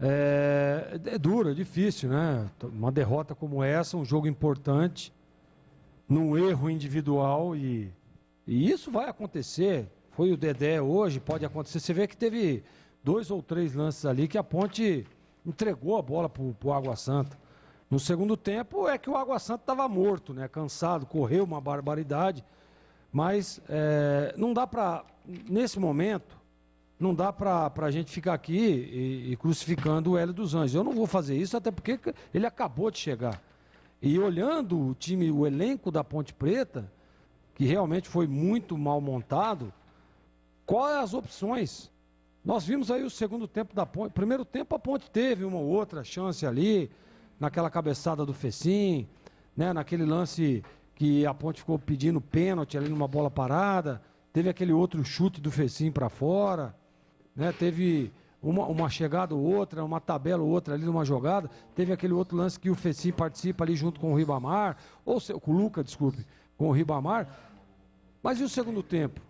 é duro, é difícil, né? Uma derrota como essa, um jogo importante, num erro individual e isso vai acontecer. Foi o Dedé hoje, pode acontecer. Você vê que teve 2 ou 3 lances ali que a Ponte entregou a bola pro Água Santa. No segundo tempo é que o Água Santa estava morto, né? Cansado, correu uma barbaridade, mas não dá para, nesse momento, não dá para a gente ficar aqui e crucificando o Hélio dos Anjos. Eu não vou fazer isso, até porque ele acabou de chegar. E olhando o time, o elenco da Ponte Preta, que realmente foi muito mal montado, quais as opções? Nós vimos aí o segundo tempo da Ponte. Primeiro tempo a Ponte teve uma ou outra chance ali, naquela cabeçada do Fecim, né? Naquele lance que a Ponte ficou pedindo pênalti ali numa bola parada. Teve aquele outro chute do Fecim para fora. Né? Teve uma chegada ou outra, uma tabela ou outra ali numa jogada. Teve aquele outro lance que o Fecim participa ali junto com o Ribamar, com o Luca, desculpe, com o Ribamar. Mas e o segundo tempo?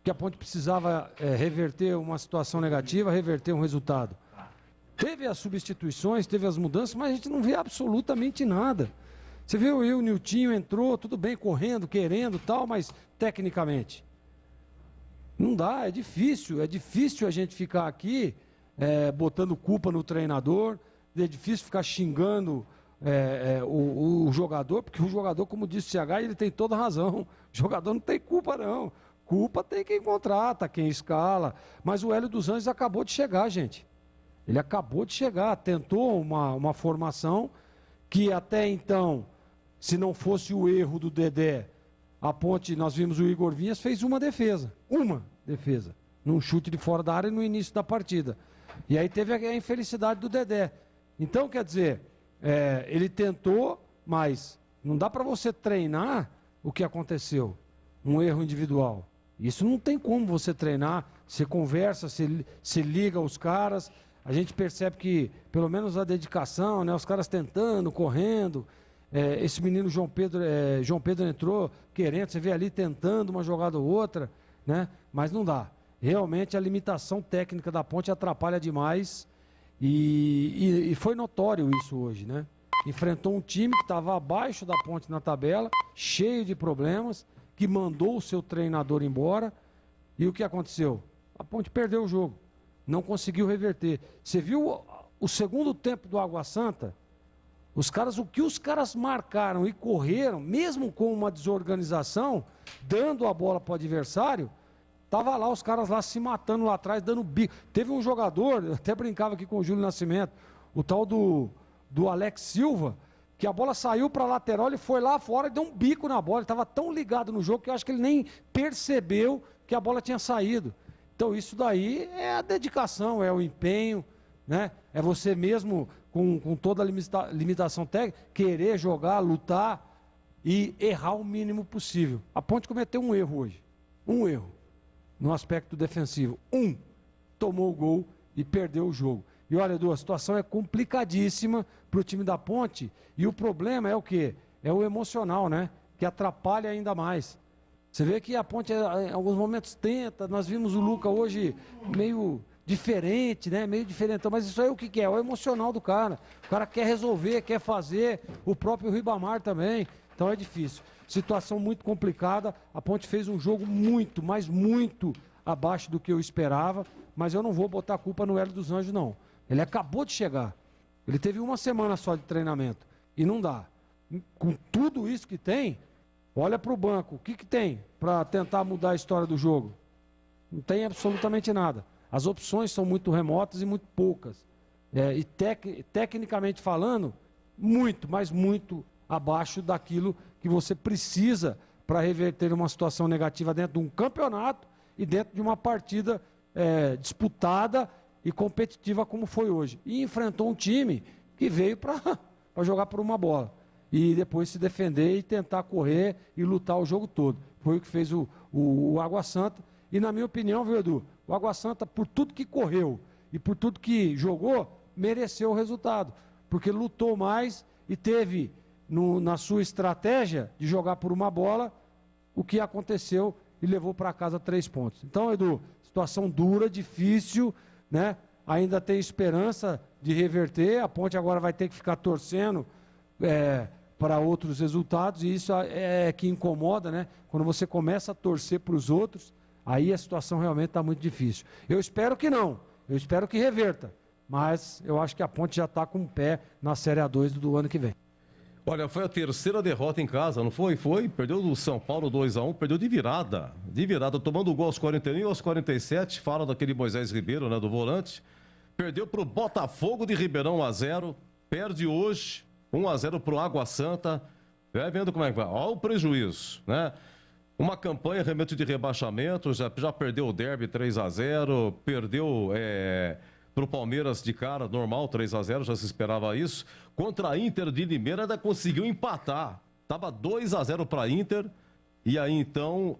Que a Ponte precisava reverter uma situação negativa, reverter um resultado. Teve as substituições, teve as mudanças, mas a gente não vê absolutamente nada. Você viu o Niltinho entrou, tudo bem, correndo, querendo e tal, mas tecnicamente... Não dá, é difícil a gente ficar aqui botando culpa no treinador, é difícil ficar xingando o jogador, porque o jogador, como disse o CH, ele tem toda a razão. O jogador não tem culpa, não. Culpa tem quem contrata, quem escala. Mas o Hélio dos Anjos acabou de chegar, gente. Ele acabou de chegar, tentou uma formação que até então, se não fosse o erro do Dedé, a Ponte, nós vimos o Igor Vinhas, fez uma defesa, num chute de fora da área no início da partida. E aí teve a infelicidade do Dedé. Então, quer dizer, ele tentou, mas não dá para você treinar o que aconteceu, um erro individual. Isso não tem como você treinar, você conversa, você liga os caras. A gente percebe que, pelo menos a dedicação, né, os caras tentando, correndo. Esse menino João Pedro entrou querendo, você vê ali tentando uma jogada ou outra, né? Mas não dá. Realmente a limitação técnica da Ponte atrapalha demais e foi notório isso hoje, né? Enfrentou um time que estava abaixo da Ponte na tabela, cheio de problemas, que mandou o seu treinador embora. E o que aconteceu? A Ponte perdeu o jogo. Não conseguiu reverter. Você viu o segundo tempo do Água Santa? O que os caras marcaram e correram, mesmo com uma desorganização, dando a bola para o adversário, tava lá os caras lá se matando lá atrás, dando bico. Teve um jogador, eu até brincava aqui com o Júlio Nascimento, o tal do Alex Silva, que a bola saiu para a lateral, ele foi lá fora e deu um bico na bola. Ele estava tão ligado no jogo que eu acho que ele nem percebeu que a bola tinha saído. Então isso daí é a dedicação, é o empenho, né? É você mesmo, com toda a limitação técnica, querer jogar, lutar e errar o mínimo possível. A Ponte cometeu um erro hoje. Um erro. No aspecto defensivo. Tomou o gol e perdeu o jogo. E olha, Edu, a situação é complicadíssima para o time da Ponte. E o problema é o quê? É o emocional, né? Que atrapalha ainda mais. Você vê que a Ponte, em alguns momentos, tenta. Nós vimos o Luca hoje meio diferente, né? Meio diferente. Mas isso aí o que é? É o emocional do cara. O cara quer resolver, quer fazer. O próprio Ribamar também. Então é difícil. Situação muito complicada. A Ponte fez um jogo muito, mas muito abaixo do que eu esperava. Mas eu não vou botar a culpa no Hélio dos Anjos, não. Ele acabou de chegar. Ele teve uma semana só de treinamento. E não dá. Com tudo isso que tem, olha para o banco. O que tem para tentar mudar a história do jogo? Não tem absolutamente nada. As opções são muito remotas e muito poucas. E tecnicamente falando, muito, mas muito abaixo daquilo que você precisa para reverter uma situação negativa dentro de um campeonato e dentro de uma partida disputada e competitiva como foi hoje. E enfrentou um time que veio para jogar por uma bola. E depois se defender e tentar correr e lutar o jogo todo. Foi o que fez o Água Santa. E na minha opinião, viu, Edu? O Água Santa, por tudo que correu e por tudo que jogou, mereceu o resultado. Porque lutou mais e teve na sua estratégia de jogar por uma bola o que aconteceu e levou para casa 3 pontos. Então, Edu, situação dura, difícil, né? Ainda tem esperança de reverter. A Ponte agora vai ter que ficar torcendo para outros resultados, e isso é que incomoda, né? Quando você começa a torcer para os outros, aí a situação realmente está muito difícil. Eu espero que não, eu espero que reverta, mas eu acho que a Ponte já está com o pé na Série A2 do ano que vem.
Olha, foi a terceira derrota em casa, não foi? Foi, perdeu do São Paulo 2-1, perdeu de virada, tomando o gol aos 41 e aos 47, fala daquele Moisés Ribeiro, né, do volante, perdeu para o Botafogo de Ribeirão 1-0, perde hoje 1-0 para o Água Santa, vai vendo como é que vai, olha o prejuízo, né? Uma campanha realmente de rebaixamento, já perdeu o derby 3-0, perdeu para o Palmeiras de cara, normal, 3-0, já se esperava isso. Contra a Inter de Limeira ainda conseguiu empatar. Estava 2-0 para a Inter. E aí então,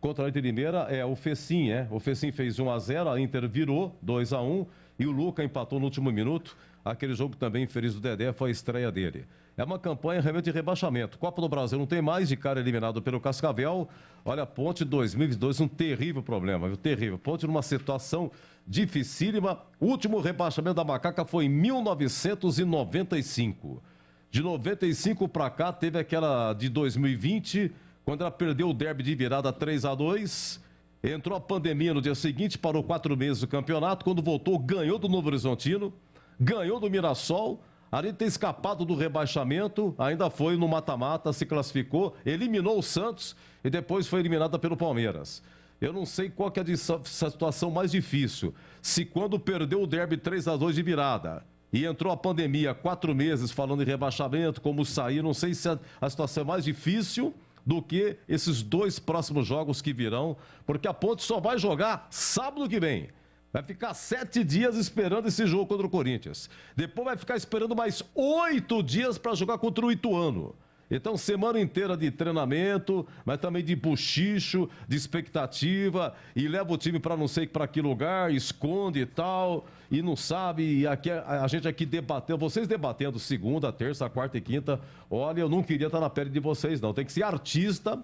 contra a Inter de Limeira, o Fecim, O Fecim fez 1-0, a Inter virou 2-1 e o Luca empatou no último minuto. Aquele jogo também infeliz do Dedé foi a estreia dele. É uma campanha realmente de rebaixamento. Copa do Brasil não tem mais, de cara eliminado pelo Cascavel. Olha, a Ponte 2022, um terrível problema, viu? Terrível. Ponte numa situação dificílima. O último rebaixamento da Macaca foi em 1995. De 95 para cá, teve aquela de 2020, quando ela perdeu o derby de virada 3-2. Entrou a pandemia no dia seguinte, parou 4 meses do campeonato. Quando voltou, ganhou do Novo Horizontino, ganhou do Mirassol. além de ter escapado do rebaixamento, ainda foi no mata-mata, se classificou, eliminou o Santos e depois foi eliminada pelo Palmeiras. Eu não sei qual que é a situação mais difícil. Se quando perdeu o derby 3-2 de virada e entrou a pandemia 4 meses falando em rebaixamento, como sair, não sei se a situação é mais difícil do que esses 2 próximos jogos que virão, porque a Ponte só vai jogar sábado que vem. Vai ficar 7 dias esperando esse jogo contra o Corinthians. Depois vai ficar esperando mais 8 dias para jogar contra o Ituano. Então, semana inteira de treinamento, mas também de buchicho, de expectativa, e leva o time para não sei para que lugar, esconde e tal, e não sabe, e aqui, a gente aqui debatendo, vocês debatendo segunda, terça, quarta e quinta, olha, eu não queria estar na pele de vocês não, tem que ser artista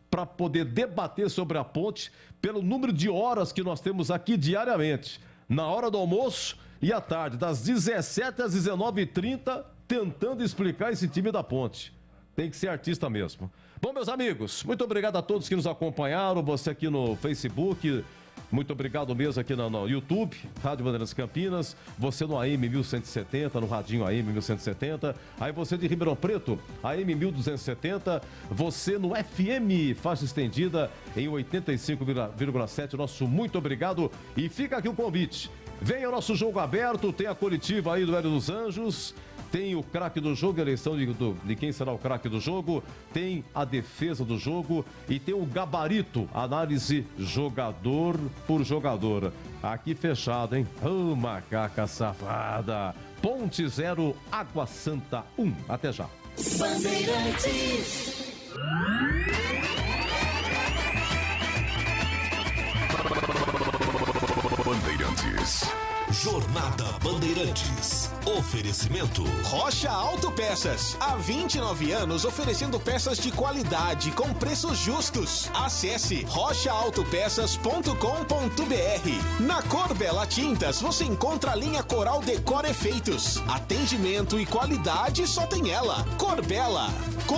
para poder debater sobre a Ponte pelo número de horas que nós temos aqui diariamente, na hora do almoço e à tarde, das 17 às 19h30, tentando explicar esse time da Ponte. Tem que ser artista mesmo. Bom, meus amigos, muito obrigado a todos que nos acompanharam, você aqui no Facebook, muito obrigado mesmo aqui no YouTube, Rádio Bandeirantes Campinas, você no AM 1170, no Radinho AM 1170, aí você de Ribeirão Preto, AM 1270, você no FM, faixa estendida em 85,7, nosso muito obrigado, e fica aqui o convite, venha o nosso jogo aberto, tem a coletiva aí do Hélio dos Anjos, tem o craque do jogo, a eleição de quem será o craque do jogo, tem a defesa do jogo e tem o gabarito, análise jogador por jogador. Aqui fechado, hein? Ô, macaca safada. Ponte 0, Água Santa 1. Até já.
Bandeirantes.
Bandeirantes. Jornada Bandeirantes. Oferecimento Rocha Autopeças. Há 29 anos oferecendo peças de qualidade com preços justos. Acesse rochaautopeças.com.br. Na Cor Bela Tintas você encontra a linha Coral Decor Efeitos. Atendimento e qualidade só tem ela. Cor Bela.